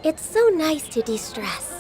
It's so nice to de-stress.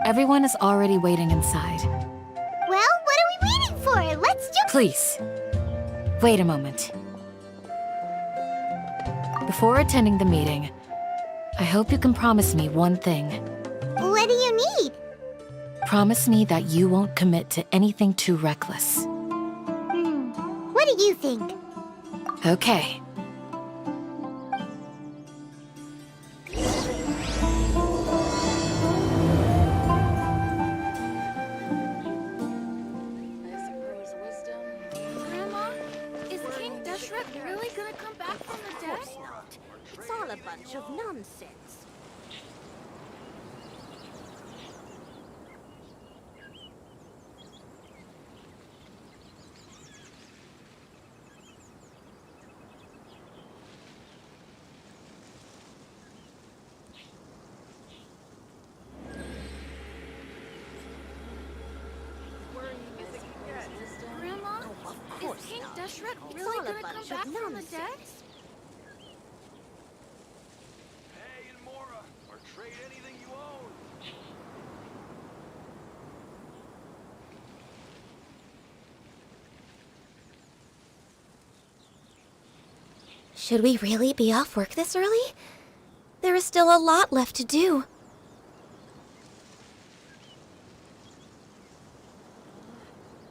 Everyone is already waiting inside. Well, what are we waiting for? Let's jump. Please, wait a moment. Before attending the meeting, I hope you can promise me one thing. What do you need? Promise me that you won't commit to anything too reckless. What do you think? Okay. Really gonna come back from the dead? Of course not. It's all a bunch of nonsense. Grandma, is King Deshret really gonna come back from the dead? Hey, and Mora, or trade anything you own. Should we really be off work this early? There is still a lot left to do.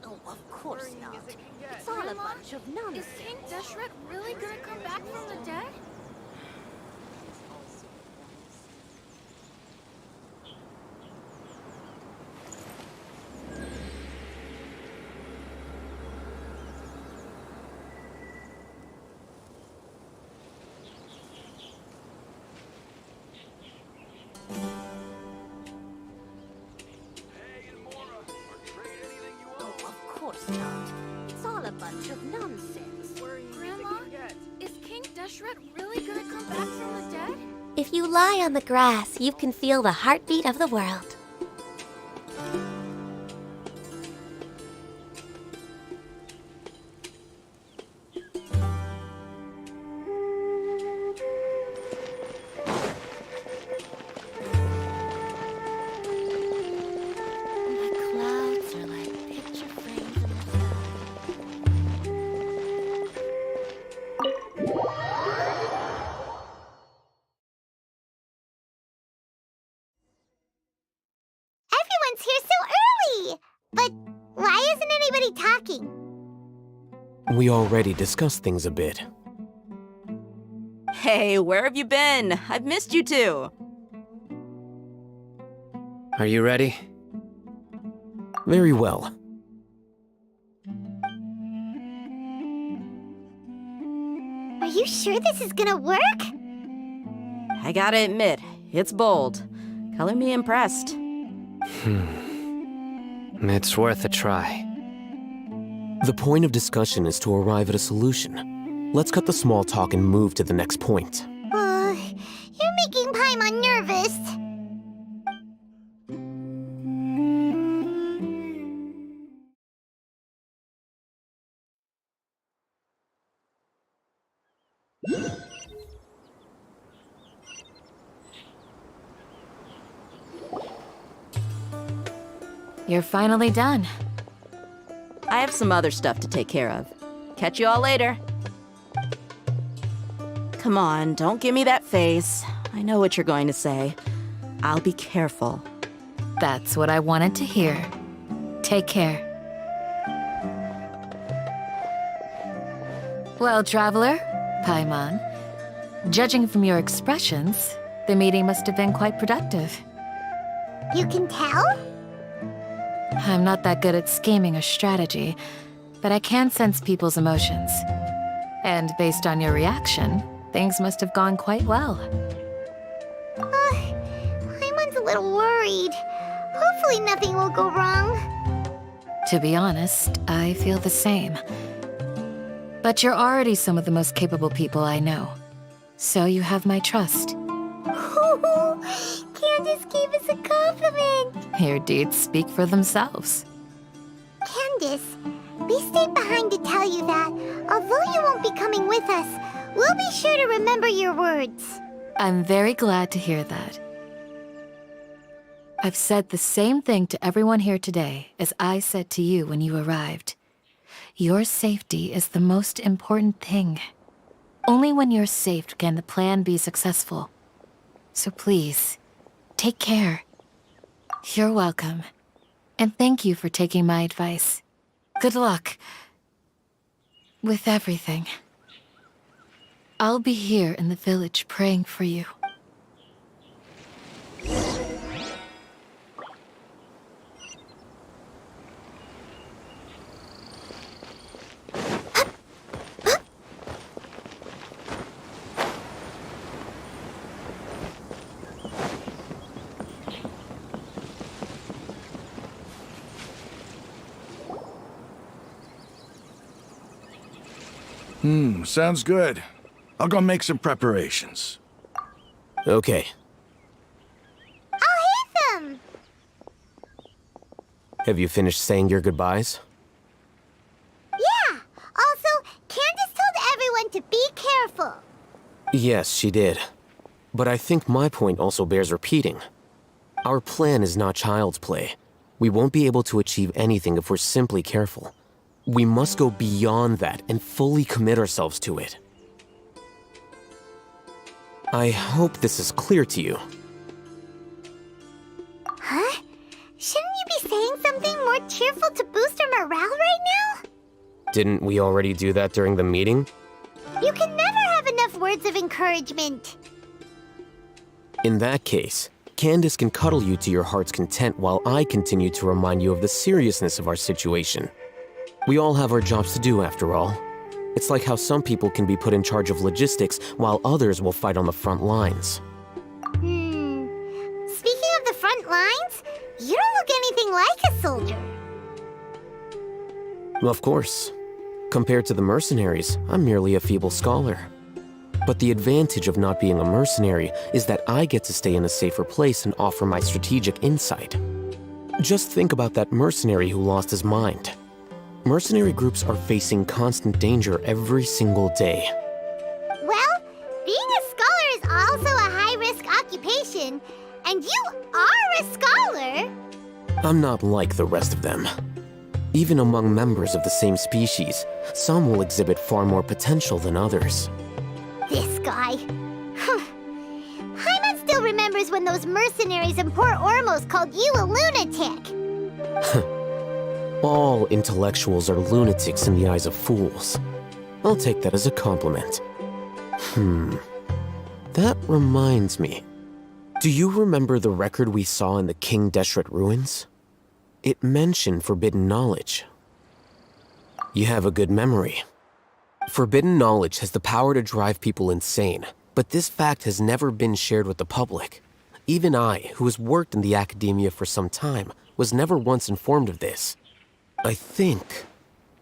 Oh, of course not. It's all a bunch of nonsense. Is King Deshret really gonna come back from the dead? Hey, and Mora, or trade anything you own. Oh, of course not. It's all a bunch of nonsense. Grandma, is King Deshret really gonna come back from the dead? If you lie on the grass, you can feel the heartbeat of the world. The clouds are like picture frames in the sky. Everyone's here so early! But why isn't anybody talking? We already discussed things a bit. Hey, where have you been? I've missed you too. Are you ready? Very well. Are you sure this is gonna work? I gotta admit, it's bold. Color me impressed. It's worth a try. The point of discussion is to arrive at a solution. Let's cut the small talk and move to the next point. You're making Paimon nervous. You're finally done. I have some other stuff to take care of. Catch you all later. Come on, don't give me that face. I know what you're going to say. I'll be careful. That's what I wanted to hear. Take care. Well, Traveler, Paimon, judging from your expressions, the meeting must have been quite productive. You can tell? I'm not that good at scheming or strategy, but I can sense people's emotions. And based on your reaction, things must have gone quite well. Paimon's a little worried. Hopefully nothing will go wrong. To be honest, I feel the same. But you're already some of the most capable people I know. So you have my trust. Candace gave us a compliment. Your deeds speak for themselves. Candace, we stayed behind to tell you that, although you won't be coming with us, we'll be sure to remember your words. I'm very glad to hear that. I've said the same thing to everyone here today as I said to you when you arrived. Your safety is the most important thing. Only when you're safe can the plan be successful. So please, take care. You're welcome. And thank you for taking my advice. Good luck with everything. I'll be here in the village praying for you. Sounds good. I'll go make some preparations. Okay. I'll hit them! Have you finished saying your goodbyes? Yeah! Also, Candace told everyone to be careful. Yes, she did. But I think my point also bears repeating. Our plan is not child's play. We won't be able to achieve anything if we're simply careful. We must go beyond that and fully commit ourselves to it. I hope this is clear to you. Huh? Shouldn't you be saying something more cheerful to boost our morale right now? Didn't we already do that during the meeting? You can never have enough words of encouragement. In that case, Candace can cuddle you to your heart's content while I continue to remind you of the seriousness of our situation. We all have our jobs to do, after all. It's like how some people can be put in charge of logistics while others will fight on the front lines. Speaking of the front lines, you don't look anything like a soldier. Of course. Compared to the mercenaries, I'm merely a feeble scholar. But the advantage of not being a mercenary is that I get to stay in a safer place and offer my strategic insight. Just think about that mercenary who lost his mind. Mercenary groups are facing constant danger every single day. Well, being a scholar is also a high-risk occupation, and you are a scholar. I'm not like the rest of them. Even among members of the same species, some will exhibit far more potential than others. This guy. Paimon still remembers when those mercenaries in Port Ormos called you a lunatic. All intellectuals are lunatics in the eyes of fools. I'll take that as a compliment. That reminds me. Do you remember the record we saw in the King Deshret ruins? It mentioned forbidden knowledge. You have a good memory. Forbidden knowledge has the power to drive people insane, but this fact has never been shared with the public. Even I, who has worked in the academia for some time, was never once informed of this. I think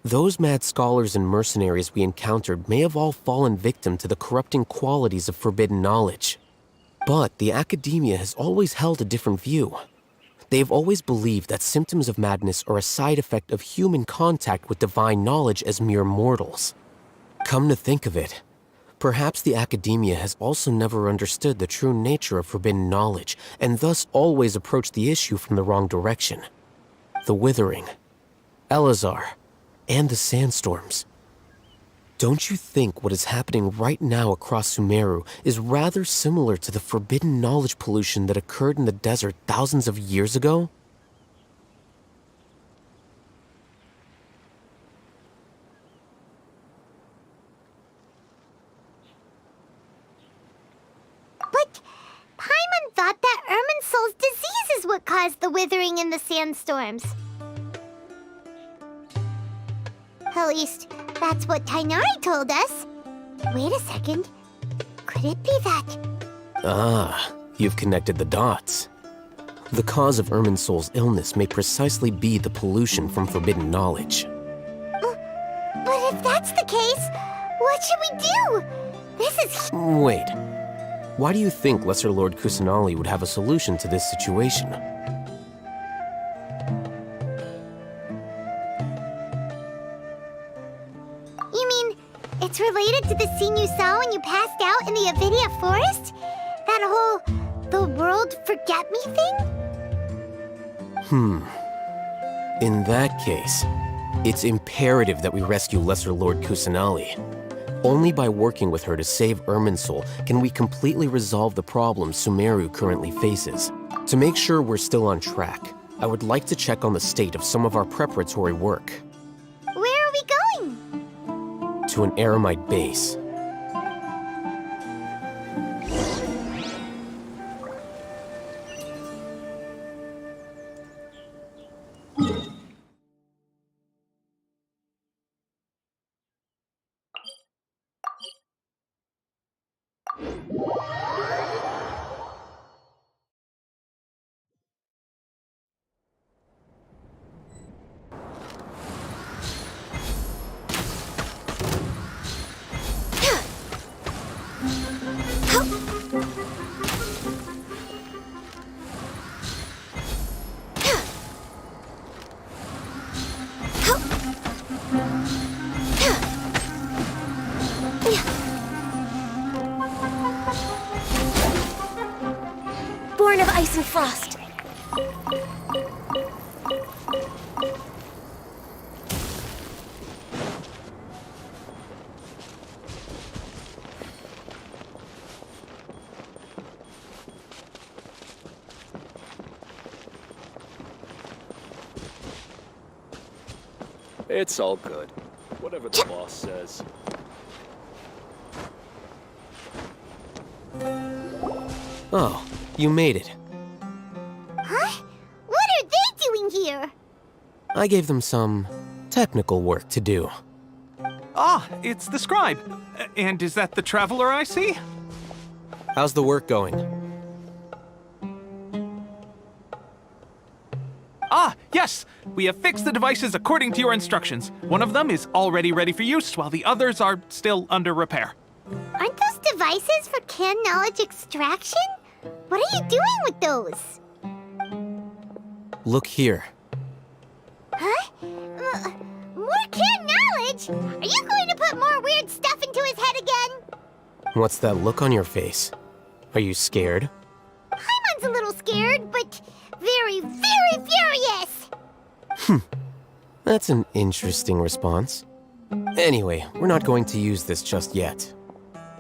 those mad scholars and mercenaries we encountered may have all fallen victim to the corrupting qualities of forbidden knowledge. But the academia has always held a different view. They have always believed that symptoms of madness are a side effect of human contact with divine knowledge as mere mortals. Come to think of it, Perhaps the academia has also never understood the true nature of forbidden knowledge, and thus always approached the issue from the wrong direction. The Withering, Elazar, and the sandstorms. Don't you think what is happening right now across Sumeru is rather similar to the forbidden knowledge pollution that occurred in the desert thousands of years ago? But Paimon thought that Irminsul's disease is what caused the withering in the sandstorms. At least, that's what Tainari told us. Wait a second. Could it be that? Ah, you've connected the dots. The cause of Irminsul's illness may precisely be the pollution from forbidden knowledge. But if that's the case, what should we do? This is... Wait. Why do you think Lesser Lord Kusanali would have a solution to this situation? You mean, it's related to the scene you saw when you passed out in the Avidia forest? That whole... the world forget me thing? In that case, it's imperative that we rescue Lesser Lord Kusanali. Only by working with her to save Irminsul can we completely resolve the problems Sumeru currently faces. To make sure we're still on track, I would like to check on the state of some of our preparatory work. Where are we going? To an Eremite base. Born of ice and frost. It's all good. Whatever the boss says. Oh, you made it. Huh? What are they doing here? I gave them some technical work to do. Ah, it's the scribe. And is that the traveler I see? How's the work going? Ah, yes! We have fixed the devices according to your instructions. One of them is already ready for use, while the others are still under repair. Aren't those devices for can knowledge extraction? What are you doing with those? Look here. Huh? More can knowledge? Are you going to put more weird stuff into his head again? What's that look on your face? Are you scared? Paimon's a little scared, but very, very furious! That's an interesting response. Anyway, we're not going to use this just yet.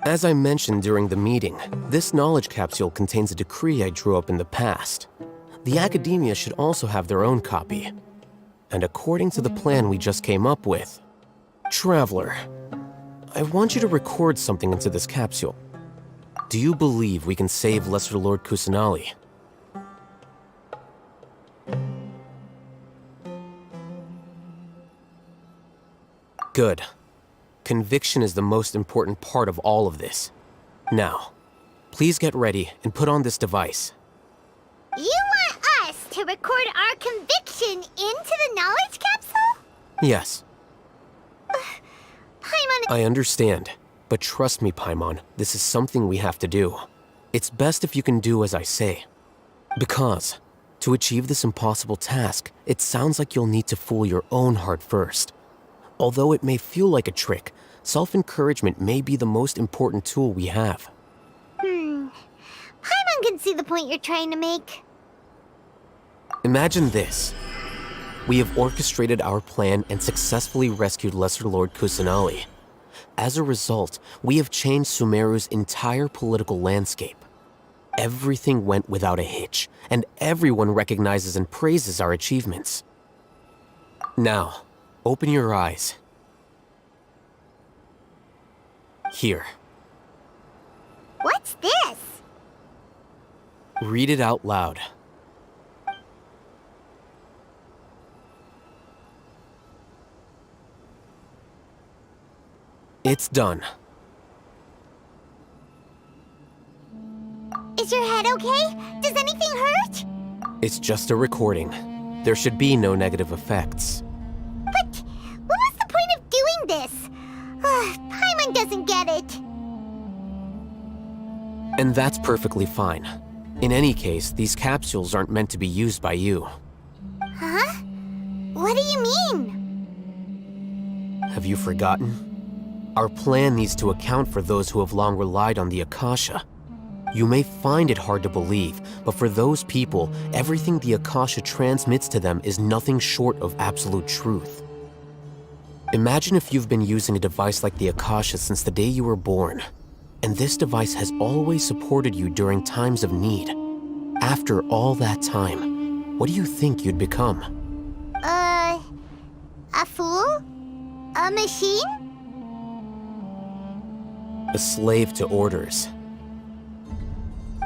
As I mentioned during the meeting, this knowledge capsule contains a decree I drew up in the past. The academia should also have their own copy. And according to the plan we just came up with, Traveler, I want you to record something into this capsule. Do you believe we can save Lesser Lord Kusanali? Good. Conviction is the most important part of all of this. Now, please get ready and put on this device. You want us to record our conviction into the knowledge capsule? Yes, Paimon... I understand. But trust me, Paimon, this is something we have to do. It's best if you can do as I say. Because, to achieve this impossible task, it sounds like you'll need to fool your own heart first. Although it may feel like a trick, self-encouragement may be the most important tool we have. Paimon can see the point you're trying to make. Imagine this. We have orchestrated our plan and successfully rescued Lesser Lord Kusanali. As a result, we have changed Sumeru's entire political landscape. Everything went without a hitch, and everyone recognizes and praises our achievements. Now, open your eyes. Here. What's this? Read it out loud. It's done. Is your head okay? Does anything hurt? It's just a recording. There should be no negative effects. But what was the point of doing this? Paimon doesn't get it. And that's perfectly fine. In any case, these capsules aren't meant to be used by you. Huh? What do you mean? Have you forgotten? Our plan needs to account for those who have long relied on the Akasha. You may find it hard to believe, but for those people, everything the Akasha transmits to them is nothing short of absolute truth. Imagine if you've been using a device like the Akasha since the day you were born, and this device has always supported you during times of need. After all that time, what do you think you'd become? A fool? A machine? A slave to orders.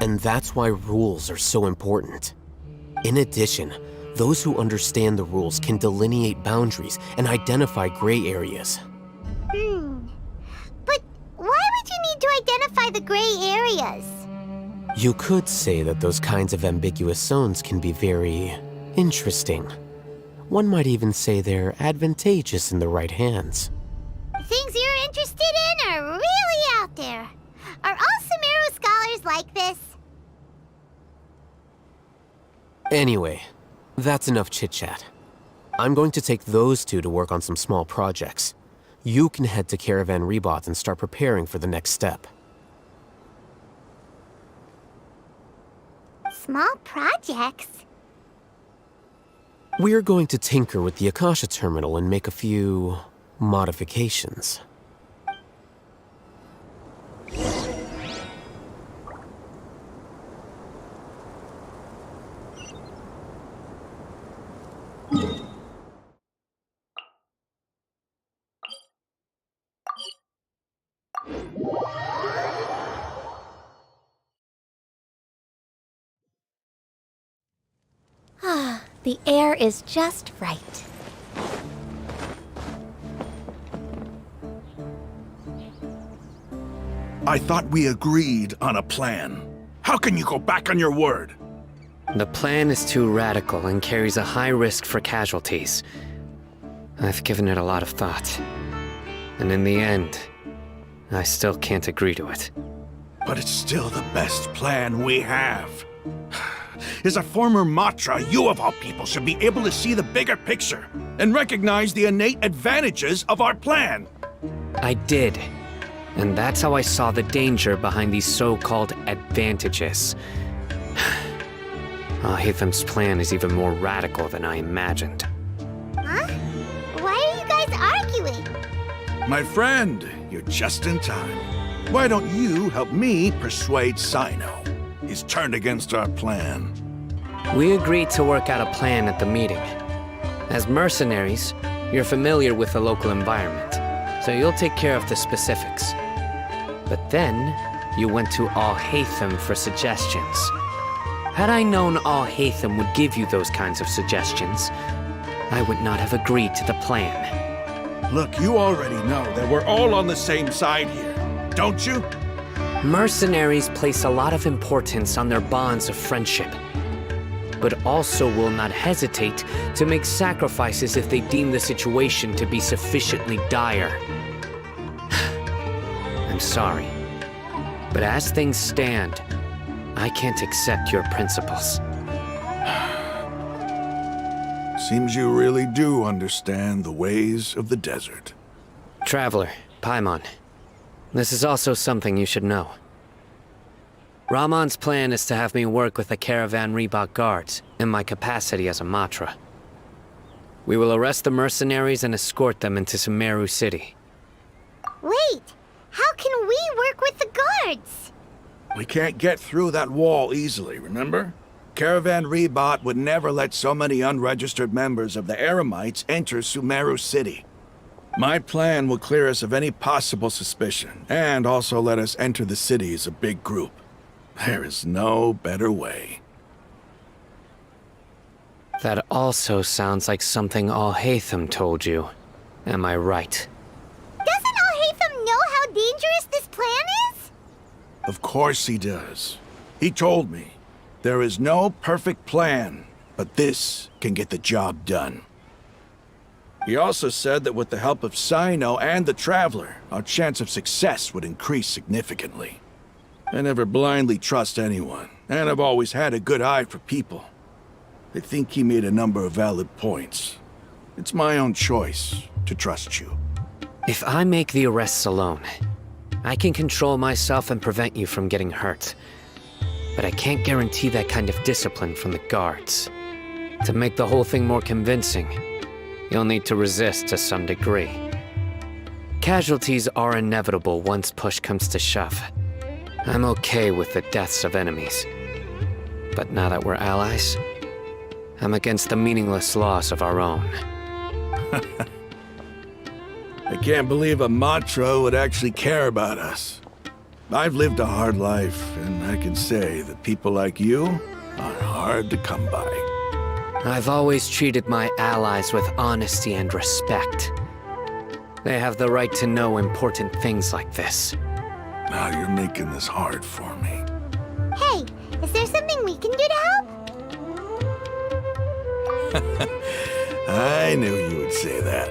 And that's why rules are so important. In addition, those who understand the rules can delineate boundaries and identify gray areas. But why would you need to identify the gray areas? You could say that those kinds of ambiguous zones can be very interesting. One might even say they're advantageous in the right hands. Things you're interested in are really out there. Are all Sumeru scholars like this? Anyway, that's enough chit-chat. I'm going to take those two to work on some small projects. You can head to Caravan Rebot and start preparing for the next step. Small projects? We're going to tinker with the Akasha terminal and make a few modifications. The air is just right. I thought we agreed on a plan. How can you go back on your word? The plan is too radical and carries a high risk for casualties. I've given it a lot of thought. And in the end, I still can't agree to it. But it's still the best plan we have. As a former Matra, you of all people should be able to see the bigger picture and recognize the innate advantages of our plan. I did. And that's how I saw the danger behind these so-called advantages. Alhaitham's plan is even more radical than I imagined. Huh? Why are you guys arguing? My friend, you're just in time. Why don't you help me persuade Sino? He's turned against our plan. We agreed to work out a plan at the meeting. As mercenaries, you're familiar with the local environment, so you'll take care of the specifics. But then, you went to Alhaitham for suggestions. Had I known Alhaitham would give you those kinds of suggestions, I would not have agreed to the plan. Look, you already know that we're all on the same side here, don't you? Mercenaries place a lot of importance on their bonds of friendship, but also will not hesitate to make sacrifices if they deem the situation to be sufficiently dire. I'm sorry, but as things stand, I can't accept your principles. Seems you really do understand the ways of the desert. Traveler, Paimon, this is also something you should know. Rahman's plan is to have me work with the Caravan Reebok guards in my capacity as a Matra. We will arrest the mercenaries and escort them into Sumeru City. Wait, how can we work with the guards? We can't get through that wall easily, remember? Caravan Rebot would never let so many unregistered members of the Eremites enter Sumeru City. My plan will clear us of any possible suspicion, and also let us enter the city as a big group. There is no better way. That also sounds like something Al-Haytham told you. Am I right? Doesn't Al-Haytham know how dangerous this plan is? Of course he does. He told me, there is no perfect plan, but this can get the job done. He also said that with the help of Sino and the Traveler, our chance of success would increase significantly. I never blindly trust anyone, and I've always had a good eye for people. I think he made a number of valid points. It's my own choice to trust you. If I make the arrests alone, I can control myself and prevent you from getting hurt. But I can't guarantee that kind of discipline from the guards. To make the whole thing more convincing, you'll need to resist to some degree. Casualties are inevitable once push comes to shove. I'm okay with the deaths of enemies. But now that we're allies, I'm against the meaningless loss of our own. I can't believe a Matra would actually care about us. I've lived a hard life, and I can say that people like you are hard to come by. I've always treated my allies with honesty and respect. They have the right to know important things like this. Now you're making this hard for me. Hey, is there something we can do to help? I knew you would say that.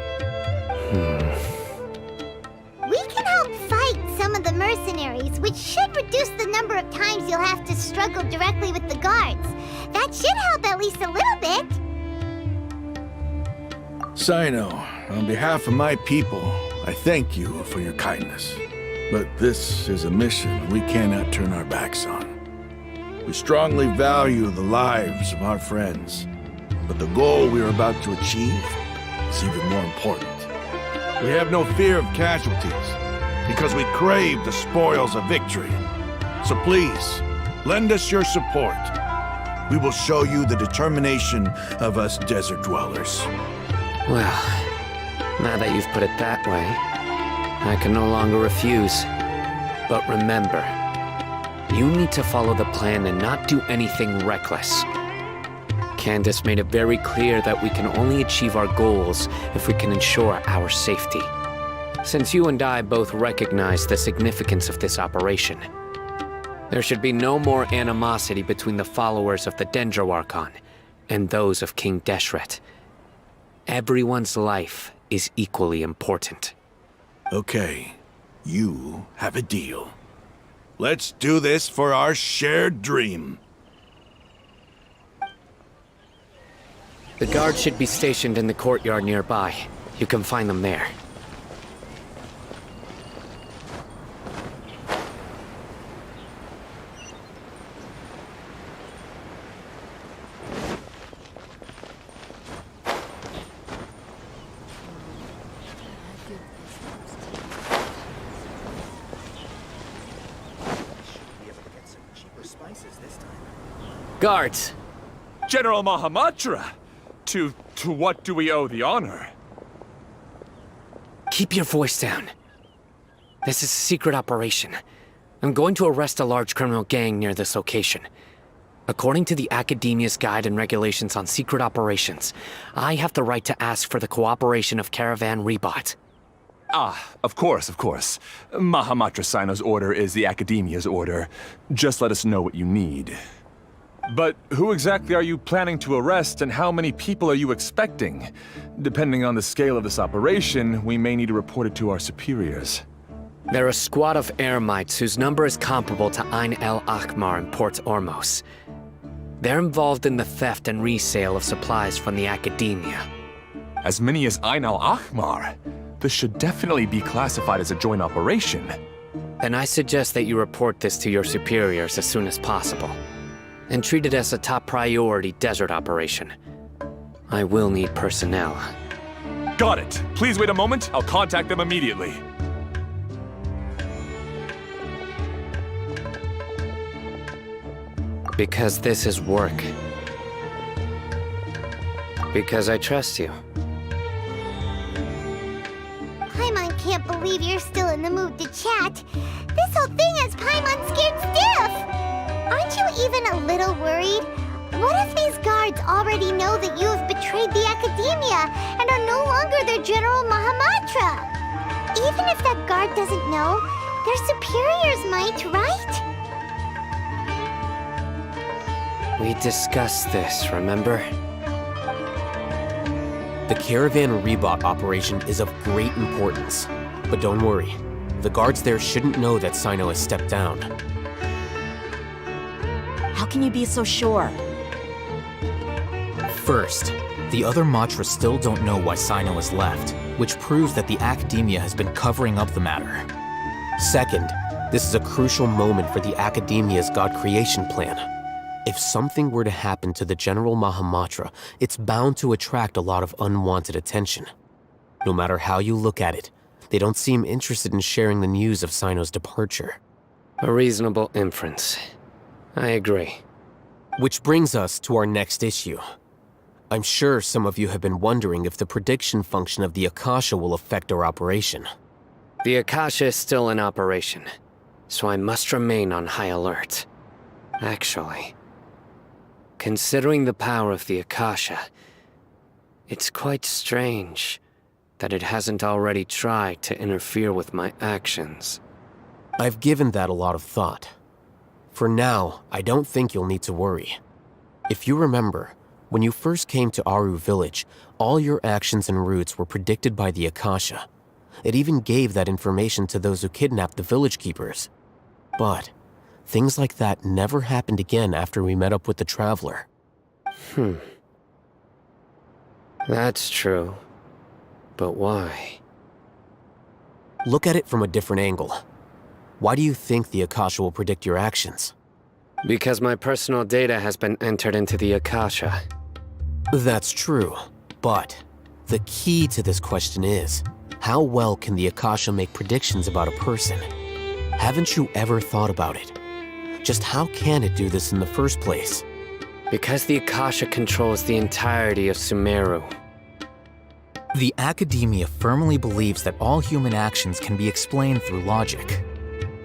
We can help fight some of the mercenaries, which should reduce the number of times you'll have to struggle directly with the guards. That should help at least a little bit. Sino, on behalf of my people, I thank you for your kindness. But this is a mission we cannot turn our backs on. We strongly value the lives of our friends, but the goal we are about to achieve is even more important. We have no fear of casualties, because we crave the spoils of victory. So please, lend us your support. We will show you the determination of us desert dwellers. Well, now that you've put it that way, I can no longer refuse. But remember, you need to follow the plan and not do anything reckless. Candace made it very clear that we can only achieve our goals if we can ensure our safety. Since you and I both recognize the significance of this operation, there should be no more animosity between the followers of the Dendro Archon and those of King Deshret. Everyone's life is equally important. Okay, you have a deal. Let's do this for our shared dream. The guards should be stationed in the courtyard nearby. You can find them there. Guards! General Mahamatra! To what do we owe the honor? Keep your voice down. This is a secret operation. I'm going to arrest a large criminal gang near this location. According to the Academia's Guide and Regulations on Secret Operations, I have the right to ask for the cooperation of Caravan Rebot. Ah, of course, of course. Mahamatra Sino's order is the Academia's order. Just let us know what you need. But who exactly are you planning to arrest, and how many people are you expecting? Depending on the scale of this operation, we may need to report it to our superiors. They're a squad of Eremites whose number is comparable to Ain el Akhmar in Port Ormos. They're involved in the theft and resale of supplies from the Academia. As many as Ain al Akhmar? this should definitely be classified as a joint operation. Then I suggest that you report this to your superiors as soon as possible, and treat it as a top priority desert operation. I will need personnel. Got it. Please wait a moment. I'll contact them immediately. Because this is work. Because I trust you. Paimon can't believe you're still in the mood to chat. This whole thing has Paimon scared stiff! Aren't you even a little worried? What if these guards already know that you have betrayed the Academia and are no longer their General Mahamatra? Even if that guard doesn't know, their superiors might, right? We discussed this, remember? The Caravan Rebot operation is of great importance. But don't worry, the guards there shouldn't know that Sino has stepped down. How can you be so sure? First, the other Matras still don't know why Sino has left, which proves that the Academia has been covering up the matter. Second, this is a crucial moment for the Academia's God creation plan. If something were to happen to the General Mahamatra, it's bound to attract a lot of unwanted attention. No matter how you look at it, they don't seem interested in sharing the news of Sino's departure. A reasonable inference. I agree. Which brings us to our next issue. I'm sure some of you have been wondering if the prediction function of the Akasha will affect our operation. The Akasha is still in operation, so I must remain on high alert. Actually, considering the power of the Akasha, it's quite strange that it hasn't already tried to interfere with my actions. I've given that a lot of thought. For now, I don't think you'll need to worry. If you remember, when you first came to Aru Village, all your actions and routes were predicted by the Akasha. It even gave that information to those who kidnapped the village keepers. But things like that never happened again after we met up with the Traveler. That's true. But why? Look at it from a different angle. Why do you think the Akasha will predict your actions? Because my personal data has been entered into the Akasha. That's true, but the key to this question is, how well can the Akasha make predictions about a person? Haven't you ever thought about it? Just how can it do this in the first place? Because the Akasha controls the entirety of Sumeru. The Academia firmly believes that all human actions can be explained through logic.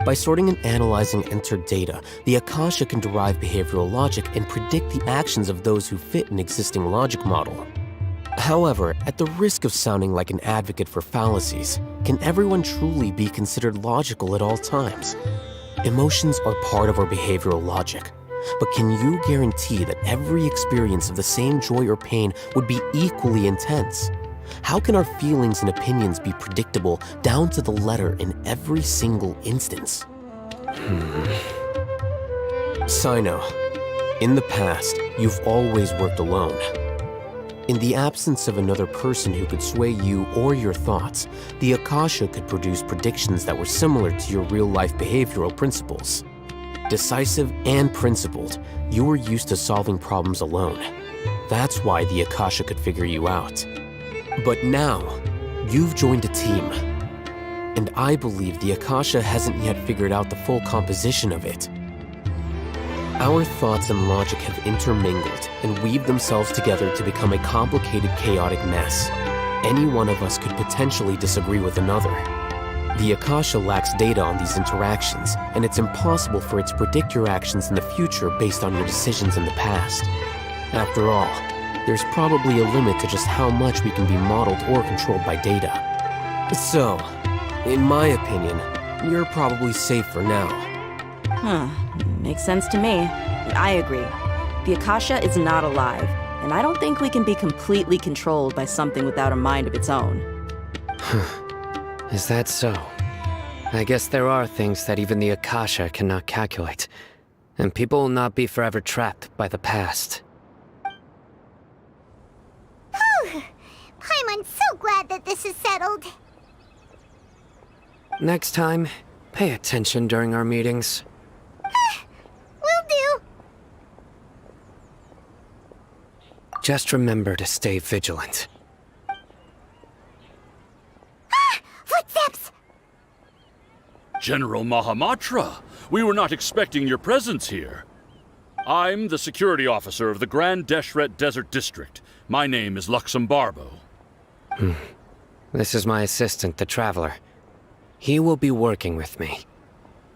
By sorting and analyzing entered data, the Akasha can derive behavioral logic and predict the actions of those who fit an existing logic model. However, at the risk of sounding like an advocate for fallacies, can everyone truly be considered logical at all times? Emotions are part of our behavioral logic, but can you guarantee that every experience of the same joy or pain would be equally intense? How can our feelings and opinions be predictable down to the letter in every single instance? Sino, in the past, you've always worked alone. In the absence of another person who could sway you or your thoughts, the Akasha could produce predictions that were similar to your real-life behavioral principles. Decisive and principled, you were used to solving problems alone. That's why the Akasha could figure you out. But now, you've joined a team. And I believe the Akasha hasn't yet figured out the full composition of it. Our thoughts and logic have intermingled and weaved themselves together to become a complicated, chaotic mess. Any one of us could potentially disagree with another. The Akasha lacks data on these interactions, and it's impossible for it to predict your actions in the future based on your decisions in the past. After all, there's probably a limit to just how much we can be modeled or controlled by data. So, in my opinion, you're probably safe for now. Makes sense to me. I agree. The Akasha is not alive, and I don't think we can be completely controlled by something without a mind of its own. Is that so? I guess there are things that even the Akasha cannot calculate, and people will not be forever trapped by the past. Paimon's so glad that this is settled. Next time, pay attention during our meetings. Will do. Just remember to stay vigilant. Footsteps! General Mahamatra, we were not expecting your presence here. I'm the security officer of the Grand Deshret Desert District. My name is Luxembarbo. This is my assistant, the Traveler. He will be working with me.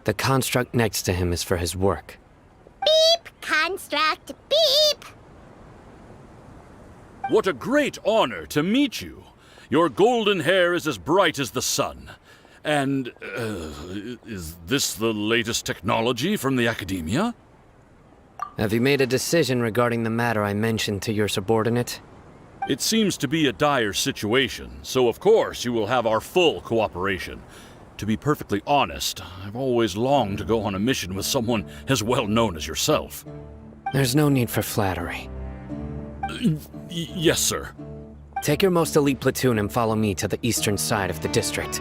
The construct next to him is for his work. Beep! Construct, beep! What a great honor to meet you. Your golden hair is as bright as the sun. And, is this the latest technology from the Academia? Have you made a decision regarding the matter I mentioned to your subordinate? It seems to be a dire situation, so of course you will have our full cooperation. To be perfectly honest, I've always longed to go on a mission with someone as well known as yourself. There's no need for flattery. Yes, sir. Take your most elite platoon and follow me to the eastern side of the district.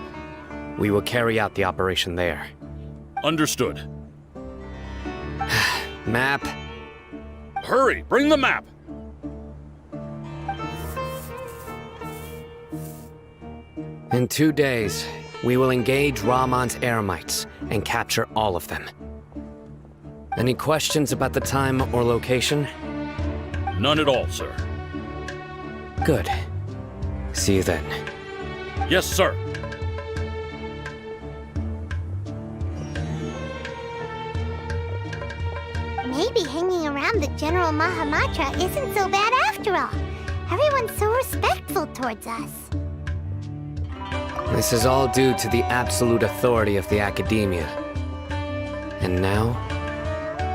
We will carry out the operation there. Understood. Map. Hurry, bring the map! In 2 days, we will engage Rahman's Eremites and capture all of them. Any questions about the time or location? None at all, sir. Good. See you then. Yes, sir. Maybe hanging around the General Mahamatra isn't so bad after all. Everyone's so respectful towards us. This is all due to the absolute authority of the Academia. And now,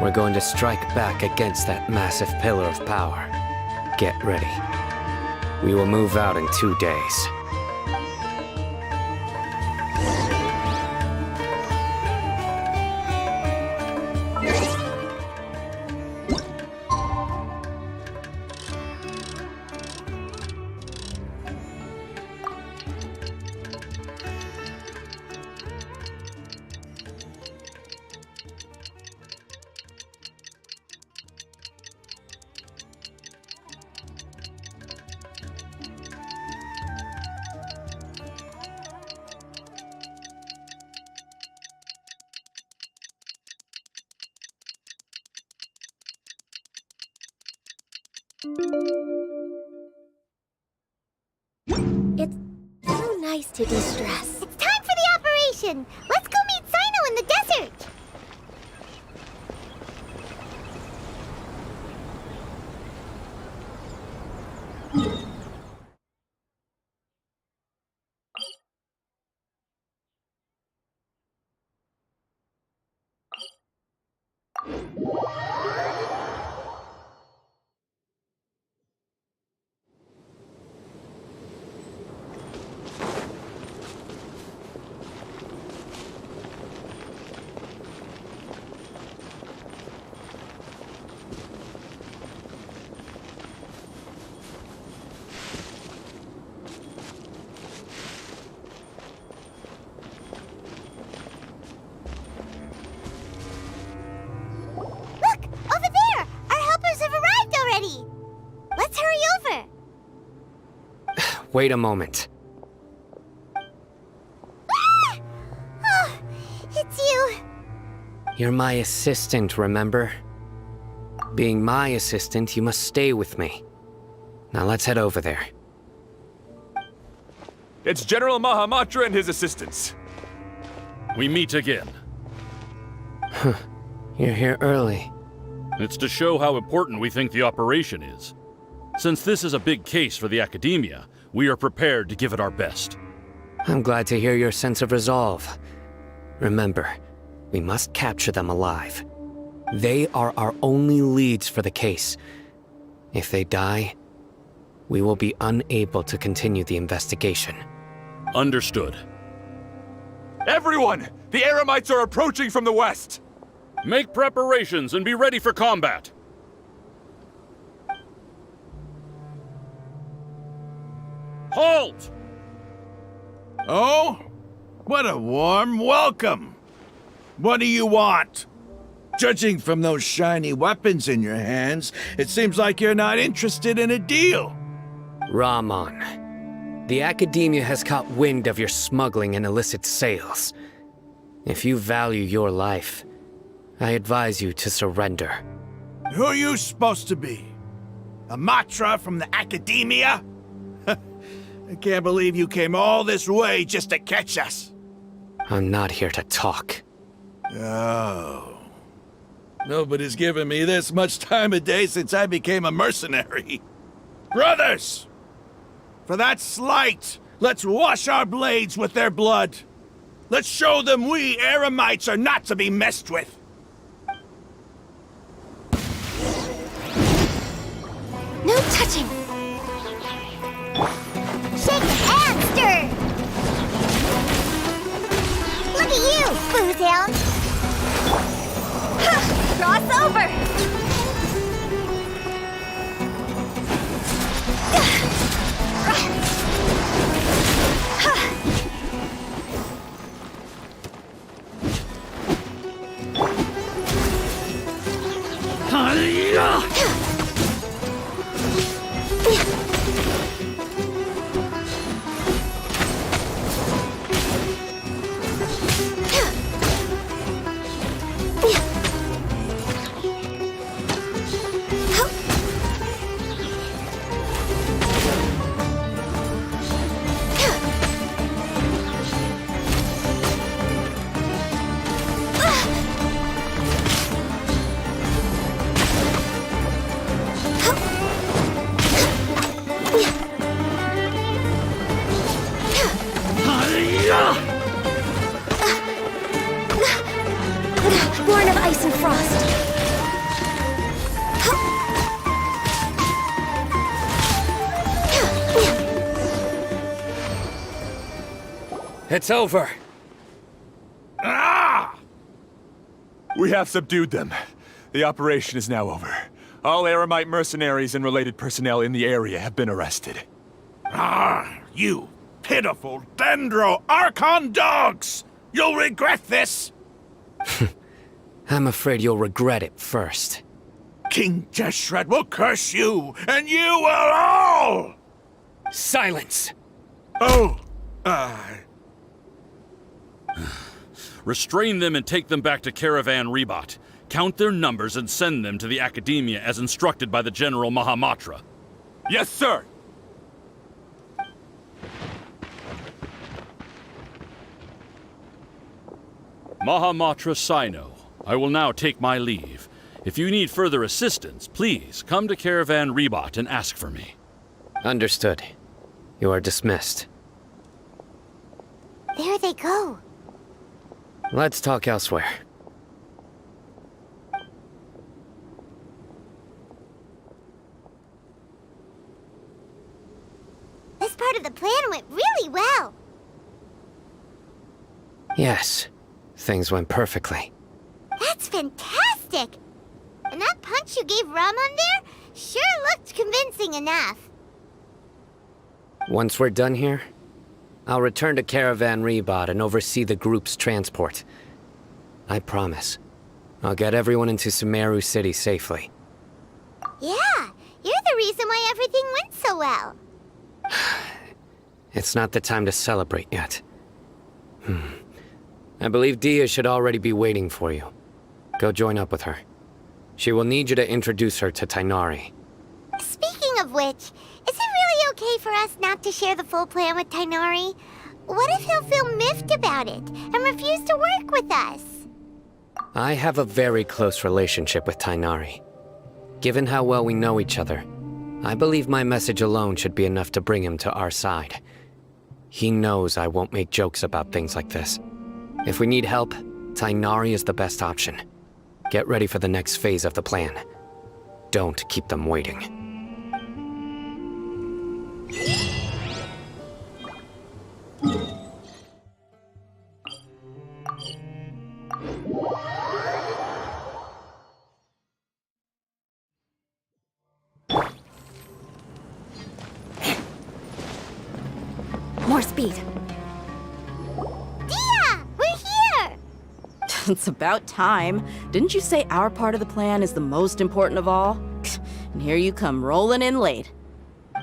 we're going to strike back against that massive pillar of power. Get ready. We will move out in 2 days. It's so nice to de-stress. It's time for the operation! Let's go meet Sino in the desert! Let's hurry over! Wait a moment. Ah! Oh, it's you. You're my assistant, remember? Being my assistant, you must stay with me. Now let's head over there. It's General Mahamatra and his assistants. We meet again. You're here early. It's to show how important we think the operation is. Since this is a big case for the Academia, we are prepared to give it our best. I'm glad to hear your sense of resolve. Remember, we must capture them alive. They are our only leads for the case. If they die, we will be unable to continue the investigation. Understood. Everyone! The Eremites are approaching from the west! Make preparations and be ready for combat. Halt! Oh? What a warm welcome! What do you want? Judging from those shiny weapons in your hands, it seems like you're not interested in a deal. Rahman, the Academia has caught wind of your smuggling and illicit sales. If you value your life, I advise you to surrender. Who are you supposed to be? A Matra from the Academia? I can't believe you came all this way just to catch us. I'm not here to talk. Oh. Nobody's given me this much time of day since I became a mercenary. Brothers! For that slight, let's wash our blades with their blood. Let's show them we Eremites are not to be messed with. No touching! Shake and stir! Look at you, Boozhound! Cross over! Born of ice and frost. It's over. Ah! We have subdued them. The operation is now over. All Eremite mercenaries and related personnel in the area have been arrested. Ah, you pitiful Dendro Archon dogs! You'll regret this! I'm afraid you'll regret it first. King Deshret will curse you, and you will all! Silence! Oh, Restrain them and take them back to Caravan Rebot. Count their numbers and send them to the Academia as instructed by the General Mahamatra. Yes, sir! Mahamatra Sino, I will now take my leave. If you need further assistance, please come to Caravan Rebot and ask for me. Understood. You are dismissed. There they go. Let's talk elsewhere. This part of the plan went really well. Yes, things went perfectly. That's fantastic! And that punch you gave Rahman there sure looked convincing enough. Once we're done here, I'll return to Caravan Rebot and oversee the group's transport. I promise. I'll get everyone into Sumeru City safely. Yeah, you're the reason why everything went so well. It's not the time to celebrate yet. I believe Dia should already be waiting for you. Go join up with her. She will need you to introduce her to Tainari. Speaking of which, is it really okay for us not to share the full plan with Tainari? What if he'll feel miffed about it and refuse to work with us? I have a very close relationship with Tainari. Given how well we know each other, I believe my message alone should be enough to bring him to our side. He knows I won't make jokes about things like this. If we need help, Tainari is the best option. Get ready for the next phase of the plan. Don't keep them waiting. More speed. Dia! It's about time. Didn't you say our part of the plan is the most important of all? And here you come rolling in late.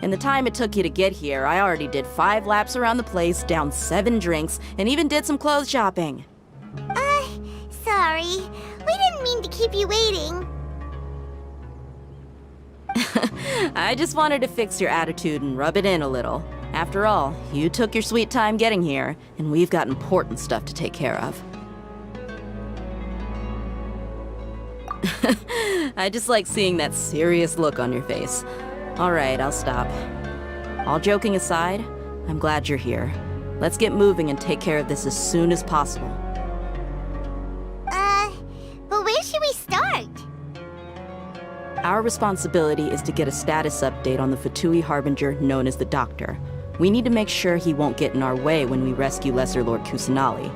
In the time it took you to get here, I already did 5 laps around the place, downed 7 drinks, and even did some clothes shopping. Sorry. We didn't mean to keep you waiting. I just wanted to fix your attitude and rub it in a little. After all, you took your sweet time getting here, and we've got important stuff to take care of. I just like seeing that serious look on your face. All right, I'll stop. All joking aside, I'm glad you're here. Let's get moving and take care of this as soon as possible. But where should we start? Our responsibility is to get a status update on the Fatui Harbinger known as the Doctor. We need to make sure he won't get in our way when we rescue Lesser Lord Kusanali.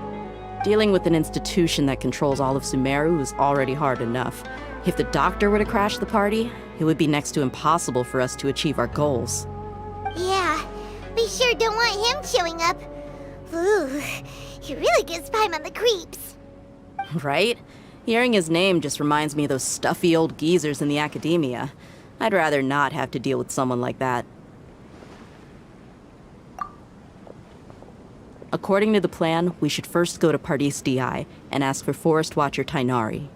Dealing with an institution that controls all of Sumeru is already hard enough. If the Doctor were to crash the party, it would be next to impossible for us to achieve our goals. Yeah, we sure don't want him showing up. Ooh, he really gives Paimon the creeps. Right? Hearing his name just reminds me of those stuffy old geezers in the academia. I'd rather not have to deal with someone like that. According to the plan, we should first go to Pardis Di and ask for Forest Watcher Tainari.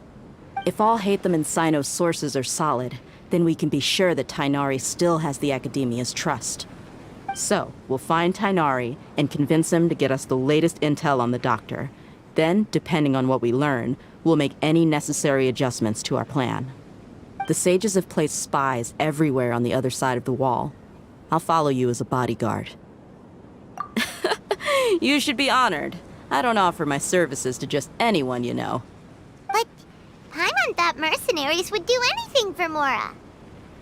If all Hatham and Sino's sources are solid, then we can be sure that Tainari still has the Academia's trust. So, we'll find Tainari and convince him to get us the latest intel on the Doctor. Then, depending on what we learn, we'll make any necessary adjustments to our plan. The sages have placed spies everywhere on the other side of the wall. I'll follow you as a bodyguard. You should be honored. I don't offer my services to just anyone, you know. But Paimon thought mercenaries would do anything for Mora.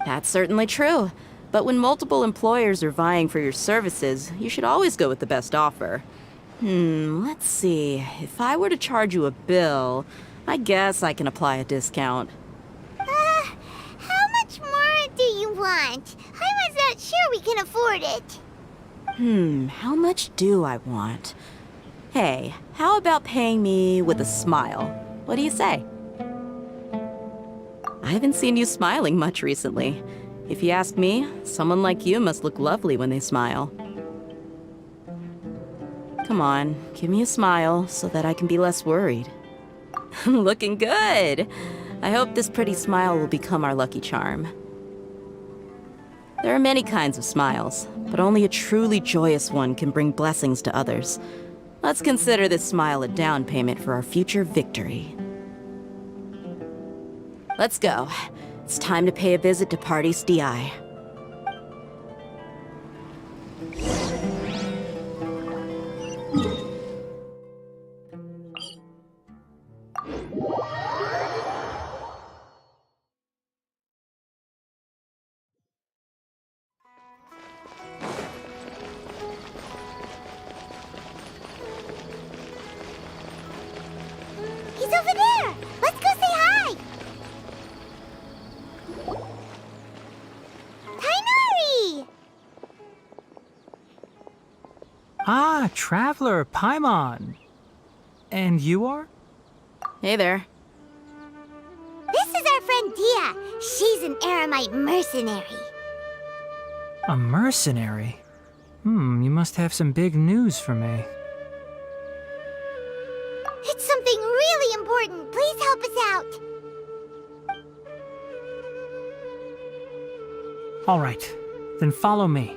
That's certainly true. But when multiple employers are vying for your services, you should always go with the best offer. Let's see. If I were to charge you a bill, I guess I can apply a discount. How much more do you want? I was not sure we can afford it. How much do I want? Hey, how about paying me with a smile? What do you say? I haven't seen you smiling much recently. If you ask me, someone like you must look lovely when they smile. Come on, give me a smile so that I can be less worried. Looking good! I hope this pretty smile will become our lucky charm. There are many kinds of smiles, but only a truly joyous one can bring blessings to others. Let's consider this smile a down payment for our future victory. Let's go. It's time to pay a visit to Pardis Di. He's over there! Let's go say hi! Tainari! Ah, Traveler, Paimon. And you are? Hey there. This is our friend Dia. She's an Aramite mercenary. A mercenary? You must have some big news for me. It's something really important. Please help us out. All right, then follow me.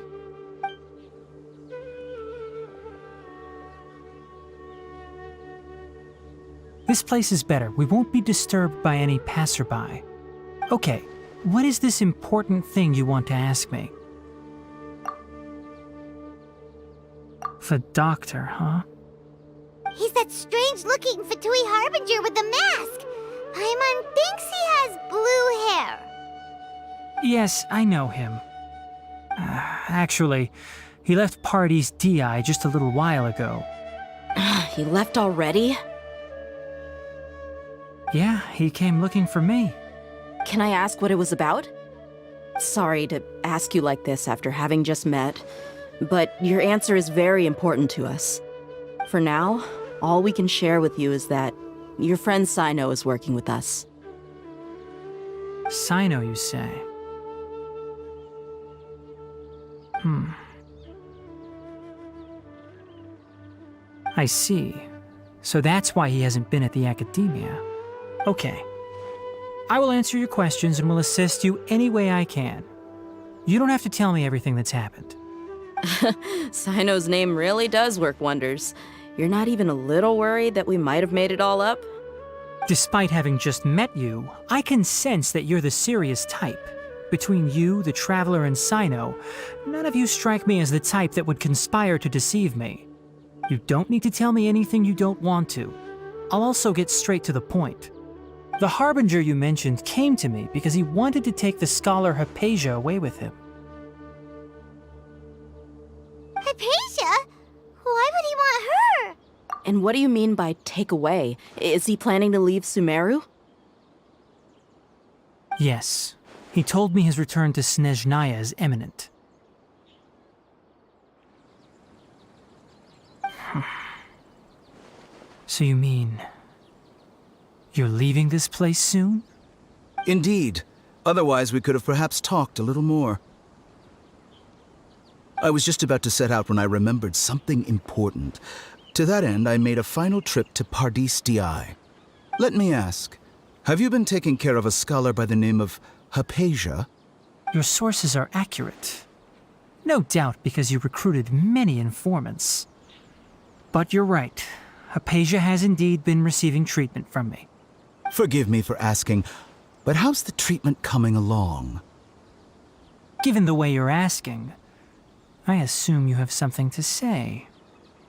This place is better. We won't be disturbed by any passerby. Okay, what is this important thing you want to ask me? The Doctor, huh? He's that strange-looking Fatui Harbinger with the mask. Paimon thinks he has blue hair. Yes, I know him. Actually, he left Pardis Di just a little while ago. He left already? Yeah, he came looking for me. Can I ask what it was about? Sorry to ask you like this after having just met, but your answer is very important to us. For now, all we can share with you is that Your friend Sino is working with us. Sino, you say? I see. So that's why he hasn't been at the academia. Okay. I will answer your questions and will assist you any way I can. You don't have to tell me everything that's happened. Sino's name really does work wonders. You're not even a little worried that we might have made it all up? Despite having just met you, I can sense that you're the serious type. Between you, the Traveler, and Sino, none of you strike me as the type that would conspire to deceive me. You don't need to tell me anything you don't want to. I'll also get straight to the point. The Harbinger you mentioned came to me because he wanted to take the scholar Hypatia away with him. Hypatia? Why would he want her? And what do you mean by take away? Is he planning to leave Sumeru? Yes. He told me his return to Snezhnaya is imminent. So you mean... you're leaving this place soon? Indeed. Otherwise, we could have perhaps talked a little more. I was just about to set out when I remembered something important. To that end, I made a final trip to Pardis Di. Let me ask, have you been taking care of a scholar by the name of Hypatia? Your sources are accurate. No doubt because you recruited many informants. But you're right. Hypatia has indeed been receiving treatment from me. Forgive me for asking, but how's the treatment coming along? Given the way you're asking, I assume you have something to say.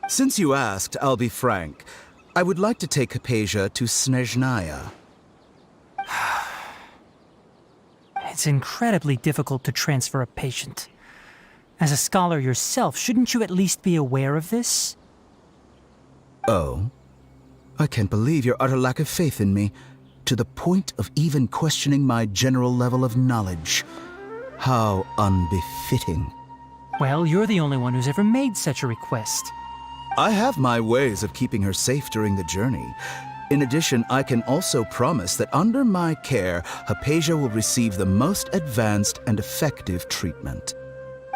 Since you asked, I'll be frank. I would like to take Hypatia to Snezhnaya. It's incredibly difficult to transfer a patient. As a scholar yourself, shouldn't you at least be aware of this? Oh? I can't believe your utter lack of faith in me, to the point of even questioning my general level of knowledge. How unbefitting. Well, you're the only one who's ever made such a request. I have my ways of keeping her safe during the journey. In addition, I can also promise that under my care, Hypatia will receive the most advanced and effective treatment.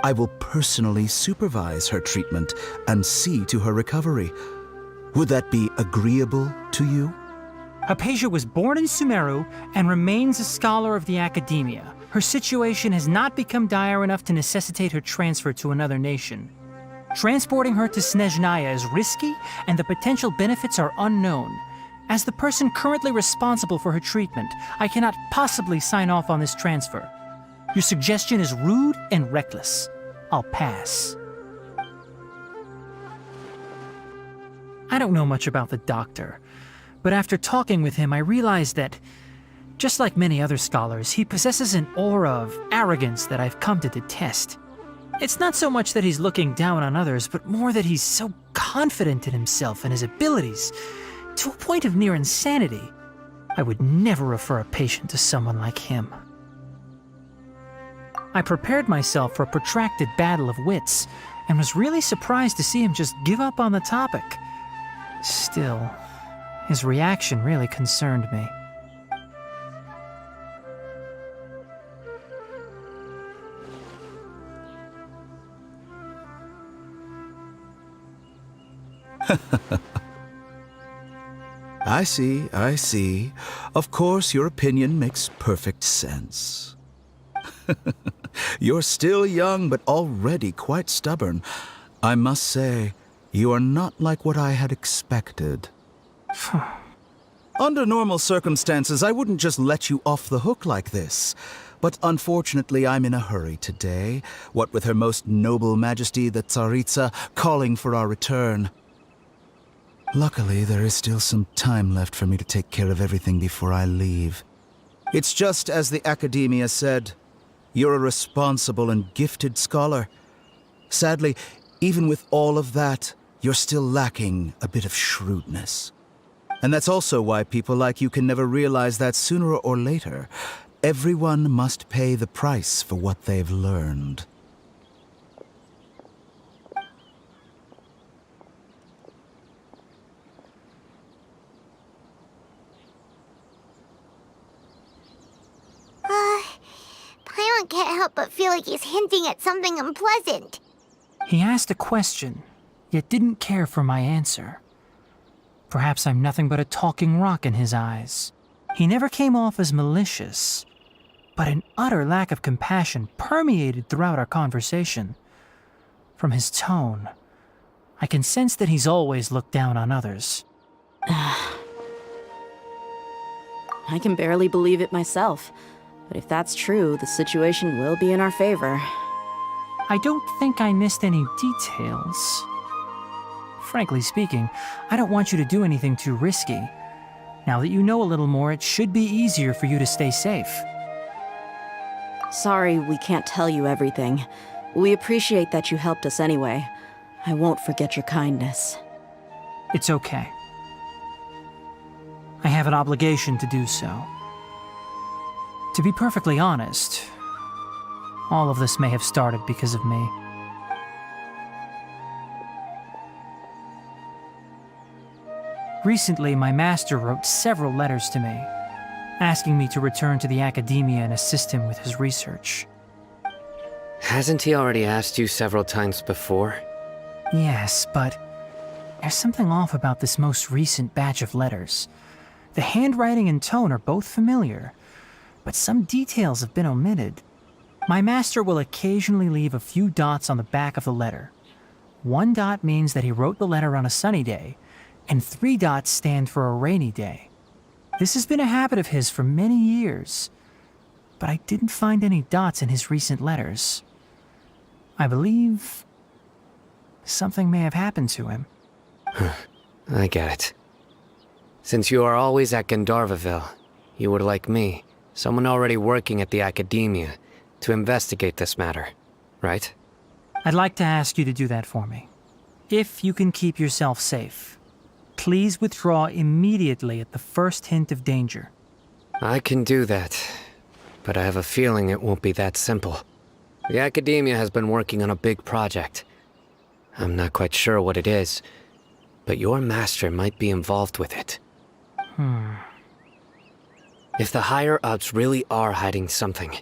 I will personally supervise her treatment and see to her recovery. Would that be agreeable to you? Hypatia was born in Sumeru and remains a scholar of the academia. Her situation has not become dire enough to necessitate her transfer to another nation. Transporting her to Snezhnaya is risky, and the potential benefits are unknown. As the person currently responsible for her treatment, I cannot possibly sign off on this transfer. Your suggestion is rude and reckless. I'll pass. I don't know much about the doctor, but after talking with him, I realized that, just like many other scholars, he possesses an aura of arrogance that I've come to detest. It's not so much that he's looking down on others, but more that he's so confident in himself and his abilities, to a point of near insanity. I would never refer a patient to someone like him. I prepared myself for a protracted battle of wits, and was really surprised to see him just give up on the topic. Still, his reaction really concerned me. I see. Of course, your opinion makes perfect sense. You're still young, but already quite stubborn. I must say, you are not like what I had expected. Under normal circumstances, I wouldn't just let you off the hook like this. But unfortunately, I'm in a hurry today, what with Her Most Noble Majesty the Tsaritsa calling for our return. Luckily, there is still some time left for me to take care of everything before I leave. It's just as the Academia said, you're a responsible and gifted scholar. Sadly, even with all of that, you're still lacking a bit of shrewdness. And that's also why people like you can never realize that sooner or later, everyone must pay the price for what they've learned. can't help but feel like he's hinting at something unpleasant. He asked a question, yet didn't care for my answer. Perhaps I'm nothing but a talking rock in his eyes. He never came off as malicious, but an utter lack of compassion permeated throughout our conversation. From his tone, I can sense that he's always looked down on others. I can barely believe it myself. But if that's true, the situation will be in our favor. I don't think I missed any details. Frankly speaking, I don't want you to do anything too risky. Now that you know a little more, it should be easier for you to stay safe. Sorry we can't tell you everything. We appreciate that you helped us anyway. I won't forget your kindness. It's okay. I have an obligation to do so. To be perfectly honest, all of this may have started because of me. Recently, my master wrote several letters to me, asking me to return to the academia and assist him with his research. Hasn't he already asked you several times before? Yes, but there's something off about this most recent batch of letters. The handwriting and tone are both familiar, but some details have been omitted. My master will occasionally leave a few dots on the back of the letter. 1 dot means that he wrote the letter on a sunny day, and 3 dots stand for a rainy day. This has been a habit of his for many years, but I didn't find any dots in his recent letters. I believe something may have happened to him. I get it. Since you are always at Gandharvaville, you would like me, someone already working at the academia, to investigate this matter, right? I'd like to ask you to do that for me. If you can keep yourself safe, please withdraw immediately at the first hint of danger. I can do that, but I have a feeling it won't be that simple. The academia has been working on a big project. I'm not quite sure what it is, but your master might be involved with it. If the higher-ups really are hiding something,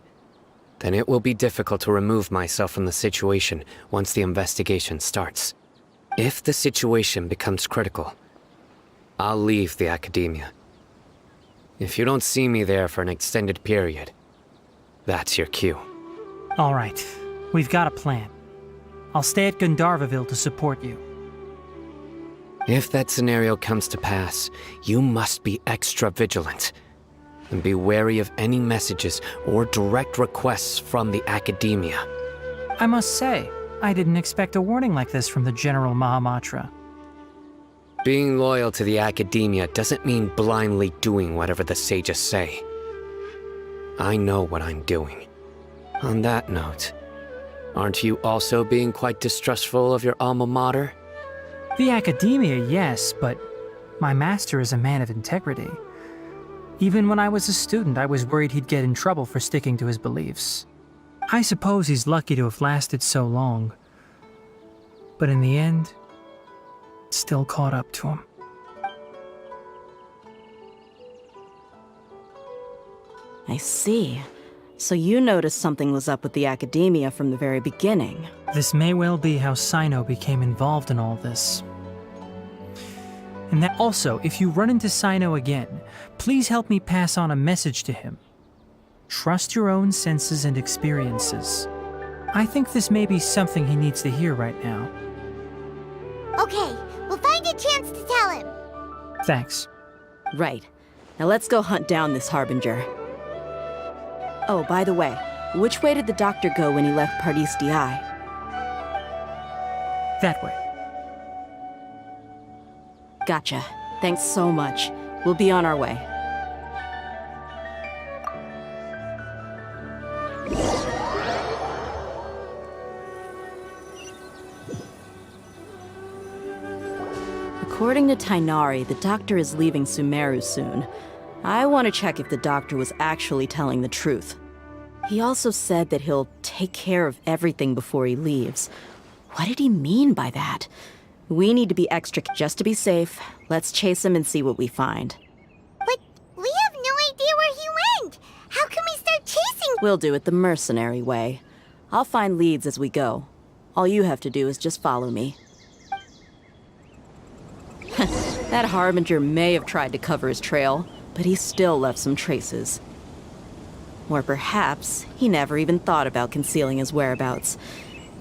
then it will be difficult to remove myself from the situation once the investigation starts. If the situation becomes critical, I'll leave the academia. If you don't see me there for an extended period, that's your cue. All right, we've got a plan. I'll stay at Gandharvaville to support you. If that scenario comes to pass, you must be extra vigilant. And be wary of any messages or direct requests from the academia. I must say, I didn't expect a warning like this from the General Mahamatra. Being loyal to the academia doesn't mean blindly doing whatever the sages say. I know what I'm doing. On that note, aren't you also being quite distrustful of your alma mater? The academia, yes, but my master is a man of integrity. Even when I was a student, I was worried he'd get in trouble for sticking to his beliefs. I suppose he's lucky to have lasted so long. But in the end, it still caught up to him. I see. So you noticed something was up with the academia from the very beginning. This may well be how Sino became involved in all this. And that also, if you run into Sino again, please help me pass on a message to him. Trust your own senses and experiences. I think this may be something he needs to hear right now. Okay, we'll find a chance to tell him. Thanks. Right. Now let's go hunt down this Harbinger. Oh, by the way, which way did the doctor go when he left Pardis DI? That way. Gotcha. Thanks so much. We'll be on our way. According to Tainari, the doctor is leaving Sumeru soon. I want to check if the doctor was actually telling the truth. He also said that he'll take care of everything before he leaves. What did he mean by that? We need to be extra just to be safe. Let's chase him and see what we find. But we have no idea where he went. How can we start chasing We'll do it the mercenary way. I'll find leads as we go. All you have to do is just follow me. That Harbinger may have tried to cover his trail, but he still left some traces. Or perhaps he never even thought about concealing his whereabouts.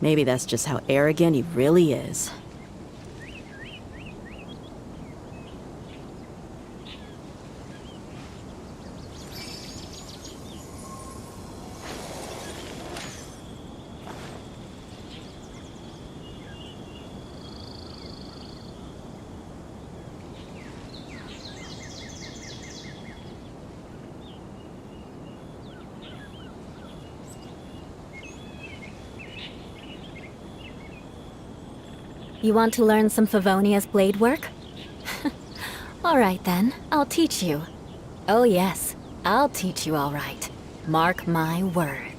Maybe that's just how arrogant he really is. You want to learn some Favonia's blade work? All right then, I'll teach you. Oh yes, I'll teach you all right. Mark my words.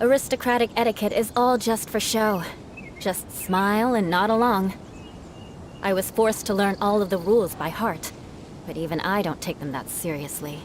Aristocratic etiquette is all just for show. Just smile and nod along. I was forced to learn all of the rules by heart, but even I don't take them that seriously.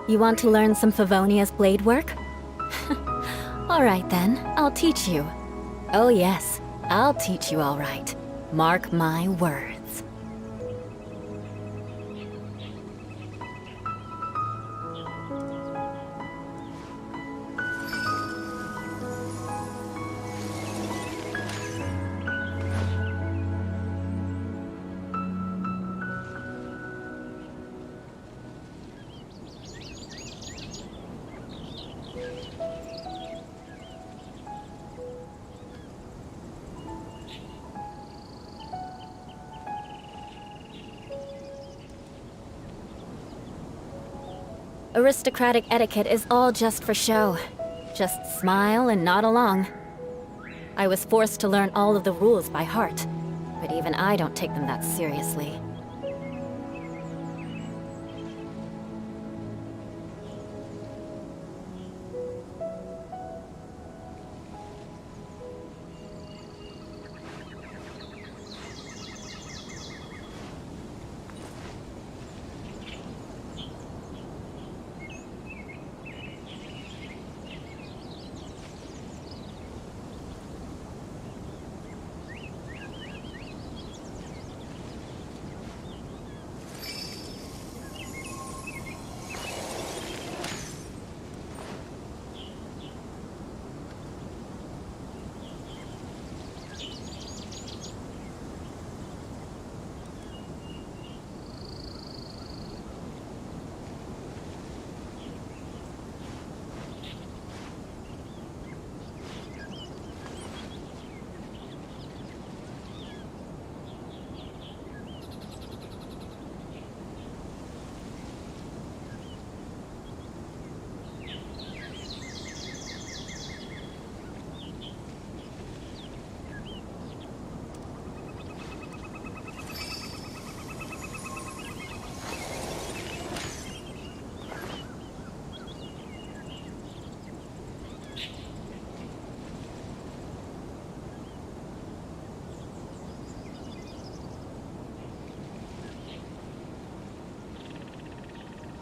You want to learn some Favonia's blade work? All right then, I'll teach you. Oh yes, I'll teach you all right. Mark my words. Aristocratic etiquette is all just for show. Just smile and nod along. I was forced to learn all of the rules by heart, but even I don't take them that seriously.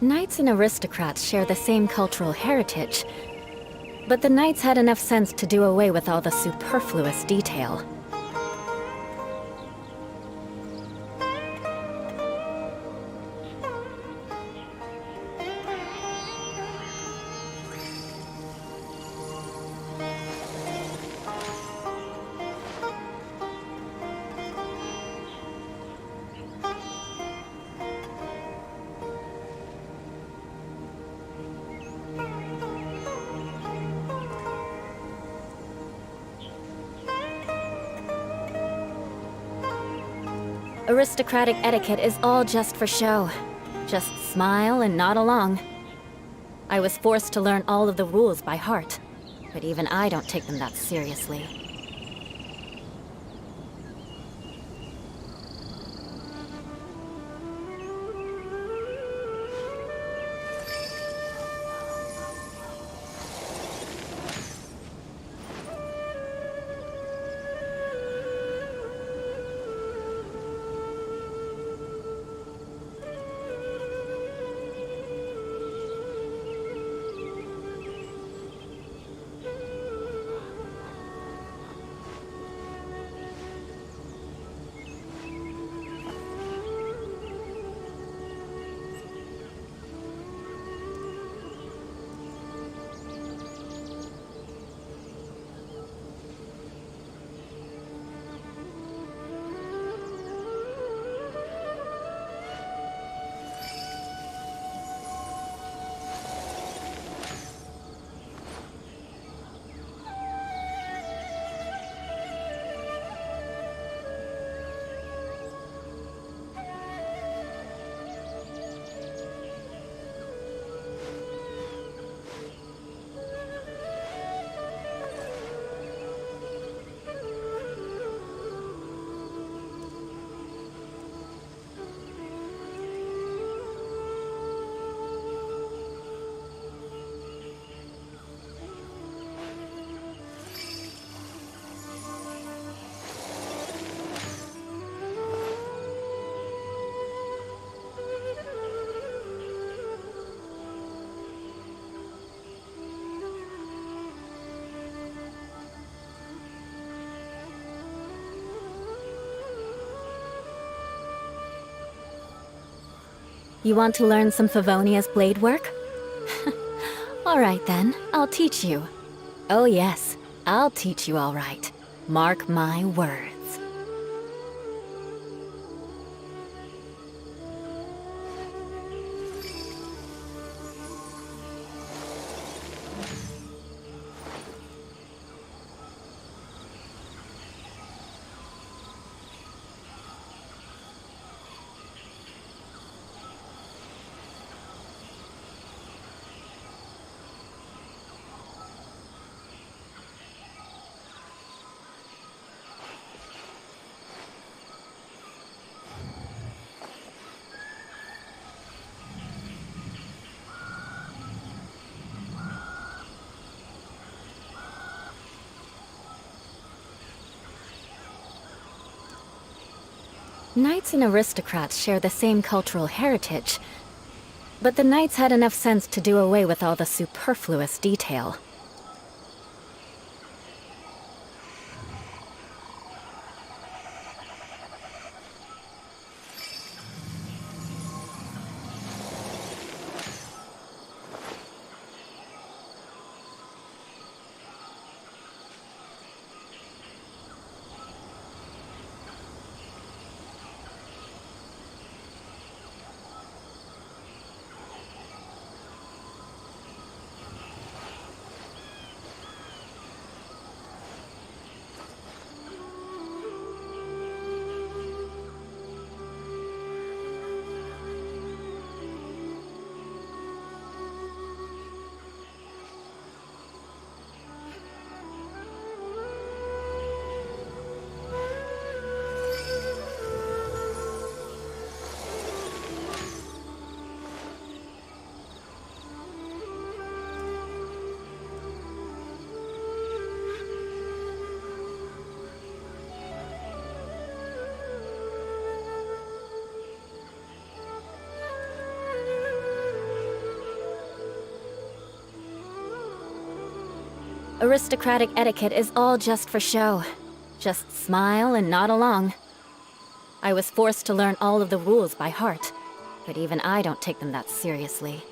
Knights and aristocrats share the same cultural heritage, but the knights had enough sense to do away with all the superfluous detail. Aristocratic etiquette is all just for show. Just smile and nod along. I was forced to learn all of the rules by heart, but even I don't take them that seriously. You want to learn some Favonia's blade work? All right then, I'll teach you. Oh yes, I'll teach you all right. Mark my words. Knights and aristocrats share the same cultural heritage, but the knights had enough sense to do away with all the superfluous detail. Aristocratic etiquette is all just for show. Just smile and nod along. I was forced to learn all of the rules by heart, but even I don't take them that seriously.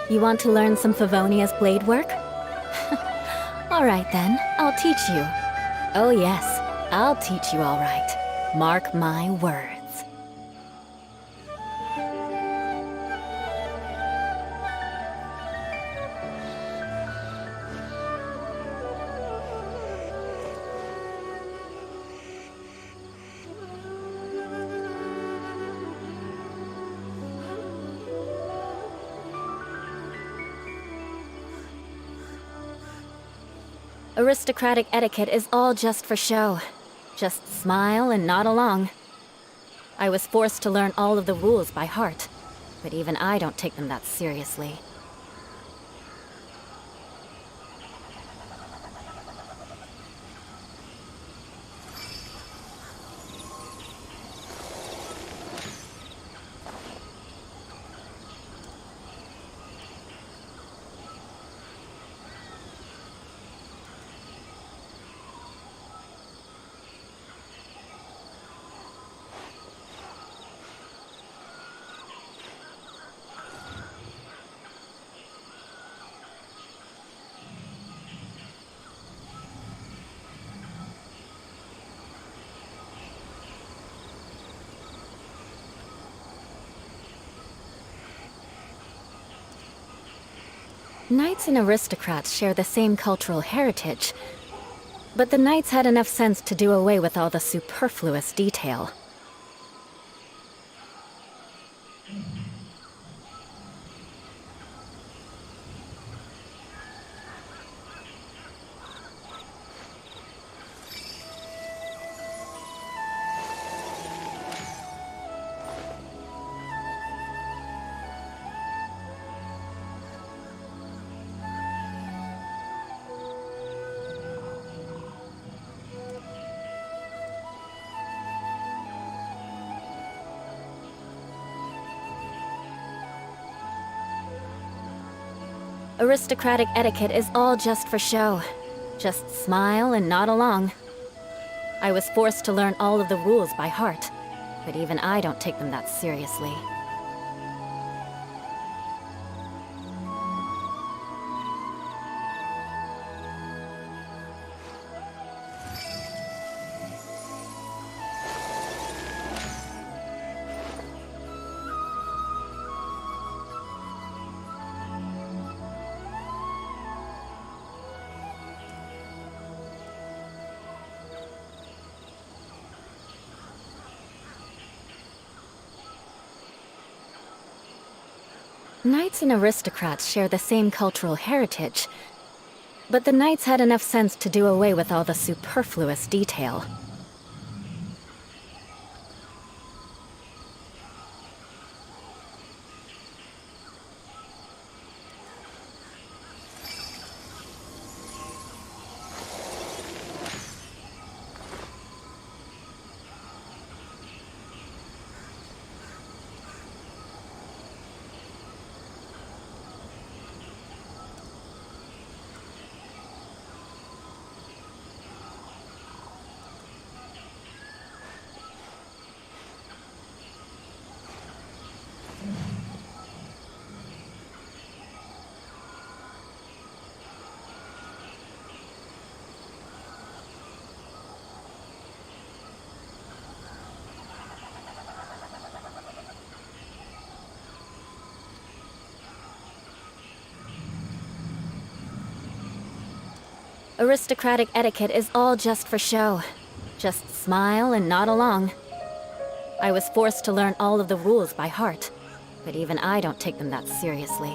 You want to learn some Favonia's blade work? Alright then, I'll teach you. Oh yes, I'll teach you alright. Mark my words. Aristocratic etiquette is all just for show. Just smile and nod along. I was forced to learn all of the rules by heart, but even I don't take them that seriously. Knights and aristocrats share the same cultural heritage, but the knights had enough sense to do away with all the superfluous detail. Aristocratic etiquette is all just for show. Just smile and nod along. I was forced to learn all of the rules by heart, but even I don't take them that seriously. Knights and aristocrats share the same cultural heritage, but the knights had enough sense to do away with all the superfluous detail. Aristocratic etiquette is all just for show. Just smile and nod along. I was forced to learn all of the rules by heart, but even I don't take them that seriously.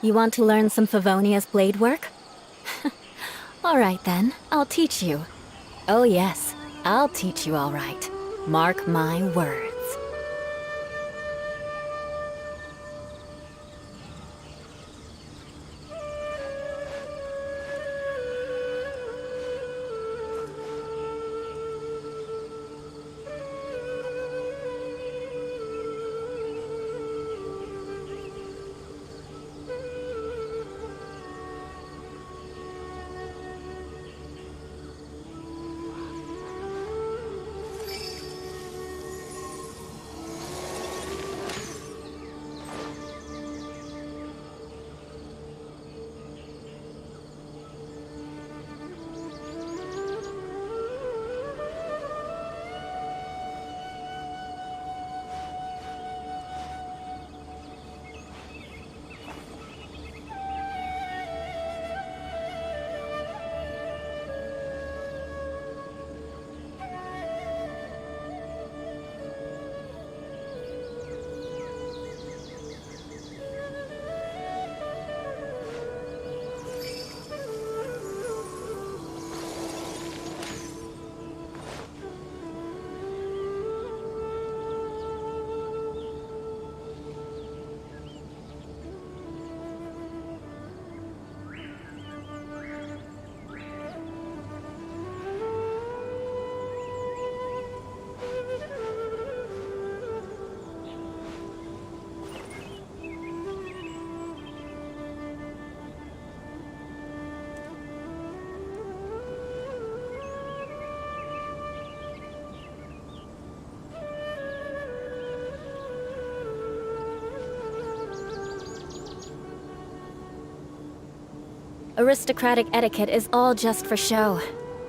You want to learn some Favonia's blade work? All right then, I'll teach you. Oh yes, I'll teach you all right. Mark my words. Aristocratic etiquette is all just for show.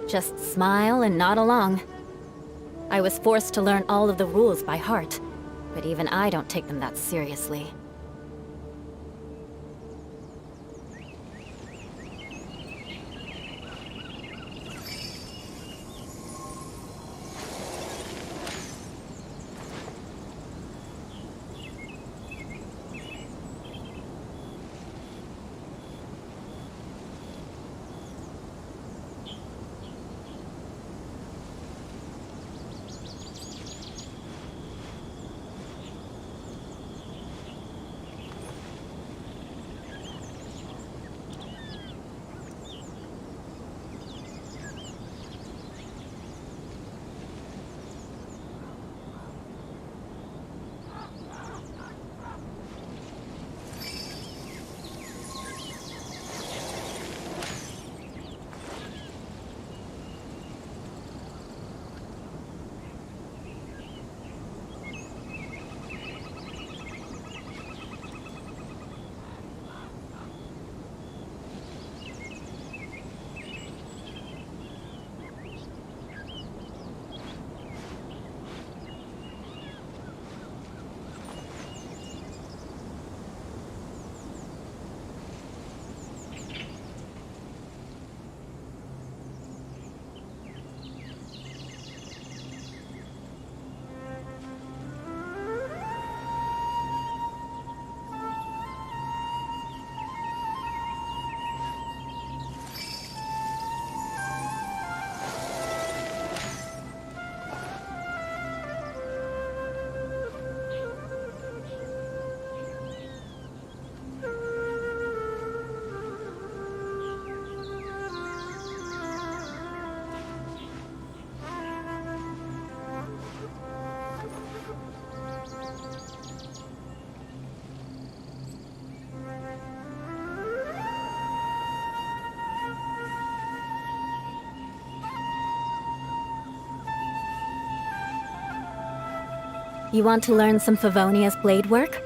Just smile and nod along. I was forced to learn all of the rules by heart, but even I don't take them that seriously. You want to learn some Favonia's blade work?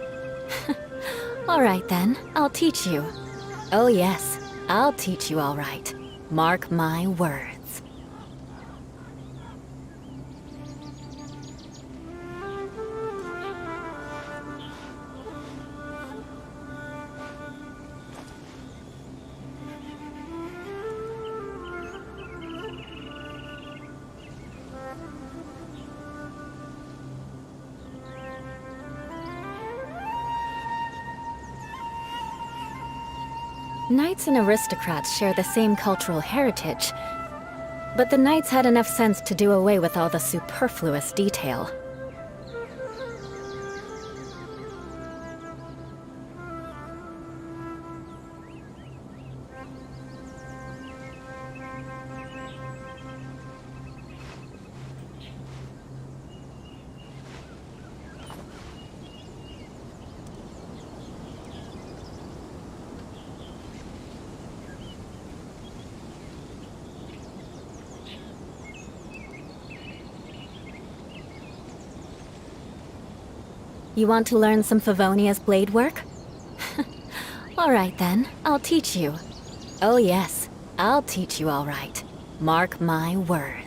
All right then, I'll teach you. Oh yes, I'll teach you all right. Mark my words. Knights and aristocrats share the same cultural heritage, but the knights had enough sense to do away with all the superfluous detail. You want to learn some Favonia's blade work? All right then, I'll teach you. Oh yes, I'll teach you all right. Mark my words.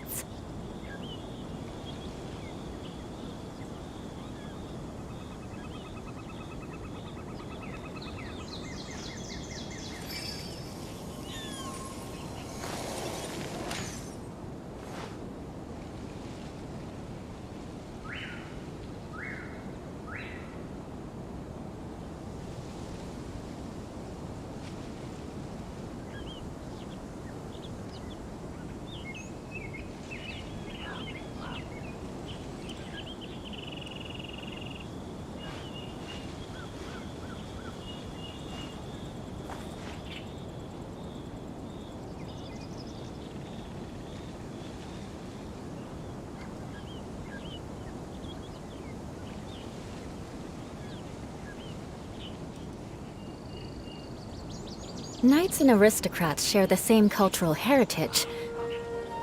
Knights and aristocrats share the same cultural heritage,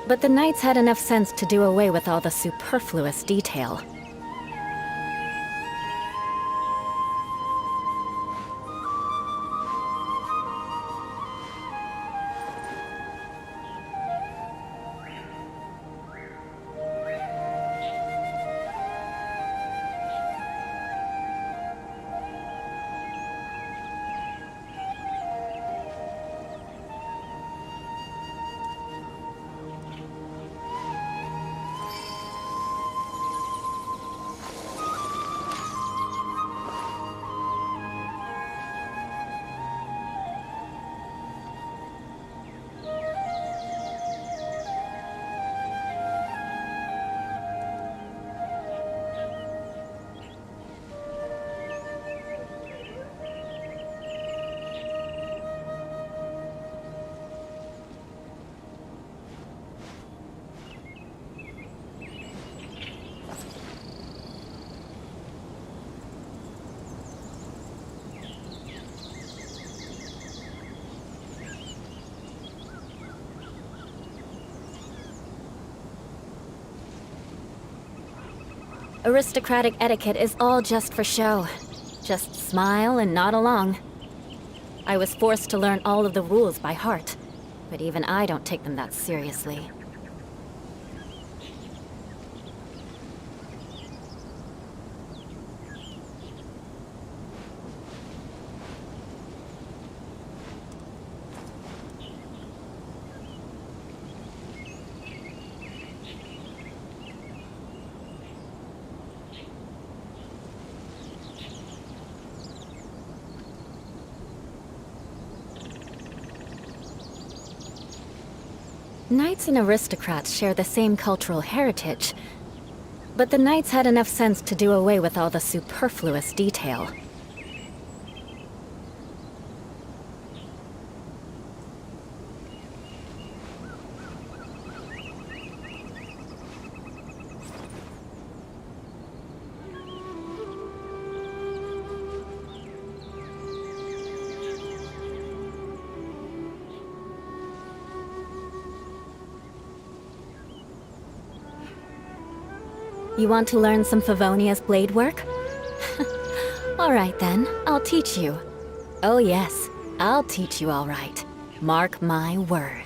but the knights had enough sense to do away with all the superfluous detail. Aristocratic etiquette is all just for show. Just smile and nod along. I was forced to learn all of the rules by heart, but even I don't take them that seriously. Knights and aristocrats share the same cultural heritage, but the knights had enough sense to do away with all the superfluous detail. You want to learn some Favonia's blade work? All right then, I'll teach you. Oh yes, I'll teach you all right. Mark my words.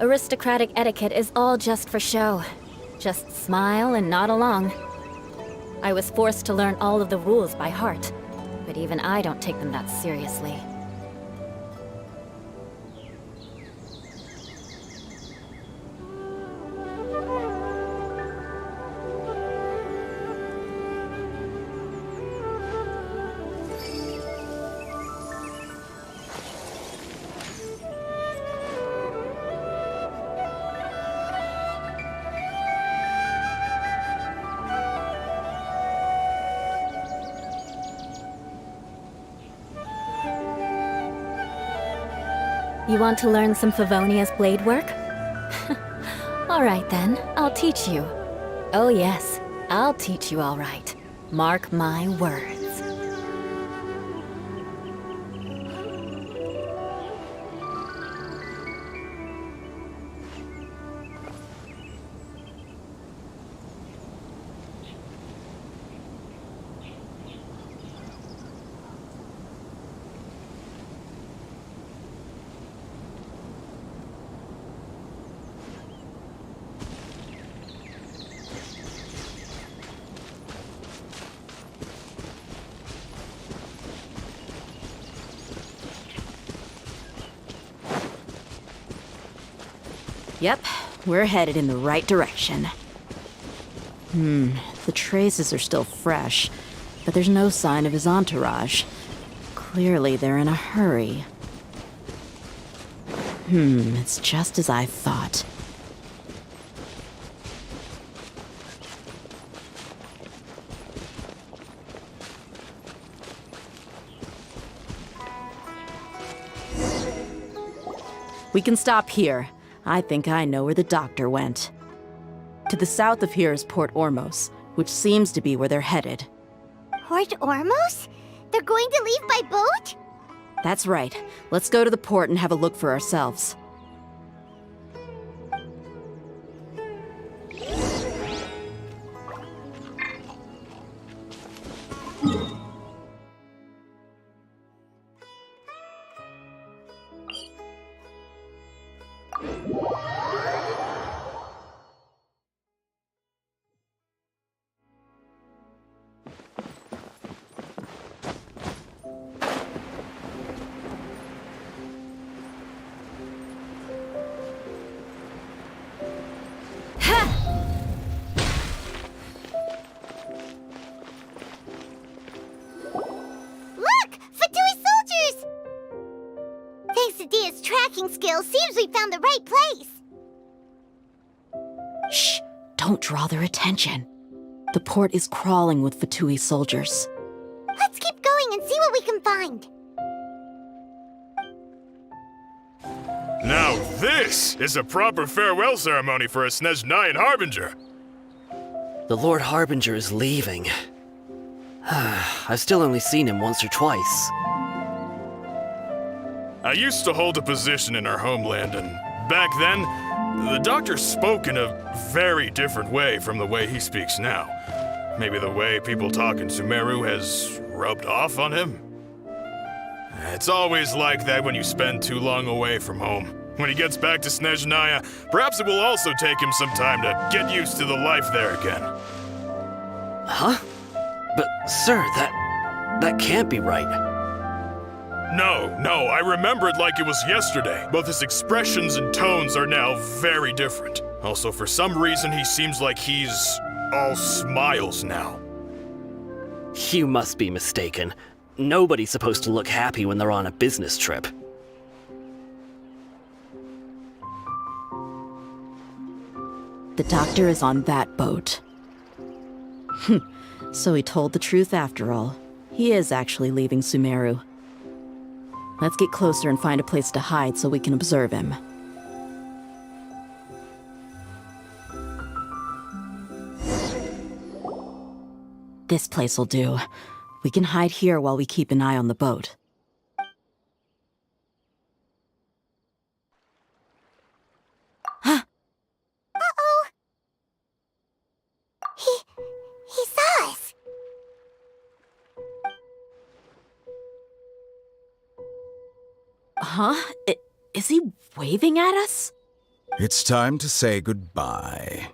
Aristocratic etiquette is all just for show. Just smile and nod along. I was forced to learn all of the rules by heart, but even I don't take them that seriously. You want to learn some Favonia's blade work? All right then, I'll teach you. Oh yes, I'll teach you all right. Mark my words. Yep, we're headed in the right direction. The traces are still fresh, but there's no sign of his entourage. Clearly, they're in a hurry. It's just as I thought. We can stop here. I think I know where the doctor went. To the south of here is Port Ormos, which seems to be where they're headed. Port Ormos? They're going to leave by boat? That's right. Let's go to the port and have a look for ourselves. Skills seems we found the right place. Shh! Don't draw their attention. The port is crawling with Fatui soldiers. Let's keep going and see what we can find. Now this is a proper farewell ceremony for a Snezhnayan Harbinger. The Lord Harbinger is leaving. I've still only seen him once or twice. I used to hold a position in our homeland, and back then, the doctor spoke in a very different way from the way he speaks now. Maybe the way people talk in Sumeru has rubbed off on him? It's always like that when you spend too long away from home. When he gets back to Snezhnaya, perhaps it will also take him some time to get used to the life there again. Huh? But, sir, that can't be right. No, I remember it like it was yesterday. Both his expressions and tones are now very different. Also, for some reason, he seems like he's all smiles now. You must be mistaken. Nobody's supposed to look happy when they're on a business trip. The doctor is on that boat. So he told the truth after all. He is actually leaving Sumeru. Let's get closer and find a place to hide so we can observe him. This place will do. We can hide here while we keep an eye on the boat. Uh-oh! He saw us! Huh? Is he waving at us? It's time to say goodbye.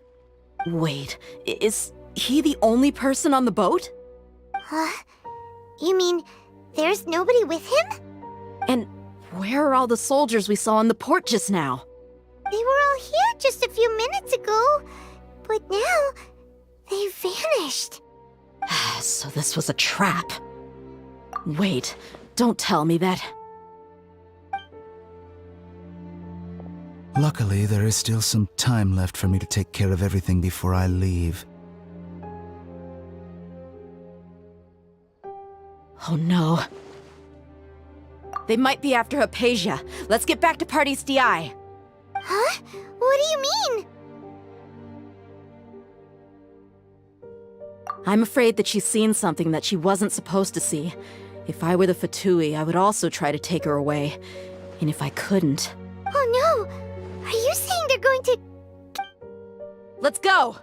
Wait, is he the only person on the boat? You mean there's nobody with him? And where are all the soldiers we saw in the port just now? They were all here just a few minutes ago, but now they vanished. So this was a trap. Wait, don't tell me that. Luckily, there is still some time left for me to take care of everything before I leave. Oh no. They might be after Hypatia. Let's get back to Party's DI. Huh? What do you mean? I'm afraid that she's seen something that she wasn't supposed to see. If I were the Fatui, I would also try to take her away. And if I couldn't... Oh no! Are you saying they're going to... Let's go!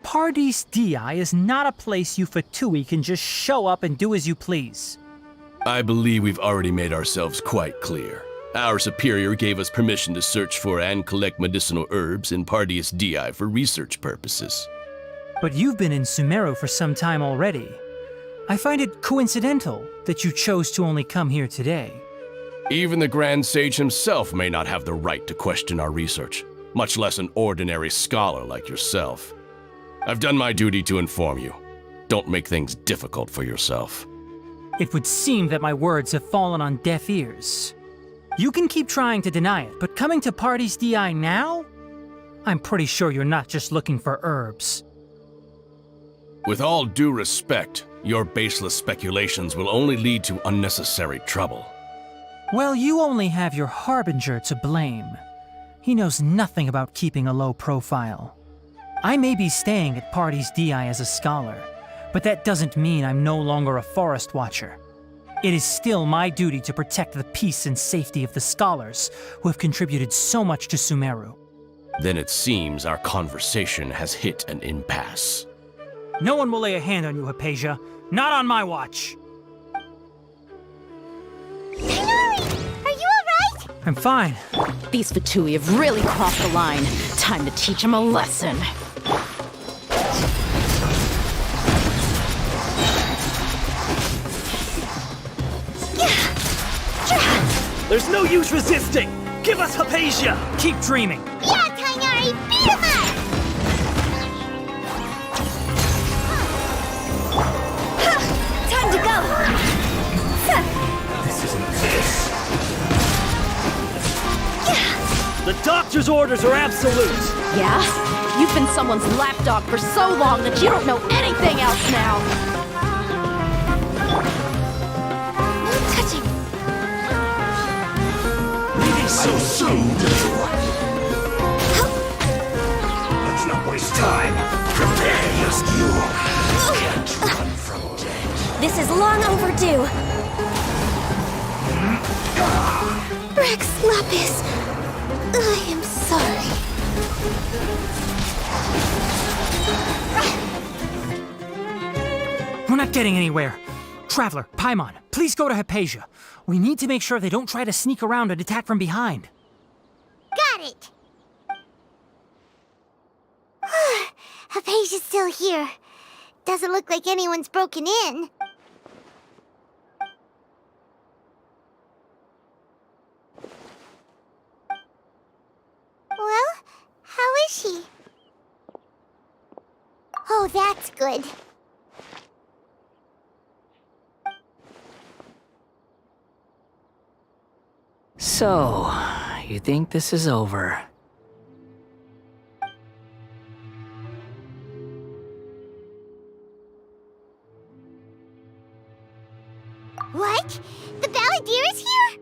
Pardes Dii is not a place you Fatui can just show up and do as you please. I believe we've already made ourselves quite clear. Our superior gave us permission to search for and collect medicinal herbs in Pardes Dii for research purposes. But you've been in Sumeru for some time already. I find it coincidental that you chose to only come here today. Even the Grand Sage himself may not have the right to question our research, much less an ordinary scholar like yourself. I've done my duty to inform you. Don't make things difficult for yourself. It would seem that my words have fallen on deaf ears. You can keep trying to deny it, but coming to Pardes Dii now? I'm pretty sure you're not just looking for herbs. With all due respect, your baseless speculations will only lead to unnecessary trouble. Well, you only have your Harbinger to blame. He knows nothing about keeping a low profile. I may be staying at Pardes Dii as a scholar, but that doesn't mean I'm no longer a forest watcher. It is still my duty to protect the peace and safety of the scholars who have contributed so much to Sumeru. Then it seems our conversation has hit an impasse. No one will lay a hand on you, Hypatia. Not on my watch! Tighnari! Are you alright? I'm fine. These Fatui have really crossed the line. Time to teach them a lesson. There's no use resisting! Give us Hypatia! Keep dreaming! Yeah, Tighnari! Beat him up! Time to go! This isn't this. The doctor's orders are absolute! Yeah? You've been someone's lapdog for so long that you don't know anything else now! No touching! So soon, let's not waste time. Prepare you. Can't run from death. This is long overdue. Rex Lapis, I am sorry. We're not getting anywhere. Traveler, Paimon, please go to Hypatia. We need to make sure they don't try to sneak around and attack from behind. Got it. Hypatia's still here. Doesn't look like anyone's broken in. Well, how is she? Oh, that's good. So, you think this is over? What? The Balladeer is here?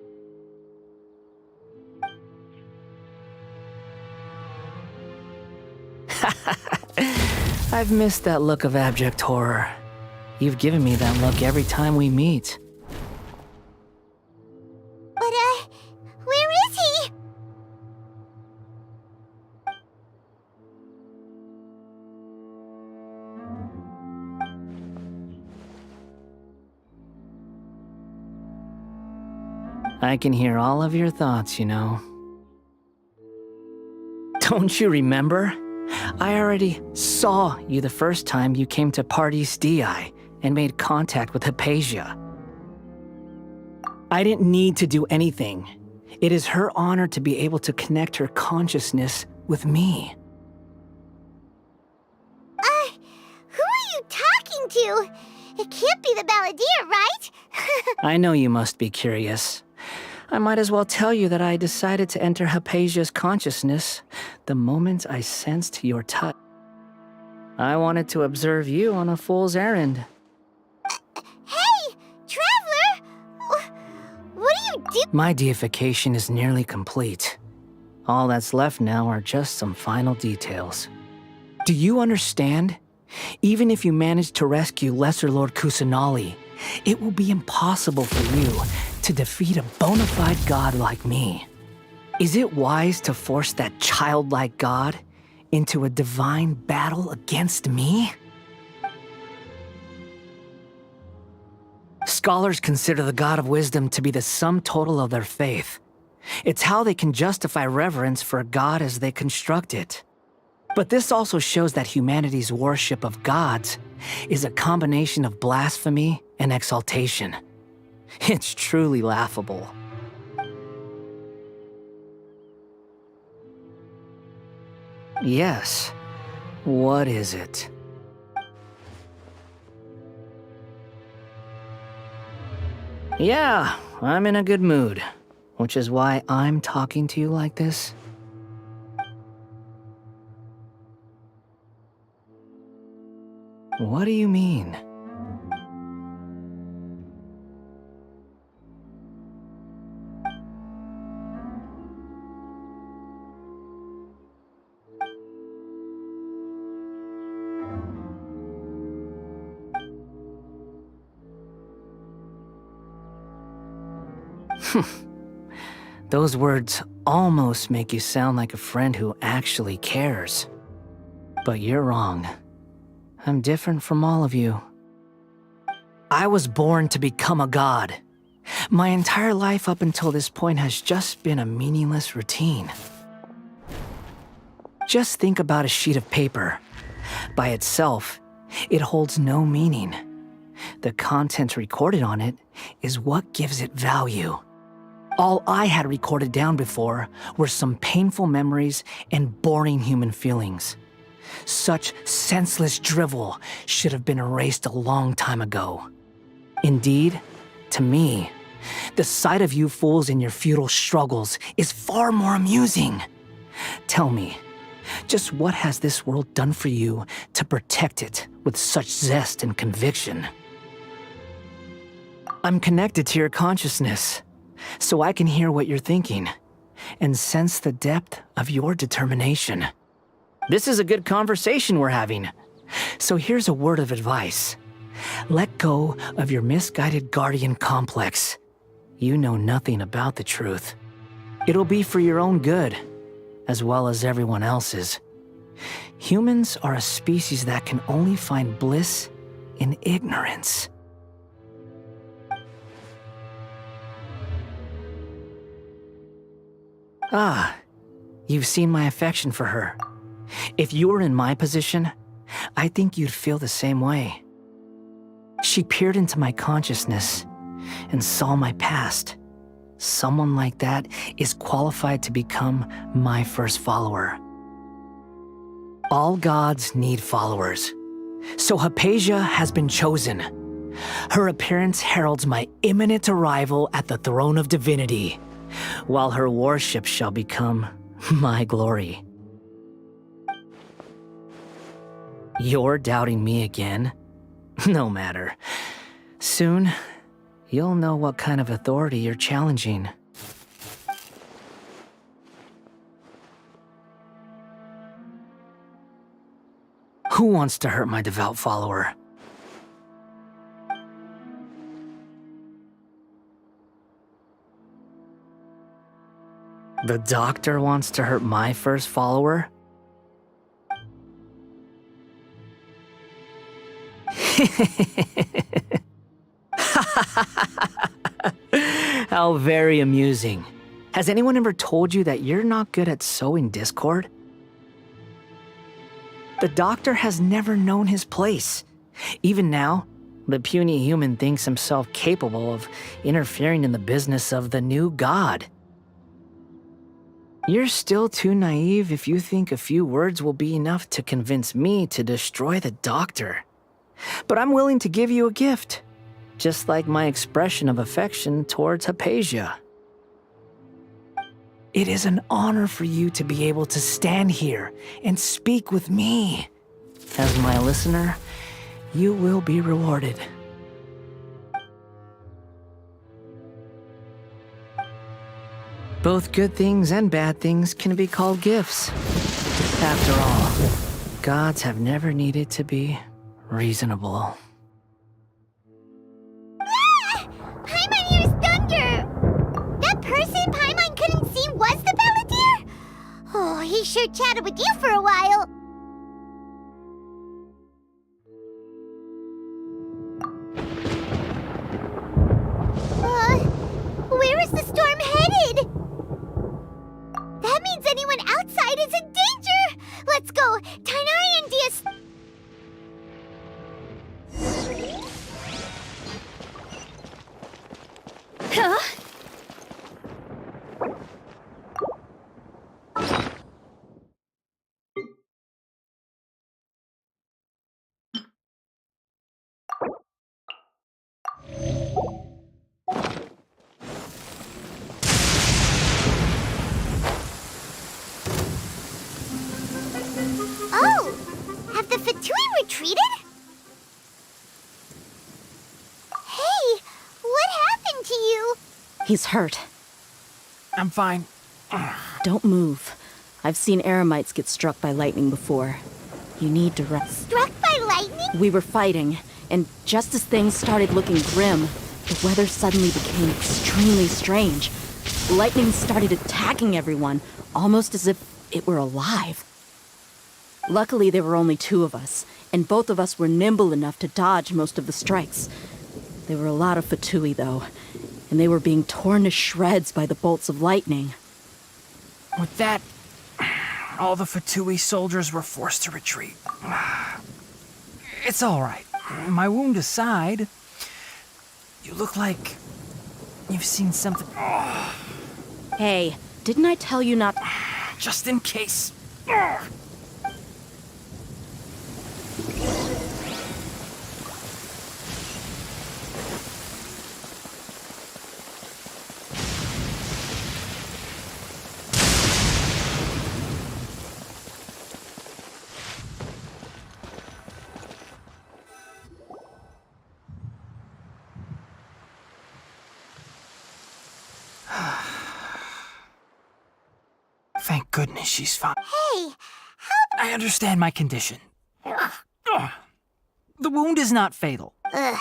I've missed that look of abject horror. You've given me that look every time we meet. But, where is he? I can hear all of your thoughts, you know. Don't you remember? I already saw you the first time you came to Parties DI and made contact with Hypatia. I didn't need to do anything. It is her honor to be able to connect her consciousness with me. Who are you talking to? It can't be the balladeer, right? I know you must be curious. I might as well tell you that I decided to enter Hypatia's consciousness the moment I sensed your touch. I wanted to observe you on a fool's errand. Hey, Traveler! What do you do? My deification is nearly complete. All that's left now are just some final details. Do you understand? Even if you manage to rescue Lesser Lord Kusanali, it will be impossible for you to defeat a bona fide god like me. Is it wise to force that childlike god into a divine battle against me? Scholars consider the god of wisdom to be the sum total of their faith. It's how they can justify reverence for a god as they construct it. But this also shows that humanity's worship of gods is a combination of blasphemy and exaltation. It's truly laughable. Yes. What is it? Yeah, I'm in a good mood, which is why I'm talking to you like this. What do you mean? Those words almost make you sound like a friend who actually cares. But you're wrong. I'm different from all of you. I was born to become a god. My entire life up until this point has just been a meaningless routine. Just think about a sheet of paper. By itself, it holds no meaning. The content recorded on it is what gives it value. All I had recorded down before were some painful memories and boring human feelings. Such senseless drivel should have been erased a long time ago. Indeed, to me, the sight of you fools in your futile struggles is far more amusing. Tell me, just what has this world done for you to protect it with such zest and conviction? I'm connected to your consciousness, so I can hear what you're thinking and sense the depth of your determination. This is a good conversation we're having. So here's a word of advice. Let go of your misguided guardian complex. You know nothing about the truth. It'll be for your own good, as well as everyone else's. Humans are a species that can only find bliss in ignorance. Ah, you've seen my affection for her. If you were in my position, I think you'd feel the same way. She peered into my consciousness and saw my past. Someone like that is qualified to become my first follower. All gods need followers, so Hypatia has been chosen. Her appearance heralds my imminent arrival at the throne of divinity, while her worship shall become my glory. You're doubting me again? No matter. Soon, you'll know what kind of authority you're challenging. Who wants to hurt my devout follower? The doctor wants to hurt my first follower? How How very amusing. Has anyone ever told you that you're not good at sowing discord? The Doctor has never known his place. Even now, the puny human thinks himself capable of interfering in the business of the new god. You're still too naive if you think a few words will be enough to convince me to destroy the Doctor. But I'm willing to give you a gift, just like my expression of affection towards Hypatia. It is an honor for you to be able to stand here and speak with me. As my listener, you will be rewarded. Both good things and bad things can be called gifts. After all, gods have never needed to be reasonable. Paimon hears thunder! That person Paimon couldn't see was the Balladeer? Oh, he sure chatted with you for a while. Where is the storm headed? That means anyone outside is in danger! Let's go! Tainari and Diaz... Huh? Oh! Have the Fatui retreated? Hey! What happened to you? He's hurt. I'm fine. Don't move. I've seen eremites get struck by lightning before. You need to rest. Struck by lightning? We were fighting, and just as things started looking grim, the weather suddenly became extremely strange. Lightning started attacking everyone, almost as if it were alive. Luckily, there were only two of us, and both of us were nimble enough to dodge most of the strikes. There were a lot of Fatui, though, and they were being torn to shreds by the bolts of lightning. With that, all the Fatui soldiers were forced to retreat. It's all right. My wound aside, you look like you've seen something. Hey, didn't I tell you not... Just in case. Thank goodness she's fine. Hey, I understand my condition. The wound is not fatal. Ugh.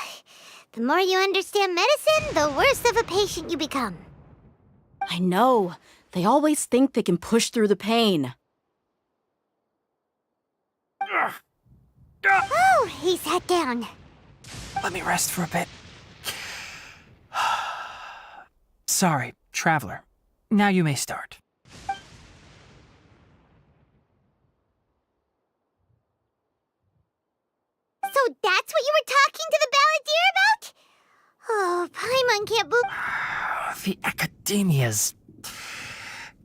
The more you understand medicine, the worse of a patient you become. I know. They always think they can push through the pain. Oh, he sat down. Let me rest for a bit. Sorry, traveler. Now you may start. So that's what you were talking to the Balladeer about? Oh, Paimon can't believe... The Academia's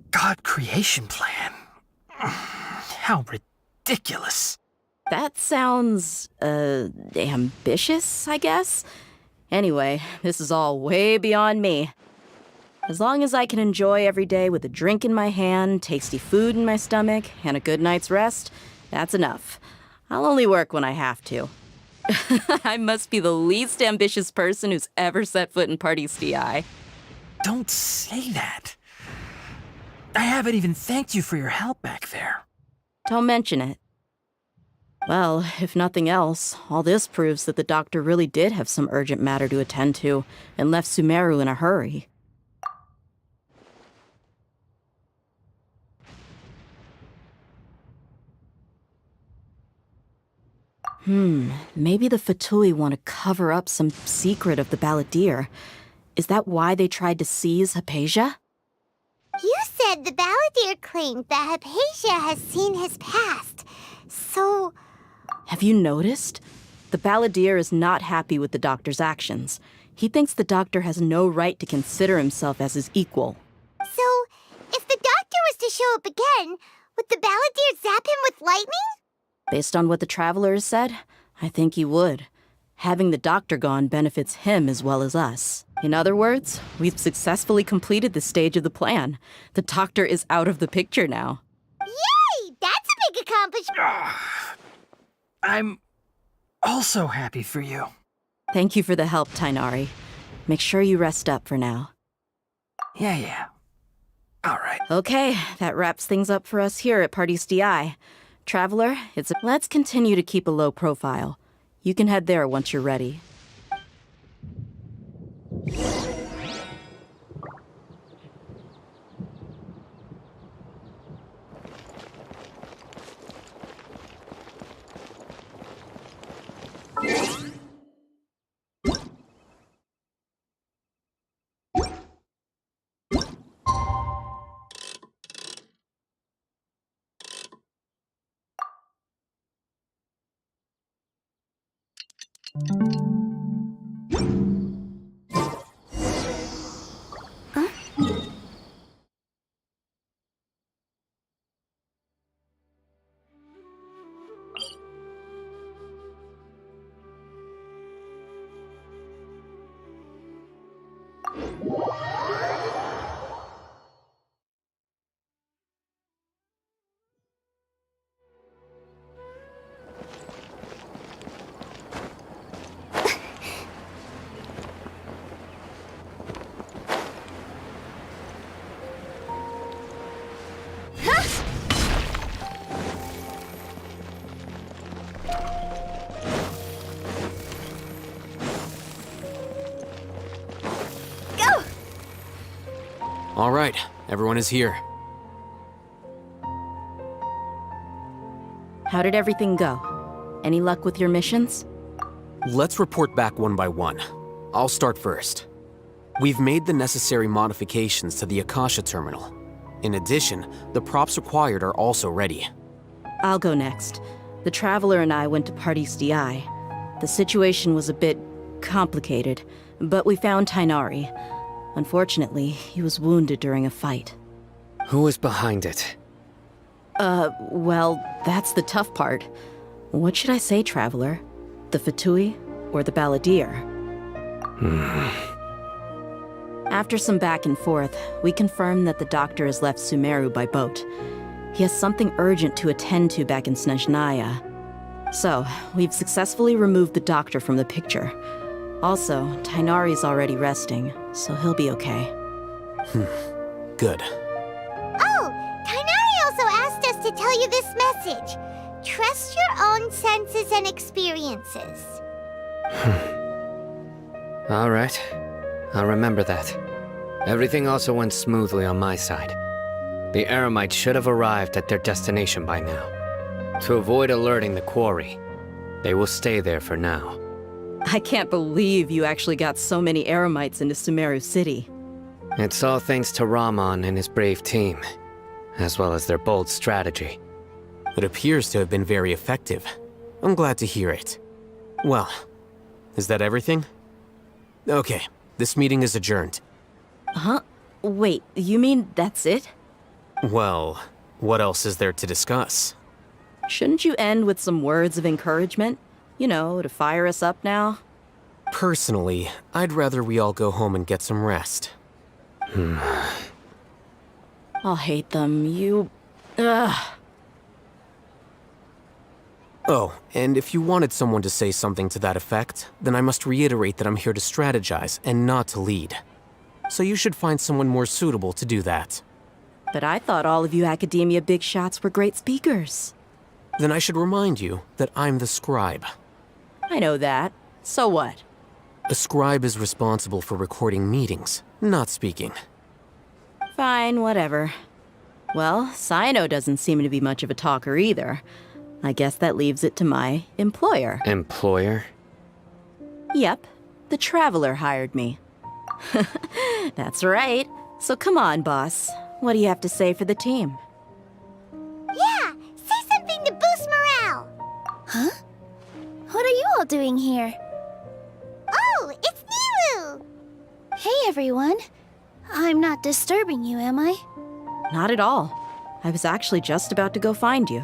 god creation plan. How ridiculous. That sounds, ambitious, I guess? Anyway, this is all way beyond me. As long as I can enjoy every day with a drink in my hand, tasty food in my stomach, and a good night's rest, that's enough. I'll only work when I have to. I must be the least ambitious person who's ever set foot in Party Sti. Don't say that. I haven't even thanked you for your help back there. Don't mention it. Well, if nothing else, all this proves that the doctor really did have some urgent matter to attend to and left Sumeru in a hurry. Maybe the Fatui want to cover up some secret of the Balladeer. Is that why they tried to seize Hypatia? You said the balladeer claimed that Hypatia has seen his past. So... Have you noticed? The balladeer is not happy with the doctor's actions. He thinks the doctor has no right to consider himself as his equal. So, if the doctor was to show up again, would the balladeer zap him with lightning? Based on what the traveler has said, I think he would. Having the doctor gone benefits him as well as us. In other words, we've successfully completed this stage of the plan. The doctor is out of the picture now. Yay! That's a big accomplishment! I'm also happy for you. Thank you for the help, Tainari. Make sure you rest up for now. Yeah. All right. Okay, that wraps things up for us here at Parties DI. Traveler, let's continue to keep a low profile. You can head there once you're ready. All right, everyone is here. How did everything go? Any luck with your missions? Let's report back one by one. I'll start first. We've made the necessary modifications to the Akasha terminal. In addition, the props required are also ready. I'll go next. The Traveler and I went to Parties DI. The situation was a bit complicated, but we found Tainari. Unfortunately, he was wounded during a fight. Who was behind it? Well, that's the tough part. What should I say, Traveler? The Fatui or the Balladeer? After some back and forth, we confirmed that the doctor has left Sumeru by boat. He has something urgent to attend to back in Snezhnaya. So, we've successfully removed the doctor from the picture. Also, Tainari's already resting, so he'll be okay. Good. Oh, Tainari also asked us to tell you this message. Trust your own senses and experiences. All right. I'll remember that. Everything also went smoothly on my side. The Eremites should have arrived at their destination by now. To avoid alerting the quarry, they will stay there for now. I can't believe you actually got so many Eremites into Sumeru City. It's all thanks to Rahman and his brave team, as well as their bold strategy. It appears to have been very effective. I'm glad to hear it. Well, is that everything? Okay, this meeting is adjourned. Huh? Wait, you mean that's it? Well, what else is there to discuss? Shouldn't you end with some words of encouragement? You know, to fire us up now? Personally, I'd rather we all go home and get some rest. I'll hate them, Ugh. Oh, and if you wanted someone to say something to that effect, then I must reiterate that I'm here to strategize and not to lead. So you should find someone more suitable to do that. But I thought all of you Academia big shots were great speakers. Then I should remind you that I'm the scribe. I know that. So what? A scribe is responsible for recording meetings, not speaking. Fine, whatever. Well, Sino doesn't seem to be much of a talker either. I guess that leaves it to my employer. Employer? Yep. The Traveler hired me. That's right. So come on, boss. What do you have to say for the team? Yeah, say something to boost morale. Huh? What are you all doing here? Oh, it's Nilu! Hey, everyone. I'm not disturbing you, am I? Not at all. I was actually just about to go find you.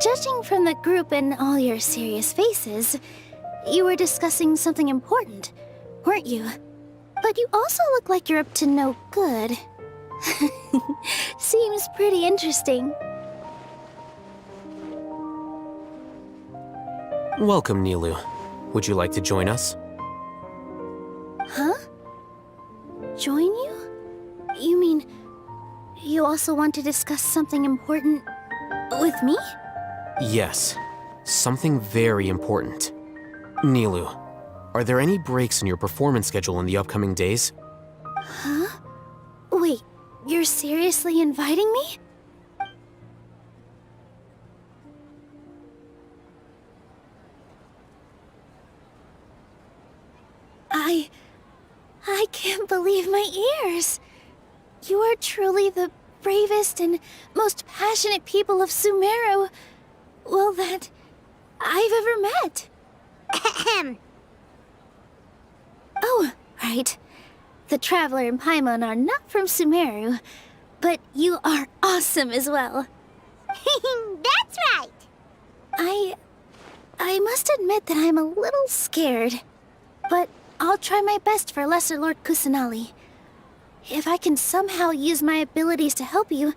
Judging from the group and all your serious faces, you were discussing something important, weren't you? But you also look like you're up to no good. Seems pretty interesting. Welcome, Nilu. Would you like to join us? Huh? Join you? You mean you also want to discuss something important with me? Yes, something very important. Nilu, are there any breaks in your performance schedule in the upcoming days? Huh? Wait, you're seriously inviting me? I can't believe my ears. You are truly the bravest and most passionate people of Sumeru, well, that I've ever met. Ahem. Oh, right. The Traveler and Paimon are not from Sumeru, but you are awesome as well. That's right. I must admit that I'm a little scared, but I'll try my best for Lesser Lord Kusanali. If I can somehow use my abilities to help you,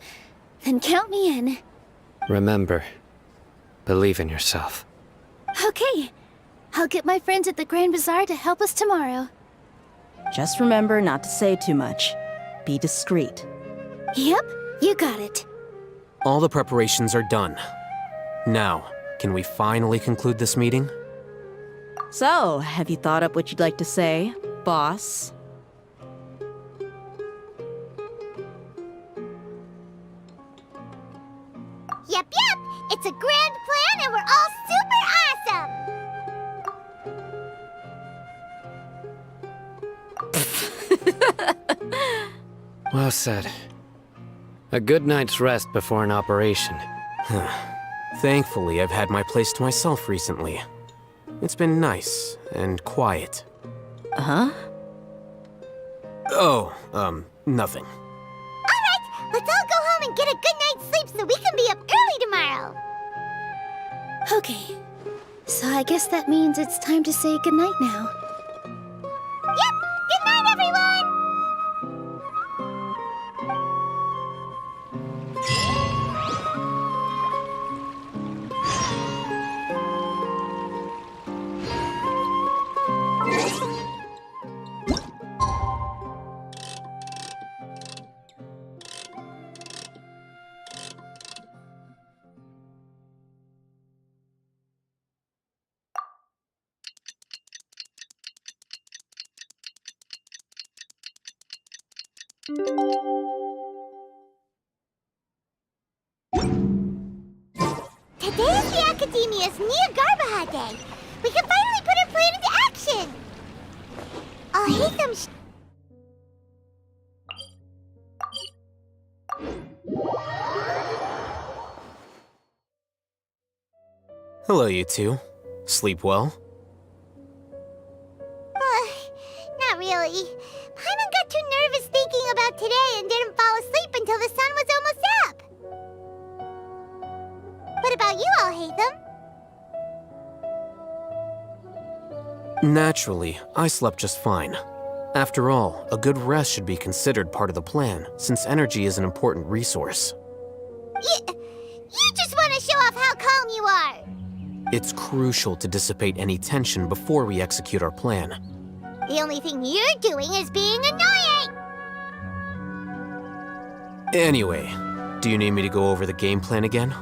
then count me in. Remember, believe in yourself. Okay. I'll get my friends at the Grand Bazaar to help us tomorrow. Just remember not to say too much. Be discreet. Yep, you got it. All the preparations are done. Now, can we finally conclude this meeting? So, have you thought up what you'd like to say, boss? Yep. It's a grand plan and we're all super awesome! Well said. A good night's rest before an operation. Thankfully, I've had my place to myself recently. It's been nice and quiet. Huh? Oh, nothing. Alright, let's all go home and get a good night's sleep so we can be up early tomorrow! Okay. So I guess that means it's time to say goodnight now. Yep! Good night, everyone! Today is the Academia's Nia Garbaha Day. We can finally put our plan into action. I'll hate them. Hello, you two. Sleep well? Not really. Paimon got too nervous thinking about today and didn't fall asleep until the sun was almost up. What about you all, Hatham? Naturally, I slept just fine. After all, a good rest should be considered part of the plan, since energy is an important resource. You just want to show off how calm you are. It's crucial to dissipate any tension before we execute our plan. The only thing you're doing is being annoying. Anyway, do you need me to go over the game plan again?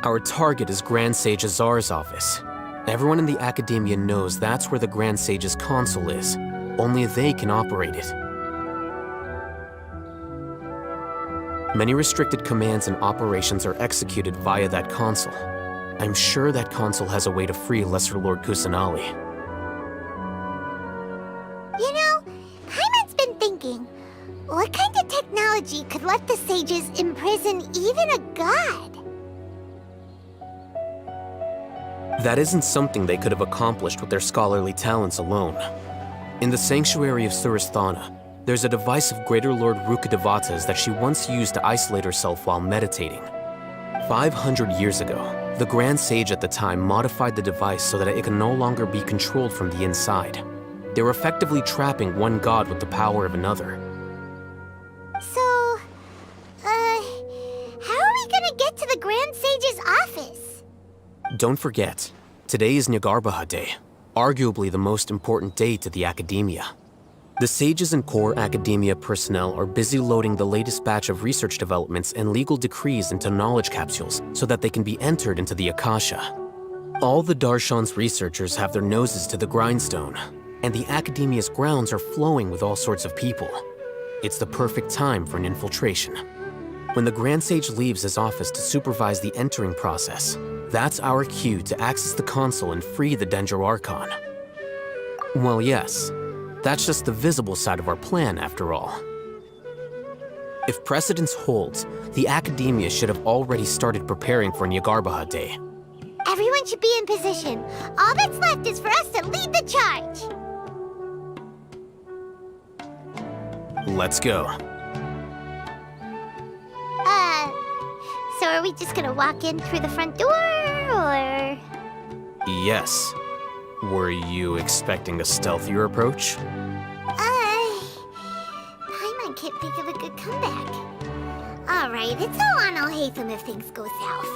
Our target is Grand Sage Azar's office. Everyone in the Academia knows that's where the Grand Sage's console is. Only they can operate it. Many restricted commands and operations are executed via that console. I'm sure that consul has a way to free Lesser Lord Kusanali. You know, Paimon's been thinking, what kind of technology could let the sages imprison even a god? That isn't something they could have accomplished with their scholarly talents alone. In the sanctuary of Suristhana, there's a device of Greater Lord Rukkhadevata's that she once used to isolate herself while meditating. 500 years ago, the Grand Sage at the time modified the device so that it could no longer be controlled from the inside. They were effectively trapping one god with the power of another. So, how are we gonna get to the Grand Sage's office? Don't forget, today is Nyagarbha Day, arguably the most important day to the Academia. The sages and core Academia personnel are busy loading the latest batch of research developments and legal decrees into knowledge capsules so that they can be entered into the Akasha. All the Darshan's researchers have their noses to the grindstone, and the Academia's grounds are flowing with all sorts of people. It's the perfect time for an infiltration. When the Grand Sage leaves his office to supervise the entering process, that's our cue to access the console and free the Dendro Archon. Well, yes, that's just the visible side of our plan, after all. If precedence holds, the Academia should have already started preparing for Nyagarbha Day. Everyone should be in position. All that's left is for us to lead the charge. Let's go. So are we just gonna walk in through the front door, or...? Yes. Were you expecting a stealthier approach? Paimon can't think of a good comeback. Alright, it's all on Alhaitham if things go south.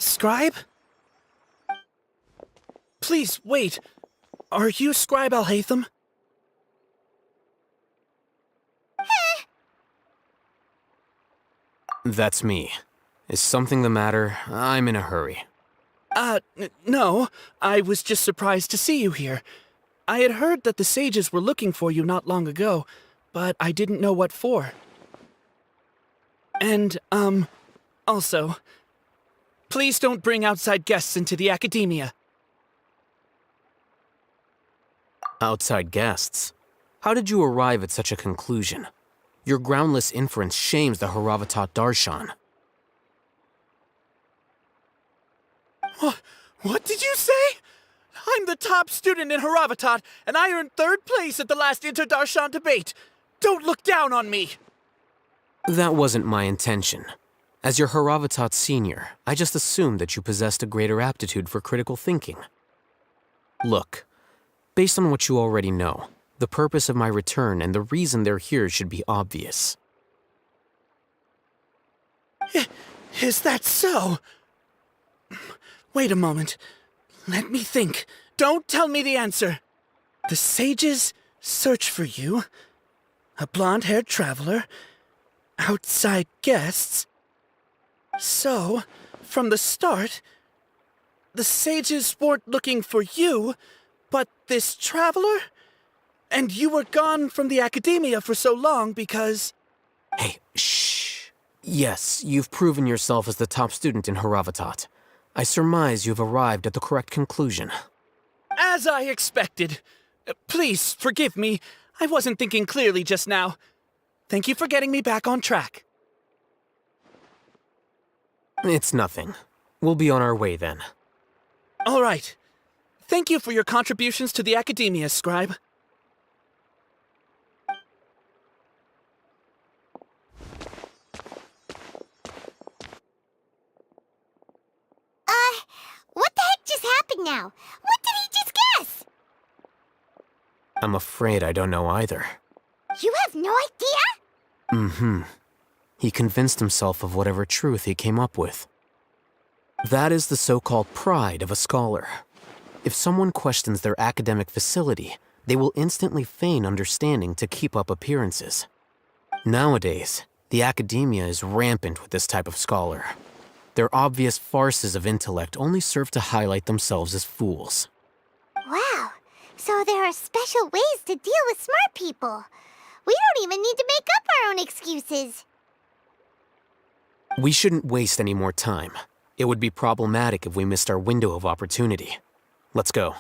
Scribe? Please, wait. Are you Scribe Alhaitham? That's me. Is something the matter? I'm in a hurry. No. I was just surprised to see you here. I had heard that the sages were looking for you not long ago, but I didn't know what for. And, also, please don't bring outside guests into the Academia. Outside guests? How did you arrive at such a conclusion? Your groundless inference shames the Haravatat Darshan. What did you say? I'm the top student in Haravatat, and I earned 3rd place at the last Inter-Darshan debate. Don't look down on me! That wasn't my intention. As your Haravatat senior, I just assumed that you possessed a greater aptitude for critical thinking. Look, based on what you already know, the purpose of my return and the reason they're here should be obvious. Is that so? Wait a moment. Let me think. Don't tell me the answer. The sages search for you. A blonde-haired traveler. Outside guests. So, from the start, the sages weren't looking for you, but this traveler? And you were gone from the Academia for so long because... Hey, shh. Yes, you've proven yourself as the top student in Haravatat. I surmise you've arrived at the correct conclusion. As I expected. Please, forgive me. I wasn't thinking clearly just now. Thank you for getting me back on track. It's nothing. We'll be on our way then. All right. Thank you for your contributions to the Academia, Scribe. What the heck just happened now? What did he just guess? I'm afraid I don't know either. You have no idea? Mm-hmm. He convinced himself of whatever truth he came up with. That is the so-called pride of a scholar. If someone questions their academic facility, They will instantly feign understanding to keep up appearances. Nowadays, the academia is rampant with this type of scholar. Their obvious farces of intellect only serve to highlight themselves as fools. Wow, so there are special ways to deal with smart people. We don't even need to make up our own excuses. We shouldn't waste any more time. It would be problematic if we missed our window of opportunity. Let's go.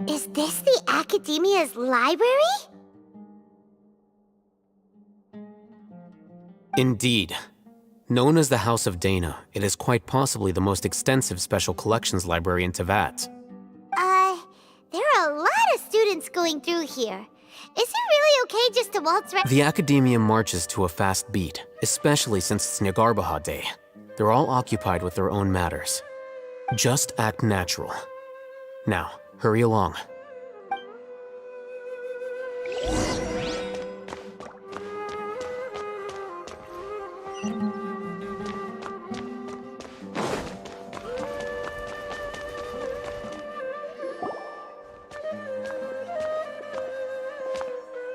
Is this the Academia's library? Indeed. Known as the House of Dana, it is quite possibly the most extensive special collections library in Teyvat. There are a lot of students going through here. Is it really okay just to waltz right— The Academia marches to a fast beat, especially since it's Nyagarbaha Day. They're all occupied with their own matters. Just act natural. Now, hurry along.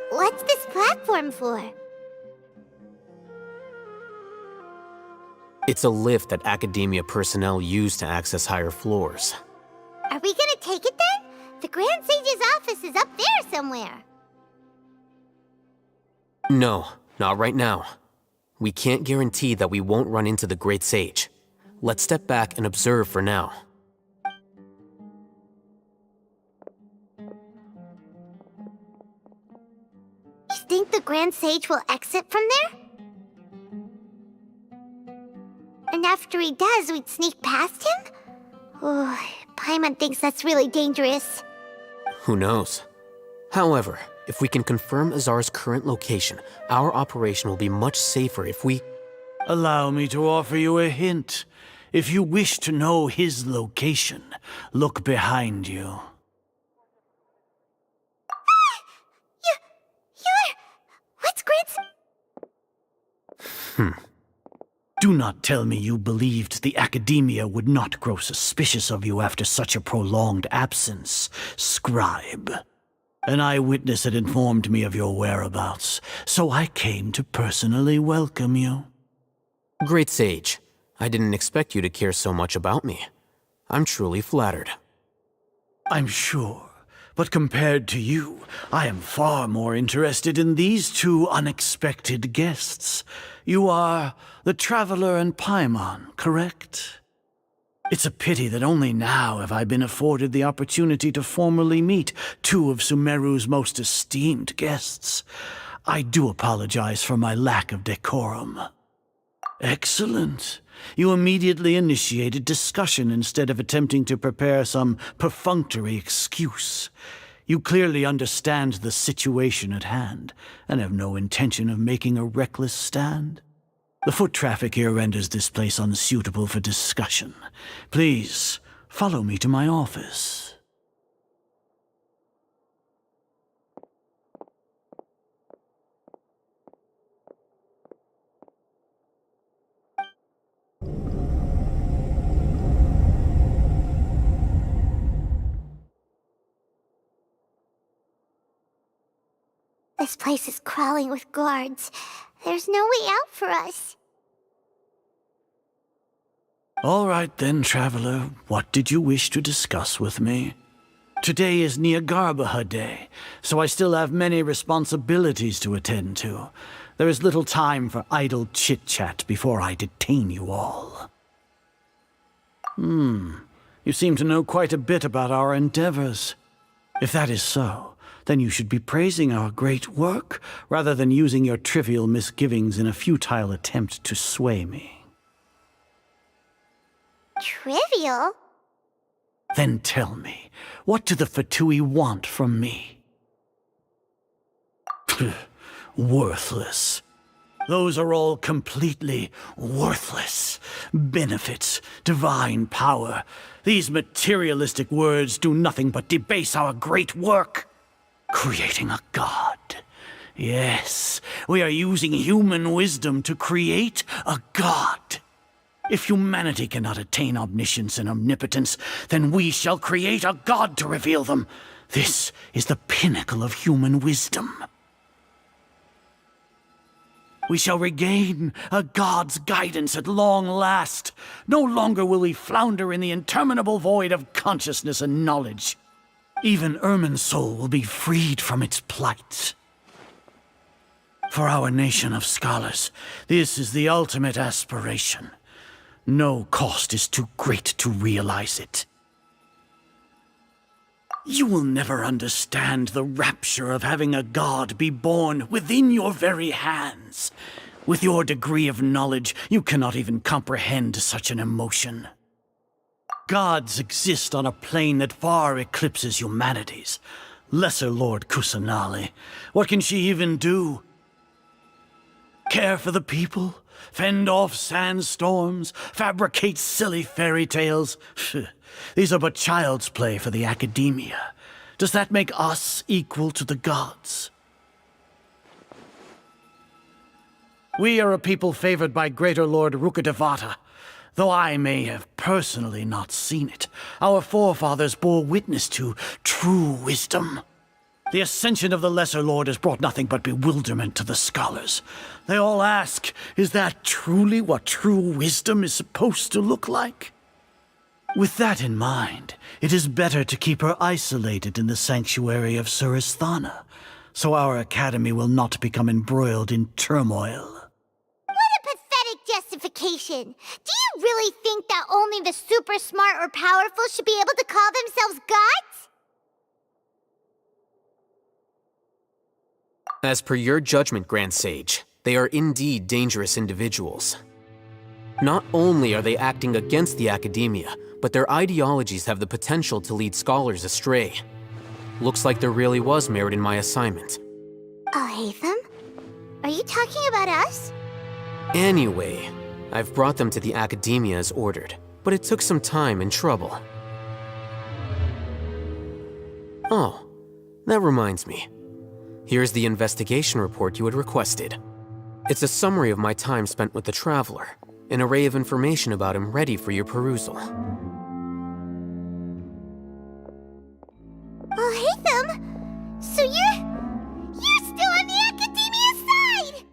What's this platform for? It's a lift that Academia personnel use to access higher floors. Are we gonna take it then? The Grand Sage's office is up there somewhere. No, not right now. We can't guarantee that we won't run into the Great Sage. Let's step back and observe for now. You think the Grand Sage will exit from there? And after he does, we'd sneak past him? Oh, Paimon thinks that's really dangerous. Who knows? However, if we can confirm Azar's current location, our operation will be much safer if we— Allow me to offer you a hint. If you wish to know his location, look behind you. What's Grant's— Do not tell me you believed the Academia would not grow suspicious of you after such a prolonged absence, scribe. An eyewitness had informed me of your whereabouts, so I came to personally welcome you. Great Sage, I didn't expect you to care so much about me. I'm truly flattered. I'm sure, but compared to you, I am far more interested in these two unexpected guests. You are the Traveler and Paimon, correct? It's a pity that only now have I been afforded the opportunity to formally meet two of Sumeru's most esteemed guests. I do apologize for my lack of decorum. Excellent. You immediately initiated discussion instead of attempting to prepare some perfunctory excuse. You clearly understand the situation at hand, and have no intention of making a reckless stand. The foot traffic here renders this place unsuitable for discussion. Please, follow me to my office. This place is crawling with guards. There's no way out for us. All right then, Traveler. What did you wish to discuss with me? Today is Nyagarbaha Day, so I still have many responsibilities to attend to. There is little time for idle chit-chat before I detain you all. You seem to know quite a bit about our endeavors. If that is so, then you should be praising our great work, rather than using your trivial misgivings in a futile attempt to sway me. Trivial? Then tell me, What do the Fatui want from me? Worthless. Those are all completely worthless. Benefits, divine power. These materialistic words do nothing but debase our great work. Creating a god. Yes, we are using human wisdom to create a god. If humanity cannot attain omniscience and omnipotence, then we shall create a god to reveal them. This is the pinnacle of human wisdom. We shall regain a god's guidance at long last. No longer will we flounder in the interminable void of consciousness and knowledge. Even Ermin's soul will be freed from its plight. For our nation of scholars, this is the ultimate aspiration. No cost is too great to realize it. You will never understand the rapture of having a god be born within your very hands. With your degree of knowledge, you cannot even comprehend such an emotion. Gods exist on a plane that far eclipses humanity's. Lesser Lord Kusanali, what can she even do? Care for the people? Fend off sandstorms? Fabricate silly fairy tales? These are but child's play for the academia. Does that make us equal to the gods? We are a people favored by Greater Lord Rukadevata. Though I may have personally not seen it, our forefathers bore witness to true wisdom. The ascension of the Lesser Lord has brought nothing but bewilderment to the scholars. They all ask, is that truly what true wisdom is supposed to look like? With that in mind, it is better to keep her isolated in the sanctuary of Suristhana, so our academy will not become embroiled in turmoil. Justification. Do you really think that only the super smart or powerful should be able to call themselves gods? As per your judgment, Grand Sage, they are indeed dangerous individuals. Not only are they acting against the academia, but their ideologies have the potential to lead scholars astray. Looks like there really was merit in my assignment. Oh, Hatham? Are you talking about us? Anyway, I've brought them to the academia as ordered, but it took some time and trouble. Oh, that reminds me. Here's the investigation report you had requested. It's a summary of my time spent with the Traveler, an array of information about him ready for your perusal. Oh, Hatham! So you're still on the academia side!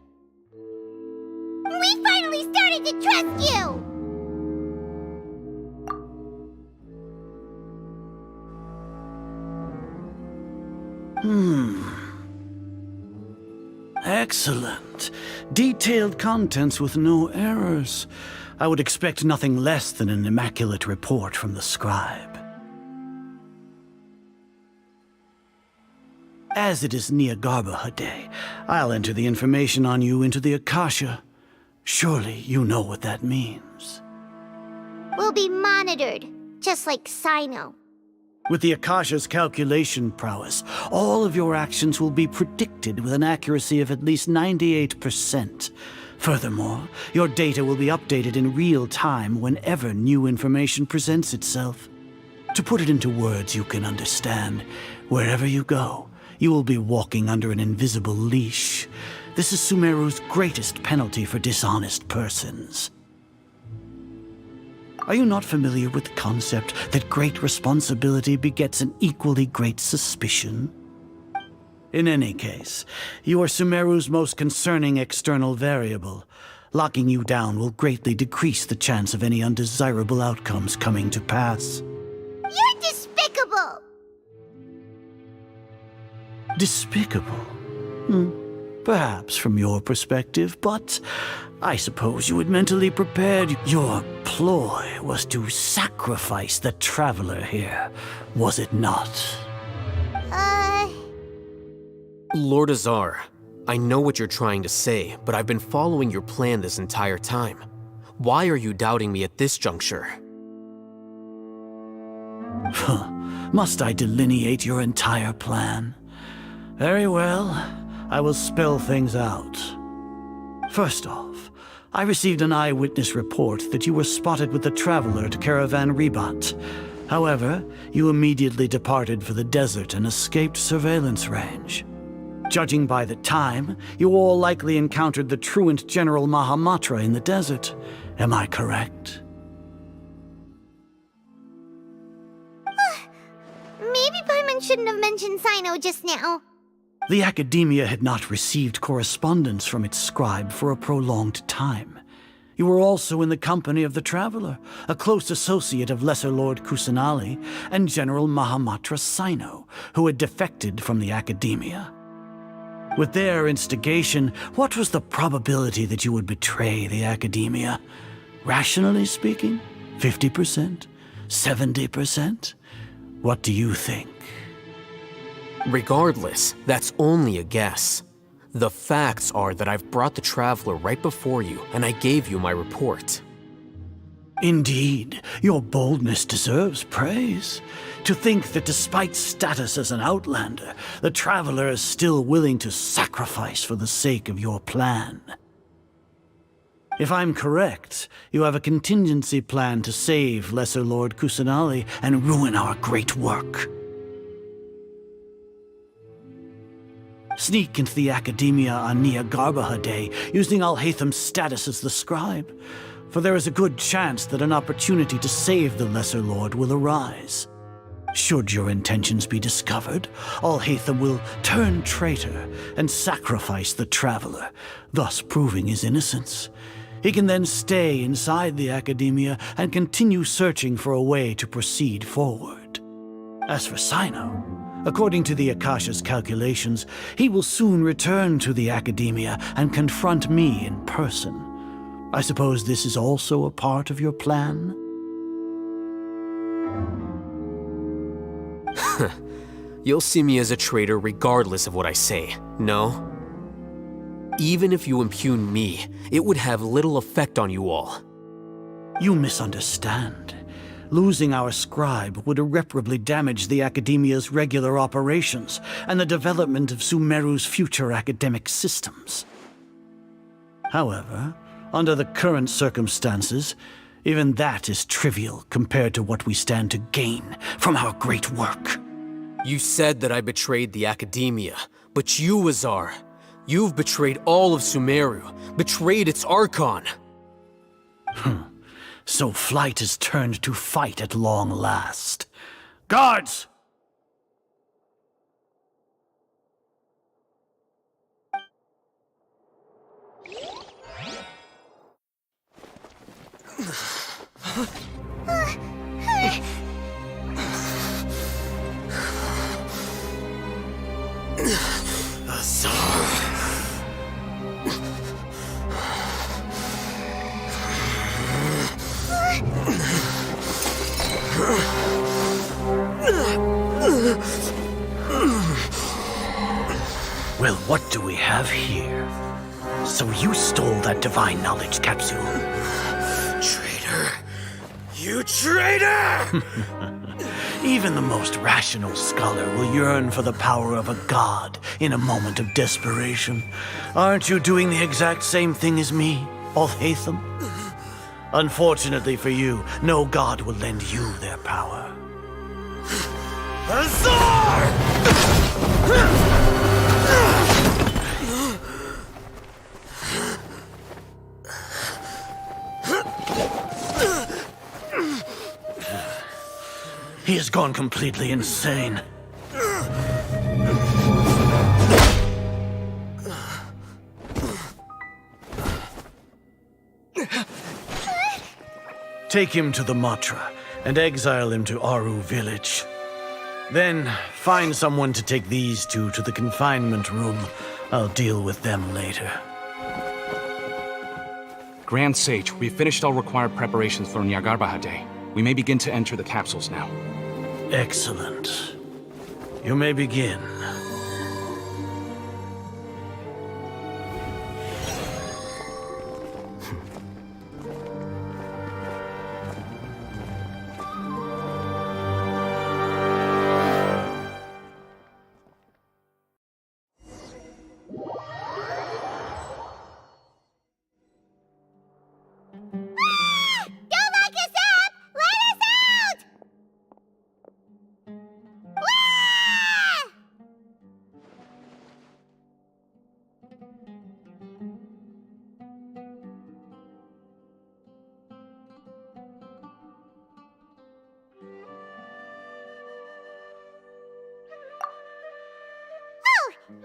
We finally started to trust you! Excellent. Detailed contents with no errors. I would expect nothing less than an immaculate report from the scribe. As it is Niagarbha Day, I'll enter the information on you into the Akasha. Surely you know what that means. We'll be monitored, just like Sino. With the Akasha's calculation prowess, all of your actions will be predicted with an accuracy of at least 98%. Furthermore, your data will be updated in real time whenever new information presents itself. To put it into words you can understand, wherever you go, you will be walking under an invisible leash. This is Sumeru's greatest penalty for dishonest persons. Are you not familiar with the concept that great responsibility begets an equally great suspicion? In any case, you are Sumeru's most concerning external variable. Locking you down will greatly decrease the chance of any undesirable outcomes coming to pass. You're despicable! Despicable? Perhaps from your perspective, but I suppose you had mentally prepared. Your ploy was to sacrifice the Traveler here, was it not? Lord Azar, I know what you're trying to say, but I've been following your plan this entire time. Why are you doubting me at this juncture? Must I delineate your entire plan? Very well, I will spell things out. First off, I received an eyewitness report that you were spotted with the traveler at Caravan Ribat. However, you immediately departed for the desert and escaped surveillance range. Judging by the time, you all likely encountered the truant General Mahamatra in the desert. Am I correct? Maybe Paimon shouldn't have mentioned Sino just now. The Academia had not received correspondence from its scribe for a prolonged time. You were also in the company of the Traveler, a close associate of Lesser Lord Kusanali and General Mahamatra Sino, who had defected from the Academia. With their instigation, what was the probability that you would betray the Academia? Rationally speaking, 50%? 70%? What do you think? Regardless, that's only a guess. The facts are that I've brought the Traveler right before you, and I gave you my report. Indeed, your boldness deserves praise. To think that despite status as an outlander, the Traveler is still willing to sacrifice for the sake of your plan. If I'm correct, you have a contingency plan to save Lesser Lord Kusanali and ruin our great work. Sneak into the Academia on Nia Garbaha Day, using Alhaitham's status as the scribe, for there is a good chance that an opportunity to save the Lesser Lord will arise. Should your intentions be discovered, Alhaitham will turn traitor and sacrifice the Traveler, thus proving his innocence. He can then stay inside the Academia and continue searching for a way to proceed forward. As for Sino, according to the Akasha's calculations, he will soon return to the Academia and confront me in person. I suppose this is also a part of your plan? You'll see me as a traitor regardless of what I say, no? Even if you impugn me, it would have little effect on you all. You misunderstand. Losing our scribe would irreparably damage the Academia's regular operations and the development of Sumeru's future academic systems. However, under the current circumstances, even that is trivial compared to what we stand to gain from our great work. You said that I betrayed the Academia, but you, Azar, you've betrayed all of Sumeru, betrayed its Archon. So flight has turned to fight at long last. Guards! Well, what do we have here? So you stole that divine knowledge capsule? Traitor! You traitor! Even the most rational scholar will yearn for the power of a god in a moment of desperation. Aren't you doing the exact same thing as me, Alhaitham? Unfortunately for you, no god will lend you their power. Azar! He has gone completely insane. Take him to the Matra and exile him to Aru village. Then find someone to take these two to the confinement room. I'll deal with them later. Grand Sage, we've finished all required preparations for Nyagarbha Day. We may begin to enter the capsules now. Excellent. You may begin.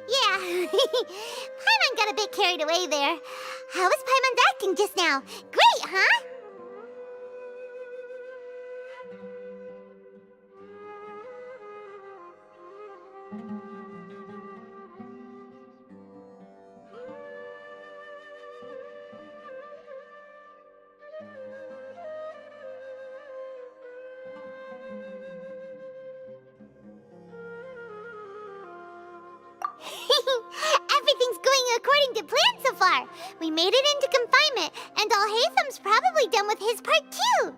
Yeah, Paimon got a bit carried away there. How was Paimon's acting just now? Great, huh? Everything's going according to plan so far. We made it into confinement, and Alhaitham's probably done with his part too.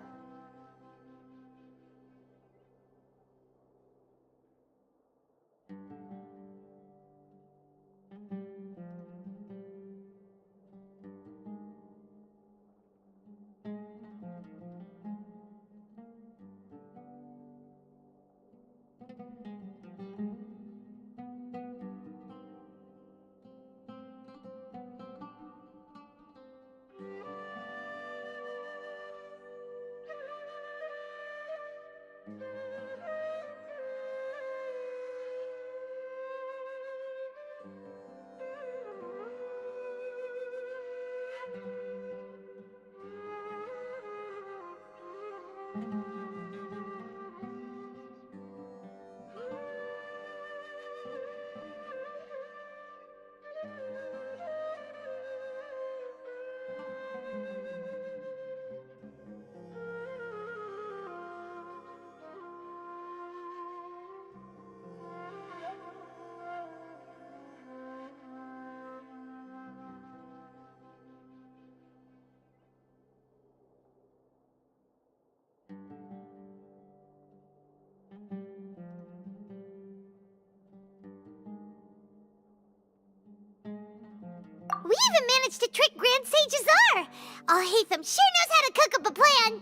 We even managed to trick Grand Sage Azar! Alhaitham sure knows how to cook up a plan!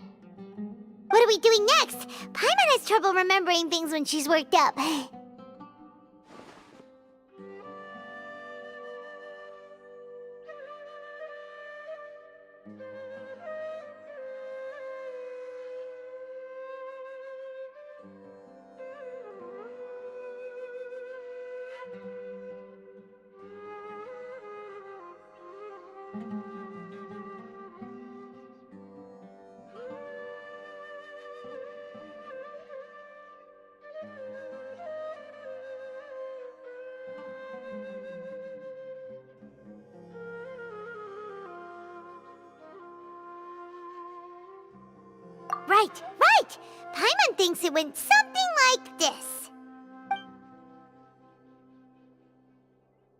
What are we doing next? Paimon has trouble remembering things when she's worked up. Right! Paimon thinks it went something like this.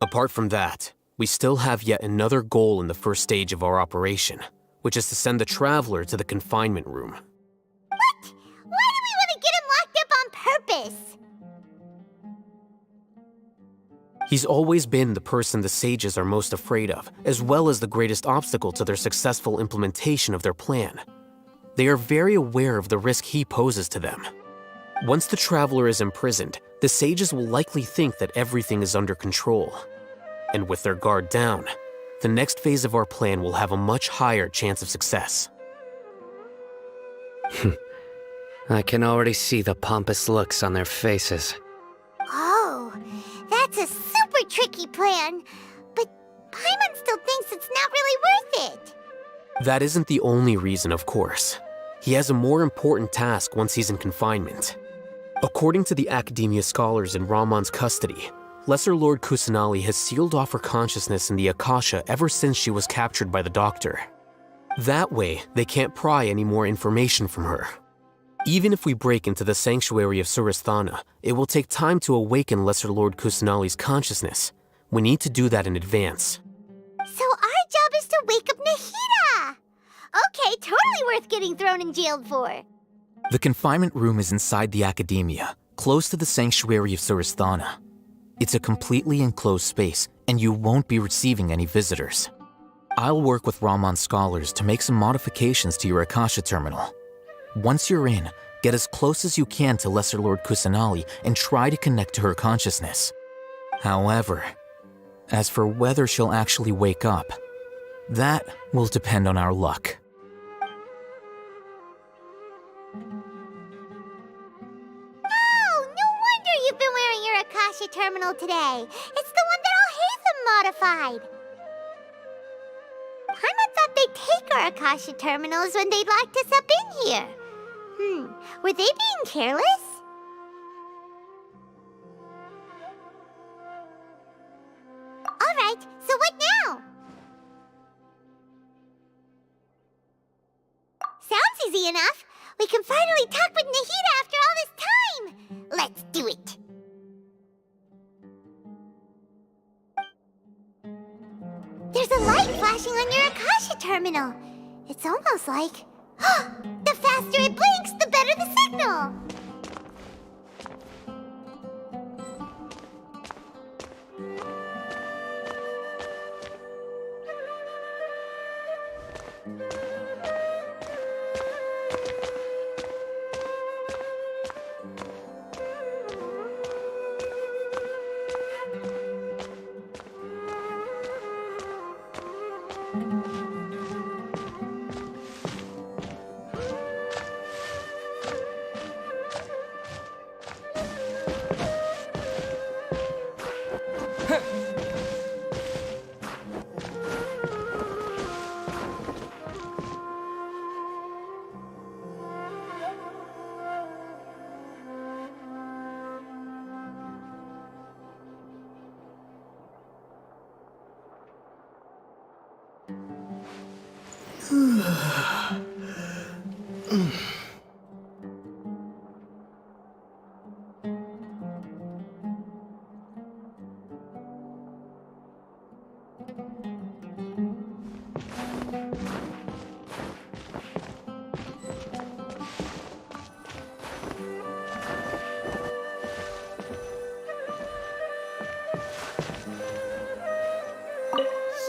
Apart from that, we still have yet another goal in the first stage of our operation, which is to send the Traveler to the confinement room. What? Why do we want to get him locked up on purpose? He's always been the person the sages are most afraid of, as well as the greatest obstacle to their successful implementation of their plan. They are very aware of the risk he poses to them. Once the Traveler is imprisoned, the sages will likely think that everything is under control. And with their guard down, the next phase of our plan will have a much higher chance of success. I can already see the pompous looks on their faces. Oh, that's a super tricky plan. But Paimon still thinks it's not really worth it. That isn't the only reason, of course. He has a more important task once he's in confinement. According to the Academia scholars in Ramon's custody, Lesser Lord Kusanali has sealed off her consciousness in the Akasha ever since she was captured by the Doctor. That way, they can't pry any more information from her. Even if we break into the sanctuary of Suristhana, it will take time to awaken Lesser Lord Kusanali's consciousness. We need to do that in advance. So our job is to wake up Nahida! Okay, totally worth getting thrown and jailed for. The confinement room is inside the Academia, close to the sanctuary of Suristhana. It's a completely enclosed space, and you won't be receiving any visitors. I'll work with Ramon's scholars to make some modifications to your Akasha terminal. Once you're in, get as close as you can to Lesser Lord Kusanali and try to connect to her consciousness. However, as for whether she'll actually wake up, that will depend on our luck. Oh, no wonder you've been wearing wearing your Akasha terminal today. It's the one that all Hatham modified. Paimon thought they'd take our Akasha terminals when they locked us up in here. Were they being careless? Alright, so what now? Sounds easy enough. We can finally talk with Nahida after all this time. Let's do it. There's a light flashing on your Akasha terminal. It's almost like... the faster it blinks, the better the signal.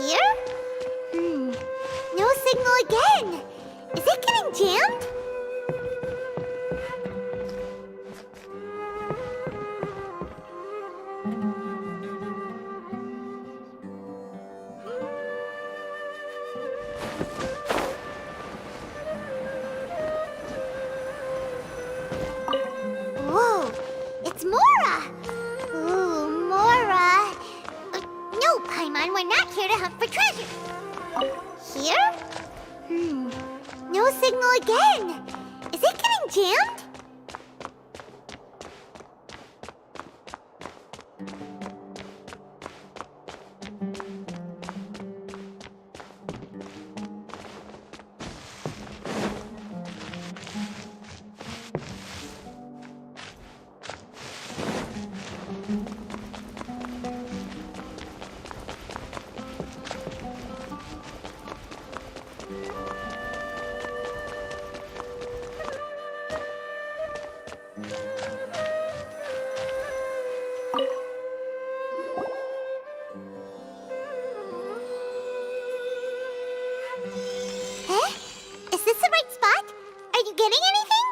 Here? No signal again. Is it getting jammed? Whoa, it's Mora! Ooh, Mora! No, Paimon, we're not here to hunt for treasure. Here? No signal again. Is it getting jammed? Huh? Is this the right spot? Are you getting anything?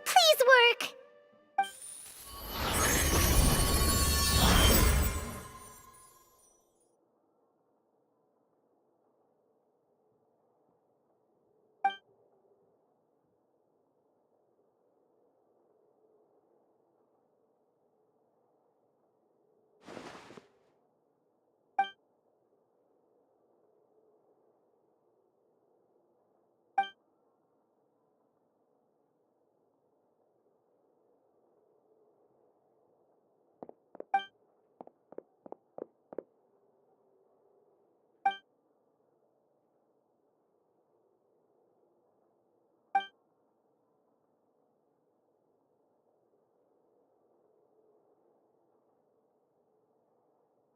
Please work.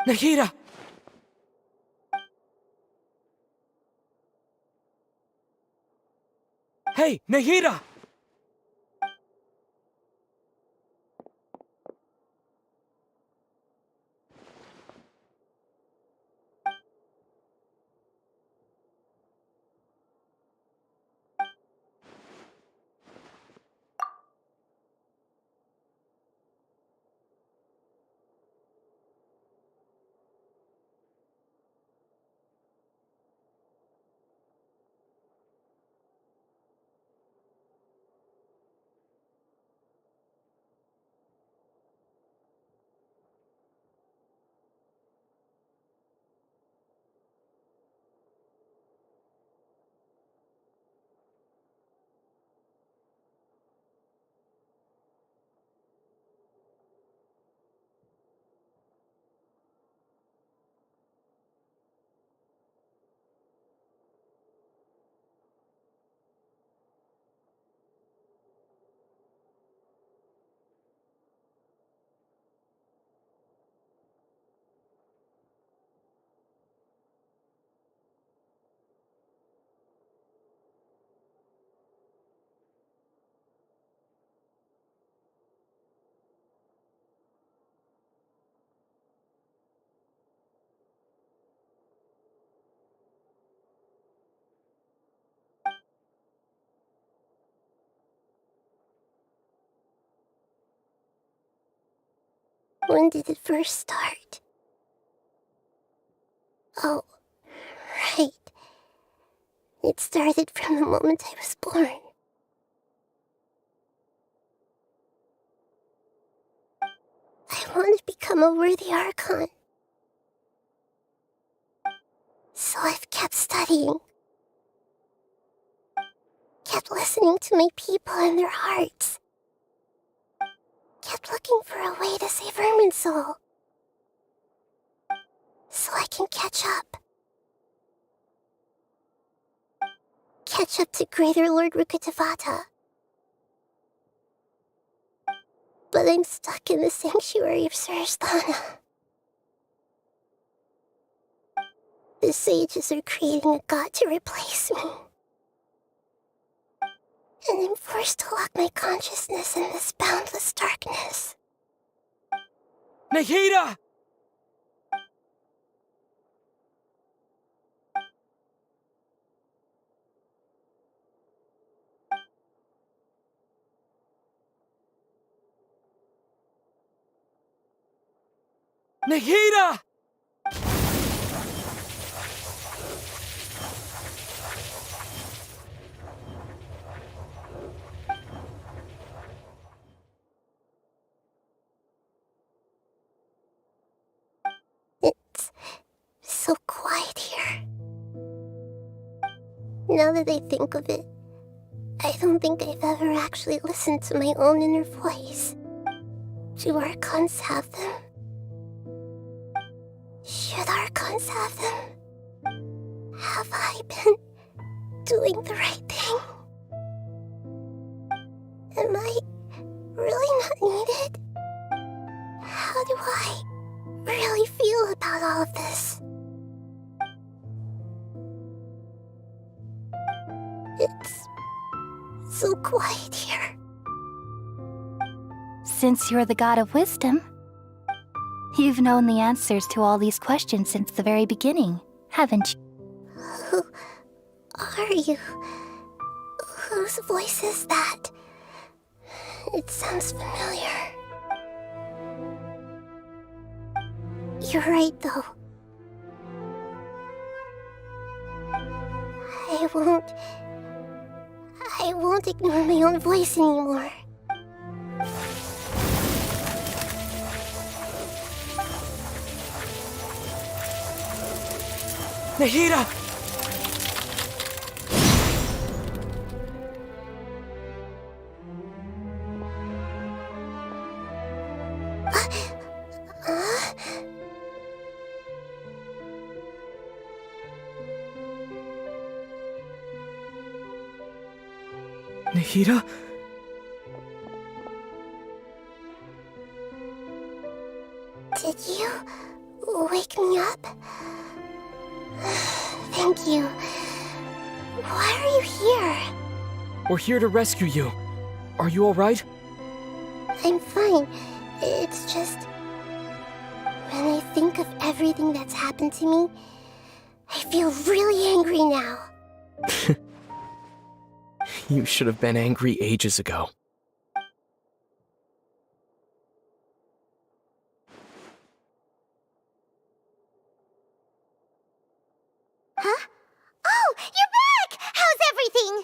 Nahida! Hey, Nahida! When did it first start? Oh, right. It started from the moment I was born. I want to become a worthy Archon. So I've kept studying. Kept listening to my people and their hearts. Kept looking for a way to save Irminsul. So I can catch up. Catch up to Greater Lord Rukkhadevata. But I'm stuck in the sanctuary of Surasthana. The sages are creating a god to replace me. And I'm forced to lock my consciousness in this boundless darkness. Nahida! Nahida! It's so quiet here. Now that I think of it, I don't think I've ever actually listened to my own inner voice. Do Archons have them? Should Archons have them? Have I been doing the right thing? Am I really not needed? How do I really feel about all of this? It's so quiet here. Since you're the god of wisdom, you've known the answers to all these questions since the very beginning, haven't you? Who are you? Whose voice is that? It sounds familiar. You're right, though. I won't ignore my own voice anymore. Nahida! Nahida? Did you wake me up? Thank you. Why are you here? We're here to rescue you. Are you alright? I'm fine. It's just... when I think of everything that's happened to me, I feel really angry now. You should have been angry ages ago. Huh? Oh, you're back! How's everything?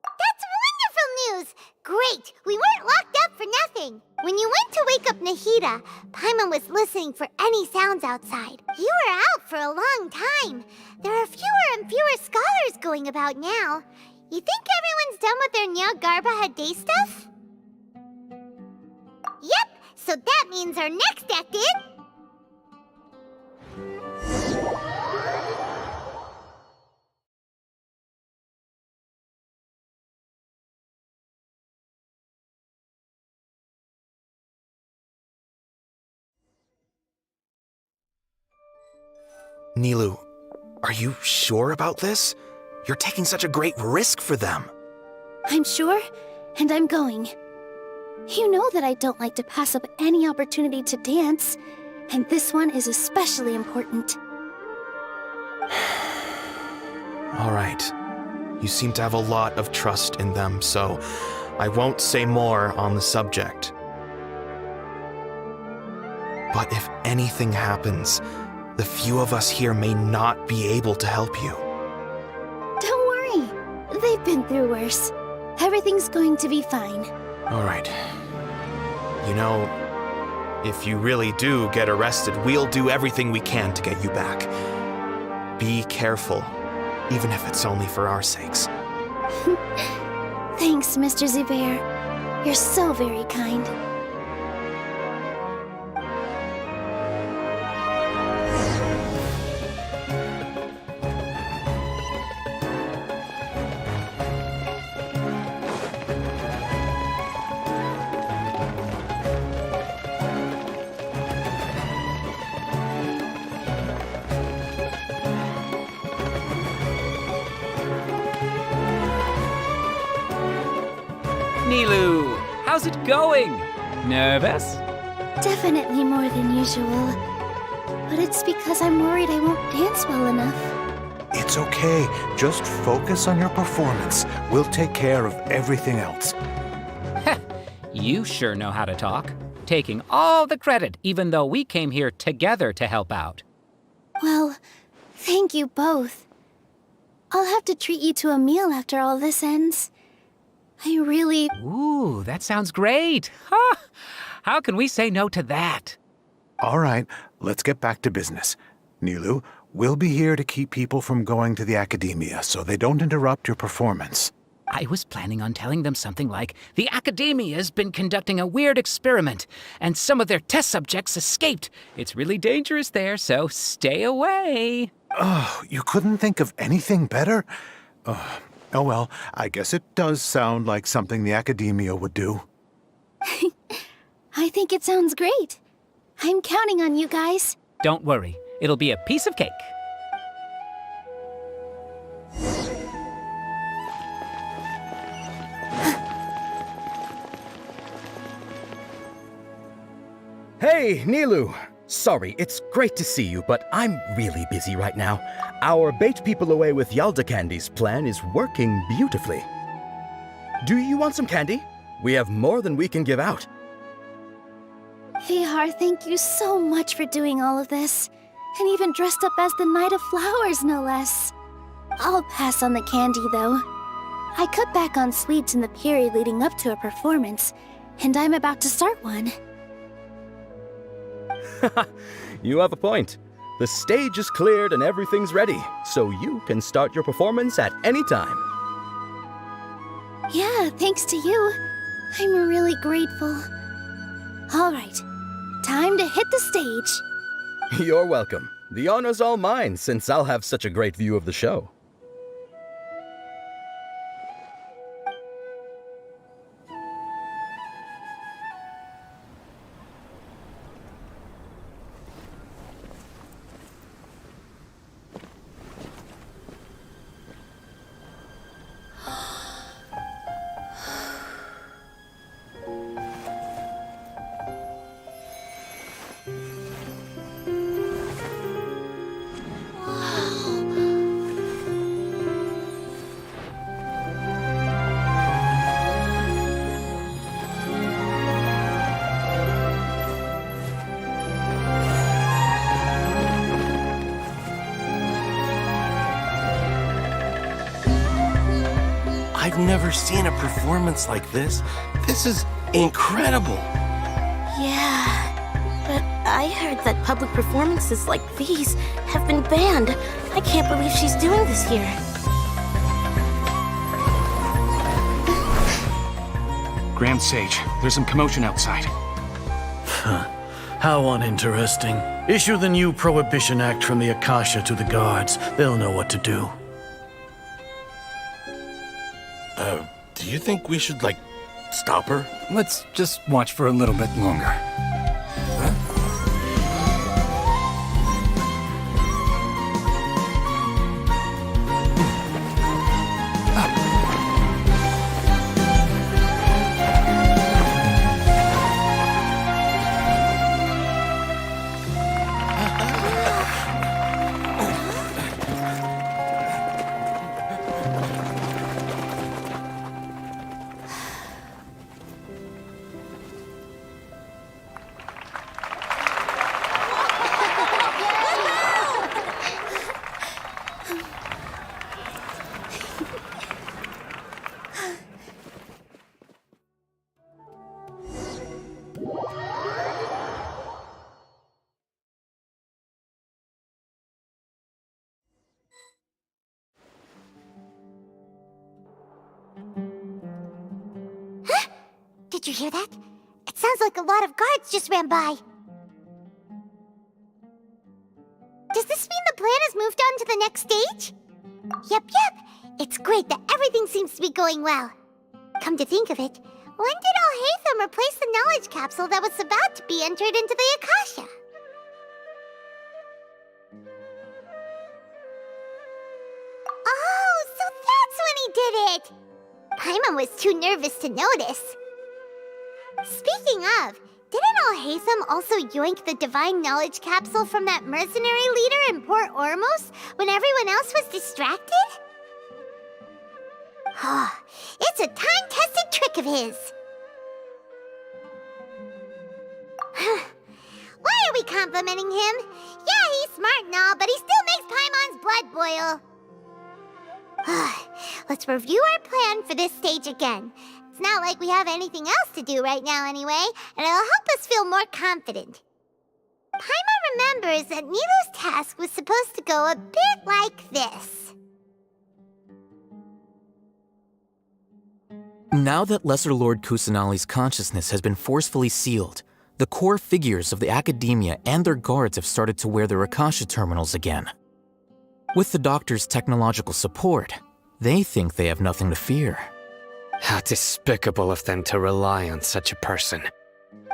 That's wonderful news! Great! We weren't locked up for nothing. When you went to wake up Nahida, Paimon was listening for any sounds outside. You were out for a long time. There are fewer and fewer scholars going about now. You think everyone's done with their Nyagarbha Day stuff? Yep, so that means our next act is... Nilu, are you sure about this? You're taking such a great risk for them. I'm sure, and I'm going. You know that I don't like to pass up any opportunity to dance, and this one is especially important. All right. You seem to have a lot of trust in them, so I won't say more on the subject. But if anything happens, the few of us here may not be able to help you. Don't worry. They've been through worse. Everything's going to be fine. All right. You know, if you really do get arrested, we'll do everything we can to get you back. Be careful, even if it's only for our sakes. Thanks, Mr. Zubair. You're so very kind. Nilu, how's it going? Nervous? Definitely more than usual. But it's because I'm worried I won't dance well enough. It's okay. Just focus on your performance. We'll take care of everything else. You sure know how to talk. Taking all the credit, even though we came here together to help out. Well, thank you both. I'll have to treat you to a meal after all this ends. I really... Ooh, that sounds great. Huh? How can we say no to that? All right, let's get back to business. Nilu, we'll be here to keep people from going to the academia so they don't interrupt your performance. I was planning on telling them something like, the Academia's been conducting a weird experiment, and some of their test subjects escaped. It's really dangerous there, so stay away. Oh, you couldn't think of anything better? Oh well, I guess it does sound like something the Academia would do. I think it sounds great. I'm counting on you guys. Don't worry, it'll be a piece of cake. Hey, Nilu! Sorry, it's great to see you, but I'm really busy right now. Our Bait People Away with Yalda Candies plan is working beautifully. Do you want some candy? We have more than we can give out. Vihar, thank you so much for doing all of this. And even dressed up as the Knight of Flowers, no less. I'll pass on the candy, though. I cut back on sweets in the period leading up to a performance, and I'm about to start one. You have a point. The stage is cleared and everything's ready, so you can start your performance at any time. Yeah, thanks to you. I'm really grateful. All right, time to hit the stage. You're welcome. The honor's all mine, since I'll have such a great view of the show. I've never seen a performance like this. This is incredible. Yeah, but I heard that public performances like these have been banned. I can't believe she's doing this here. Grand Sage, there's some commotion outside. How uninteresting. Issue the new Prohibition Act from the Akasha to the guards. They'll know what to do. Do you think we should, stop her? Let's just watch for a little bit longer. Did you hear that? It sounds like a lot of guards just ran by. Does this mean the plan has moved on to the next stage? Yep. It's great that everything seems to be going well. Come to think of it, when did Alhaitham replace the knowledge capsule that was about to be entered into the Akasha? Oh, so that's when he did it! Paimon was too nervous to notice. Speaking of, didn't Alhaitham also yoink the divine knowledge capsule from that mercenary leader in Port Ormos when everyone else was distracted? It's a time-tested trick of his. Why are we complimenting him? Yeah, he's smart and all, but he still makes Paimon's blood boil. Let's review our plan for this stage again. It's not like we have anything else to do right now anyway, and it'll help us feel more confident. Paimon remembers that Nilu's task was supposed to go a bit like this. Now that Lesser Lord Kusanali's consciousness has been forcefully sealed, the core figures of the Academia and their guards have started to wear their Akasha terminals again. With the Doctor's technological support, they think they have nothing to fear. How despicable of them to rely on such a person.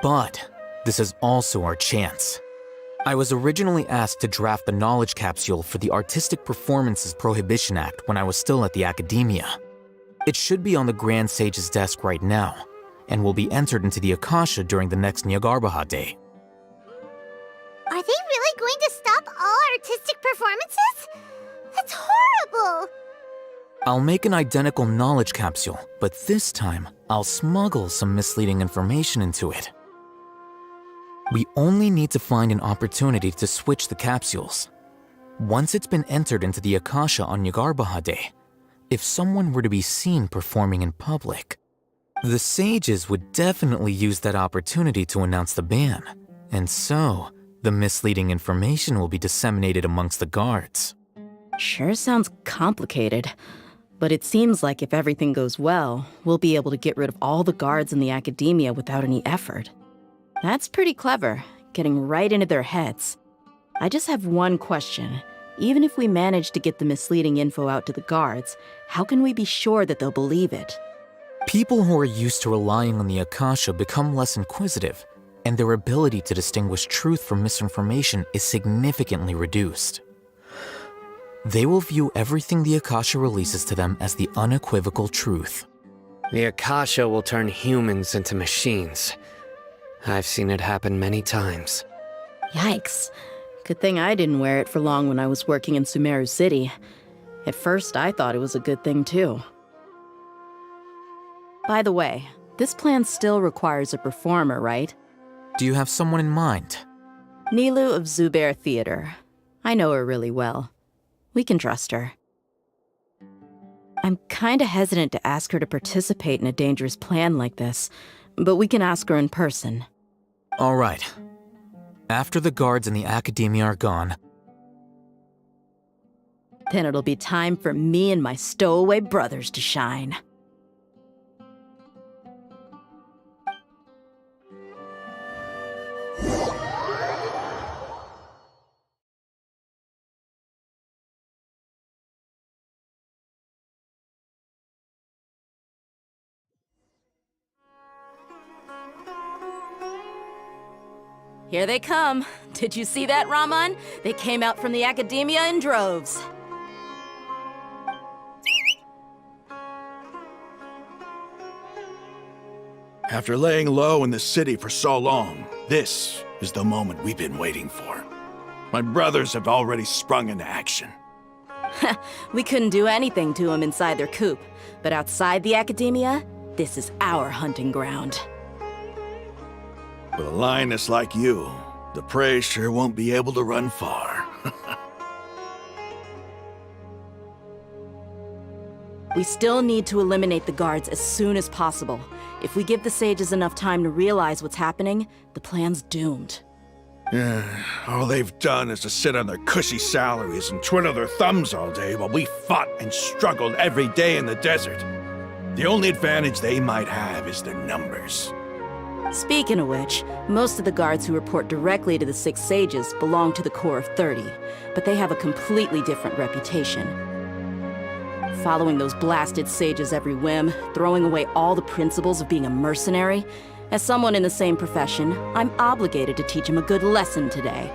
But this is also our chance. I was originally asked to draft the knowledge capsule for the Artistic Performances Prohibition Act when I was still at the Academia. It should be on the Grand Sage's desk right now, and will be entered into the Akasha during the next Nyargarbaha Day. Are they really going to stop all artistic performances? That's horrible! I'll make an identical knowledge capsule, but this time, I'll smuggle some misleading information into it. We only need to find an opportunity to switch the capsules. Once it's been entered into the Akasha on Nyargarbaha Day, if someone were to be seen performing in public, the sages would definitely use that opportunity to announce the ban, and so the misleading information will be disseminated amongst the guards. Sure sounds complicated, but it seems like if everything goes well, we'll be able to get rid of all the guards in the Academia without any effort. That's pretty clever, getting right into their heads. I just have one question. Even if we manage to get the misleading info out to the guards, how can we be sure that they'll believe it? People who are used to relying on the Akasha become less inquisitive, and their ability to distinguish truth from misinformation is significantly reduced. They will view everything the Akasha releases to them as the unequivocal truth. The Akasha will turn humans into machines. I've seen it happen many times. Yikes. Good thing I didn't wear it for long when I was working in Sumeru City. At first, I thought it was a good thing too. By the way, this plan still requires a performer, right? Do you have someone in mind? Nilu of Zubair Theater. I know her really well. We can trust her. I'm kinda hesitant to ask her to participate in a dangerous plan like this, but we can ask her in person. All right. After the guards in the Academia are gone, then it'll be time for me and my stowaway brothers to shine. Here they come. Did you see that, Raman? They came out from the Academia in droves. After laying low in the city for so long, this is the moment we've been waiting for. My brothers have already sprung into action. We couldn't do anything to them inside their coop, but outside the Academia, this is our hunting ground. With a lioness like you, the prey sure won't be able to run far. We still need to eliminate the guards as soon as possible. If we give the sages enough time to realize what's happening, the plan's doomed. Yeah, all they've done is to sit on their cushy salaries and twiddle their thumbs all day while we fought and struggled every day in the desert. The only advantage they might have is their numbers. Speaking of which, most of the guards who report directly to the Six Sages belong to the Corps of 30, but they have a completely different reputation. Following those blasted sages every whim, throwing away all the principles of being a mercenary. As someone in the same profession, I'm obligated to teach him a good lesson today.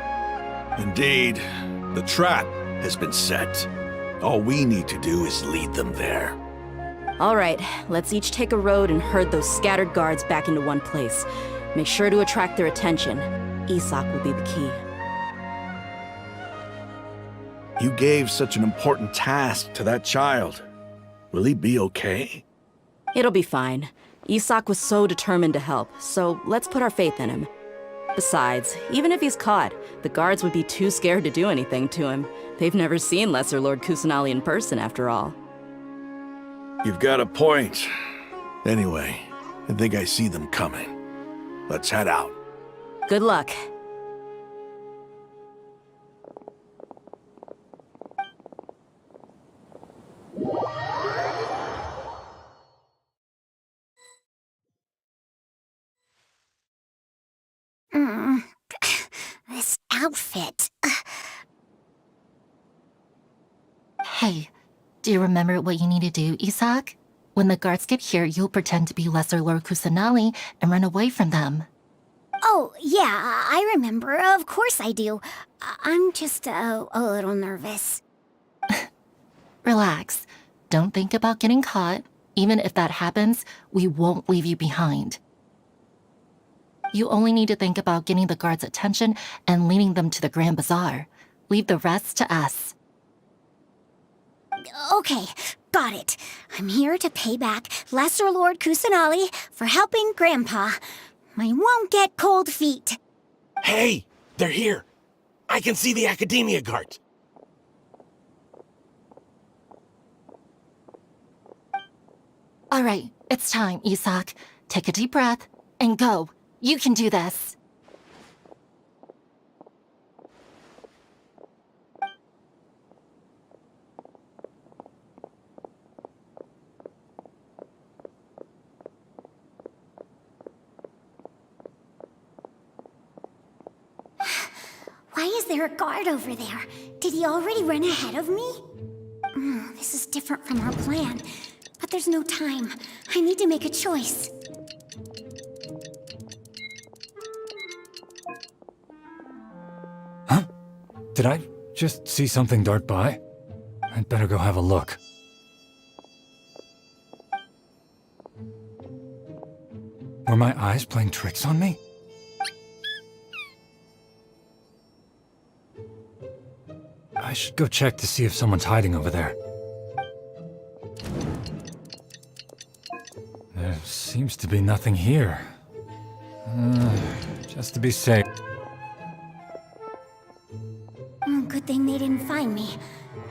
Indeed, the trap has been set. All we need to do is lead them there. All right, let's each take a road and herd those scattered guards back into one place. Make sure to attract their attention. Isak will be the key. You gave such an important task to that child. Will he be okay? It'll be fine. Isak was so determined to help, so let's put our faith in him. Besides, even if he's caught, the guards would be too scared to do anything to him. They've never seen Lesser Lord Kusanali in person, after all. You've got a point. Anyway, I think I see them coming. Let's head out. Good luck. This outfit. Hey, do you remember what you need to do, Isak? When the guards get here, you'll pretend to be Lesser Lord Kusanali and run away from them. Oh, yeah, I remember. Of course I do. I'm just a little nervous. Relax. Don't think about getting caught. Even if that happens, we won't leave you behind. You only need to think about getting the guards' attention and leading them to the Grand Bazaar. Leave the rest to us. Okay, got it. I'm here to pay back Lesser Lord Kusanali for helping Grandpa. I won't get cold feet. Hey, they're here. I can see the Academia guards. All right, it's time, Isak. Take a deep breath and go. You can do this. Why is there a guard over there? Did he already run ahead of me? This is different from our plan. But there's no time. I need to make a choice. Did I just see something dart by? I'd better go have a look. Were my eyes playing tricks on me? I should go check to see if someone's hiding over there. There seems to be nothing here. Just to be safe. Good thing they didn't find me.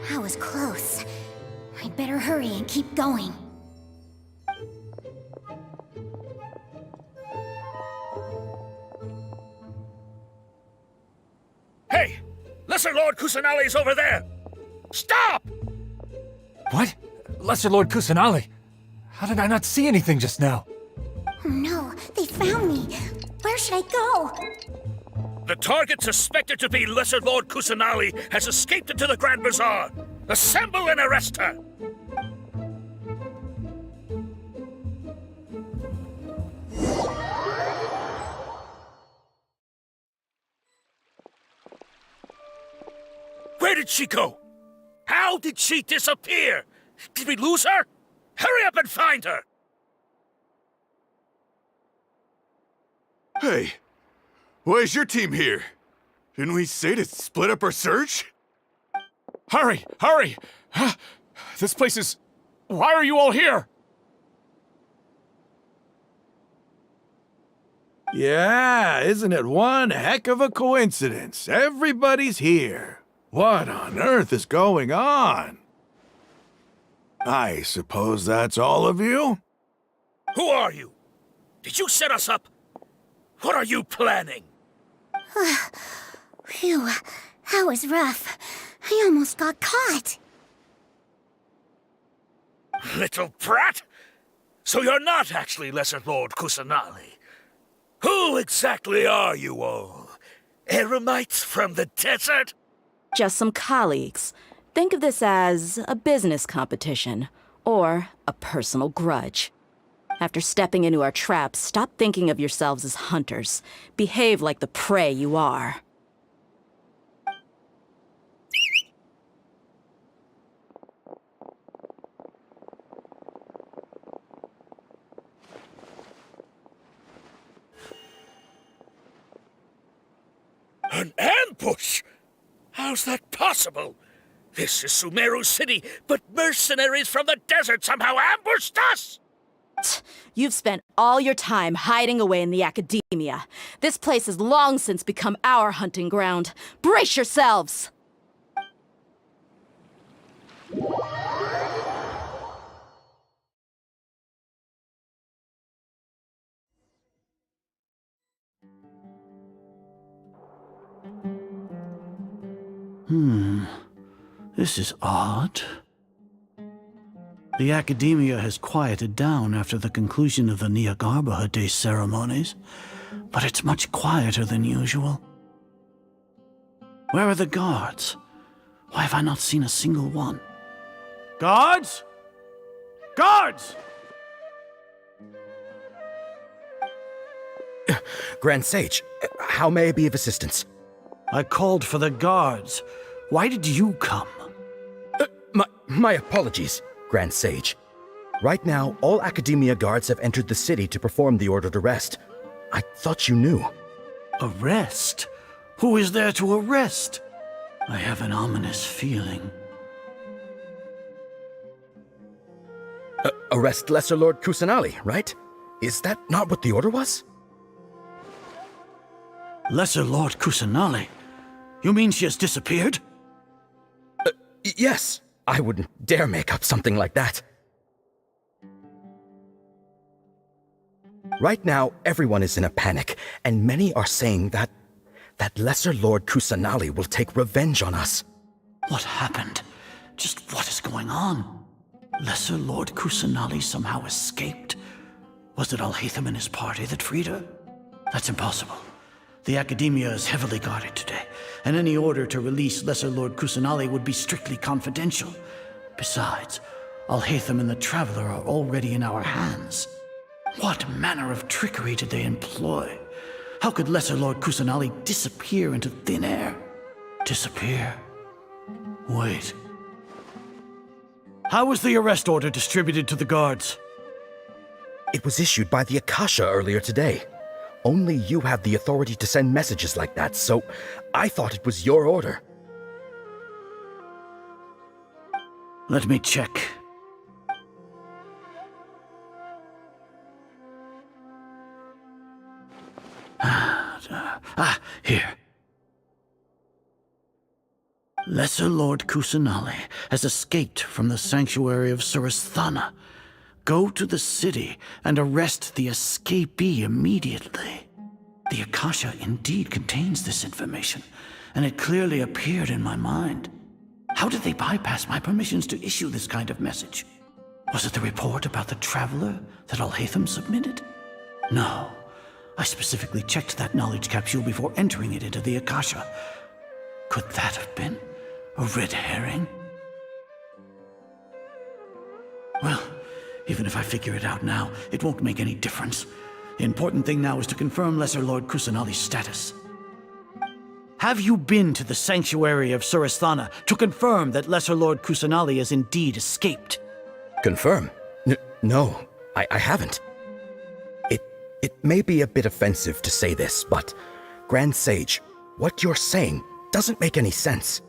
I was close. I'd better hurry and keep going. Hey! Lesser Lord Kusanali's over there! Stop! What? Lesser Lord Kusanali? How did I not see anything just now? Oh no, they found me. Where should I go? The target suspected to be Lesser Lord Kusanali has escaped into the Grand Bazaar. Assemble and arrest her! Where did she go? How did she disappear? Did we lose her? Hurry up and find her! Hey, why is your team here? Didn't we say to split up our search? Hurry! Hurry! This place is... Why are you all here? Yeah, isn't it one heck of a coincidence? Everybody's here. What on earth is going on? I suppose that's all of you? Who are you? Did you set us up? What are you planning? Phew, that was rough. I almost got caught. Little brat! So you're not actually Lesser Lord Kusanali. Who exactly are you all? Eremites from the desert? Just some colleagues. Think of this as a business competition, or a personal grudge. After stepping into our traps, stop thinking of yourselves as hunters. Behave like the prey you are. An ambush? How's that possible? This is Sumeru City, but mercenaries from the desert somehow ambushed us! You've spent all your time hiding away in the academia. This place has long since become our hunting ground. Brace yourselves! This is odd. The academia has quieted down after the conclusion of the Nyagarbha Day ceremonies, but it's much quieter than usual. Where are the guards? Why have I not seen a single one? Guards? Guards! Grand Sage, how may I be of assistance? I called for the guards. Why did you come? My apologies, Grand Sage. Right now, all Academia guards have entered the city to perform the ordered arrest. I thought you knew. Arrest? Who is there to arrest? I have an ominous feeling. Arrest Lesser Lord Kusanali, right? Is that not what the order was? Lesser Lord Kusanali? You mean she has disappeared? Yes. I wouldn't dare make up something like that. Right now, everyone is in a panic, and many are saying that Lesser Lord Kusanali will take revenge on us. What happened? Just what is going on? Lesser Lord Kusanali somehow escaped? Was it Alhaitham and his party that freed her? That's impossible. The Academia is heavily guarded today, and any order to release Lesser Lord Kusanali would be strictly confidential. Besides, Alhaitham and the Traveler are already in our hands. What manner of trickery did they employ? How could Lesser Lord Kusanali disappear into thin air? Disappear? Wait. How was the arrest order distributed to the guards? It was issued by the Akasha earlier today. Only you have the authority to send messages like that, so I thought it was your order. Let me check. Here. Lesser Lord Kusanali has escaped from the sanctuary of Surasthana. Go to the city and arrest the escapee immediately. The Akasha indeed contains this information, and it clearly appeared in my mind. How did they bypass my permissions to issue this kind of message? Was it the report about the Traveler that Alhaitham submitted? No. I specifically checked that knowledge capsule before entering it into the Akasha. Could that have been a red herring? Well, even if I figure it out now, it won't make any difference. The important thing now is to confirm Lesser Lord Kusanali's status. Have you been to the sanctuary of Surasthana to confirm that Lesser Lord Kusanali has indeed escaped? Confirm? No, I haven't. It may be a bit offensive to say this, but Grand Sage, what you're saying doesn't make any sense.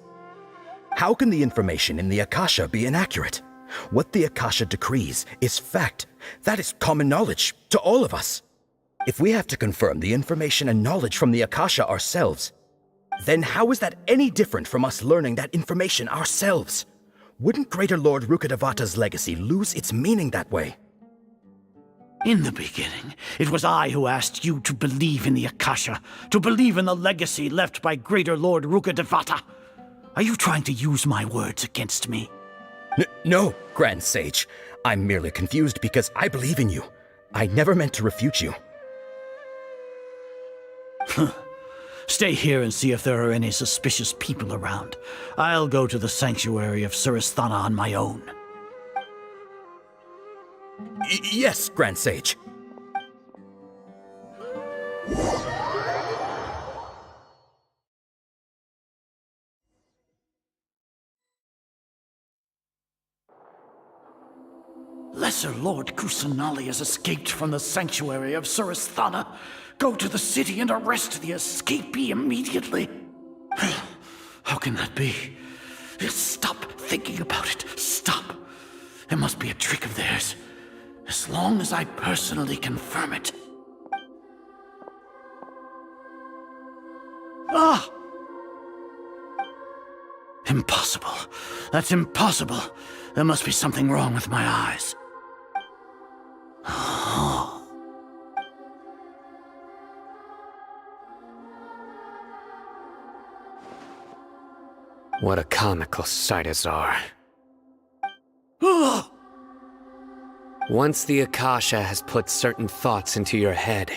How can the information in the Akasha be inaccurate? What the Akasha decrees is fact. That is common knowledge to all of us. If we have to confirm the information and knowledge from the Akasha ourselves, then how is that any different from us learning that information ourselves? Wouldn't Greater Lord Rukkhadevata's legacy lose its meaning that way? In the beginning, it was I who asked you to believe in the Akasha, to believe in the legacy left by Greater Lord Rukkhadevata. Are you trying to use my words against me? No, Grand Sage. I'm merely confused because I believe in you. I never meant to refute you. Stay here and see if there are any suspicious people around. I'll go to the sanctuary of Surasthana on my own. Yes, Grand Sage. Lesser Lord Kusanali has escaped from the sanctuary of Surasthana. Go to the city and arrest the escapee immediately. How can that be? Stop thinking about it. Stop. It must be a trick of theirs. As long as I personally confirm it. Ah! Impossible. That's impossible. There must be something wrong with my eyes. What a comical sight, Azar. Once the Akasha has put certain thoughts into your head,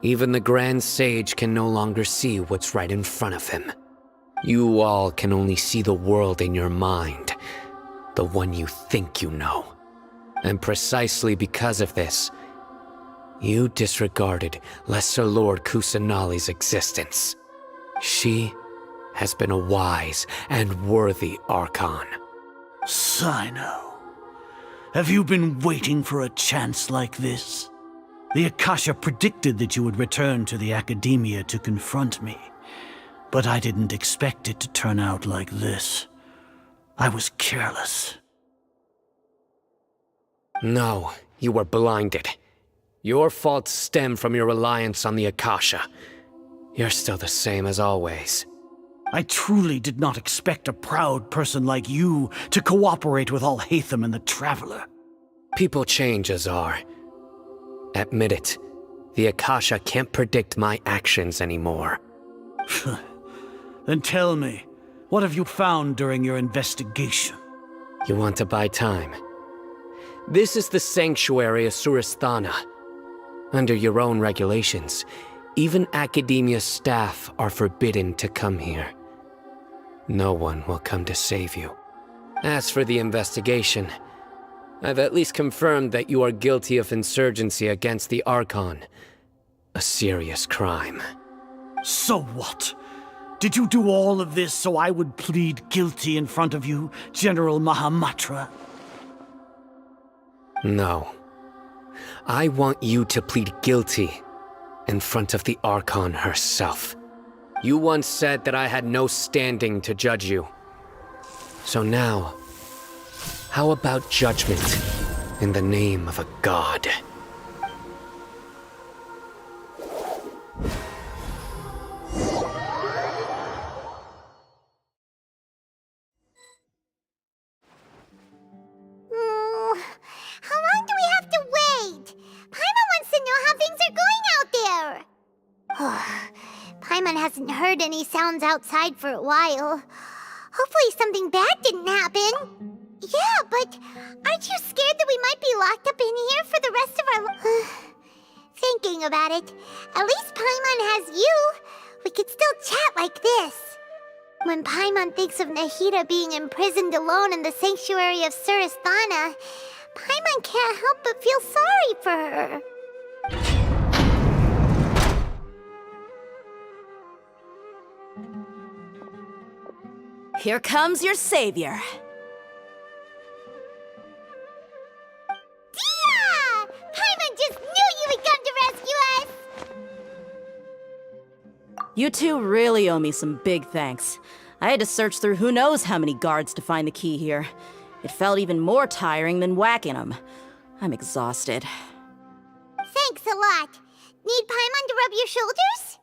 even the Grand Sage can no longer see what's right in front of him. You all can only see the world in your mind, the one you think you know. And precisely because of this, you disregarded Lesser Lord Kusanali's existence. She has been a wise and worthy Archon. Sino, have you been waiting for a chance like this? The Akasha predicted that you would return to the Academia to confront me, but I didn't expect it to turn out like this. I was careless. No, you were blinded. Your faults stem from your reliance on the Akasha. You're still the same as always. I truly did not expect a proud person like you to cooperate with Alhaitham and the Traveler. People change, Azar. Admit it. The Akasha can't predict my actions anymore. Then tell me, what have you found during your investigation? You want to buy time? This is the sanctuary of Surasthana. Under your own regulations, even Academia staff are forbidden to come here. No one will come to save you. As for the investigation, I've at least confirmed that you are guilty of insurgency against the Archon. A serious crime. So what? Did you do all of this so I would plead guilty in front of you, General Mahamatra? No. I want you to plead guilty in front of the Archon herself. You once said that I had no standing to judge you. So now, how about judgment in the name of a god? How long do we have to wait? Paimon wants to know how things are going out there. Paimon hasn't heard any sounds outside for a while. Hopefully something bad didn't happen. Yeah, but aren't you scared that we might be locked up in here for the rest of our Thinking about it, at least Paimon has you. We could still chat like this. When Paimon thinks of Nahida being imprisoned alone in the sanctuary of Surasthana, Paimon can't help but feel sorry for her. Here comes your savior. Dia! Paimon just knew you would come to rescue us! You two really owe me some big thanks. I had to search through who knows how many guards to find the key here. It felt even more tiring than whacking them. I'm exhausted. Thanks a lot. Need Paimon to rub your shoulders?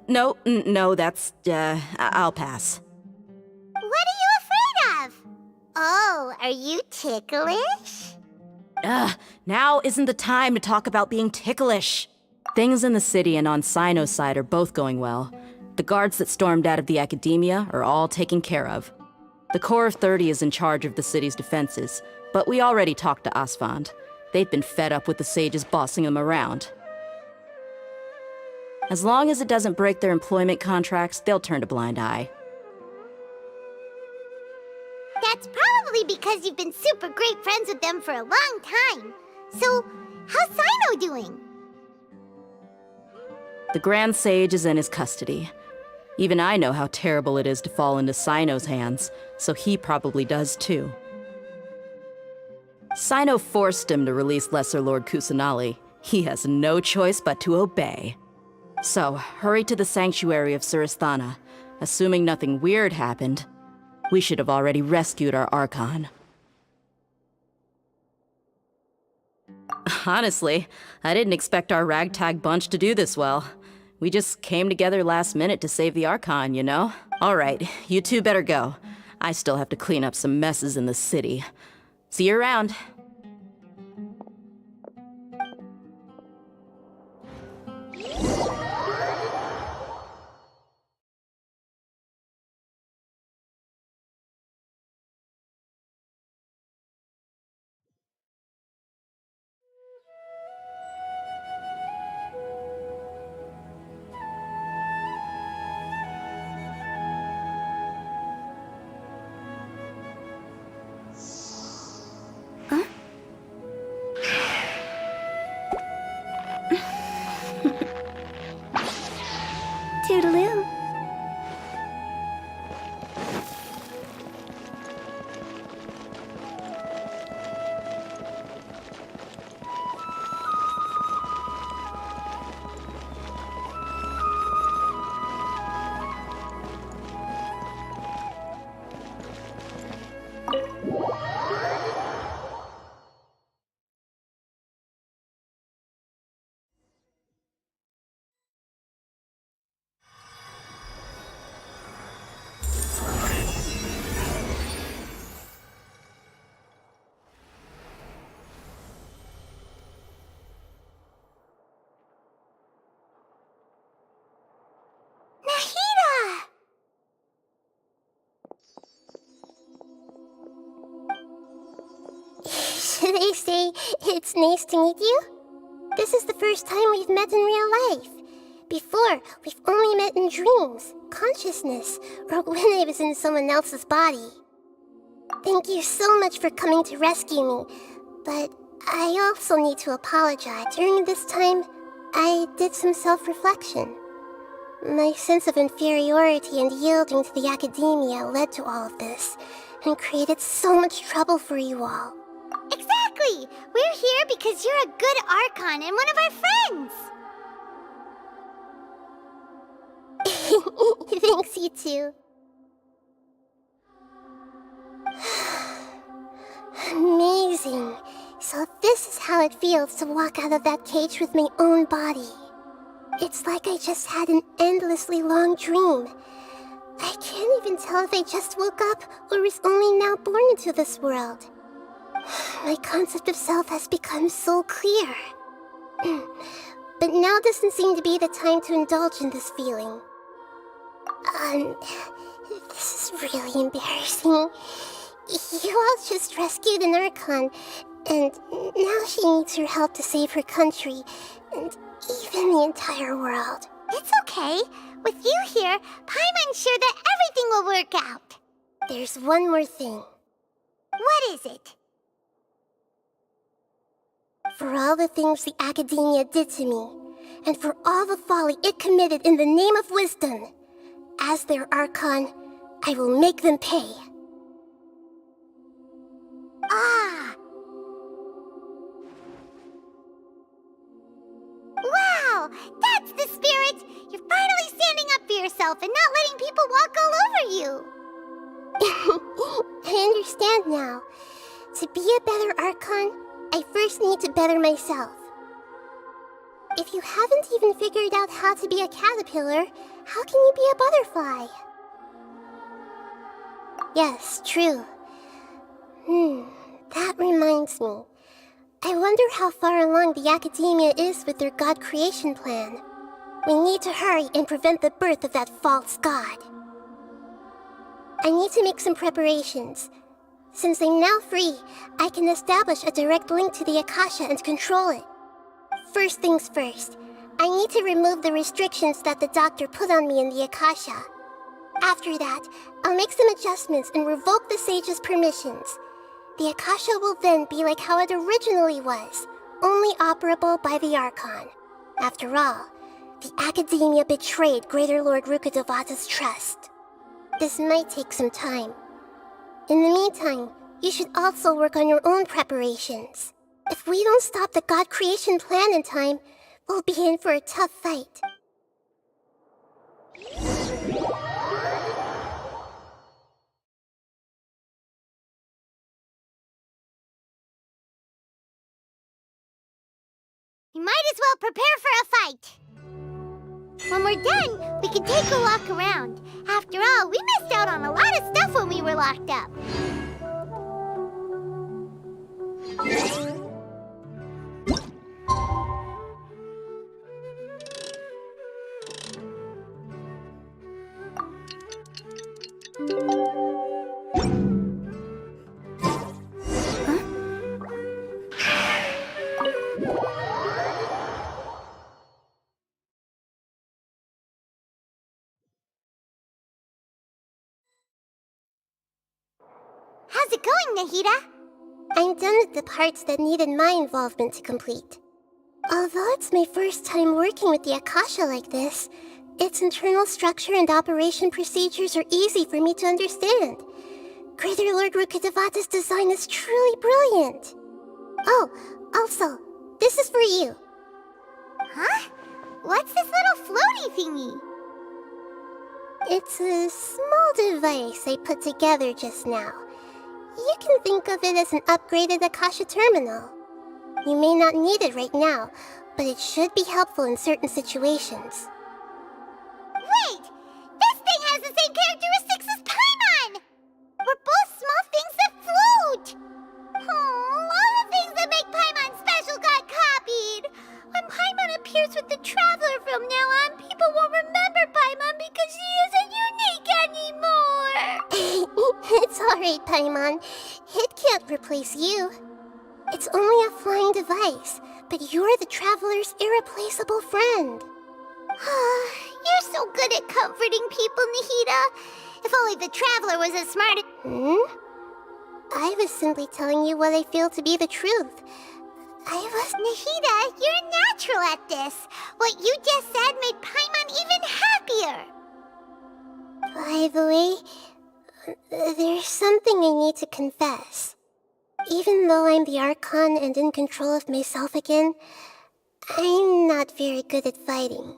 No, that's, I'll pass. What are you afraid of? Oh, are you ticklish? Now isn't the time to talk about being ticklish. Things in the city and on Sino's side are both going well. The guards that stormed out of the Academia are all taken care of. The Corps of 30 is in charge of the city's defenses, but we already talked to Asvand. They've been fed up with the sages bossing them around. As long as it doesn't break their employment contracts, they'll turn a blind eye. That's probably because you've been super great friends with them for a long time. So, how's Sino doing? The Grand Sage is in his custody. Even I know how terrible it is to fall into Sino's hands, so he probably does too. Sino forced him to release Lesser Lord Kusanali. He has no choice but to obey. So, hurry to the sanctuary of Surasthana. Assuming nothing weird happened, we should have already rescued our Archon. Honestly, I didn't expect our ragtag bunch to do this well. We just came together last minute to save the Archon, you know? Alright, you two better go. I still have to clean up some messes in the city. See you around. Toodaloo. Should I say it's nice to meet you? This is the first time we've met in real life. Before, we've only met in dreams, consciousness, or when I was in someone else's body. Thank you so much for coming to rescue me, but I also need to apologize. During this time, I did some self-reflection. My sense of inferiority and yielding to the academia led to all of this, and created so much trouble for you all. Exactly! We're here because you're a good Archon and one of our friends! Thanks, you too. Amazing. So this is how it feels to walk out of that cage with my own body. It's like I just had an endlessly long dream. I can't even tell if I just woke up or was only now born into this world. My concept of self has become so clear. But now doesn't seem to be the time to indulge in this feeling. This is really embarrassing. You all just rescued an Archon, and now she needs your help to save her country, and even the entire world. It's okay. With you here, Paimon's sure that everything will work out. There's one more thing. What is it? For all the things the Academia did to me, and for all the folly it committed in the name of wisdom, as their Archon, I will make them pay. Ah! Wow! That's the spirit! You're finally standing up for yourself and not letting people walk all over you! I understand now. To be a better Archon, I first need to better myself. If you haven't even figured out how to be a caterpillar, how can you be a butterfly? Yes, true. That reminds me. I wonder how far along the Academia is with their god creation plan. We need to hurry and prevent the birth of that false god. I need to make some preparations. Since I'm now free, I can establish a direct link to the Akasha and control it. First things first, I need to remove the restrictions that the doctor put on me in the Akasha. After that, I'll make some adjustments and revoke the sage's permissions. The Akasha will then be like how it originally was, only operable by the Archon. After all, the Academia betrayed Greater Lord Rukkhadevata's trust. This might take some time. In the meantime, you should also work on your own preparations. If we don't stop the God creation plan in time, we'll be in for a tough fight. We might as well prepare for a fight. When we're done, we can take a walk around. After all, we missed out on a lot of stuff when we were locked up. How's it going, Nahida? I'm done with the parts that needed my involvement to complete. Although it's my first time working with the Akasha like this, its internal structure and operation procedures are easy for me to understand. Greater Lord Rukkhadevata's design is truly brilliant. Oh, also, this is for you. Huh? What's this little floaty thingy? It's a small device I put together just now. You can think of it as an upgraded Akasha terminal. You may not need it right now, but it should be helpful in certain situations. Wait! This thing has the same characteristics as Paimon! We're both small things that float! Oh, all the things that make Paimon special got copied! When Paimon appears with the Traveler from now on, people won't remember Paimon because she isn't unique anymore! It's alright, Paimon. It can't replace you. It's only a flying device, but you're the Traveler's irreplaceable friend. You're so good at comforting people, Nahida. If only the Traveler was as smart as... I was simply telling you what I feel to be the truth. Nahida, you're natural at this. What you just said made Paimon even happier. By the way, there's something I need to confess. Even though I'm the Archon and in control of myself again, I'm not very good at fighting.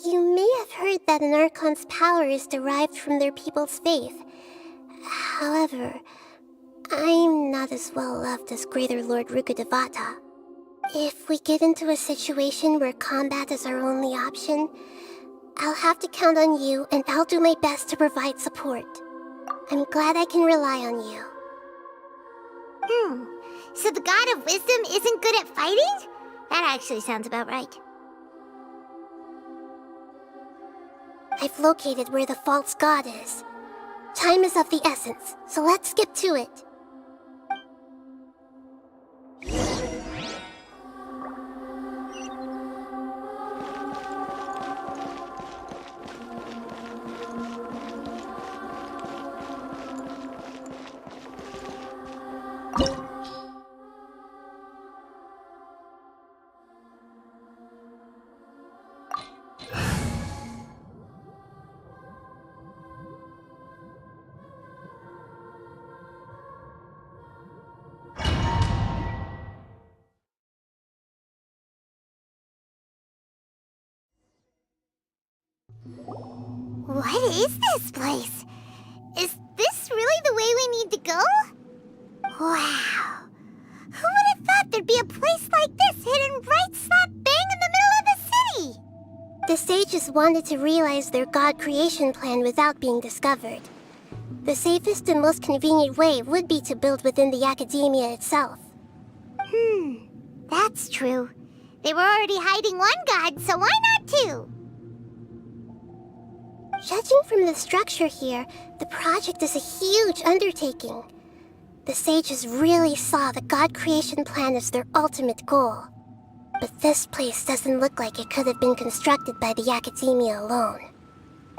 You may have heard that an Archon's power is derived from their people's faith. However, I'm not as well loved as Greater Lord Rukkhadevata. If we get into a situation where combat is our only option, I'll have to count on you, and I'll do my best to provide support. I'm glad I can rely on you. So the God of Wisdom isn't good at fighting? That actually sounds about right. I've located where the false god is. Time is of the essence, so let's skip to it. What is this place? Is this really the way we need to go? Wow. Who would have thought there'd be a place like this hidden right slap bang in the middle of the city? The sages wanted to realize their god creation plan without being discovered. The safest and most convenient way would be to build within the Academia itself. That's true. They were already hiding one god, so why not two? Judging from the structure here, the project is a huge undertaking. The sages really saw the God creation plan as their ultimate goal. But this place doesn't look like it could have been constructed by the Academia alone.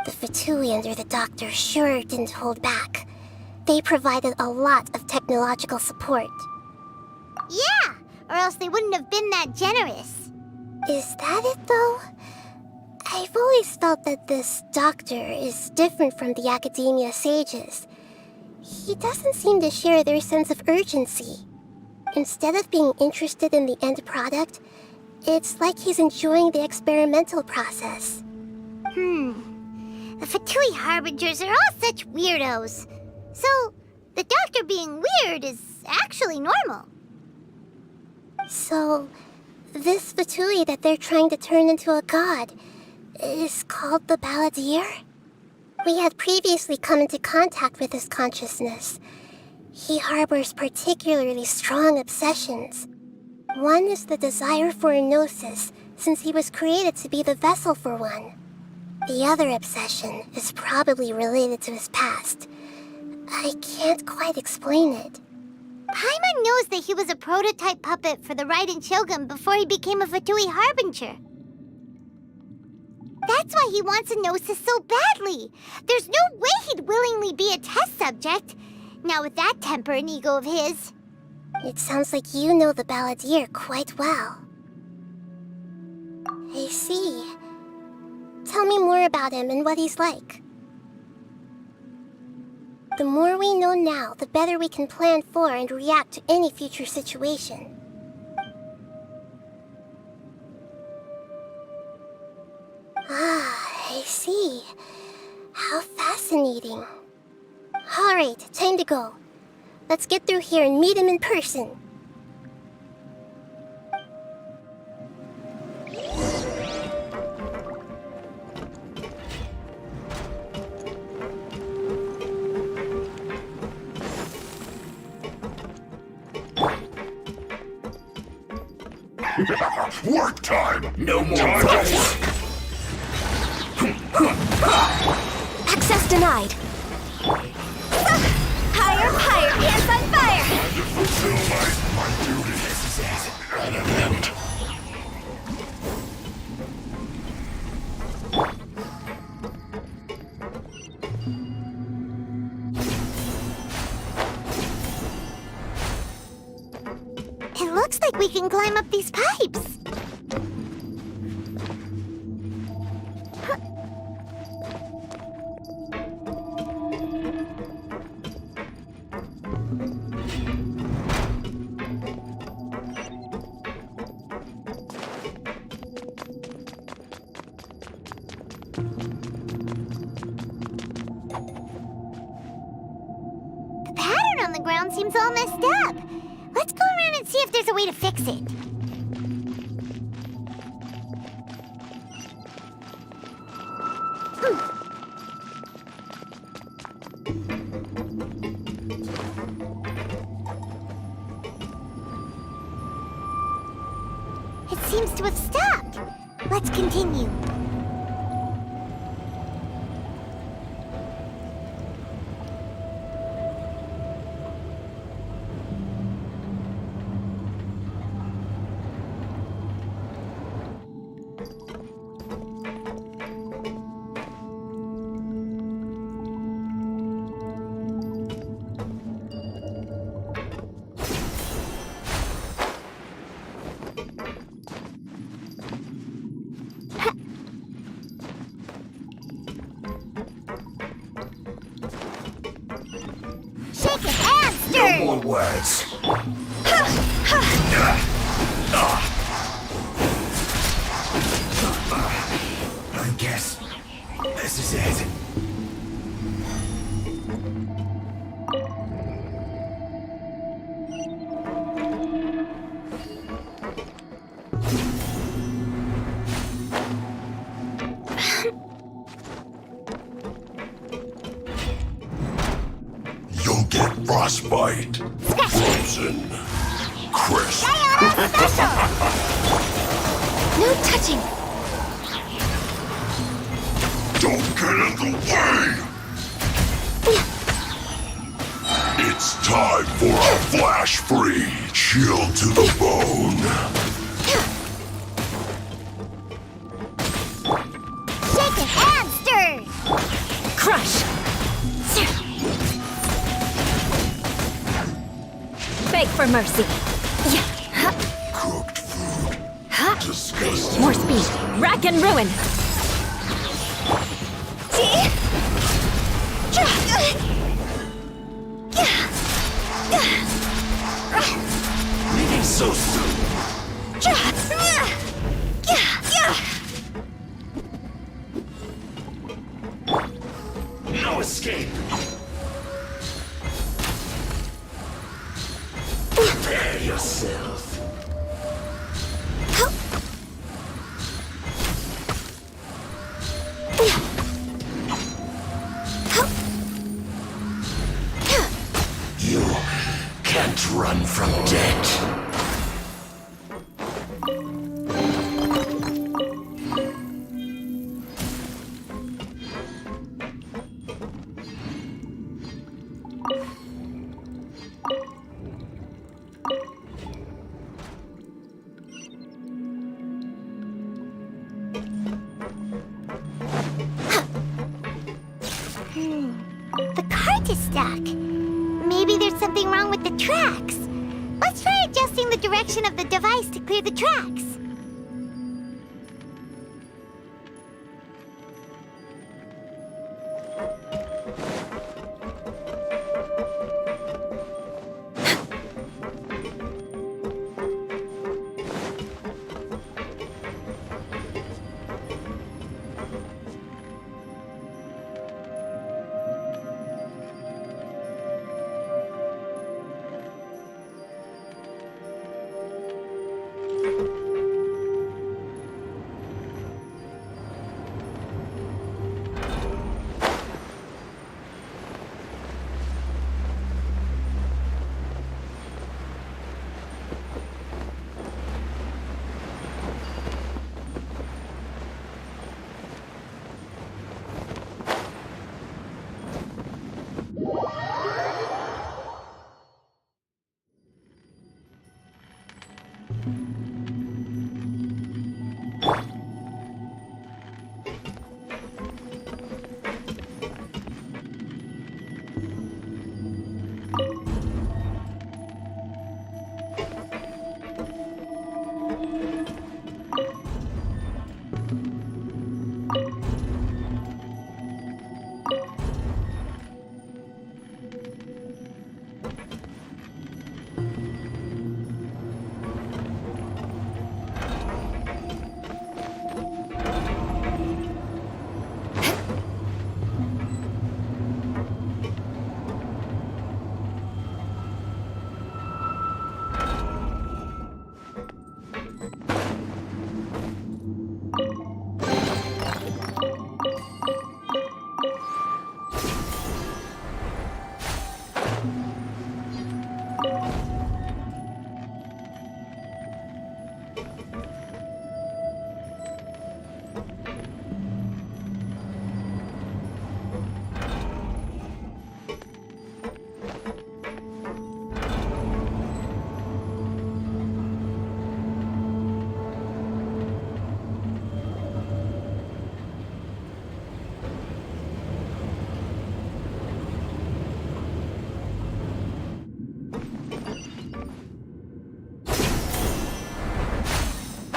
The Fatui under the Doctor sure didn't hold back. They provided a lot of technological support. Yeah, or else they wouldn't have been that generous. Is that it, though? I've always felt that this Doctor is different from the Academia sages. He doesn't seem to share their sense of urgency. Instead of being interested in the end product, it's like he's enjoying the experimental process. The Fatui Harbingers are all such weirdos. So, the Doctor being weird is actually normal. So, this Fatui that they're trying to turn into a god is called the Balladeer? We had previously come into contact with his consciousness. He harbors particularly strong obsessions. One is the desire for a gnosis, since he was created to be the vessel for one. The other obsession is probably related to his past. I can't quite explain it. Paimon knows that he was a prototype puppet for the Raiden Shogun before he became a Fatui Harbinger. That's why he wants a gnosis so badly. There's no way he'd willingly be a test subject, not with that temper and ego of his. It sounds like you know the Balladeer quite well. I see. Tell me more about him and what he's like. The more we know now, the better we can plan for and react to any future situation. Ah, I see. How fascinating. Alright, time to go. Let's get through here and meet him in person. Work time! No more time to work! Access denied. Higher, higher, pants on fire! Time to fulfill my duty. This is it. At an end. It looks like we can climb up these pipes. The pattern on the ground seems all messed up. Let's go around and see if there's a way to fix it. It seems to have stopped. Let's continue. Shake it and stir! No more words. I guess this is it. You'll get frostbite. Frozen. Crisp. No touching! Don't get in the way! It's time for a flash freeze. Chill to the bone. mercy. Cooked food. Disgusting. More speed. Rack and ruin. Leaving so soon. No escape. Prepare yourself. You can't run from death. The cart is stuck. Maybe there's something wrong with the tracks. Let's try adjusting the direction of the device to clear the tracks.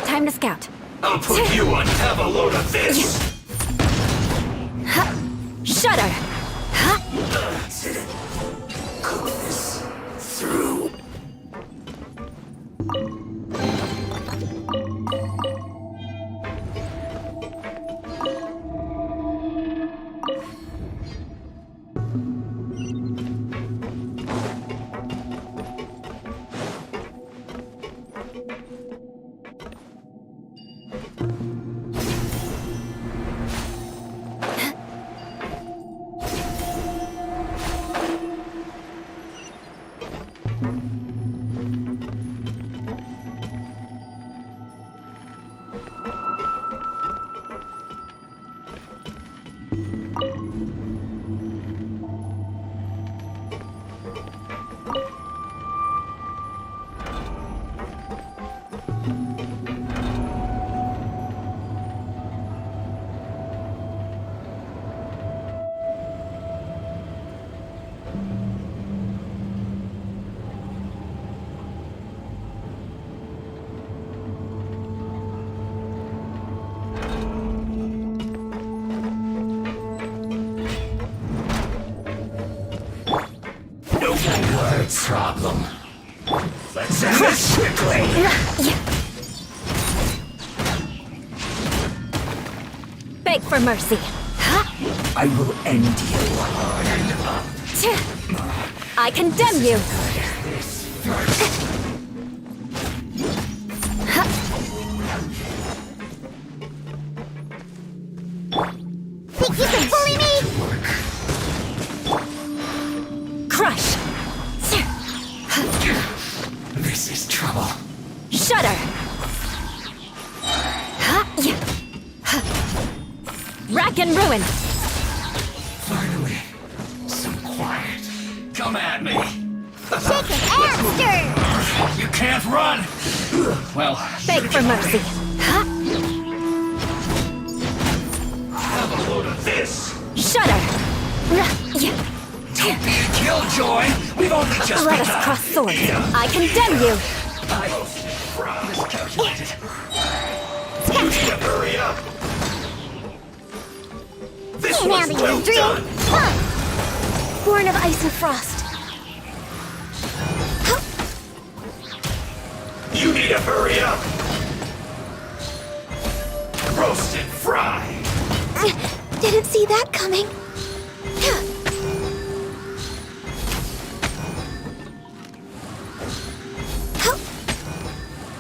Time to scout. I'll put you on. Have a load of this. Shudder. Cook this through. Let's end this quickly! Beg for mercy. I will end you hard. I condemn you. Think you can bully me? Crush. This is trouble. Shudder. Rack and ruin. Finally, some quiet. Come at me. Shake it and stir. You can't run. Well, Beg for mercy. have a load of this. Shudder. Don't be a killjoy. We've only just Let us begun. cross swords. I condemn you. Miscalculated. Hurry up. This Hey, one's now well you dream. done. Born of ice and frost. You need to hurry up. Roast and fry. Didn't see that coming.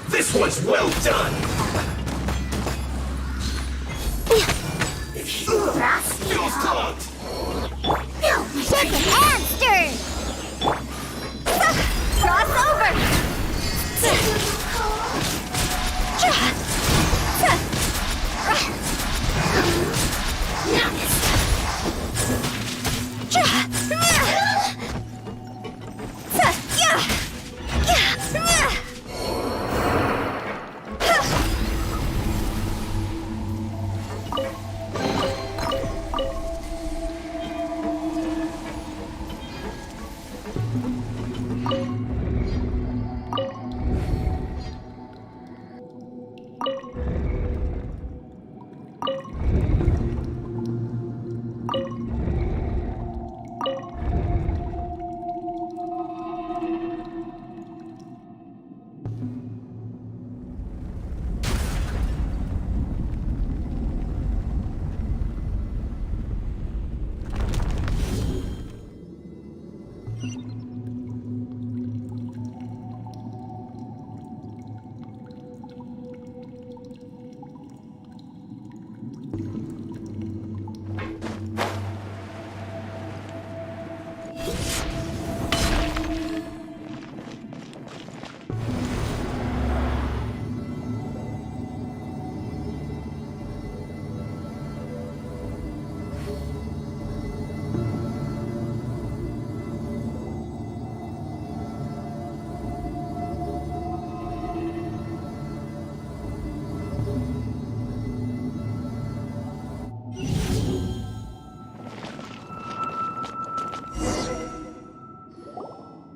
This one's well done. Feels clogged. Shake it and stir. Cross over.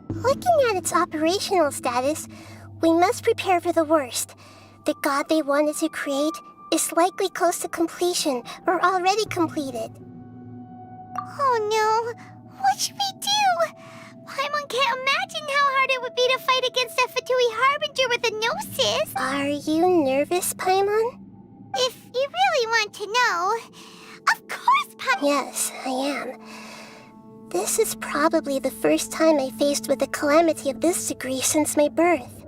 Looking at its operational status, we must prepare for the worst. The god they wanted to create is likely close to completion or already completed. Oh no! What should we do? Paimon can't imagine how hard it would be to fight against a Fatui Harbinger with a Gnosis! Are you nervous, Paimon? If you really want to know... Of course, Paimon! Yes, I am. This is probably the first time I faced with a calamity of this degree since my birth.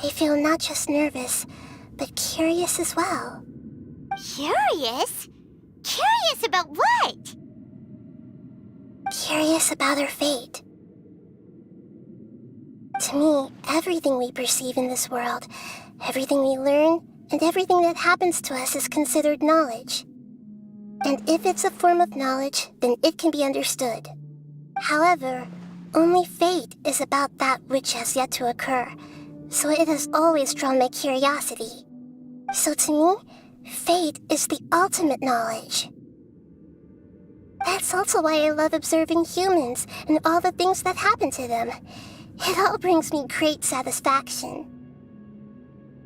I feel not just nervous, but curious as well. Curious? Curious about what? Curious about our fate. To me, everything we perceive in this world, everything we learn, and everything that happens to us is considered knowledge. And if it's a form of knowledge, then it can be understood. However, only fate is about that which has yet to occur, so it has always drawn my curiosity. So to me, fate is the ultimate knowledge. That's also why I love observing humans and all the things that happen to them. It all brings me great satisfaction.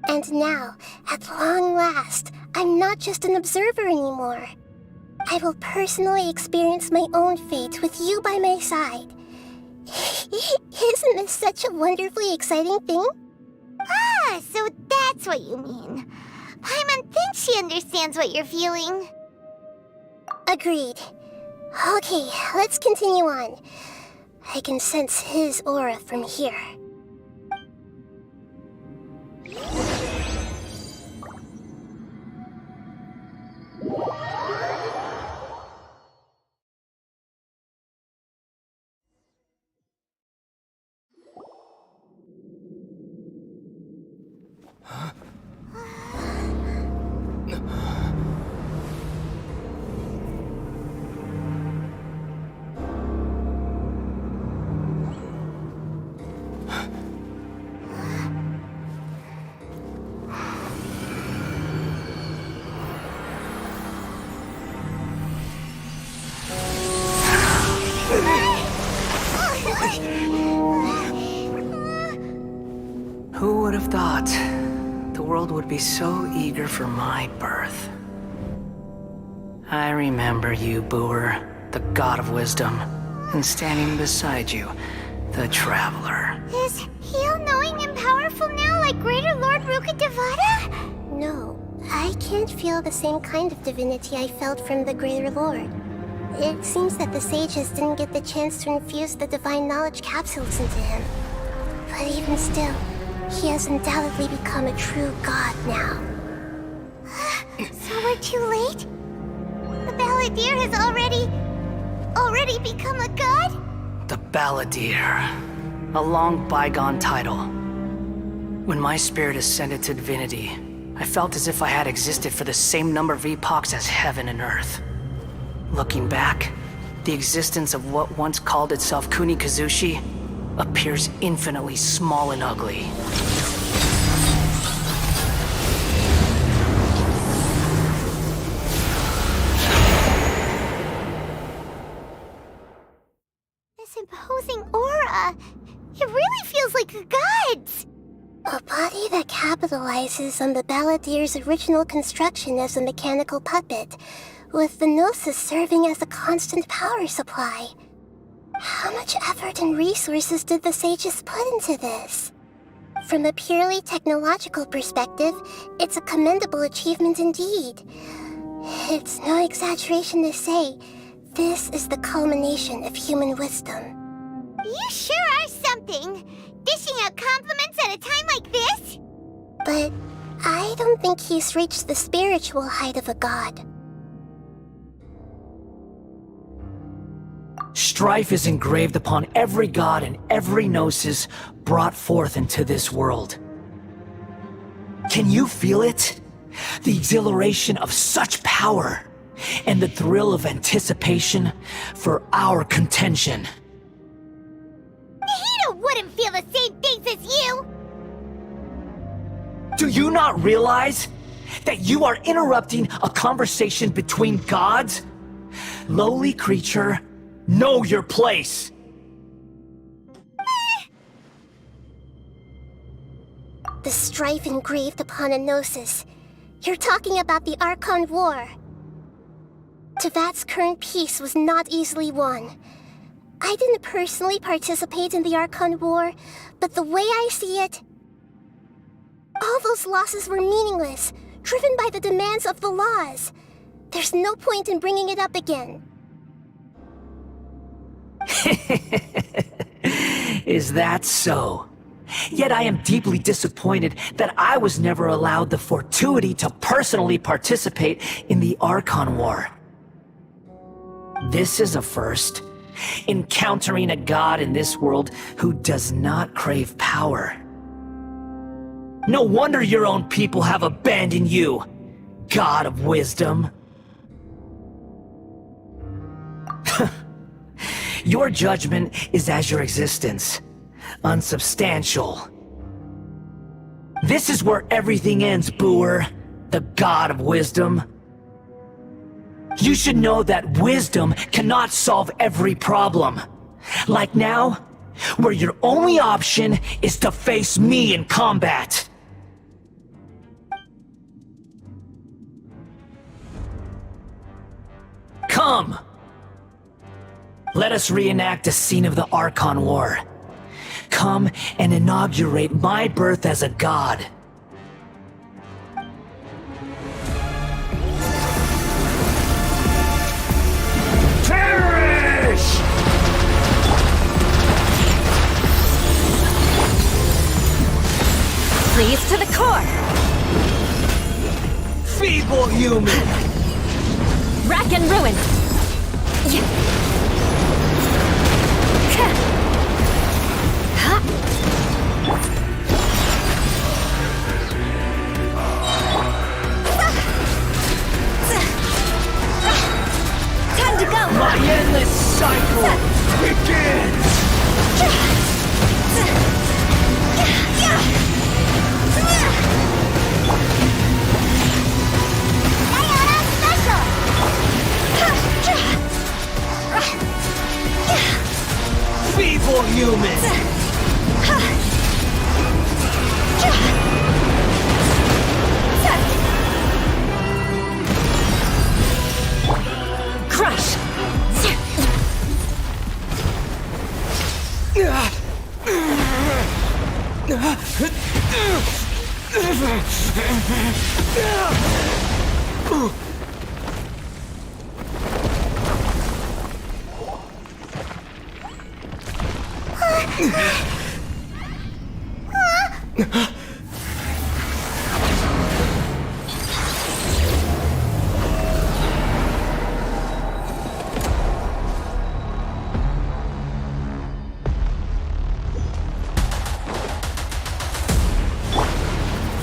And now, at long last, I'm not just an observer anymore. I will personally experience my own fate with you by my side. Isn't this such a wonderfully exciting thing? Ah, so that's what you mean. Paimon thinks she understands what you're feeling. Agreed. Okay, let's continue on. I can sense his aura from here. Who would have thought the world would be so eager for my birth? I remember you, Booer, the god of wisdom, and standing beside you, the traveler. Is he all-knowing and powerful now like Greater Lord Rukkhadevata? No, I can't feel the same kind of divinity I felt from the Greater Lord. It seems that the sages didn't get the chance to infuse the divine knowledge capsules into him. But even still, he has undoubtedly become a true god now. So we're too late? The Balladeer has already become a god? The Balladeer. A long bygone title. When my spirit ascended to divinity, I felt as if I had existed for the same number of epochs as heaven and earth. Looking back, the existence of what once called itself Kunikazushi appears infinitely small and ugly. This imposing aura, it really feels like a god's! A body that capitalizes on the Balladeer's original construction as a mechanical puppet, with the Gnosis serving as a constant power supply. How much effort and resources did the sages put into this? From a purely technological perspective, it's a commendable achievement indeed. It's no exaggeration to say, this is the culmination of human wisdom. You sure are something! Dishing out compliments at a time like this? But I don't think he's reached the spiritual height of a god. Strife is engraved upon every god and every gnosis brought forth into this world. Can you feel it? The exhilaration of such power, and the thrill of anticipation for our contention. Nahida wouldn't feel the same things as you! Do you not realize that you are interrupting a conversation between gods? Lowly creature, know your place! The strife engraved upon a gnosis. You're talking about the Archon War. Tevat's current peace was not easily won. I didn't personally participate in the Archon War, but the way I see it, all those losses were meaningless, driven by the demands of the laws. There's no point in bringing it up again. Is that so? Yet I am deeply disappointed that I was never allowed the fortuity to personally participate in the Archon War. This is a first. Encountering a god in this world who does not crave power. No wonder your own people have abandoned you, god of wisdom. Your judgment is as your existence, unsubstantial. This is where everything ends, Booer, the god of wisdom. You should know that wisdom cannot solve every problem. Like now, where your only option is to face me in combat. Come! Let us reenact a scene of the Archon War. Come and inaugurate my birth as a god. Perish! Freeze to the core! Feeble human! Rack and ruin! Time to go! My endless cycle begins! Feeble human! Crush!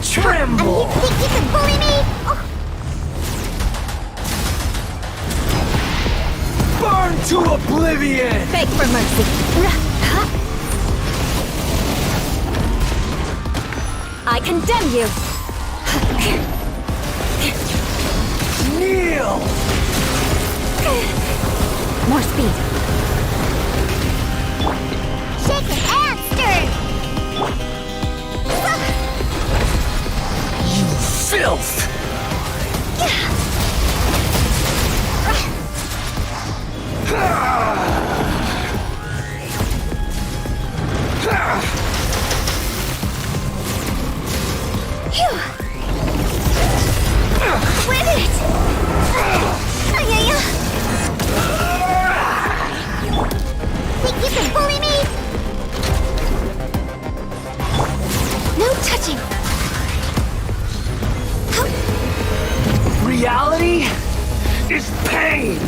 Tremble! You think you can bully me? Oh. Burn to oblivion! Beg for mercy. I condemn you! Kneel! More speed. Shaken and stirred! You filth! Win it! Think you can bully me? No touching! Reality is pain!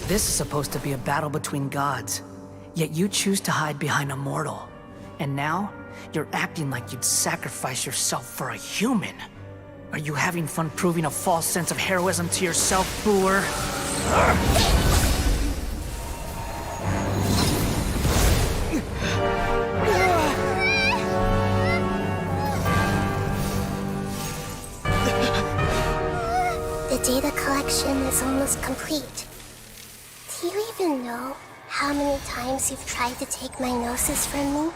This is supposed to be a battle between gods, yet you choose to hide behind a mortal. And now, you're acting like you'd sacrifice yourself for a human. Are you having fun proving a false sense of heroism to yourself, Booer? The data collection is almost complete. Do you even know how many times you've tried to take my gnosis from me?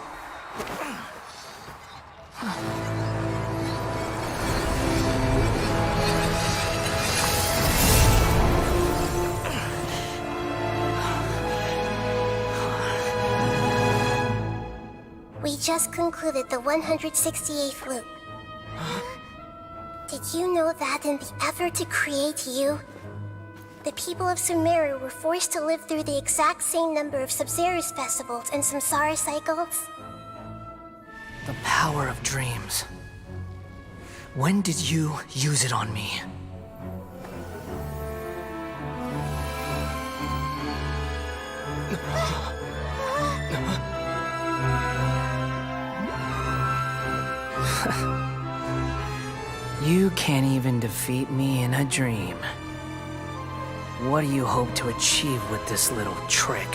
We just concluded the 168th loop. Did you know that in the effort to create you, the people of Sumeru were forced to live through the exact same number of Sabzeruz festivals and Samsara cycles? The power of dreams. When did you use it on me? You can't even defeat me in a dream. What do you hope to achieve with this little trick?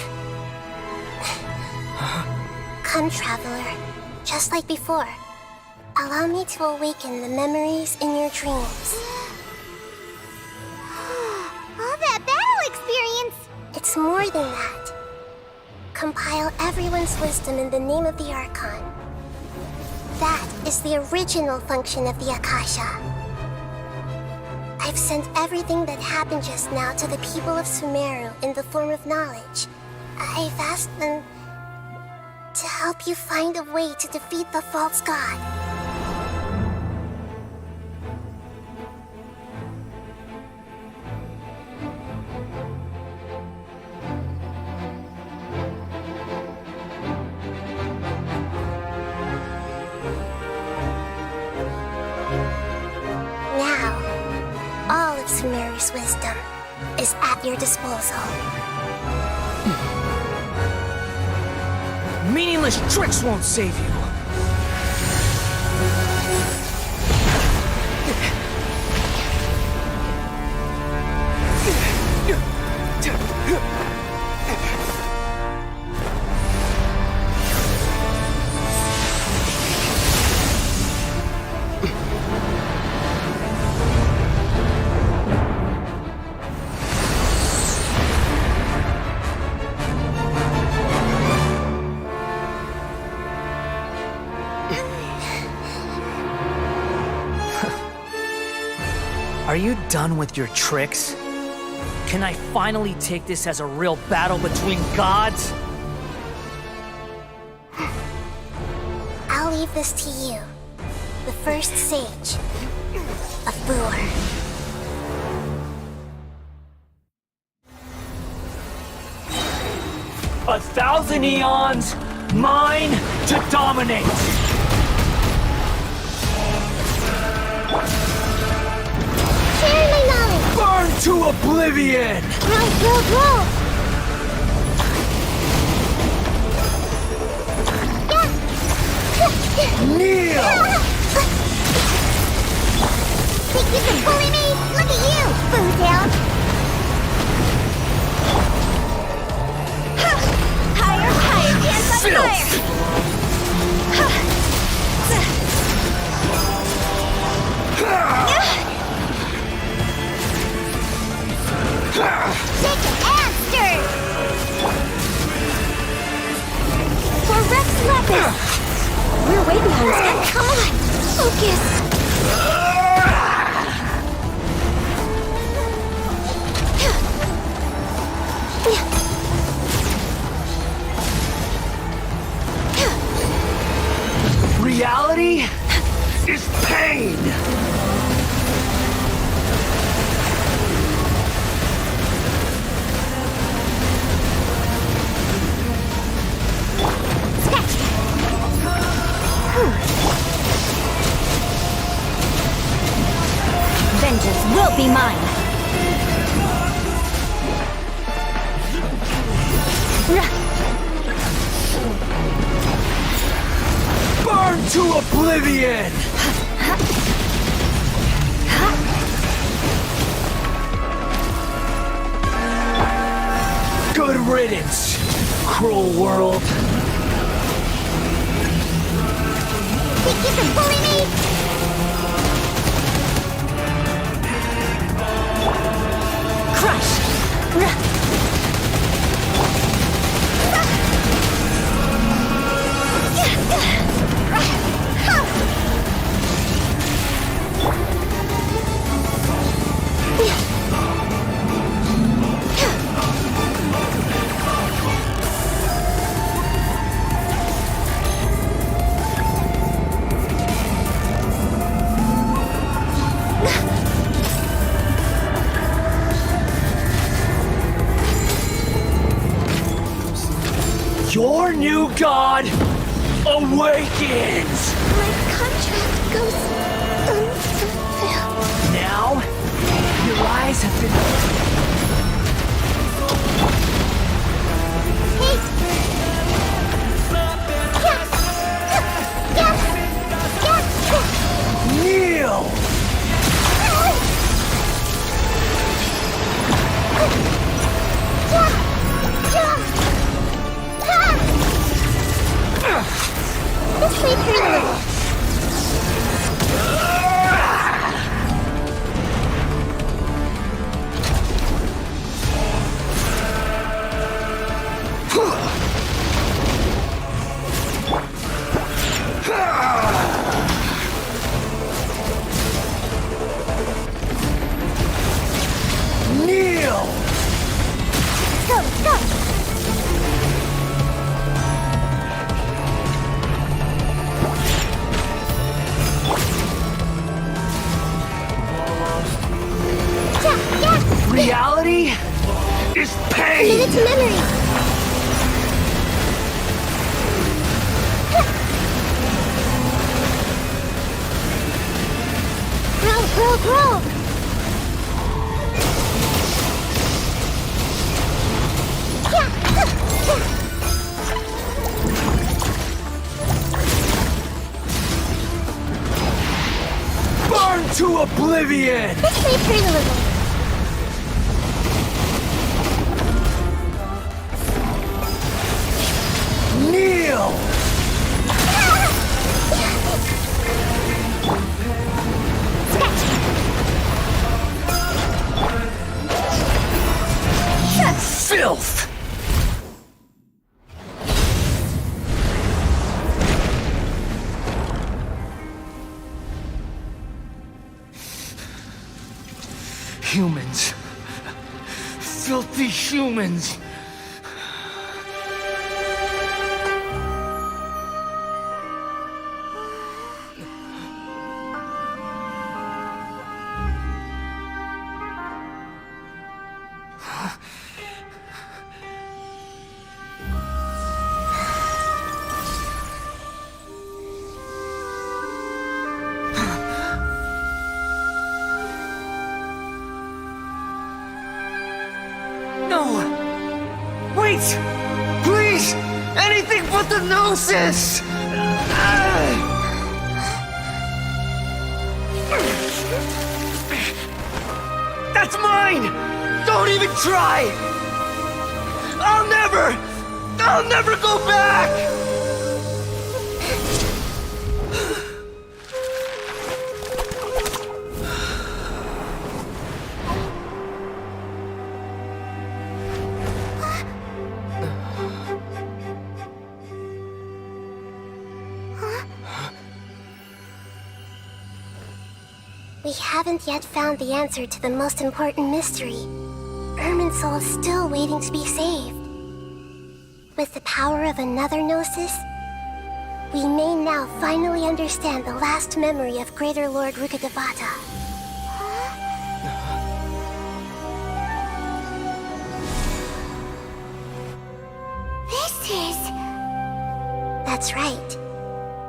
Come, Traveler. Just like before. Allow me to awaken the memories in your dreams. All that battle experience! It's more than that. Compile everyone's wisdom in the name of the Archon. That is the original function of the Akasha. I've sent everything that happened just now to the people of Sumeru in the form of knowledge. I've asked them to help you find a way to defeat the false god. All of Sumeru's wisdom is at your disposal. Meaningless tricks won't save you. Are you done with your tricks? Can I finally take this as a real battle between gods? I'll leave this to you, the first sage of Boor. A thousand eons, mine to dominate! Share my knowledge! Burn to oblivion! Roll! Kneel! Think you can bully me? Look at you! Boo down! Higher, dance on fire! Shake and stir! For Rex Lepus! We're way behind schedule. Come on! Focus! Reality is pain! Vengeance will be mine! Burn to oblivion! Good riddance, cruel world! Think you can bully me? Crush! Your new god, awakens! My contract goes unfulfilled. Now, your eyes have been... Kneel! This way through a little. Kneel! Go, go! Reality is pain! Commit it to memory! Grow, grow, grow! Burn to oblivion! This way through a little. Kneel! Filth! Humans. Filthy humans. Wait! Please! Anything but the Gnosis! That's mine! Don't even try! I'll never go back! We haven't yet found the answer to the most important mystery. Irminsul is still waiting to be saved. With the power of another Gnosis, we may now finally understand the last memory of Greater Lord Rukkhadevata. This is... That's right.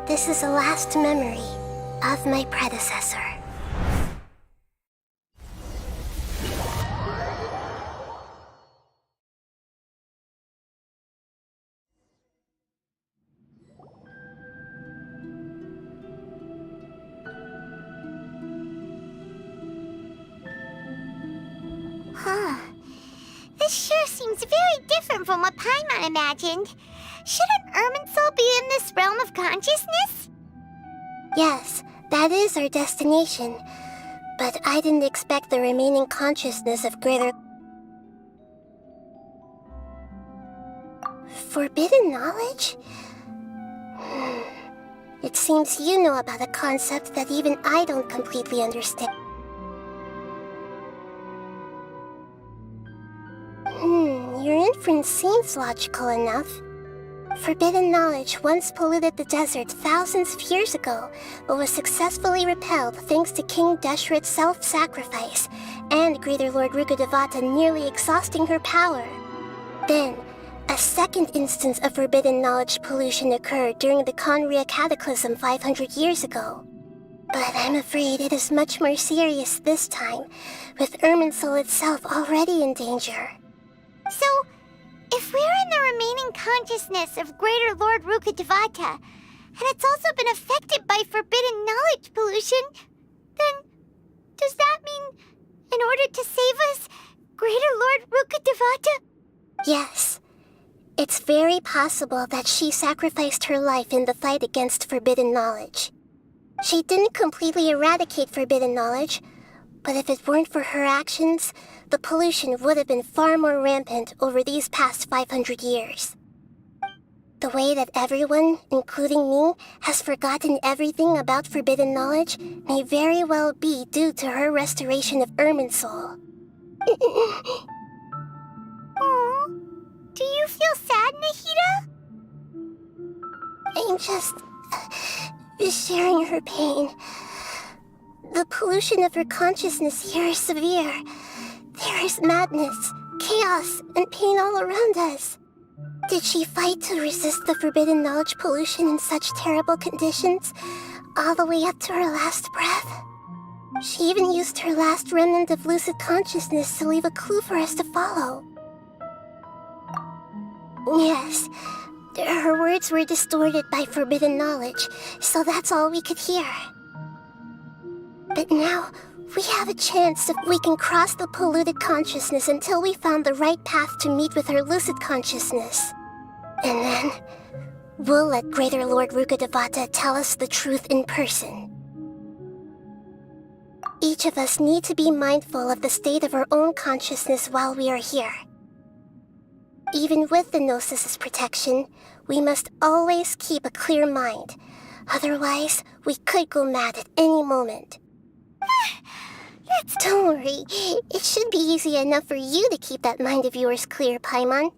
This is the last memory of my predecessor. Huh. This sure seems very different from what Paimon imagined. Shouldn't Irminsul be in this realm of consciousness? Yes, that is our destination. But I didn't expect the remaining consciousness of Greater... Forbidden knowledge? It seems you know about a concept that even I don't completely understand. Your inference seems logical enough. Forbidden knowledge once polluted the desert thousands of years ago, but was successfully repelled thanks to King Deshret's self-sacrifice, and Greater Lord Rukkhadevata nearly exhausting her power. Then, A second instance of forbidden knowledge pollution occurred during the Conria Cataclysm 500 years ago. But I'm afraid it is much more serious this time, with Irminsul itself already in danger. So, if we're in the remaining consciousness of Greater Lord Rukkhadevata, and it's also been affected by forbidden knowledge pollution, then does that mean, in order to save us, Greater Lord Rukkhadevata? Yes. It's very possible that she sacrificed her life in the fight against forbidden knowledge. She didn't completely eradicate forbidden knowledge, but if it weren't for her actions, the pollution would have been far more rampant over these past 500 years. The way that everyone, including me, has forgotten everything about forbidden knowledge may very well be due to her restoration of Irminsul. Aww. Do you feel sad, Nahida? I'm just sharing her pain. The pollution of her consciousness here is severe. There is madness, chaos, and pain all around us. Did she fight to resist the forbidden knowledge pollution in such terrible conditions, all the way up to her last breath? She even used her last remnant of lucid consciousness to leave a clue for us to follow. Yes, her words were distorted by forbidden knowledge, so that's all we could hear. But now, we have a chance if we can cross the polluted consciousness until we found the right path to meet with her lucid consciousness. And then, we'll let Greater Lord Rukkhadevata tell us the truth in person. Each of us need to be mindful of the state of our own consciousness while we are here. Even with the Gnosis' protection, we must always keep a clear mind. Otherwise, we could go mad at any moment. Don't worry. It should be easy enough for you to keep that mind of yours clear, Paimon.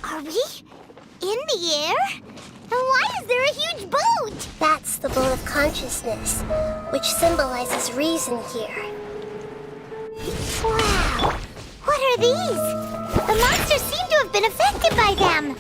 Are we in the air? And why is there a huge boat? That's the boat of consciousness, which symbolizes reason here. Wow! What are these? The monsters seem to have been affected by them.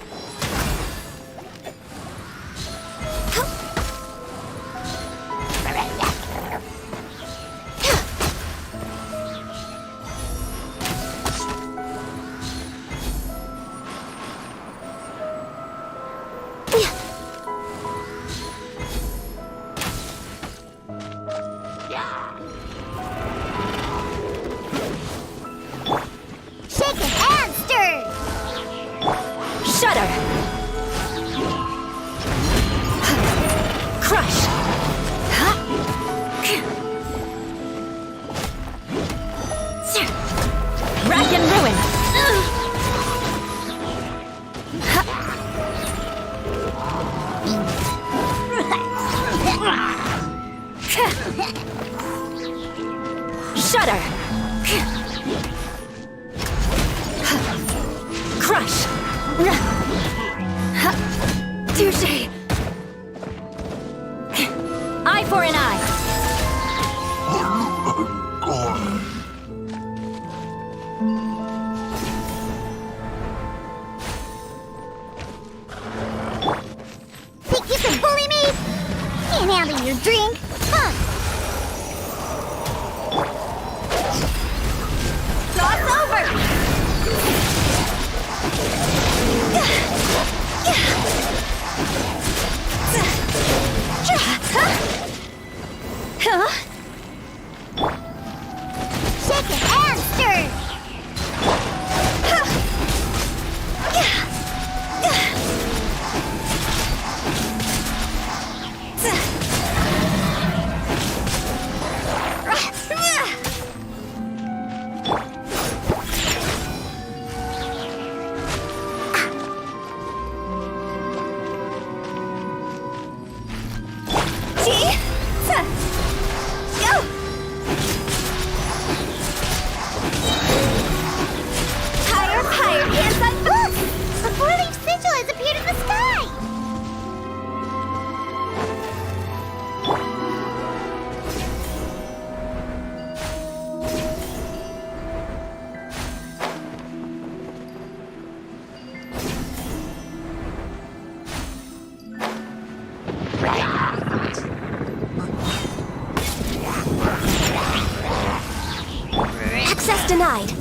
denied.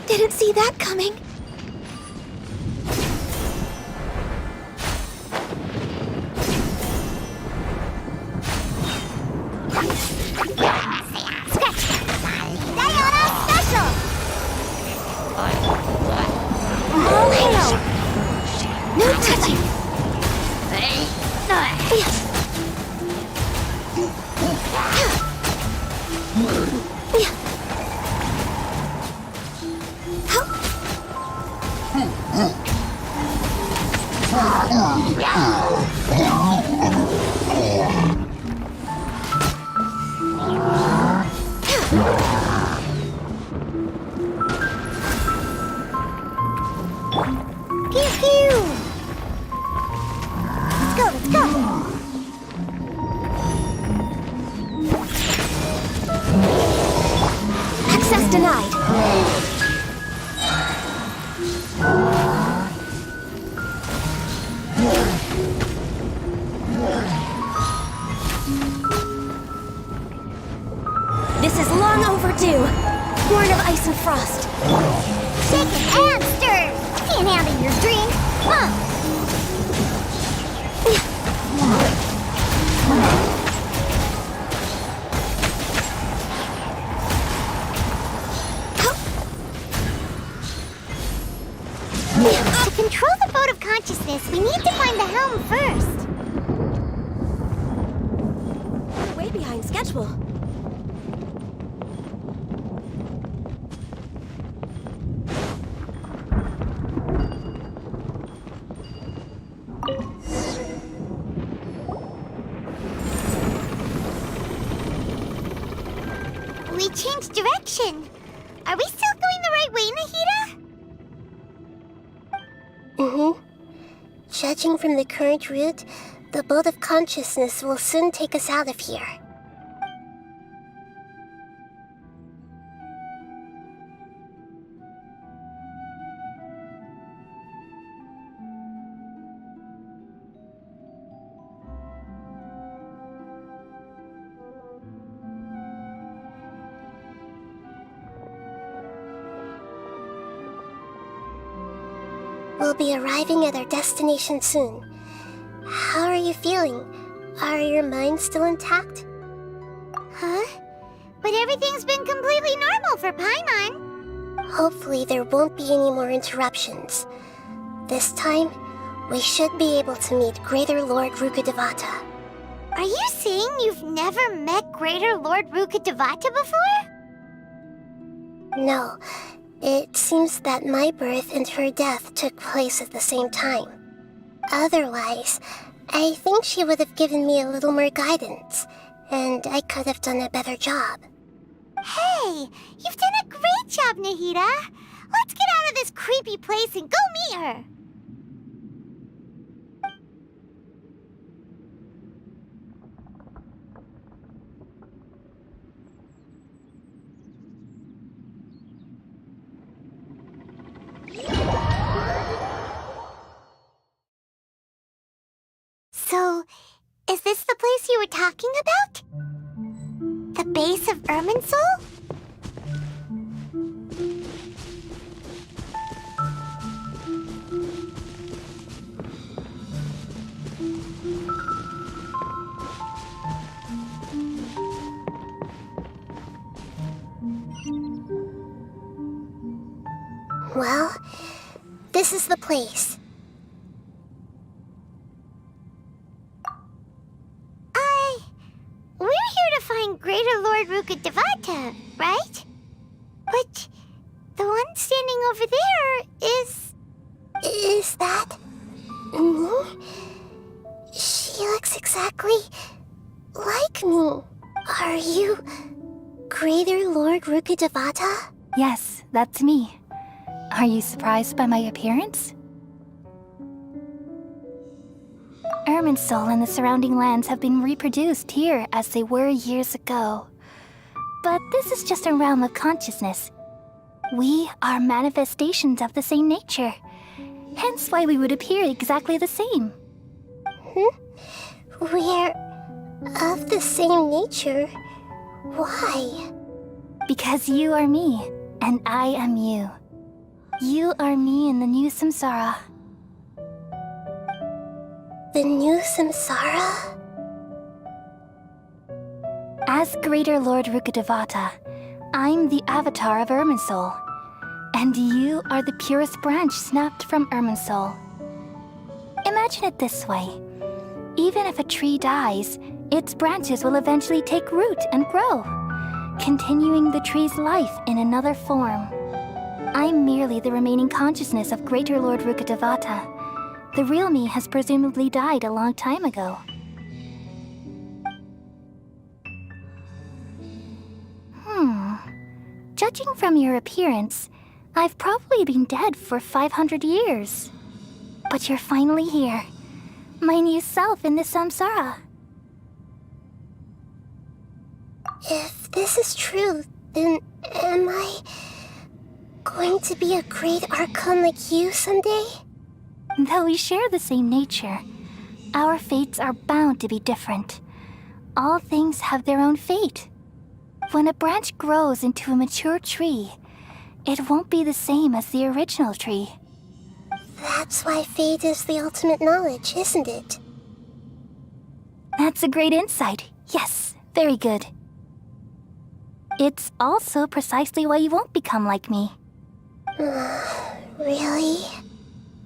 Didn't see that coming. All hail! No touching. Pew pew! Let's go! Access denied. This is long overdue. Born of ice and frost. Shaken and stirred! Can't handle your drink! Huh! To control the boat of consciousness, we need to find the helm first. We're way behind schedule. We changed direction. Are we still going the right way, Nahida? Mm-hmm. Judging from the current route, the boat of consciousness will soon take us out of here. We'll be arriving at our destination soon. How are you feeling? Are your minds still intact? Huh? But everything's been completely normal for Paimon. Hopefully there won't be any more interruptions. This time, we should be able to meet Greater Lord Rukkhadevata. Are you saying you've never met Greater Lord Rukkhadevata before? No. It seems that my birth and her death took place at the same time. Otherwise, I think she would have given me a little more guidance, and I could have done a better job. Hey, you've done a great job, Nahida. Let's get out of this creepy place and go meet her. So, is this the place you were talking about? The base of Irminsul? Well, this is the place. We're here to find Greater Lord Rukkhadevata, right? But the one standing over there is... Is that... me? She looks exactly like me. Are you Greater Lord Rukkhadevata? Yes, that's me. Are you surprised by my appearance? Irminsul and the surrounding lands have been reproduced here as they were years ago. But this is just a realm of consciousness. We are manifestations of the same nature. Hence why we would appear exactly the same. We're of the same nature? Why? Because you are me, and I am you. You are me in the new samsara. The new samsara? As Greater Lord Rukkhadevata, I'm the avatar of Irminsul, and you are the purest branch snapped from Irminsul. Imagine it this way. Even if a tree dies, its branches will eventually take root and grow, continuing the tree's life in another form. I'm merely the remaining consciousness of Greater Lord Rukkhadevata. The real me has presumably died a long time ago. Judging from your appearance, I've probably been dead for 500 years. But you're finally here. My new self in the samsara. If this is true, then am I going to be a great Archon like you someday? Though we share the same nature, our fates are bound to be different. All things have their own fate. When a branch grows into a mature tree, it won't be the same as the original tree. That's why fate is the ultimate knowledge, isn't it? That's a great insight. Yes, very good. It's also precisely why you won't become like me. Really?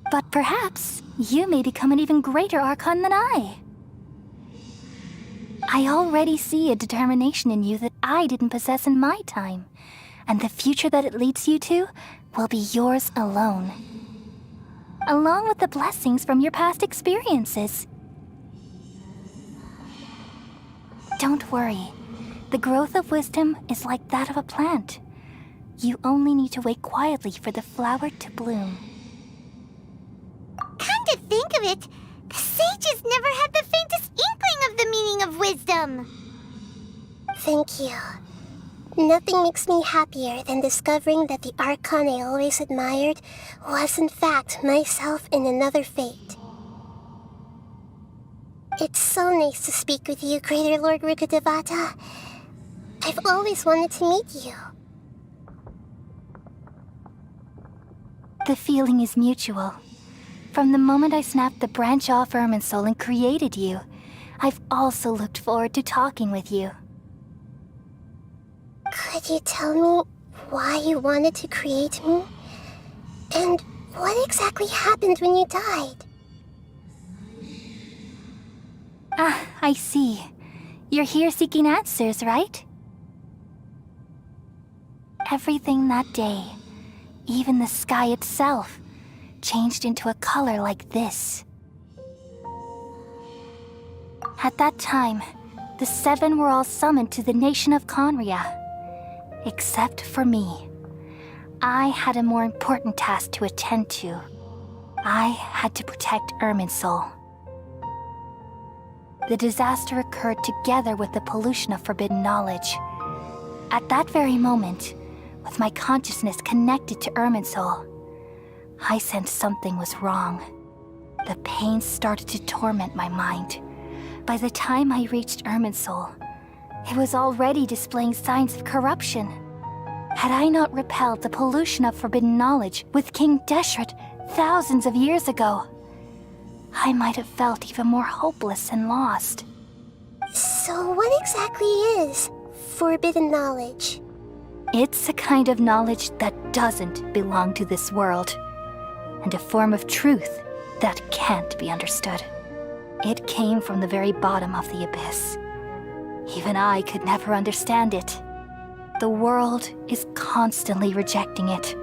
But perhaps you may become an even greater Archon than I. I already see a determination in you that I didn't possess in my time, and the future that it leads you to will be yours alone. Along with the blessings from your past experiences. Don't worry. The growth of wisdom is like that of a plant. You only need to wait quietly for the flower to bloom. Come to think of it, the sages never had the faintest inkling of the meaning of wisdom. Thank you. Nothing makes me happier than discovering that the Archon I always admired was in fact myself in another fate. It's so nice to speak with you, Greater Lord Rukkhadevata. I've always wanted to meet you. The feeling is mutual. From the moment I snapped the branch off Irminsul and created you, I've also looked forward to talking with you. Could you tell me why you wanted to create me? And what exactly happened when you died? Ah, I see. You're here seeking answers, right? Everything that day, even the sky itself, changed into a color like this. At that time, the seven were all summoned to the nation of Conria. Except for me. I had a more important task to attend to. I had to protect Irminsul. The disaster occurred together with the pollution of forbidden knowledge. At that very moment, with my consciousness connected to Irminsul, I sensed something was wrong. The pain started to torment my mind. By the time I reached Irminsul, it was already displaying signs of corruption. Had I not repelled the pollution of forbidden knowledge with King Deshret thousands of years ago, I might have felt even more hopeless and lost. So what exactly is forbidden knowledge? It's a kind of knowledge that doesn't belong to this world, and a form of truth that can't be understood. It came from the very bottom of the abyss. Even I could never understand it. The world is constantly rejecting it,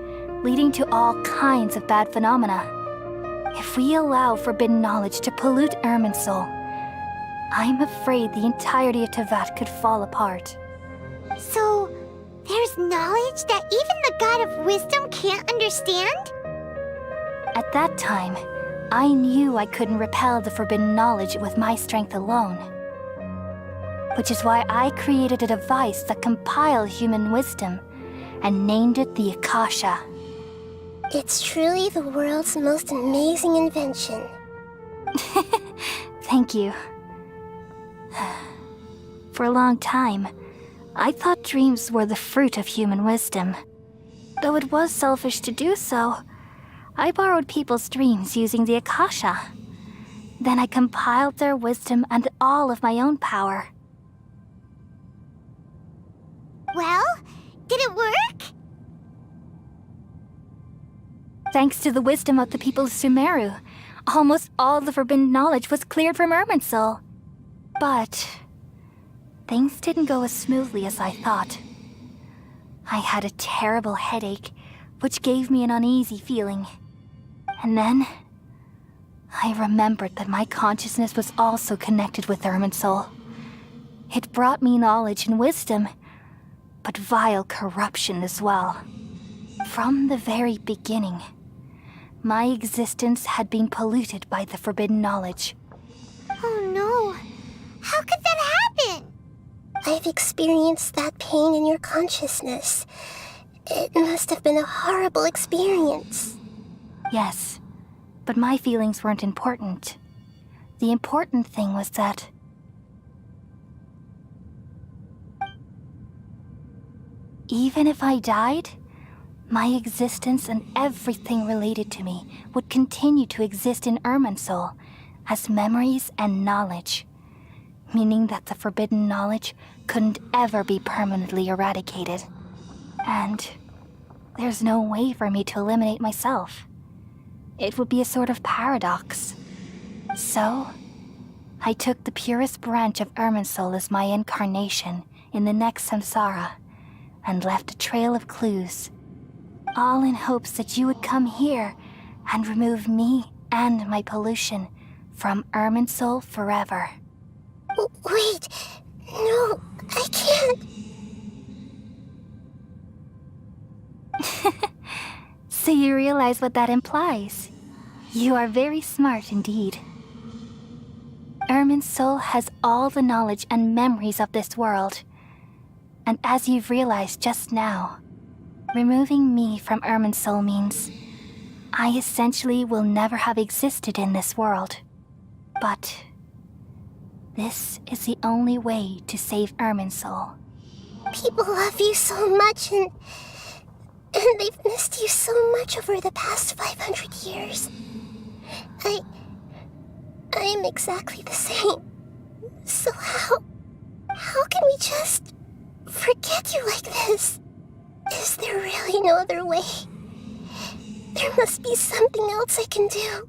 leading to all kinds of bad phenomena. If we allow forbidden knowledge to pollute Irminsul, I'm afraid the entirety of Tevat could fall apart. So, there's knowledge that even the God of Wisdom can't understand? At that time, I knew I couldn't repel the forbidden knowledge with my strength alone. Which is why I created a device that compiled human wisdom, and named it the Akasha. It's truly the world's most amazing invention. Thank you. For a long time, I thought dreams were the fruit of human wisdom. Though it was selfish to do so, I borrowed people's dreams using the Akasha. Then I compiled their wisdom and all of my own power. Well, did it work? Thanks to the wisdom of the people of Sumeru, almost all the forbidden knowledge was cleared from Irminsul. But things didn't go as smoothly as I thought. I had a terrible headache, which gave me an uneasy feeling. And then I remembered that my consciousness was also connected with Irminsul. It brought me knowledge and wisdom, but vile corruption as well. From the very beginning, my existence had been polluted by the forbidden knowledge. Oh no. How could that happen? I've experienced that pain in your consciousness. It must have been a horrible experience. Yes, but my feelings weren't important. The important thing was that even if I died, my existence and everything related to me would continue to exist in Irminsul as memories and knowledge, meaning that the forbidden knowledge couldn't ever be permanently eradicated. And there's no way for me to eliminate myself. It would be a sort of paradox. So, I took the purest branch of Irminsul as my incarnation in the next samsara and left a trail of clues, all in hopes that you would come here and remove me and my pollution from Irminsul forever. Wait, no, I can't. So you realize what that implies. You are very smart indeed. Irminsul has all the knowledge and memories of this world. And as you've realized just now, removing me from Irminsul means I essentially will never have existed in this world. But this is the only way to save Irminsul. People love you so much and they've missed you so much over the past 500 years. I am exactly the same. So how can we just forget you like this? Is there really no other way? There must be something else I can do.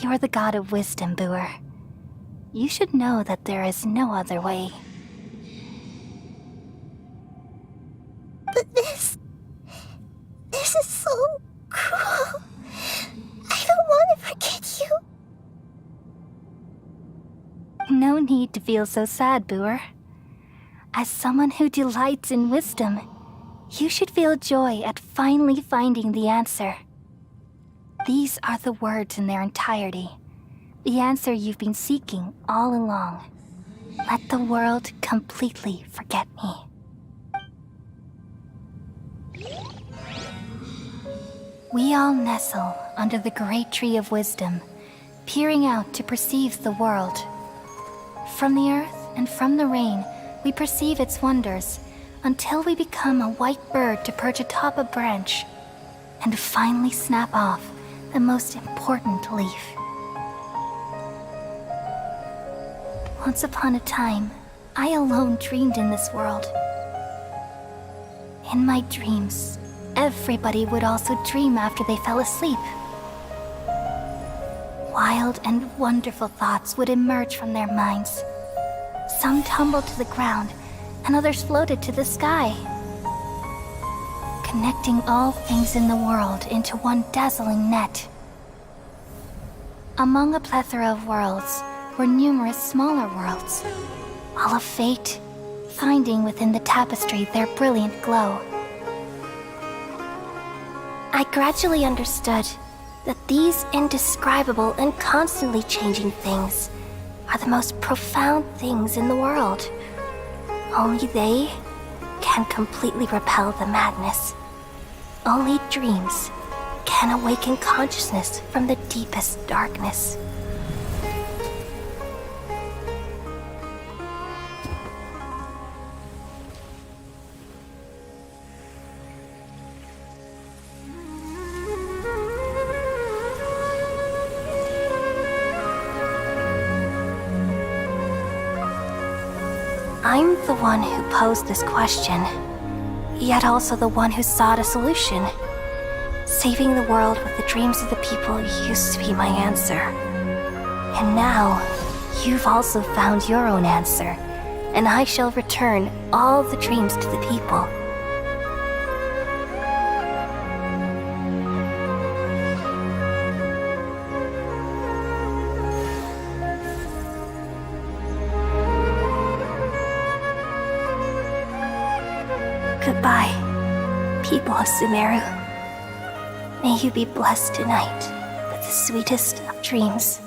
You're the god of wisdom, Boer. You should know that there is no other way. But this is so cruel. I don't want to forget you. No need to feel so sad, Boer. As someone who delights in wisdom, you should feel joy at finally finding the answer. These are the words in their entirety. The answer you've been seeking all along. Let the world completely forget me. We all nestle under the great tree of wisdom, peering out to perceive the world. From the earth and from the rain, we perceive its wonders until we become a white bird to perch atop a branch and finally snap off the most important leaf. Once upon a time, I alone dreamed in this world. In my dreams, everybody would also dream after they fell asleep. Wild and wonderful thoughts would emerge from their minds. Some tumbled to the ground, and others floated to the sky, connecting all things in the world into one dazzling net. Among a plethora of worlds were numerous smaller worlds, all of fate, finding within the tapestry their brilliant glow. I gradually understood that these indescribable and constantly changing things are the most profound things in the world. Only they can completely repel the madness. Only dreams can awaken consciousness from the deepest darkness. I'm the one who posed this question, yet also the one who sought a solution. Saving the world with the dreams of the people used to be my answer. And now, you've also found your own answer, and I shall return all the dreams to the people. Goodbye, people of Sumeru. May you be blessed tonight with the sweetest of dreams.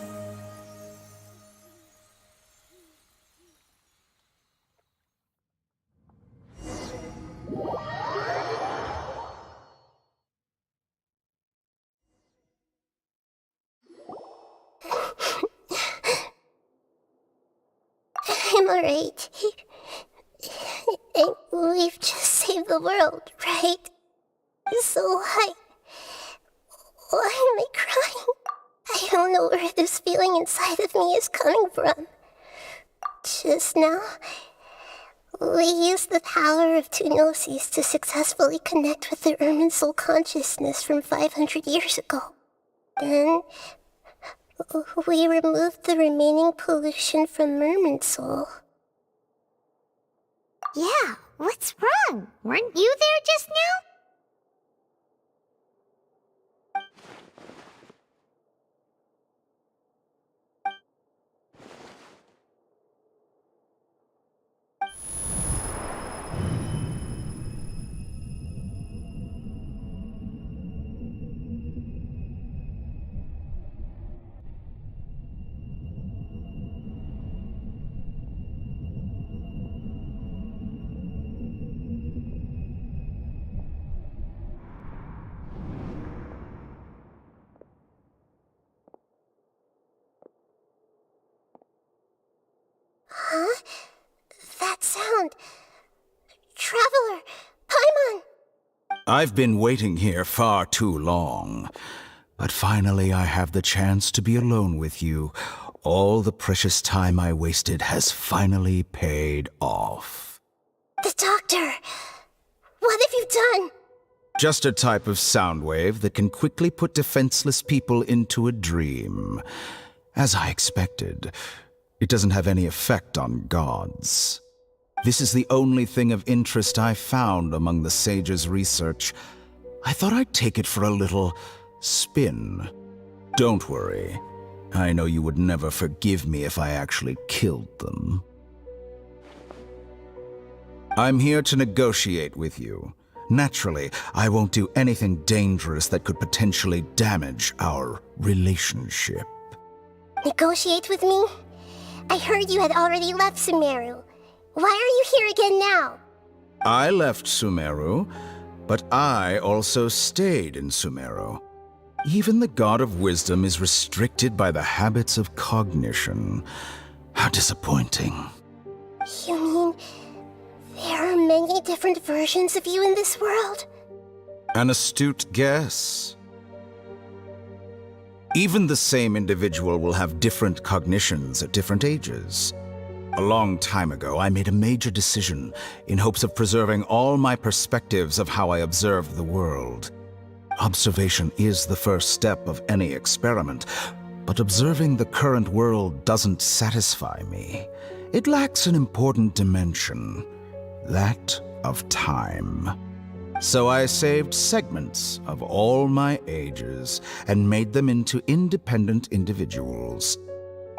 I'm alright. We've just saved the world, right? So why am I crying? I don't know where this feeling inside of me is coming from. Just now, we used the power of two gnosis to successfully connect with the Ermin soul consciousness from 500 years ago. Then, we removed the remaining pollution from Merman soul. Yeah, what's wrong? Weren't you there just now? Huh? That sound. Traveler! Paimon! I've been waiting here far too long. But finally I have the chance to be alone with you. All the precious time I wasted has finally paid off. The doctor! What have you done? Just a type of sound wave that can quickly put defenseless people into a dream. As I expected, it doesn't have any effect on gods. This is the only thing of interest I found among the sage's research. I thought I'd take it for a little spin. Don't worry. I know you would never forgive me if I actually killed them. I'm here to negotiate with you. Naturally, I won't do anything dangerous that could potentially damage our relationship. Negotiate with me? I heard you had already left Sumeru. Why are you here again now? I left Sumeru, but I also stayed in Sumeru. Even the God of Wisdom is restricted by the habits of cognition. How disappointing. You mean there are many different versions of you in this world? An astute guess. Even the same individual will have different cognitions at different ages. A long time ago, I made a major decision in hopes of preserving all my perspectives of how I observed the world. Observation is the first step of any experiment, but observing the current world doesn't satisfy me. It lacks an important dimension, that of time. So I saved segments of all my ages and made them into independent individuals.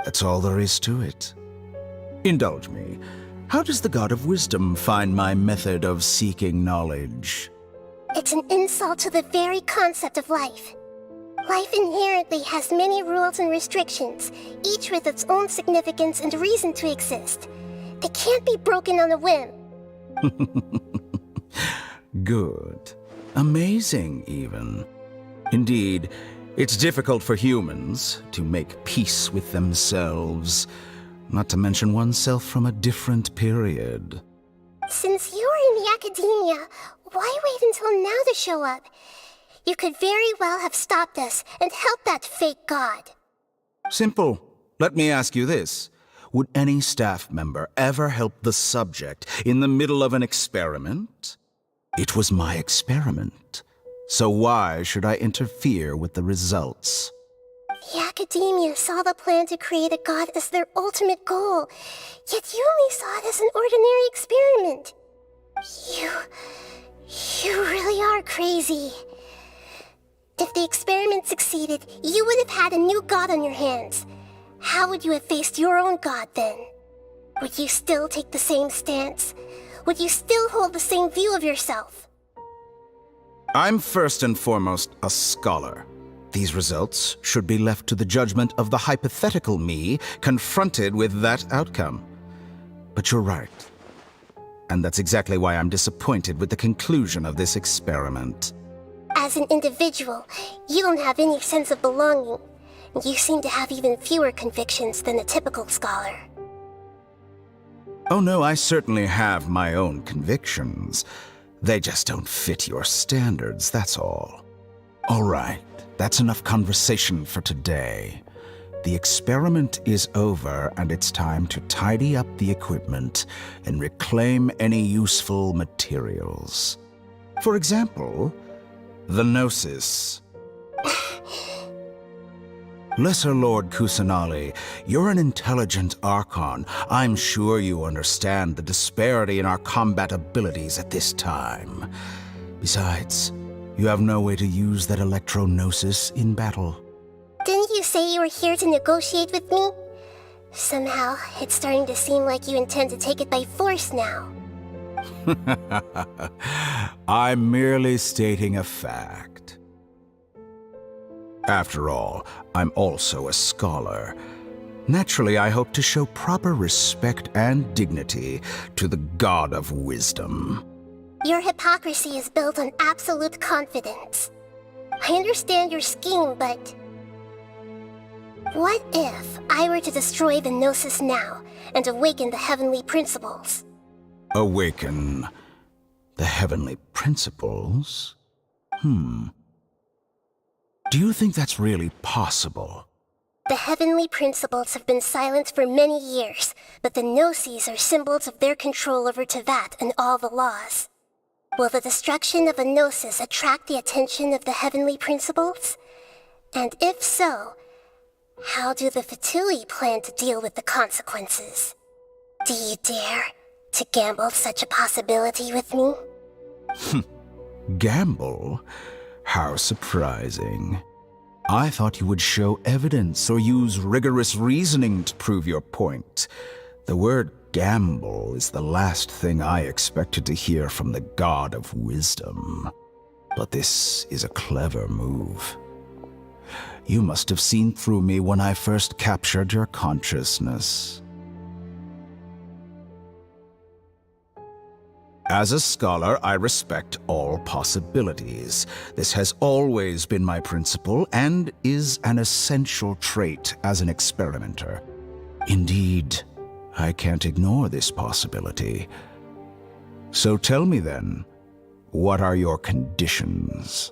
That's all there is to it. Indulge me. How does the God of Wisdom find my method of seeking knowledge? It's an insult to the very concept of life. Life inherently has many rules and restrictions, each with its own significance and reason to exist. They can't be broken on a whim. Good. Amazing, even. Indeed, it's difficult for humans to make peace with themselves, not to mention oneself from a different period. Since you're in the academia, why wait until now to show up? You could very well have stopped us and helped that fake god. Simple. Let me ask you this. Would any staff member ever help the subject in the middle of an experiment? It was my experiment. So why should I interfere with the results? The academia saw the plan to create a god as their ultimate goal, yet you only saw it as an ordinary experiment. You really are crazy. If the experiment succeeded, you would have had a new god on your hands. How would you have faced your own god then? Would you still take the same stance? Would you still hold the same view of yourself? I'm first and foremost a scholar. These results should be left to the judgment of the hypothetical me confronted with that outcome. But you're right. And that's exactly why I'm disappointed with the conclusion of this experiment. As an individual, you don't have any sense of belonging. You seem to have even fewer convictions than a typical scholar. Oh no, I certainly have my own convictions. They just don't fit your standards, that's all. All right, that's enough conversation for today. The experiment is over, and it's time to tidy up the equipment and reclaim any useful materials. For example, the Gnosis. Lesser Lord Kusanali, you're an intelligent Archon. I'm sure you understand the disparity in our combat abilities at this time. Besides, you have no way to use that electro-gnosis in battle. Didn't you say you were here to negotiate with me? Somehow, it's starting to seem like you intend to take it by force now. I'm merely stating a fact. After all, I'm also a scholar. Naturally, I hope to show proper respect and dignity to the God of Wisdom. Your hypocrisy is built on absolute confidence. I understand your scheme, but... what if I were to destroy the Gnosis now and awaken the heavenly principles? Awaken the heavenly principles? Do you think that's really possible? The heavenly principles have been silent for many years, but the Gnosis are symbols of their control over Tevat and all the laws. Will the destruction of a Gnosis attract the attention of the heavenly principles? And if so, how do the Fatui plan to deal with the consequences? Do you dare to gamble such a possibility with me? Gamble? How surprising. I thought you would show evidence or use rigorous reasoning to prove your point. The word gamble is the last thing I expected to hear from the God of Wisdom. But this is a clever move. You must have seen through me when I first captured your consciousness. As a scholar, I respect all possibilities. This has always been my principle and is an essential trait as an experimenter. Indeed, I can't ignore this possibility. So tell me then, what are your conditions?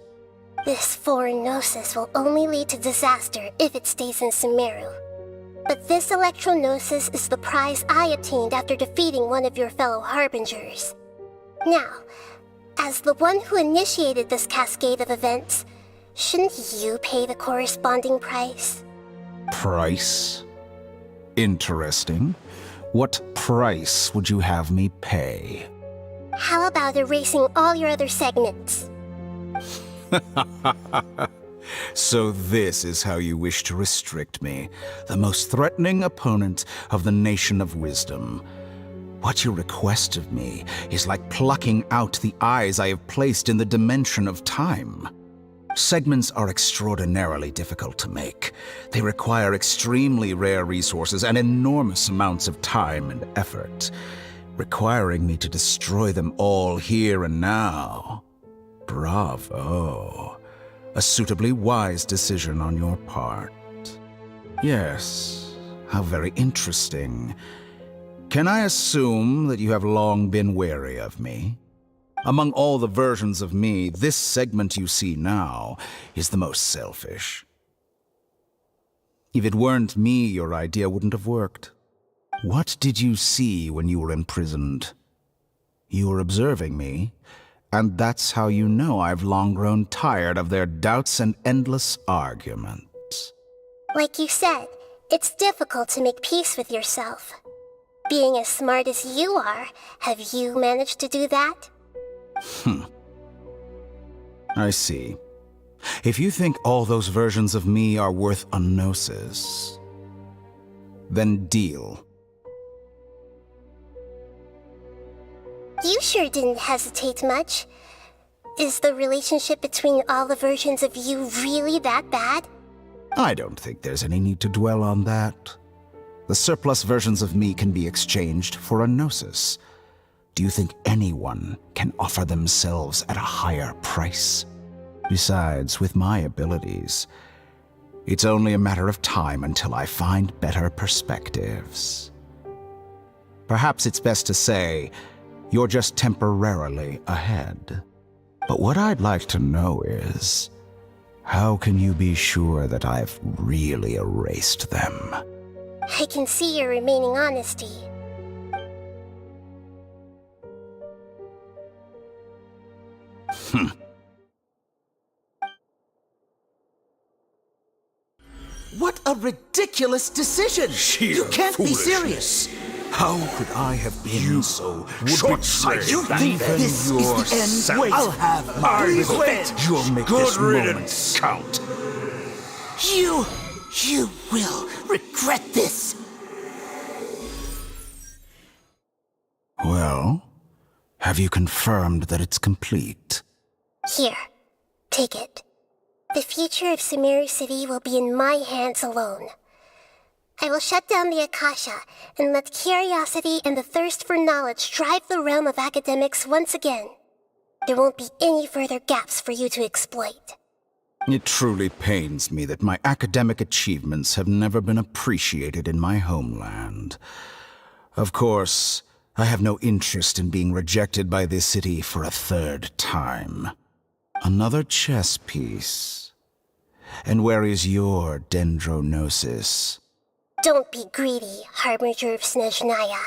This foreign Gnosis will only lead to disaster if it stays in Sumeru. But this electro-Gnosis is the prize I obtained after defeating one of your fellow Harbingers. Now, as the one who initiated this cascade of events, shouldn't you pay the corresponding price? Price? Interesting. What price would you have me pay? How about erasing all your other segments? So this is how you wish to restrict me, the most threatening opponent of the Nation of Wisdom. What you request of me is like plucking out the eyes I have placed in the dimension of time. Segments are extraordinarily difficult to make. They require extremely rare resources and enormous amounts of time and effort. requiring me to destroy them all here and now. Bravo. A suitably wise decision on your part. Yes, how very interesting. Can I assume that you have long been wary of me? Among all the versions of me, this segment you see now is the most selfish. If it weren't me, your idea wouldn't have worked. What did you see when you were imprisoned? You were observing me, and that's how you know I've long grown tired of their doubts and endless arguments. Like you said, it's difficult to make peace with yourself. Being as smart as you are, have you managed to do that? I see. If you think all those versions of me are worth a gnosis, then deal. You sure didn't hesitate much. Is the relationship between all the versions of you really that bad? I don't think there's any need to dwell on that. The surplus versions of me can be exchanged for a gnosis. Do you think anyone can offer themselves at a higher price? Besides, with my abilities, it's only a matter of time until I find better perspectives. Perhaps it's best to say, you're just temporarily ahead. But what I'd like to know is, how can you be sure that I've really erased them? I can see your remaining honesty. What a ridiculous decision! You can't be serious! How could I have been so short-sighted? You think this is the end? Wait, I'll have my revenge! You'll make this moment count. You will regret this! Well, have you confirmed that it's complete? Here, take it. The future of Sumeru City will be in my hands alone. I will shut down the Akasha and let curiosity and the thirst for knowledge drive the realm of academics once again. There won't be any further gaps for you to exploit. It truly pains me that my academic achievements have never been appreciated in my homeland. Of course, I have no interest in being rejected by this city for a third time. Another chess piece. And where is your dendronosis? Don't be greedy, Harbinger of Snezhnaya.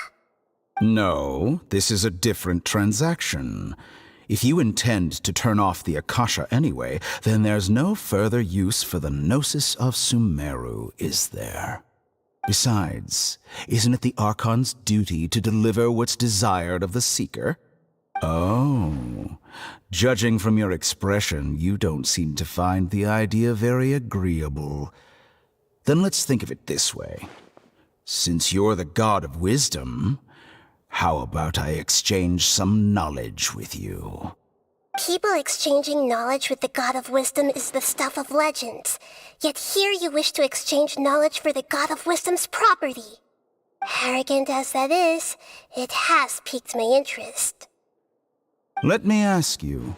No, this is a different transaction. If you intend to turn off the Akasha anyway, then there's no further use for the Gnosis of Sumeru, is there? Besides, isn't it the Archon's duty to deliver what's desired of the Seeker? Oh, judging from your expression, you don't seem to find the idea very agreeable. Then let's think of it this way. Since you're the god of wisdom, how about I exchange some knowledge with you? People exchanging knowledge with the god of wisdom is the stuff of legends. Yet here you wish to exchange knowledge for the god of wisdom's property. Arrogant as that is, it has piqued my interest. Let me ask you,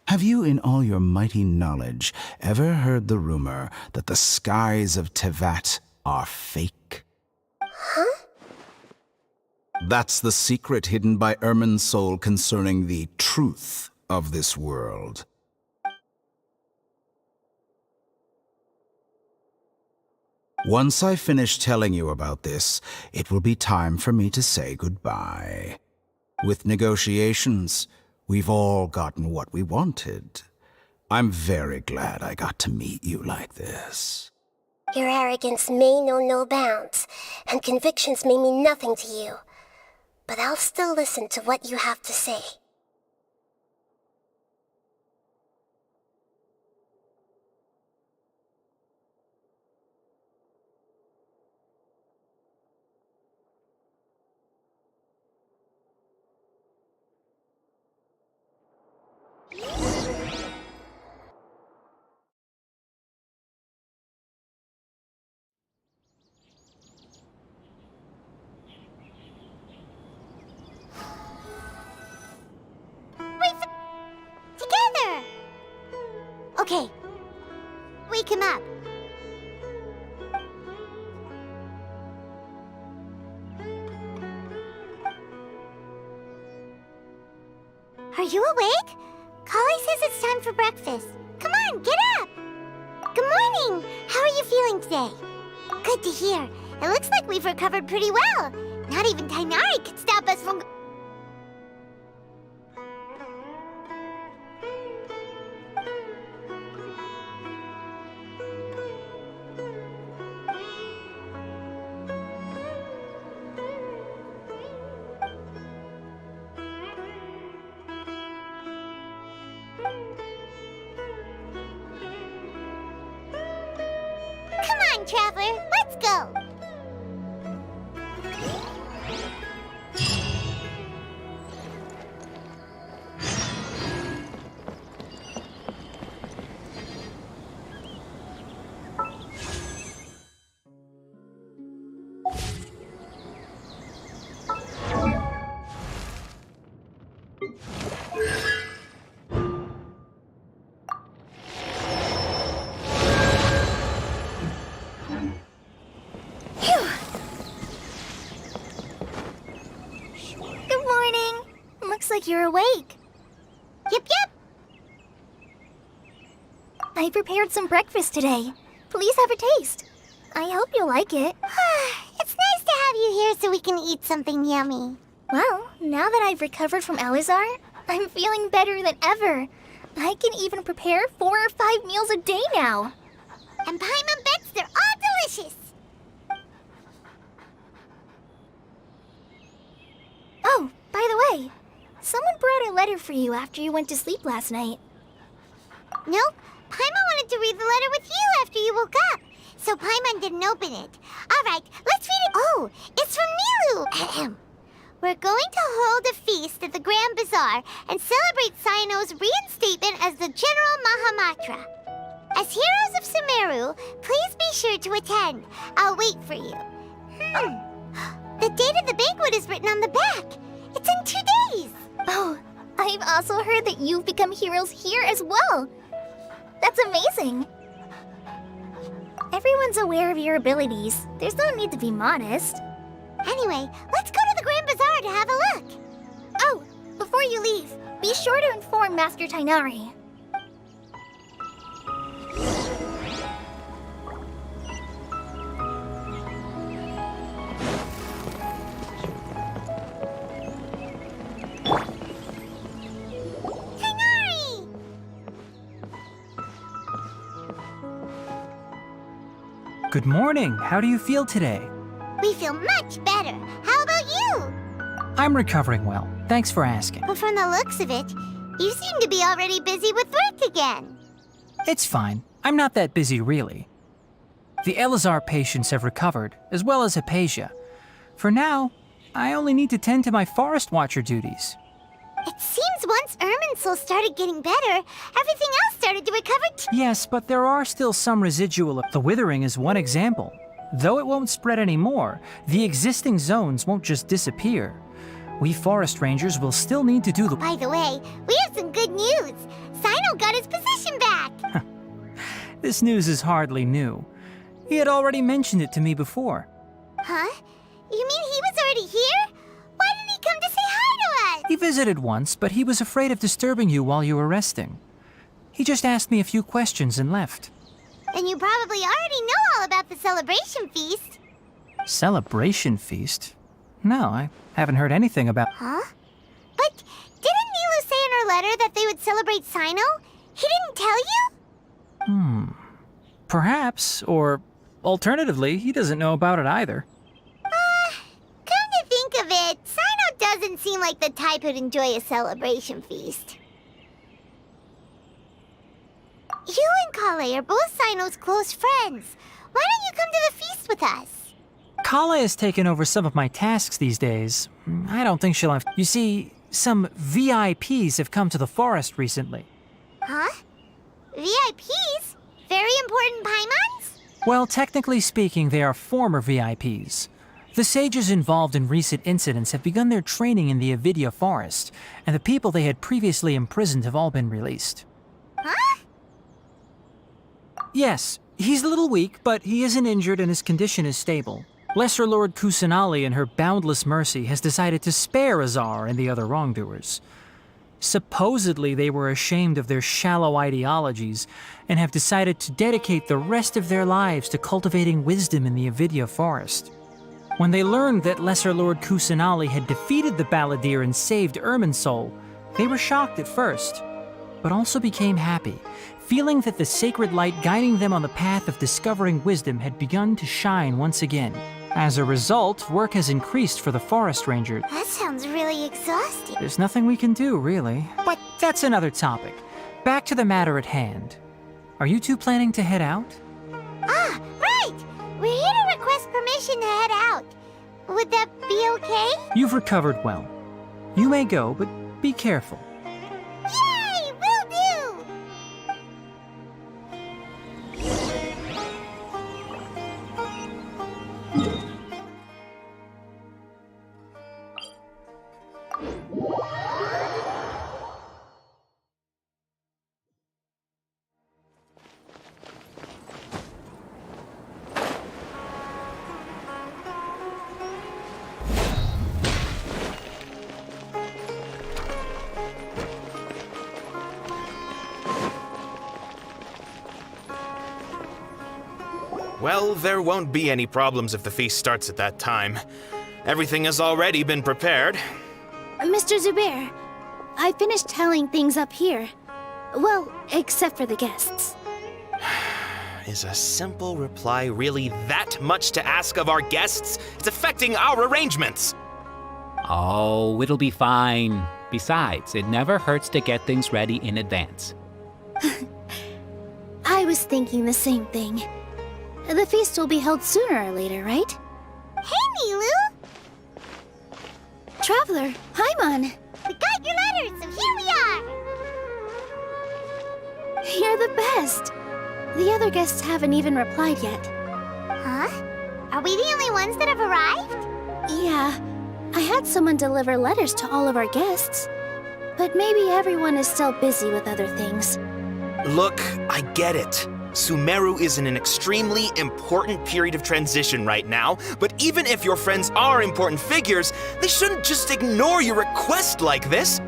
have you in all your mighty knowledge ever heard the rumor that the skies of Tevat are fake? Huh? That's the secret hidden by Irminsul concerning the truth of this world. Once I finish telling you about this, it will be time for me to say goodbye. With negotiations, we've all gotten what we wanted. I'm very glad I got to meet you like this. Your arrogance may know no bounds, and convictions may mean nothing to you. But I'll still listen to what you have to say. Okay. Wake him up. Are you awake? Kali says it's time for breakfast. Come on, get up! Good morning! How are you feeling today? Good to hear. It looks like we've recovered pretty well. Not even Tainari could stop us from... Come on, Traveler, let's go! Good morning. Looks like you're awake. Yep. I prepared some breakfast today. Please have a taste. I hope you'll like it. It's nice to have you here so we can eat something yummy. Well, now that I've recovered from Elazar, I'm feeling better than ever. I can even prepare 4 or 5 meals a day now. And Paimon bets they're all delicious. Oh, by the way, someone brought a letter for you after you went to sleep last night. Nope. Paimon wanted to read the letter with you after you woke up, so Paimon didn't open it. All right, let's read it. Oh, it's from Nilu. We're going to hold a feast at the Grand Bazaar and celebrate Cyno's reinstatement as the General Mahamatra. As heroes of Sumeru, please be sure to attend. I'll wait for you. The date of the banquet is written on the back. It's in 2 days. Oh, I've also heard that you've become heroes here as well. That's amazing. Everyone's aware of your abilities. There's no need to be modest. Anyway, let's go to the Grand Bazaar to have a look. Oh, before you leave, be sure to inform Master Tainari. Good morning. How do you feel today? We feel much better. How about you? I'm recovering well. Thanks for asking. But from the looks of it, you seem to be already busy with work again. It's fine. I'm not that busy, really. The Elazar patients have recovered, as well as Hypatia. For now, I only need to tend to my Forest Watcher duties. It seems once Irminsul started getting better, everything else started to recover too. Yes, but there are still some residual. The withering is one example. Though it won't spread anymore, the existing zones won't just disappear. We forest rangers will still need to do the— By the way, we have some good news. Cyno got his position back. This news is hardly new. He had already mentioned it to me before. Huh? You mean he was already here? Why didn't he come to say hi to us? He visited once, but he was afraid of disturbing you while you were resting. He just asked me a few questions and left. Then you probably already know all about the celebration feast. Celebration feast? No, I haven't heard anything about— Huh? But didn't Nilu say in her letter that they would celebrate Cyno? He didn't tell you? Perhaps, or alternatively, he doesn't know about it either. Come to think of it, Cyno doesn't seem like the type who'd enjoy a celebration feast. You and Kale are both Cyno's close friends. Why don't you come to the feast with us? Kala has taken over some of my tasks these days. I don't think she'll have— You see, some VIPs have come to the forest recently. Huh? VIPs? Very important Paimons? Well, technically speaking, they are former VIPs. The sages involved in recent incidents have begun their training in the Avidya forest, and the people they had previously imprisoned have all been released. Huh? Yes, he's a little weak, but he isn't injured and his condition is stable. Lesser Lord Kusanali, in her boundless mercy, has decided to spare Azar and the other wrongdoers. Supposedly, they were ashamed of their shallow ideologies and have decided to dedicate the rest of their lives to cultivating wisdom in the Avidya forest. When they learned that Lesser Lord Kusanali had defeated the Balladeer and saved Irminsul, they were shocked at first, but also became happy, feeling that the sacred light guiding them on the path of discovering wisdom had begun to shine once again. As a result, work has increased for the forest ranger. That sounds really exhausting. There's nothing we can do, really. But that's another topic. Back to the matter at hand. Are you two planning to head out? Ah, right! We're here to request permission to head out. Would that be okay? You've recovered well. You may go, but be careful. Yay! Will do! Well, there won't be any problems if the feast starts at that time. Everything has already been prepared. Mr. Zubair, I finished tallying things up here. Well, except for the guests. Is a simple reply really that much to ask of our guests? It's affecting our arrangements. Oh, it'll be fine. Besides, it never hurts to get things ready in advance. I was thinking the same thing. The feast will be held sooner or later, right? Hey, Nilu! Traveler, Paimon! We got your letters, so here we are! You're the best! The other guests haven't even replied yet. Huh? Are we the only ones that have arrived? Yeah. I had someone deliver letters to all of our guests. But maybe everyone is still busy with other things. Look, I get it. Sumeru is in an extremely important period of transition right now, but even if your friends are important figures, they shouldn't just ignore your request like this.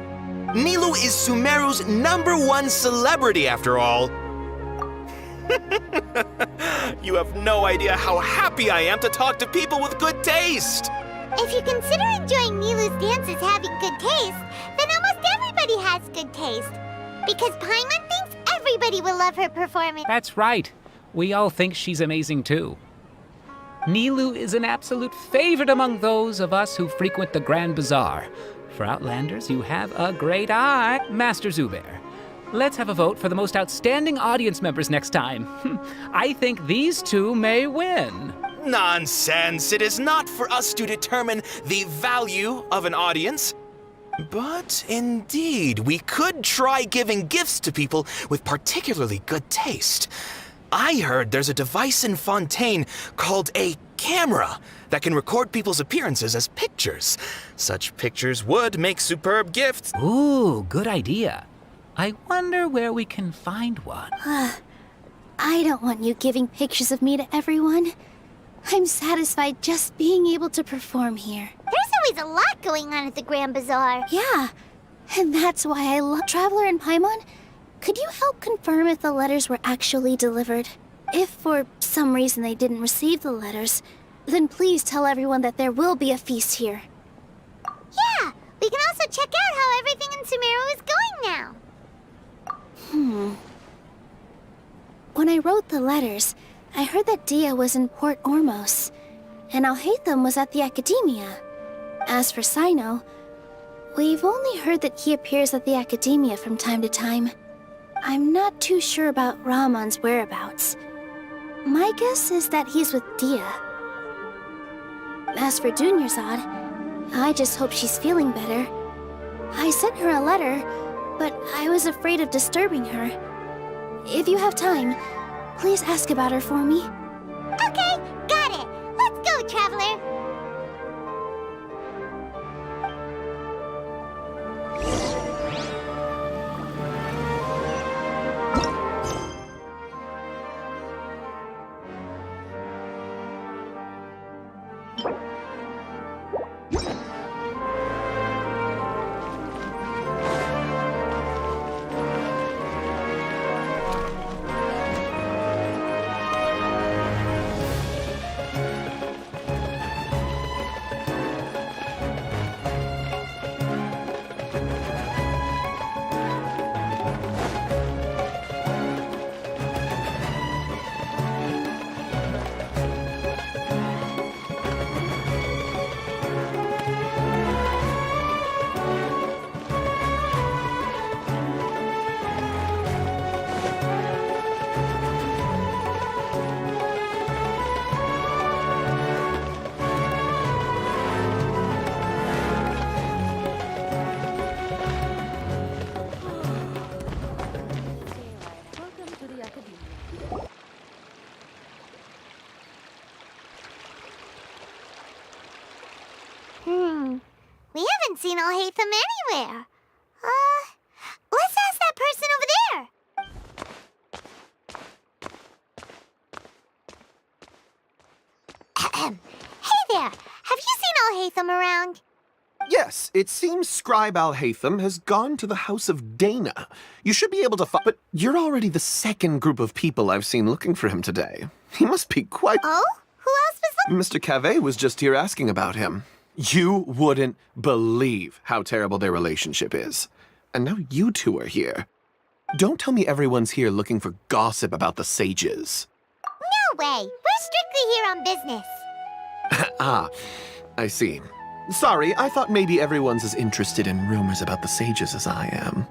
Nilu is Sumeru's #1 celebrity after all. You have no idea how happy I am to talk to people with good taste. If you consider enjoying Nilu's dances having good taste, then almost everybody has good taste. Because Paimon thinks everybody will love her performance. That's right. We all think she's amazing too. Nilu is an absolute favorite among those of us who frequent the Grand Bazaar. For Outlanders, you have a great eye, Master Zubair. Let's have a vote for the most outstanding audience members next time. I think these two may win. Nonsense! It is not for us to determine the value of an audience. But indeed, we could try giving gifts to people with particularly good taste. I heard there's a device in Fontaine called a camera that can record people's appearances as pictures. Such pictures would make superb gifts. Ooh, good idea. I wonder where we can find one. I don't want you giving pictures of me to everyone. I'm satisfied just being able to perform here. There's always a lot going on at the Grand Bazaar. Yeah, and that's why I love Traveler and Paimon. Could you help confirm if the letters were actually delivered? If for some reason they didn't receive the letters, then please tell everyone that there will be a feast here. Yeah, we can also check out how everything in Sumeru is going now. When I wrote the letters, I heard that Dia was in Port Ormos, and Alhaitham was at the Academia. As for Sino, we've only heard that he appears at the Academia from time to time. I'm not too sure about Rahman's whereabouts. My guess is that he's with Dia. As for Dunyarzad, I just hope she's feeling better. I sent her a letter, but I was afraid of disturbing her. If you have time, please ask about her for me. Okay, got it. Let's go, Traveler. seen Alhaitham anywhere. Let's ask that person over there. Hey there, have you seen Alhaitham around? Yes, it seems Scribe Alhaitham has gone to the House of Dana. You should be able to find... But you're already the second group of people I've seen looking for him today. He must be quite... Oh? Who else was looking? Mr. Cavey was just here asking about him. You wouldn't believe how terrible their relationship is. And now you two are here. Don't tell me everyone's here looking for gossip about the sages. No way. We're strictly here on business. Ah, I see. Sorry, I thought maybe everyone's as interested in rumors about the sages as I am.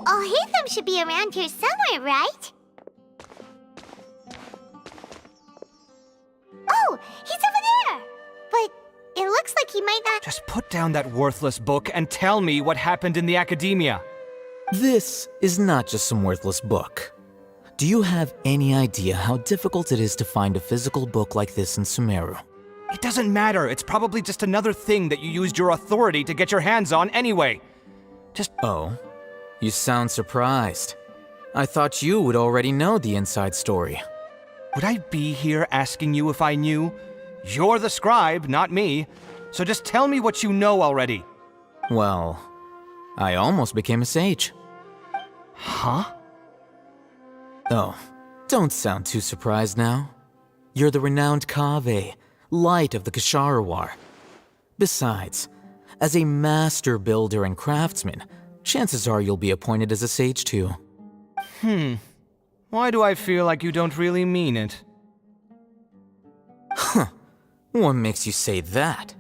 Alhaitham should be around here somewhere, right? Oh, he's over there! But it looks like he might not... Just put down that worthless book and tell me what happened in the academia. This is not just some worthless book. Do you have any idea how difficult it is to find a physical book like this in Sumeru? It doesn't matter. It's probably just another thing that you used your authority to get your hands on anyway. Oh? You sound surprised. I thought you would already know the inside story. Would I be here asking you if I knew? You're the scribe, not me. So just tell me what you know already. Well, I almost became a sage. Huh? Oh, don't sound too surprised now. You're the renowned Kaveh, light of the Ksharawar. Besides, as a master builder and craftsman, chances are you'll be appointed as a sage too. Why do I feel like you don't really mean it? Huh. What makes you say that?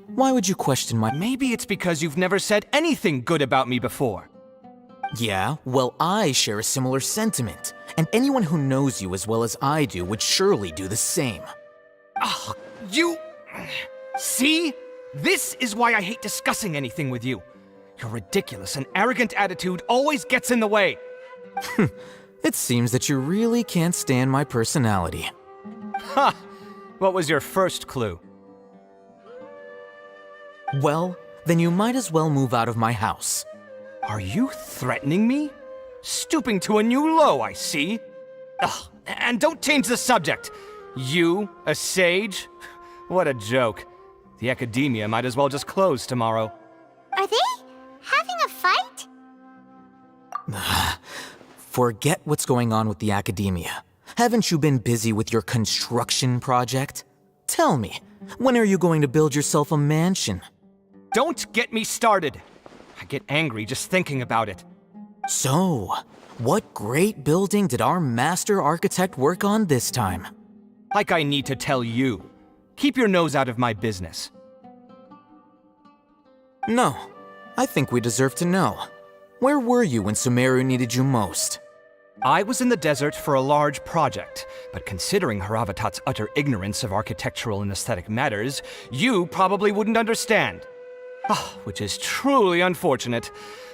Why would you question my— Maybe it's because you've never said anything good about me before. Yeah, well, I share a similar sentiment, and anyone who knows you as well as I do would surely do the same. Oh, you... See? This is why I hate discussing anything with you. Your ridiculous and arrogant attitude always gets in the way. It seems that you really can't stand my personality. Ha! What was your first clue? Well, then you might as well move out of my house. Are you threatening me? Stooping to a new low, I see. Ugh, and don't change the subject. You, a sage? What a joke. The academia might as well just close tomorrow. Are they having a fight? Forget what's going on with the academia. Haven't you been busy with your construction project? Tell me, when are you going to build yourself a mansion? Don't get me started. I get angry just thinking about it. So, what great building did our master architect work on this time? Like I need to tell you. Keep your nose out of my business. No, I think we deserve to know. Where were you when Sumeru needed you most? I was in the desert for a large project, but considering Haravatat's utter ignorance of architectural and aesthetic matters, you probably wouldn't understand. Which is truly unfortunate.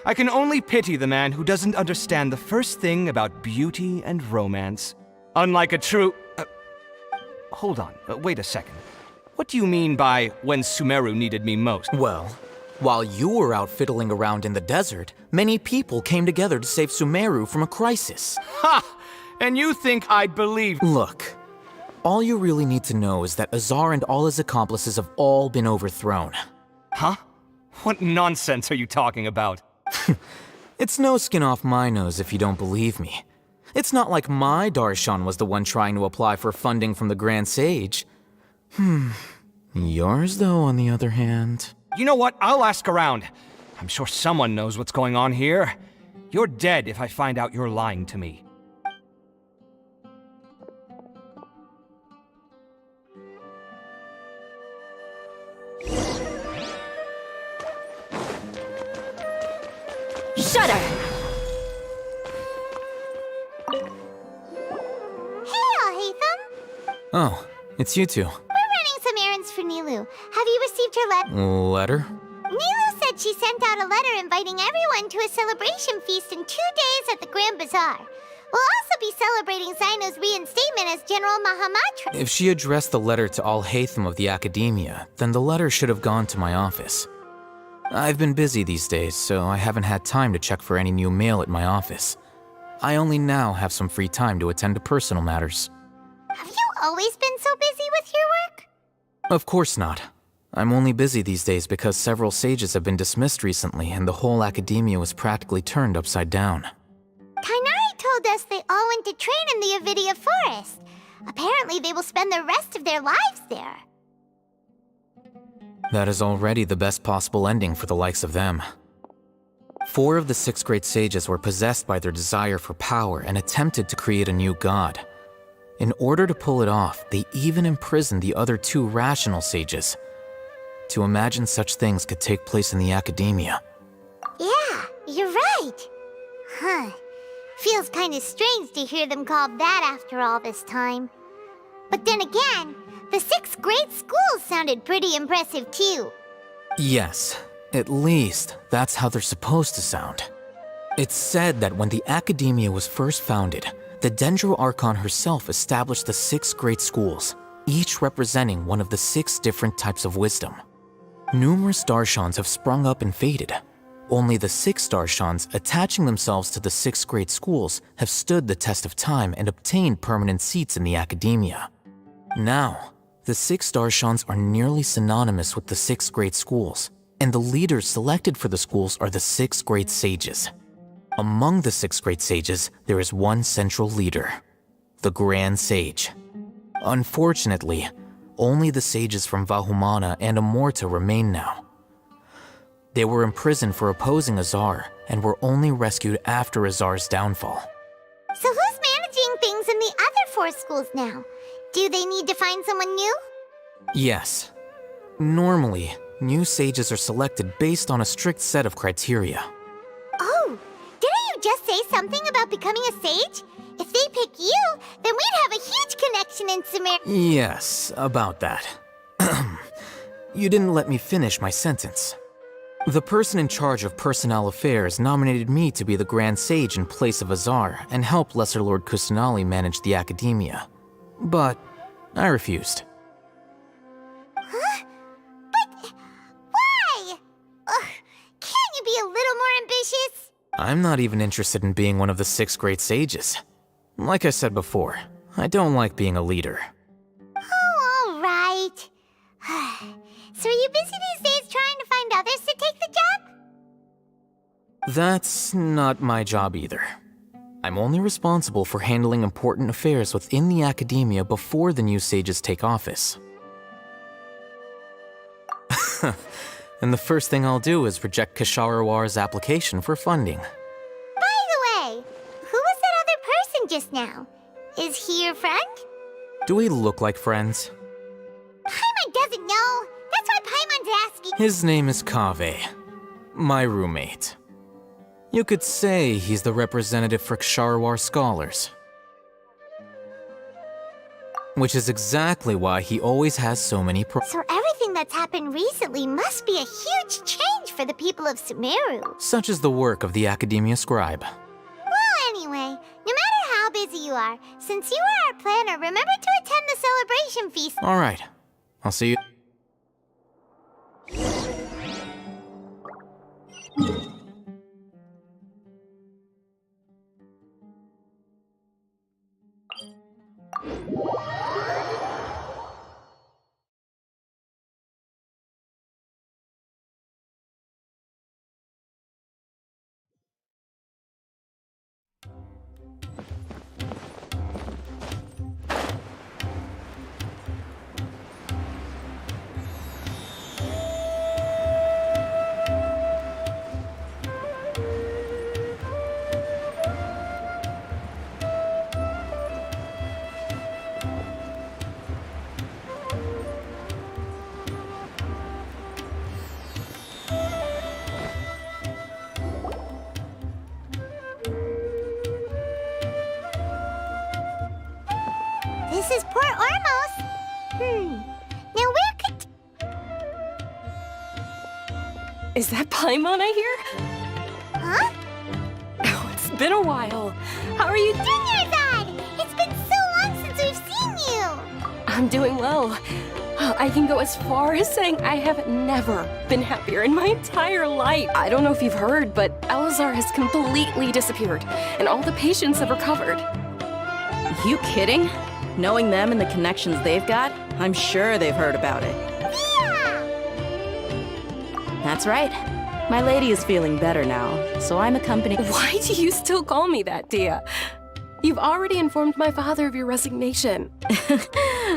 I can only pity the man who doesn't understand the first thing about beauty and romance. Unlike a true... hold on, wait a second. What do you mean by when Sumeru needed me most? Well, while you were out fiddling around in the desert, many people came together to save Sumeru from a crisis. Ha! And you think I'd believe... Look, all you really need to know is that Azar and all his accomplices have all been overthrown. Huh? What nonsense are you talking about? It's no skin off my nose if you don't believe me. It's not like my Darshan was the one trying to apply for funding from the Grand Sage. Yours, though, on the other hand... You know what? I'll ask around. I'm sure someone knows what's going on here. You're dead if I find out you're lying to me. Shudder! Hey, Alhaitham! Oh, it's you two. We're running some errands for Nilu. Have you received her letter? Letter? Nilu said she sent out a letter inviting everyone to a celebration feast in 2 days at the Grand Bazaar. We'll also be celebrating Zino's reinstatement as General Mahamatra. If she addressed the letter to Alhaitham of the Academia, then the letter should have gone to my office. I've been busy these days, so I haven't had time to check for any new mail at my office. I only now have some free time to attend to personal matters. Have you always been so busy with your work? Of course not. I'm only busy these days because several sages have been dismissed recently and the whole Academia was practically turned upside down. Kainari told us they all went to train in the Avidia Forest. Apparently they will spend the rest of their lives there. That is already the best possible ending for the likes of them. 4 of the 6 great sages were possessed by their desire for power and attempted to create a new god. In order to pull it off, they even imprisoned the other 2 rational sages. To imagine such things could take place in the Academia. Yeah, you're right. Huh. Feels kind of strange to hear them called that after all this time. But then again, the 6 great schools sounded pretty impressive too. Yes, at least that's how they're supposed to sound. It's said that when the Academia was first founded, the Dendro Archon herself established the 6 great schools, each representing one of the 6 different types of wisdom. Numerous Darshans have sprung up and faded. Only the 6 Darshans attaching themselves to the 6 great schools have stood the test of time and obtained permanent seats in the Academia. Now, the 6 Darshans are nearly synonymous with the 6 great schools, and the leaders selected for the schools are the 6 great sages. Among the 6 great sages, there is one central leader, the Grand Sage. Unfortunately, only the sages from Vahumana and Amorta remain now. They were imprisoned for opposing Azar and were only rescued after Azar's downfall. So who's managing things in the other 4 schools now? Do they need to find someone new? Yes. Normally, new sages are selected based on a strict set of criteria. Oh, didn't you just say something about becoming a sage? If they pick you, then we'd have a huge connection in Sumer. Yes, about that. You didn't let me finish my sentence. The person in charge of personnel affairs nominated me to be the Grand Sage in place of Azar and help Lesser Lord Kusanali manage the Academia. But I refused. Huh? But why? Can't you be a little more ambitious? I'm not even interested in being one of the 6 great sages. Like I said before, I don't like being a leader. Oh, all right. So are you busy these days trying to find others to take the job? That's not my job either. I'm only responsible for handling important affairs within the Academia before the new sages take office. And the first thing I'll do is reject Kasharawar's application for funding. By the way, who was that other person just now? Is he your friend? Do we look like friends? Paimon doesn't know. That's why Paimon's asking. His name is Kaveh, my roommate. You could say he's the representative for Ksharawar scholars. Which is exactly why he always has so many So everything that's happened recently must be a huge change for the people of Sumeru. Such is the work of the Academia Scribe. Well, anyway, no matter how busy you are, since you are our planner, remember to attend the celebration feast. Alright, I'll see you. This is Port Ormos. Now where could... Is that Paimon I hear? Huh? Oh, it's been a while. How are you? Dingerzad! It's been so long since we've seen you! I'm doing well. I can go as far as saying I have never been happier in my entire life. I don't know if you've heard, but Elazar has completely disappeared, and all the patients have recovered. You kidding? Knowing them and the connections they've got, I'm sure they've heard about it. Yeah! That's right. My lady is feeling better now, so I'm accompanying... Why do you still call me that, Dia? You've already informed my father of your resignation.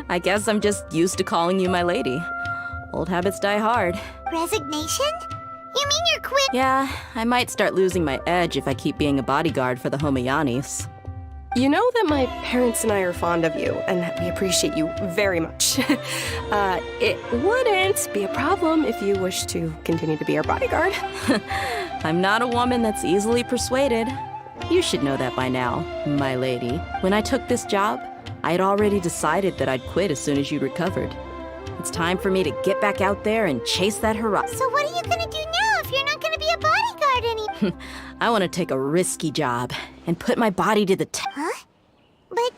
I guess I'm just used to calling you my lady. Old habits die hard. Resignation? You mean you're quit? Yeah, I might start losing my edge if I keep being a bodyguard for the Homayanis. You know that my parents and I are fond of you, and that we appreciate you very much. It wouldn't be a problem if you wish to continue to be our bodyguard. I'm not a woman that's easily persuaded. You should know that by now, my lady. When I took this job, I had already decided that I'd quit as soon as you recovered. It's time for me to get back out there and chase that horizon. So what are you gonna do now if you're not gonna be a bodyguard anymore? I want to take a risky job and put my body to the test. Huh? But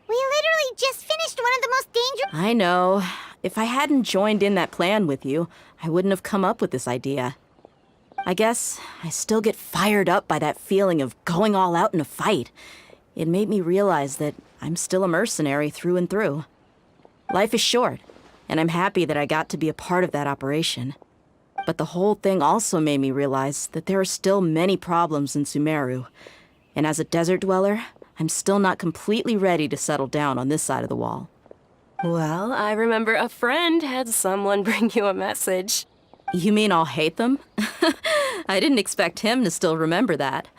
we literally just finished one of the most dangerous... I know. If I hadn't joined in that plan with you, I wouldn't have come up with this idea. I guess I still get fired up by that feeling of going all out in a fight. It made me realize that I'm still a mercenary through and through. Life is short, and I'm happy that I got to be a part of that operation. But the whole thing also made me realize that there are still many problems in Sumeru. And as a desert dweller, I'm still not completely ready to settle down on this side of the wall. Well, I remember a friend had someone bring you a message. You mean I'll hate them? I didn't expect him to still remember that.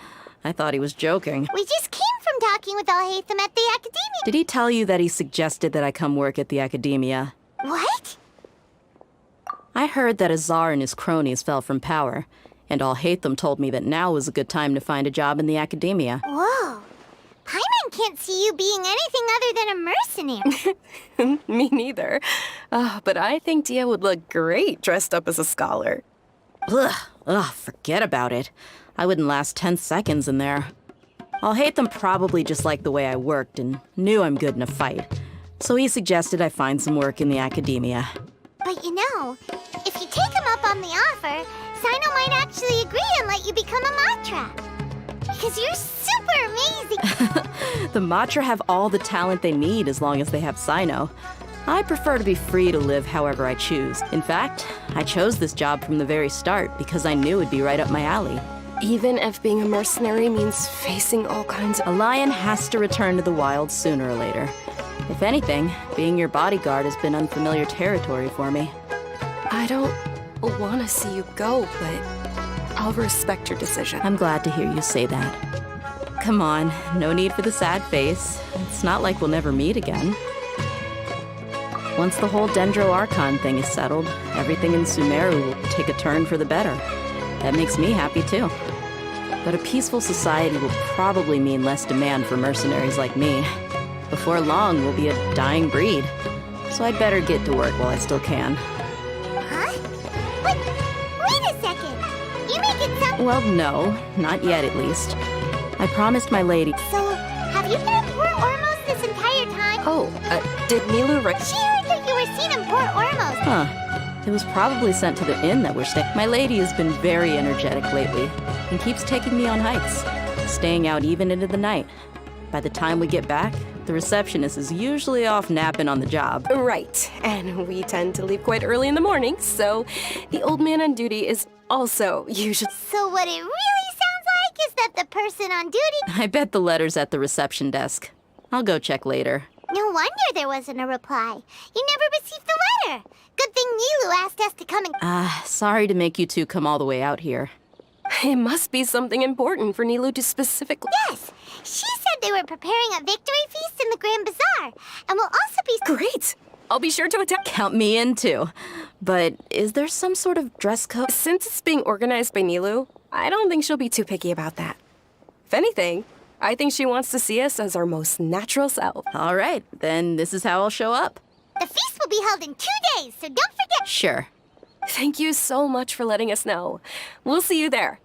I thought he was joking. We just came from talking with Alhaitham at the Academia. Did he tell you that he suggested that I come work at the Academia? What? I heard that Azar and his cronies fell from power, and Alhaitham told me that now was a good time to find a job in the Academia. Whoa. Paimon can't see you being anything other than a mercenary. Me neither. But I think Dia would look great dressed up as a scholar. Ugh, forget about it. I wouldn't last 10 seconds in there. Alhaitham probably just liked the way I worked and knew I'm good in a fight. So he suggested I find some work in the Academia. But you know, if you take him up on the offer, Sino might actually agree and let you become a Matra. Because you're super amazing. The Matra have all the talent they need as long as they have Sino. I prefer to be free to live however I choose. In fact, I chose this job from the very start because I knew it'd be right up my alley. Even if being a mercenary means facing all kinds of... A lion has to return to the wild sooner or later. If anything, being your bodyguard has been unfamiliar territory for me. I don't want to see you go, but I'll respect your decision. I'm glad to hear you say that. Come on, no need for the sad face. It's not like we'll never meet again. Once the whole Dendro Archon thing is settled, everything in Sumeru will take a turn for the better. That makes me happy too. But a peaceful society will probably mean less demand for mercenaries like me. Before long, we'll be a dying breed. So I'd better get to work while I still can. Huh? But wait a second. You make it sound... Well, no. Not yet, at least. I promised my lady... So, have you been in Port Ormos this entire time? Oh, did Nilu write... She heard that you were seen in Port Ormos. Huh. It was probably sent to the inn that we're staying. My lady has been very energetic lately and keeps taking me on hikes, staying out even into the night. By the time we get back, the receptionist is usually off napping on the job. Right, and we tend to leave quite early in the morning, so the old man on duty is also usually... So what it really sounds like is that the person on duty... I bet the letter's at the reception desk. I'll go check later. No wonder there wasn't a reply. You never received the letter. Good thing Nilu asked us to come and... Sorry to make you two come all the way out here. It must be something important for Nilu to specifically... Yes! She said they were preparing a victory feast in the Grand Bazaar, and will also be... Great! I'll be sure to attend. Count me in, too. But is there some sort of dress code? Since it's being organized by Nilu, I don't think she'll be too picky about that. If anything, I think she wants to see us as our most natural self. All right, then this is how I'll show up. The feast will be held in 2 days, so don't forget. Sure. Thank you so much for letting us know. We'll see you there.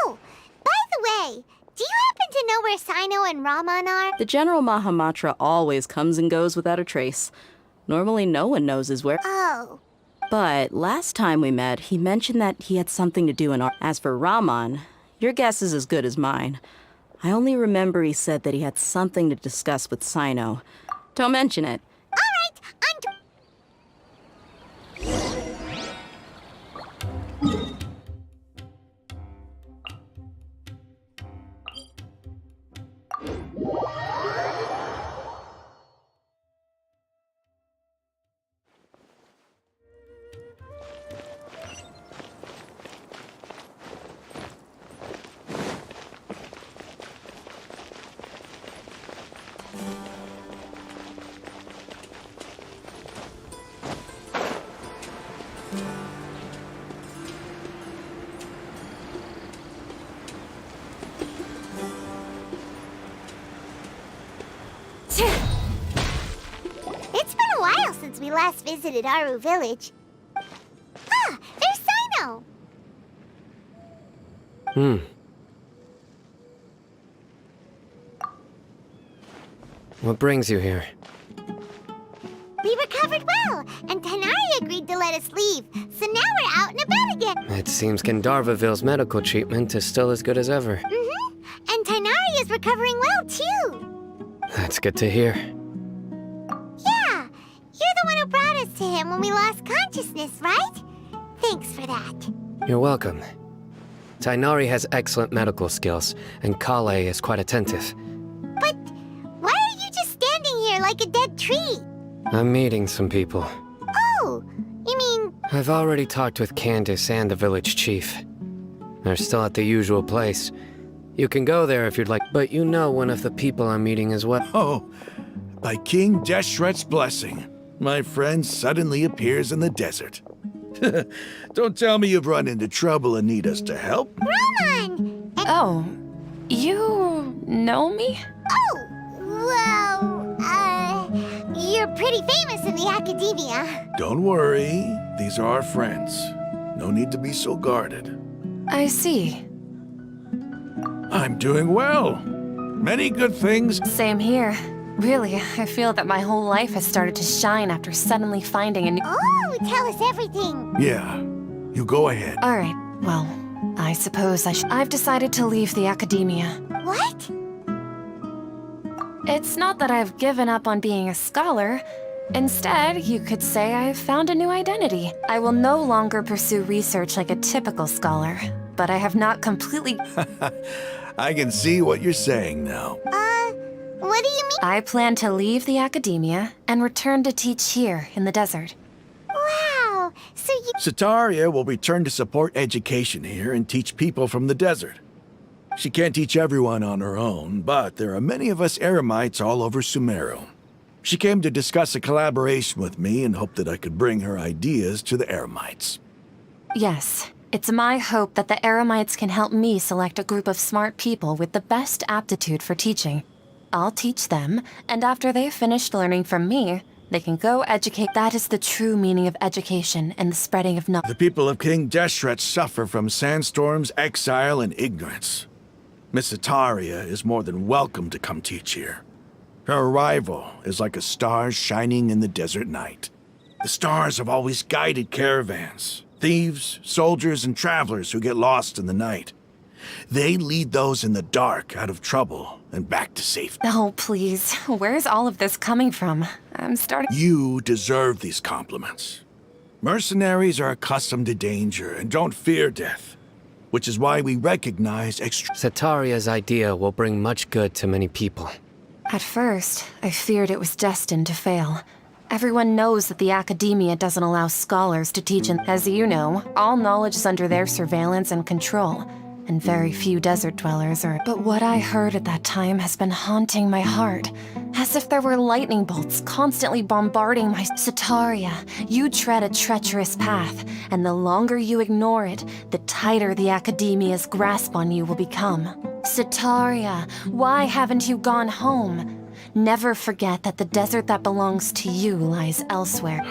Oh, by the way, do you happen to know where Sino and Raman are? The General Mahamatra always comes and goes without a trace. Normally no one knows his where. Oh. But last time we met, he mentioned that he had something to do in our... As for Raman, your guess is as good as mine. I only remember he said that he had something to discuss with Sino. Don't mention it. It's been a while since we last visited Aru Village. Ah, there's Sino! What brings you here? We recovered well, and Tanari agreed to let us leave, so now we're out and about again. It seems Gandharvaville's medical treatment is still as good as ever. Mm-hmm. And Tanari is recovering well, too. That's good to hear. Yeah, you're the one who brought us to him when we lost consciousness, right? Thanks for that. You're welcome. Tainari has excellent medical skills, and Kale is quite attentive. But why are you just standing here like a dead tree? I'm meeting some people. Oh, you mean... I've already talked with Candace and the village chief. They're still at the usual place. You can go there if you'd like, but you know one of the people I'm meeting as well. Oh, by King Deshret's blessing, my friend suddenly appears in the desert. Don't tell me you've run into trouble and need us to help. Raman! Oh, you know me? Oh, well, you're pretty famous in the academia. Don't worry, these are our friends. No need to be so guarded. I see. I'm doing well. Many good things. Same here. Really, I feel that my whole life has started to shine after suddenly finding a new... Oh, tell us everything. Yeah, you go ahead. All right, well, I suppose I've decided to leave the academia. What? It's not that I've given up on being a scholar. Instead, you could say I've found a new identity. I will no longer pursue research like a typical scholar, but I have not completely... I can see what you're saying now. What do you mean? I plan to leave the academia and return to teach here in the desert. Wow, so you... Sataria will return to support education here and teach people from the desert. She can't teach everyone on her own, but there are many of us Eremites all over Sumeru. She came to discuss a collaboration with me and hoped that I could bring her ideas to the Eremites. Yes, it's my hope that the Eremites can help me select a group of smart people with the best aptitude for teaching. I'll teach them, and after they've finished learning from me, they can go educate. That is the true meaning of education and the spreading of knowledge. The people of King Deshret suffer from sandstorms, exile, and ignorance. Miss Ataria is more than welcome to come teach here. Her arrival is like a star shining in the desert night. The stars have always guided caravans, thieves, soldiers, and travelers who get lost in the night. They lead those in the dark out of trouble and back to safety. Oh, please. Where's all of this coming from? I'm starting... You deserve these compliments. Mercenaries are accustomed to danger and don't fear death, which is why we recognize Sataria's idea will bring much good to many people. At first, I feared it was destined to fail. Everyone knows that the academia doesn't allow scholars to teach, and as you know, all knowledge is under their surveillance and control. And very few desert dwellers are. But what I heard at that time has been haunting my heart. as if there were lightning bolts constantly bombarding my Sataria. You tread a treacherous path, and the longer you ignore it, the tighter the Academia's grasp on you will become. Sataria, why haven't you gone home? Never forget that the desert that belongs to you lies elsewhere.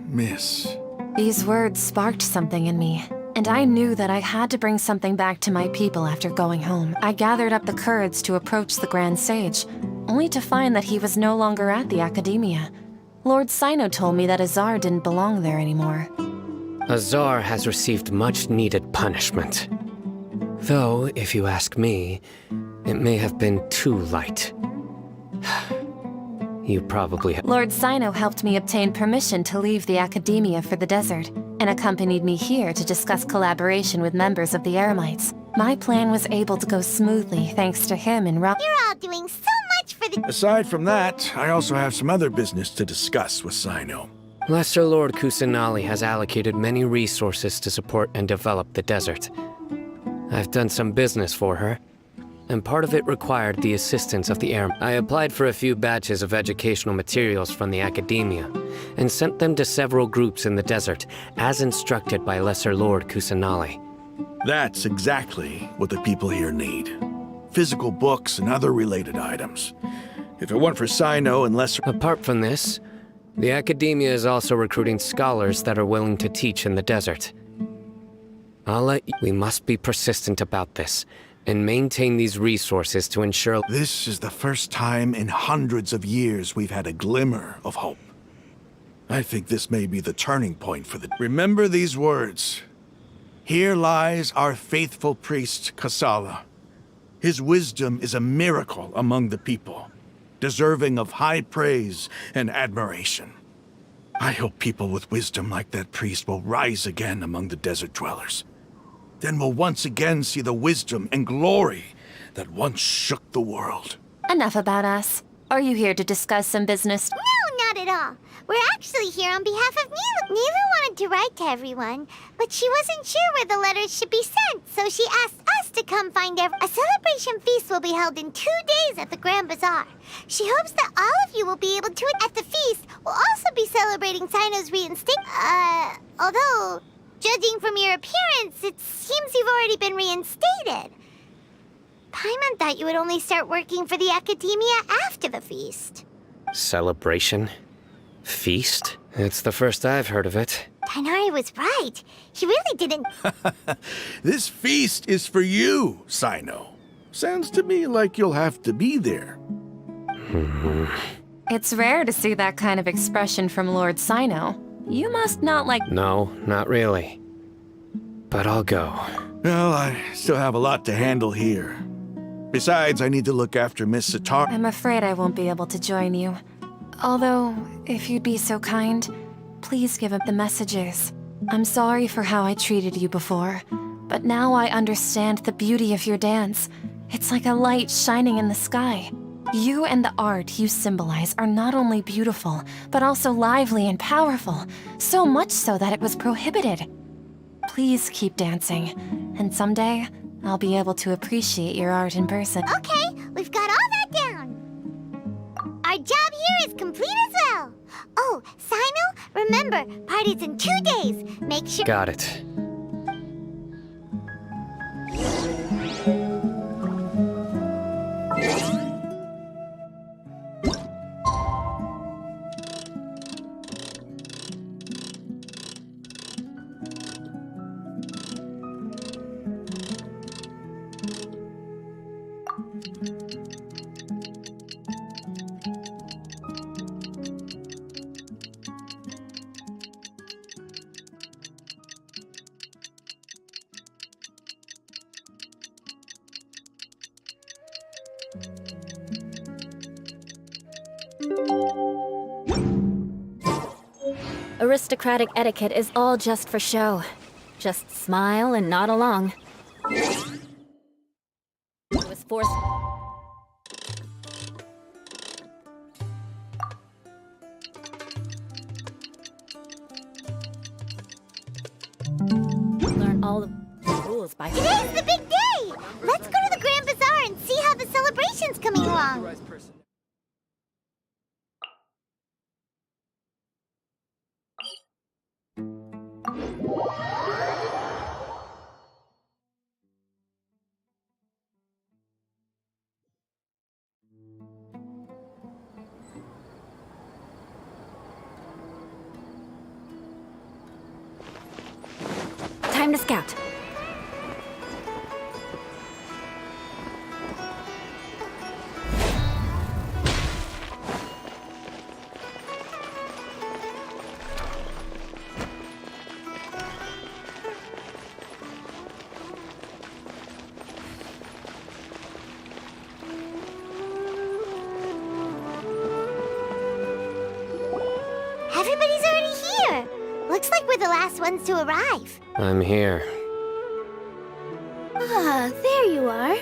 Miss. These words sparked something in me, and I knew that I had to bring something back to my people after going home. I gathered up the courage to approach the Grand Sage, only to find that he was no longer at the Academia. Lord Sino told me that Azar didn't belong there anymore. Azar has received much-needed punishment. Though, if you ask me, it may have been too light. You probably Lord Sino helped me obtain permission to leave the Academia for the desert, and accompanied me here to discuss collaboration with members of the Eremites. My plan was able to go smoothly thanks to him and Rob. You're all doing so much for the— Aside from that, I also have some other business to discuss with Sino. Lesser Lord Kusanali has allocated many resources to support and develop the desert. I've done some business for her, and part of it required the assistance of the Air. I applied for a few batches of educational materials from the Academia, and sent them to several groups in the desert, as instructed by Lesser Lord Kusanali. That's exactly what the people here need. Physical books and other related items. If it weren't for Sino and Lesser... Apart from this, the Academia is also recruiting scholars that are willing to teach in the desert. We must be persistent about this, and maintain these resources to ensure... This is the first time in hundreds of years we've had a glimmer of hope. I think this may be the turning point for the... Remember these words. Here lies our faithful priest, Kasala. His wisdom is a miracle among the people, deserving of high praise and admiration. I hope people with wisdom like that priest will rise again among the desert dwellers. Then we'll once again see the wisdom and glory that once shook the world. Enough about us. Are you here to discuss some business? No, not at all. We're actually here on behalf of Nilu. Nilu wanted to write to everyone, but she wasn't sure where the letters should be sent, so she asked us to come find A celebration feast will be held in 2 days at the Grand Bazaar. She hopes that all of you will be able to at the feast. We'll also be celebrating Sino's reinstatement. Although, judging from your appearance, it seems you've already been reinstated. Paimon thought you would only start working for the Academia after the feast. Celebration? Feast? It's the first I've heard of it. Tighnari was right. He really didn't... This feast is for you, Sino. Sounds to me like you'll have to be there. It's rare to see that kind of expression from Lord Sino. You must not like... No, not really. But I'll go. Well, I still have a lot to handle here. Besides, I need to look after Miss Satar. I'm afraid I won't be able to join you. Although, if you'd be so kind, please give up the messages. I'm sorry for how I treated you before, but now I understand the beauty of your dance. It's like a light shining in the sky. You and the art you symbolize are not only beautiful, but also lively and powerful, so much so that it was prohibited. Please keep dancing, and someday, I'll be able to appreciate your art in person. Okay, we've got all that down. Our job here is complete as well. Oh, Sino, remember, party's in 2 days. Make sure... Got it. Aristocratic etiquette is all just for show. Just smile and nod along. It was forced. Learn all the rules by heart. Today's the big day! Let's go to the Grand Bazaar and see how the celebration's coming along. Time to scout. Everybody's already here. Looks like we're the last ones to arrive. I'm here. Ah, there you are.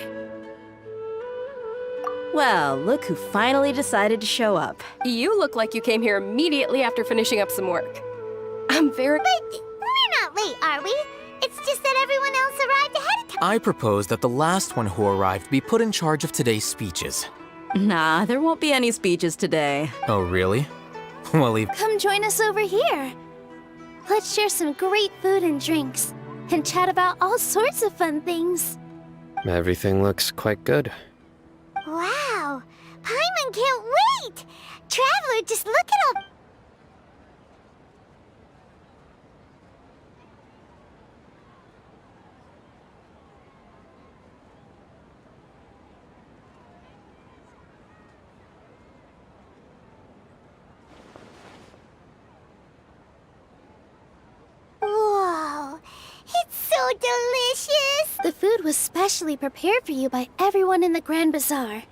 Well, look who finally decided to show up. You look like you came here immediately after finishing up some work. I'm very... But we're not late, are we? It's just that everyone else arrived ahead of time. I propose that the last one who arrived be put in charge of today's speeches. Nah, there won't be any speeches today. Oh, really? Well, Come join us over here. Let's share some great food and drinks, and chat about all sorts of fun things. Everything looks quite good. Wow, Paimon can't wait! Traveler, just look at all... Whoa, it's so delicious! The food was specially prepared for you by everyone in the Grand Bazaar.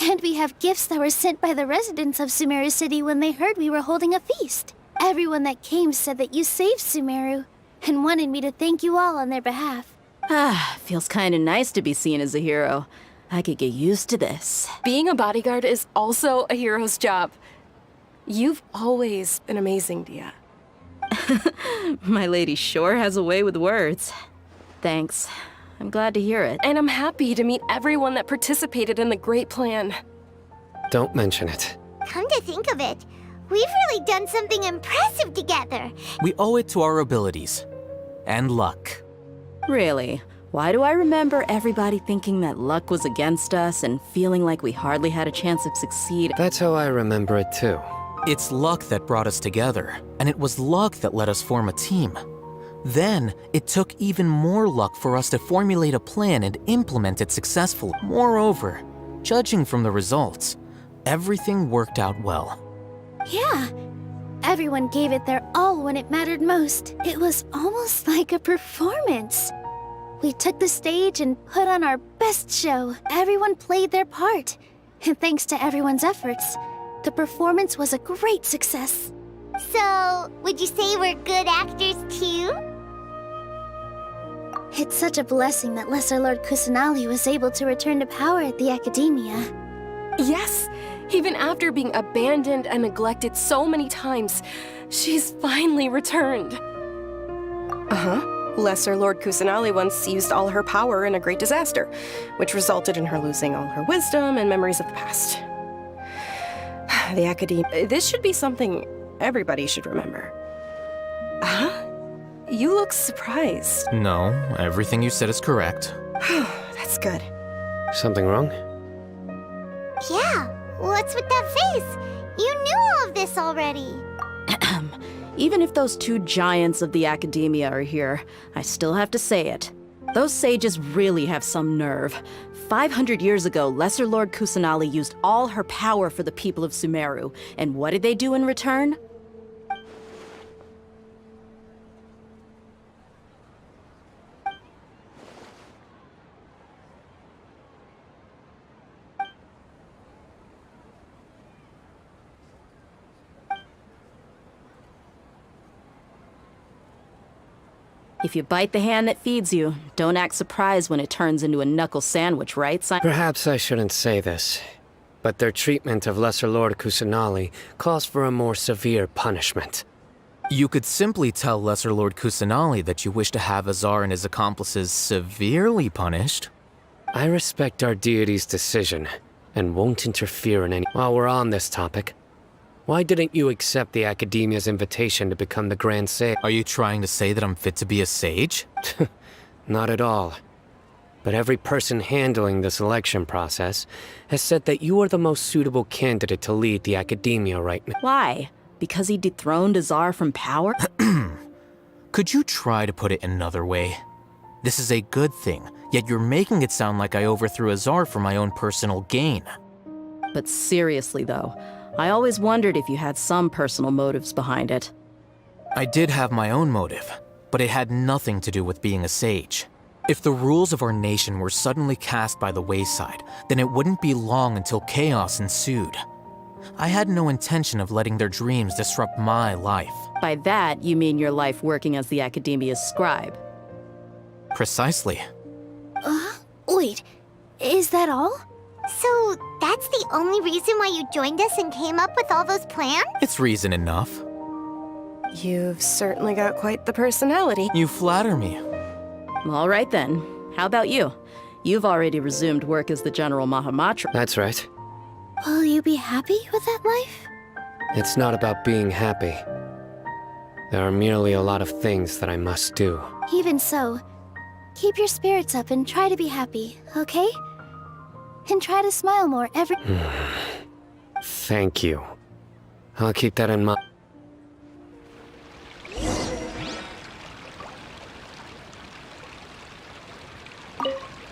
And we have gifts that were sent by the residents of Sumeru City when they heard we were holding a feast. Everyone that came said that you saved Sumeru, and wanted me to thank you all on their behalf. Ah, feels kinda nice to be seen as a hero. I could get used to this. Being a bodyguard is also a hero's job. You've always been amazing, Dia. My lady sure has a way with words. Thanks. I'm glad to hear it. And I'm happy to meet everyone that participated in the great plan. Don't mention it. Come to think of it, we've really done something impressive together. we owe it to our abilities. And luck. Really? Why do I remember everybody thinking that luck was against us and feeling like we hardly had a chance of succeed? That's how I remember it too. It's luck that brought us together, and it was luck that let us form a team. Then, it took even more luck for us to formulate a plan and implement it successfully. Moreover, judging from the results, everything worked out well. Yeah, everyone gave it their all when it mattered most. It was almost like a performance. We took the stage and put on our best show. Everyone played their part. And thanks to everyone's efforts, the performance was a great success. So, would you say we're good actors too? It's such a blessing that Lesser Lord Kusanali was able to return to power at the Academia. Yes, even after being abandoned and neglected so many times, she's finally returned. Lesser Lord Kusanali once used all her power in a great disaster, which resulted in her losing all her wisdom and memories of the past. The Academia. This should be something everybody should remember. Huh? You look surprised. No, everything you said is correct. That's good. Something wrong? Yeah, what's with that face? You knew all of this already. Even if those two giants of the Academia are here, I still have to say it. Those sages really have some nerve. 500 years ago, Lesser Lord Kusanali used all her power for the people of Sumeru, and what did they do in return? If you bite the hand that feeds you, don't act surprised when it turns into a knuckle sandwich, right, Perhaps I shouldn't say this, but their treatment of Lesser Lord Kusanali calls for a more severe punishment. You could simply tell Lesser Lord Kusanali that you wish to have Azar and his accomplices severely punished. I respect our deity's decision, and won't interfere in any— While we're on this topic, why didn't you accept the Academia's invitation to become the Grand Sage? Are you trying to say that I'm fit to be a sage? Not at all. But every person handling the selection process has said that you are the most suitable candidate to lead the Academia right now. Why? Because he dethroned Azar from power? Could you try to put it another way? This is a good thing, yet you're making it sound like I overthrew Azar for my own personal gain. But seriously, though, I always wondered if you had some personal motives behind it. I did have my own motive, but it had nothing to do with being a sage. If the rules of our nation were suddenly cast by the wayside, then it wouldn't be long until chaos ensued. I had no intention of letting their dreams disrupt my life. By that, you mean your life working as the Academia's scribe. Precisely. Wait, is that all? So, that's the only reason why you joined us and came up with all those plans? It's reason enough. You've certainly got quite the personality. You flatter me. All right then. How about you? You've already resumed work as the General Mahamatra. That's right. Will you be happy with that life? It's not about being happy. There are merely a lot of things that I must do. Even so, keep your spirits up and try to be happy, okay? And try to smile more every— Thank you. I'll keep that in mind.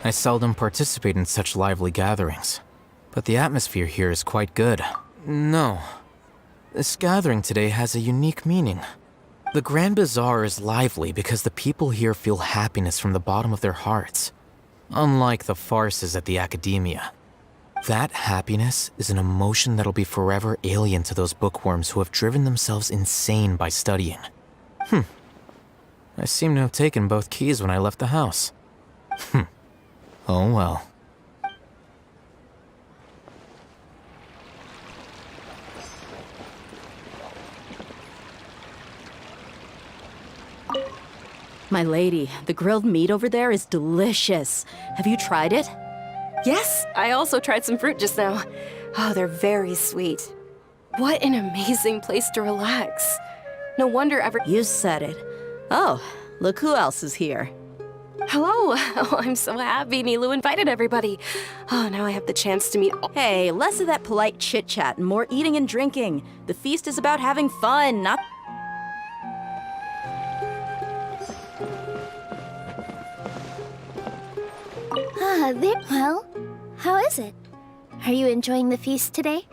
I seldom participate in such lively gatherings, but the atmosphere here is quite good. No, this gathering today has a unique meaning. The Grand Bazaar is lively because the people here feel happiness from the bottom of their hearts, unlike the farces at the Academia. That happiness is an emotion that'll be forever alien to those bookworms who have driven themselves insane by studying. I seem to have taken both keys when I left the house. Oh well. My lady, the grilled meat over there is delicious. Have you tried it? Yes, I also tried some fruit just now. Oh, they're very sweet. What an amazing place to relax. No wonder You said it. Oh, look who else is here. Hello! Oh, I'm so happy Nilu invited everybody. Oh, now I have the chance to meet Hey, less of that polite chit-chat and more eating and drinking. The feast is about having fun, not— Well, how is it? Are you enjoying the feast today?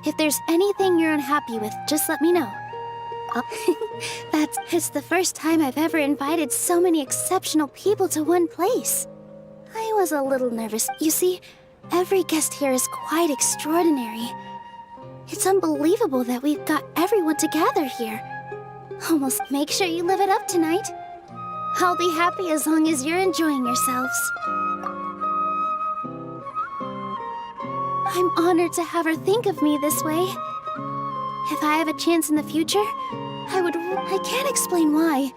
If there's anything you're unhappy with, just let me know. It's the first time I've ever invited so many exceptional people to one place. I was a little nervous. You see, every guest here is quite extraordinary. It's unbelievable that we've got everyone together here. Almost make sure you live it up tonight. I'll be happy as long as you're enjoying yourselves. I'm honored to have her think of me this way. If I have a chance in the future, I can't explain why,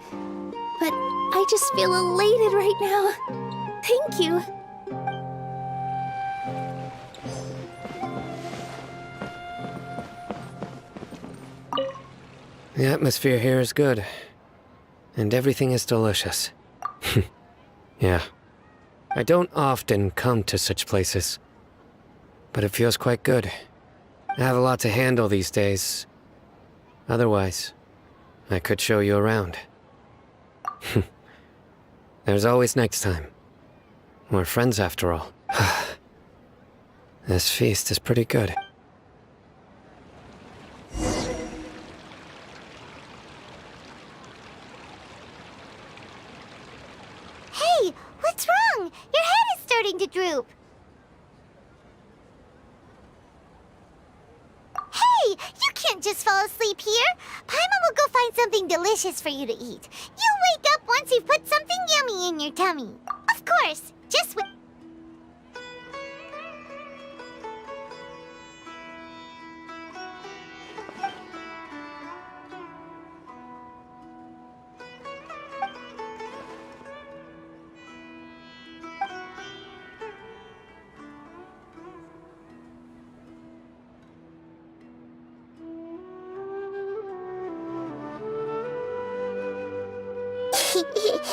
but I just feel elated right now. Thank you. The atmosphere here is good. And everything is delicious. Yeah. I don't often come to such places. But it feels quite good. I have a lot to handle these days. Otherwise, I could show you around. There's always next time. We're friends after all. This feast is pretty good. Hey, what's wrong? Your head is starting to droop. Hey, you can't just fall asleep here. Paimon will go find something delicious for you to eat. You'll wake up once you've put something yummy in your tummy. Of course, just wait.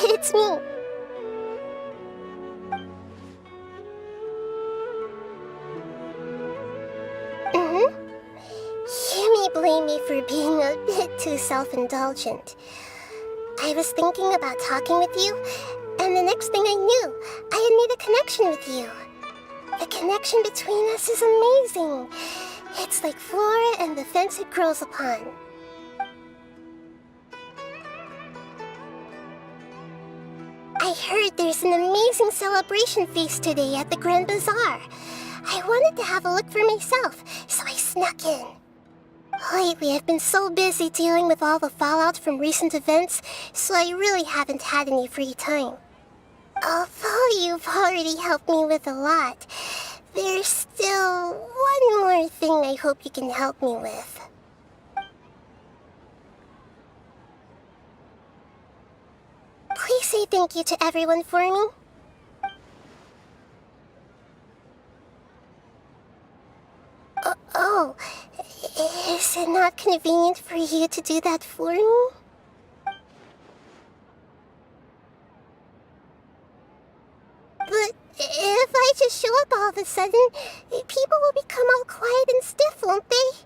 It's me. You may blame me for being a bit too self-indulgent. I was thinking about talking with you, and the next thing I knew, I had made a connection with you. The connection between us is amazing. It's like flora and the fence it grows upon. I heard there's an amazing celebration feast today at the Grand Bazaar. I wanted to have a look for myself, so I snuck in. Lately, I've been so busy dealing with all the fallout from recent events, so I really haven't had any free time. Although you've already helped me with a lot, there's still one more thing I hope you can help me with. Please say thank you to everyone for me. Oh, is it not convenient for you to do that for me? But if I just show up all of a sudden, people will become all quiet and stiff, won't they?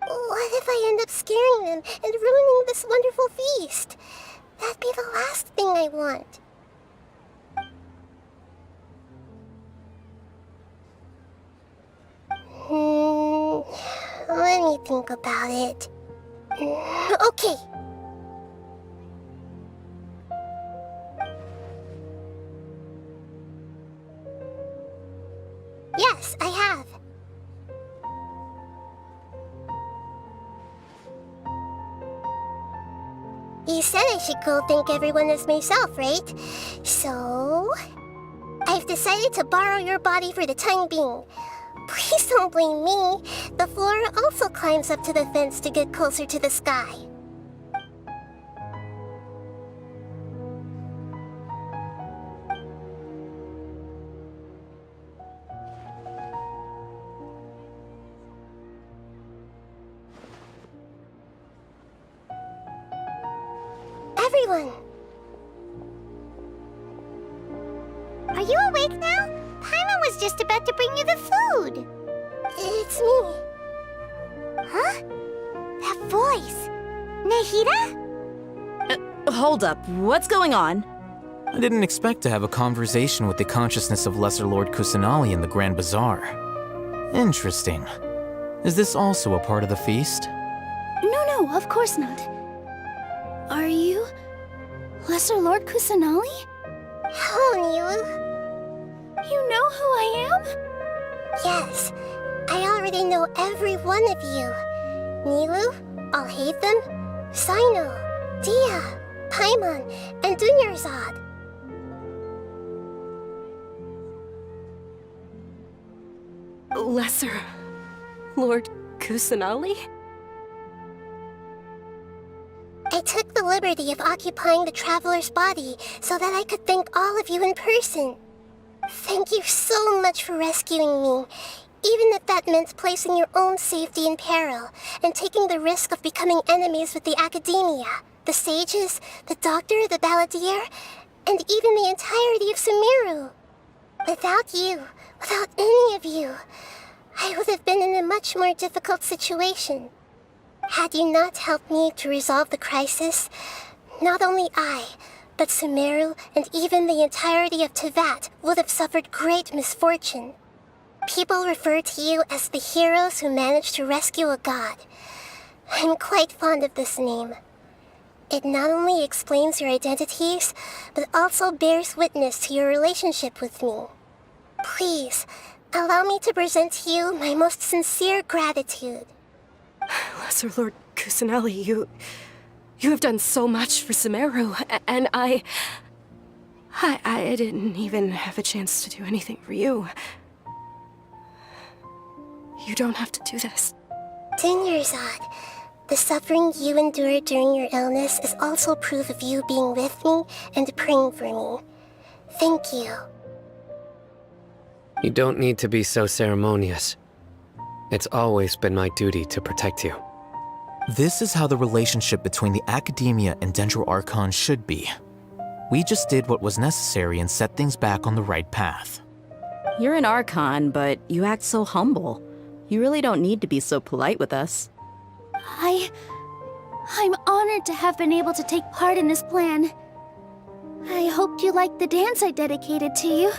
What if I end up scaring them and ruining this wonderful feast? That'd be the last thing I want. Let me think about it. Okay. Yes, I have. You said I should go thank everyone as myself, right? So, I've decided to borrow your body for the time being. Please don't blame me. The flora also climbs up to the fence to get closer to the sky. Everyone! Are you awake now? Paimon was just about to bring you the food. It's me. Huh? That voice. Nahida? Hold up. What's going on? I didn't expect to have a conversation with the consciousness of Lesser Lord Kusanali in the Grand Bazaar. Interesting. Is this also a part of the feast? No, of course not. Are you Lesser Lord Kusanali? Hello, Nilu. You know who I am? Yes, I already know every one of you. Nilu, Alhaitham, Sino, Dia, Paimon, and Dunyarzad. Lesser Lord Kusanali? I took the liberty of occupying the traveler's body so that I could thank all of you in person. Thank you so much for rescuing me, even if that meant placing your own safety in peril and taking the risk of becoming enemies with the academia, the sages, the doctor, the balladeer, and even the entirety of Sumeru. Without you, without any of you, I would have been in a much more difficult situation. Had you not helped me to resolve the crisis, not only I, but Sumeru and even the entirety of Tevat would have suffered great misfortune. People refer to you as the heroes who managed to rescue a god. I'm quite fond of this name. It not only explains your identities, but also bears witness to your relationship with me. Please, allow me to present to you my most sincere gratitude. Lesser Lord Kusanali, you have done so much for Sumeru, and I didn't even have a chance to do anything for you. You don't have to do this. Dunyarzad, the suffering you endured during your illness is also proof of you being with me and praying for me. Thank you. You don't need to be so ceremonious. It's always been my duty to protect you. This is how the relationship between the Academia and Dendro Archon should be. We just did what was necessary and set things back on the right path. You're an Archon, but you act so humble. You really don't need to be so polite with us. I'm honored to have been able to take part in this plan. I hoped you liked the dance I dedicated to you.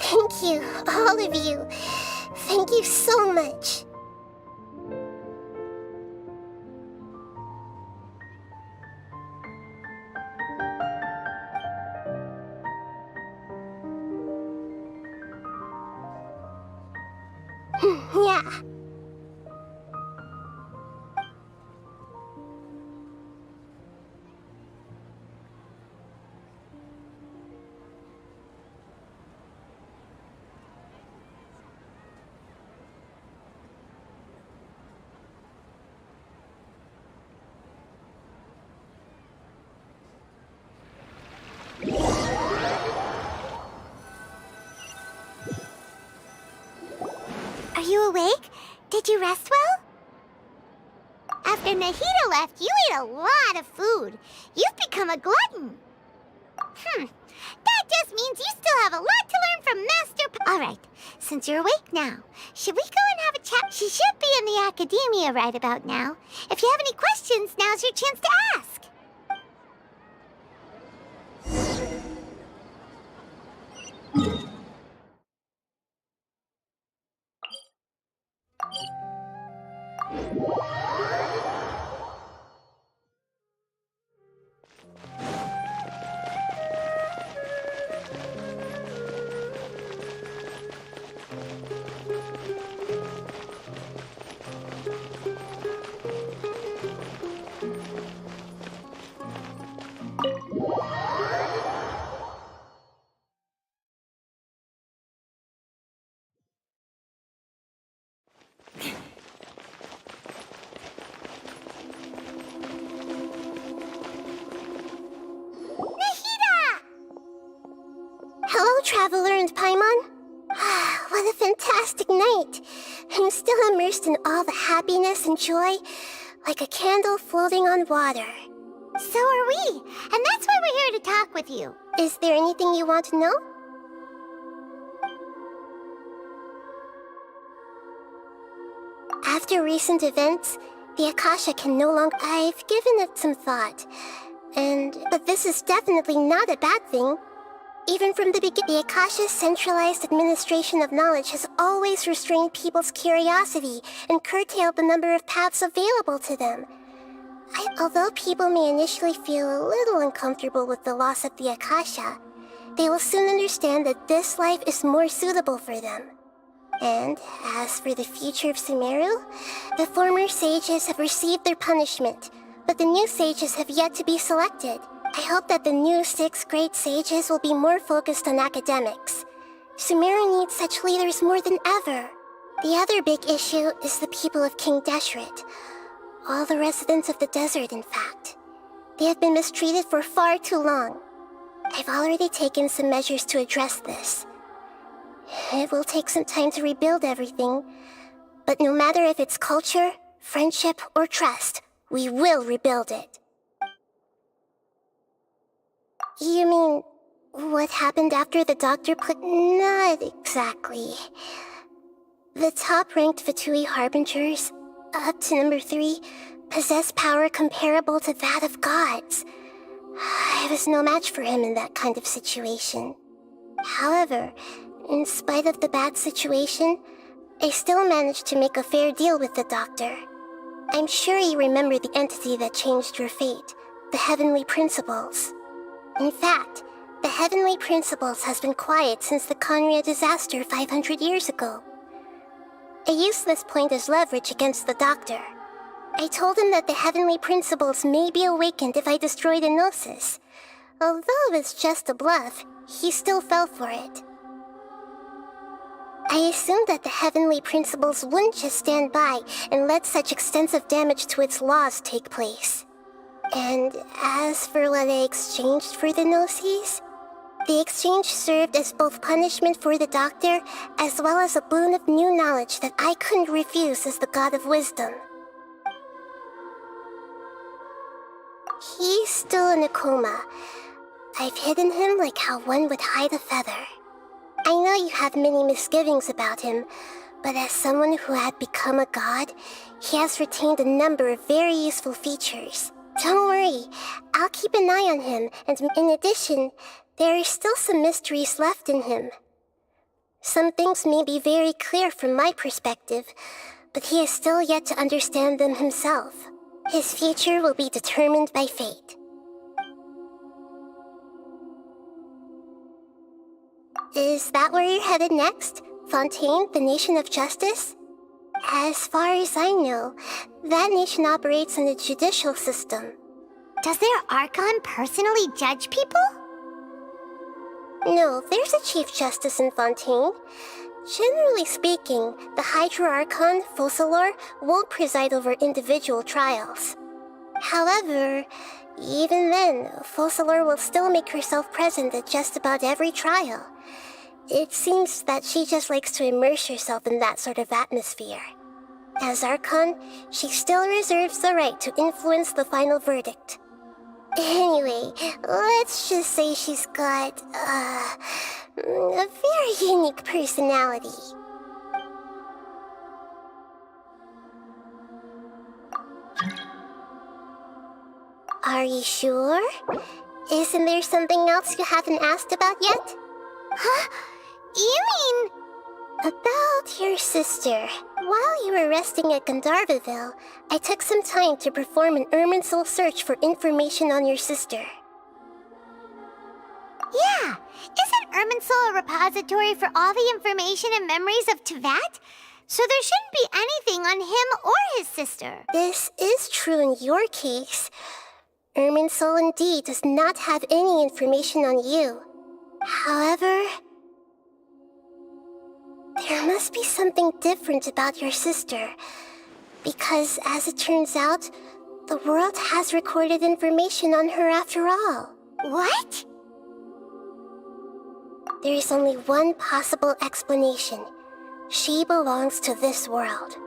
Thank you, all of you. Thank you so much. Yeah. Are you awake? Did you rest well? After Nahida left, you ate a lot of food. You've become a glutton. That just means you still have a lot to learn from All right, since you're awake now, should we go and have a chat? She should be in the academia right about now. If you have any questions, now's your chance to ask. Hello, Traveler and Paimon. What a fantastic night. I'm still immersed in all the happiness and joy, like a candle floating on water. So are we, and that's why we're here to talk with you. Is there anything you want to know? After recent events, the Akasha can no longer... I've given it some thought, but this is definitely not a bad thing. Even from the beginning, the Akasha's centralized administration of knowledge has always restrained people's curiosity and curtailed the number of paths available to them. Although people may initially feel a little uncomfortable with the loss of the Akasha, they will soon understand that this life is more suitable for them. And as for the future of Sumeru, the former sages have received their punishment, but the new sages have yet to be selected. I hope that the new 6 great sages will be more focused on academics. Sumeru needs such leaders more than ever. The other big issue is the people of King Deshret. All the residents of the desert, in fact. They have been mistreated for far too long. I've already taken some measures to address this. It will take some time to rebuild everything, but no matter if it's culture, friendship, or trust, we will rebuild it. You mean, what happened after the doctor put... Not exactly. The top-ranked Fatui Harbingers, up to number 3, possess power comparable to that of gods. I was no match for him in that kind of situation. However, in spite of the bad situation, I still managed to make a fair deal with the doctor. I'm sure you remember the entity that changed your fate, the Heavenly Principles. In fact, the Heavenly Principles has been quiet since the Conria disaster 500 years ago. I used this point as leverage against the doctor. I told him that the Heavenly Principles may be awakened if I destroyed Enosis. Although it's just a bluff, he still fell for it. I assumed that the Heavenly Principles wouldn't just stand by and let such extensive damage to its laws take place. And as for what I exchanged for the Gnosis, the exchange served as both punishment for the doctor as well as a boon of new knowledge that I couldn't refuse as the god of wisdom. He's still in a coma. I've hidden him like how one would hide a feather. I know you have many misgivings about him, But as someone who had become a god, he has retained a number of very useful features. Don't worry, I'll keep an eye on him, and in addition, there are still some mysteries left in him. Some things may be very clear from my perspective, but he is still yet to understand them himself. His future will be determined by fate. Is that where you're headed next? Fontaine, the nation of justice? As far as I know, that nation operates in the judicial system. Does their Archon personally judge people? No, there's a Chief Justice in Fontaine. Generally speaking, the Hydra-Archon, Focalor, won't preside over individual trials. However, even then, Focalor will still make herself present at just about every trial. It seems that she just likes to immerse herself in that sort of atmosphere. As Archon, she still reserves the right to influence the final verdict. Anyway, let's just say she's got, a very unique personality. Are you sure? Isn't there something else you haven't asked about yet? Huh? You mean... About your sister. While you were resting at Gandharvaville, I took some time to perform an Irminsul search for information on your sister. Yeah! Isn't Irminsul a repository for all the information and memories of Teyvat? So there shouldn't be anything on him or his sister. This is true in your case. Irminsul indeed does not have any information on you. However, there must be something different about your sister. Because, as it turns out, the world has recorded information on her after all. What? There is only one possible explanation. She belongs to this world.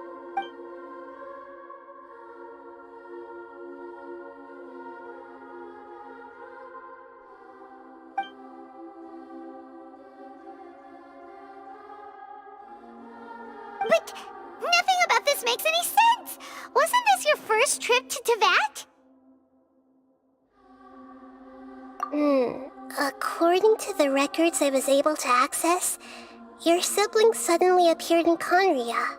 But nothing about this makes any sense! Wasn't this your first trip to Teyvat? According to the records I was able to access, your sibling suddenly appeared in Conria.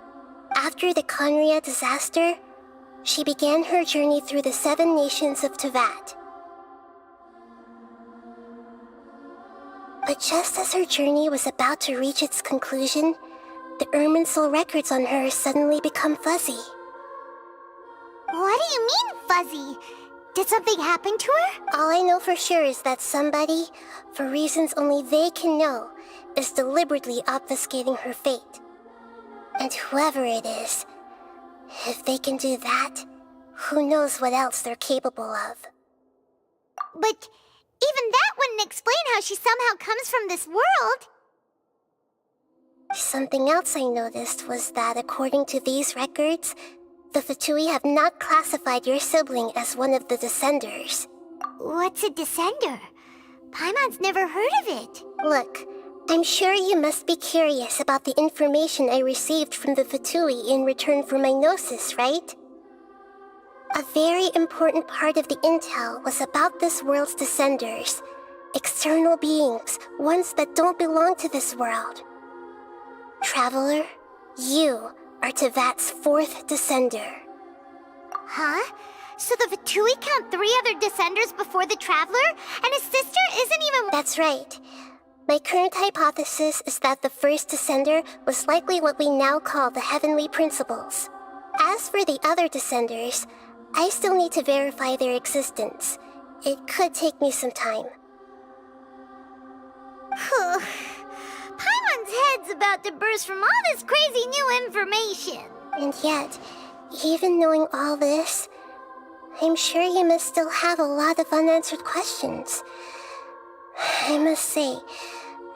After the Conria disaster, she began her journey through the 7 nations of Teyvat. But just as her journey was about to reach its conclusion, the Irminsul records on her suddenly become fuzzy. What do you mean, fuzzy? Did something happen to her? All I know for sure is that somebody, for reasons only they can know, is deliberately obfuscating her fate. And whoever it is, if they can do that, who knows what else they're capable of. But even that wouldn't explain how she somehow comes from this world. Something else I noticed was that according to these records, the Fatui have not classified your sibling as one of the Descenders. What's a Descender? Paimon's never heard of it. Look, I'm sure you must be curious about the information I received from the Fatui in return for my gnosis, right? A very important part of the intel was about this world's Descenders. External beings, ones that don't belong to this world. Traveler, you are Teyvat's 4th Descender. Huh? So the Fatui count 3 other Descenders before the Traveler? And his sister isn't even— That's right. My current hypothesis is that the first Descender was likely what we now call the Heavenly Principles. As for the other Descenders, I still need to verify their existence. It could take me some time. Paimon's head's about to burst from all this crazy new information. And yet, even knowing all this, I'm sure you must still have a lot of unanswered questions. I must say,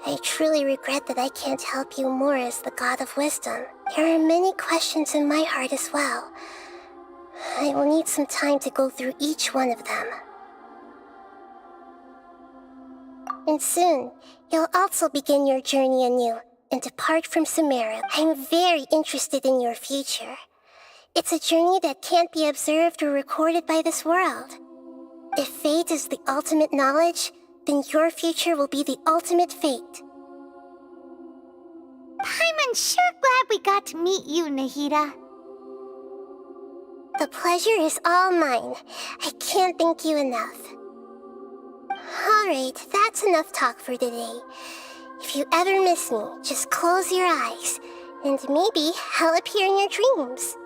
I truly regret that I can't help you more as the God of Wisdom. There are many questions in my heart as well. I will need some time to go through each one of them. And soon, you'll also begin your journey anew, and depart from Sumeru. I'm very interested in your future. It's a journey that can't be observed or recorded by this world. If fate is the ultimate knowledge, then your future will be the ultimate fate. I'm sure glad we got to meet you, Nahida. The pleasure is all mine. I can't thank you enough. Alright, that's enough talk for today. If you ever miss me, just close your eyes, and maybe I'll appear in your dreams.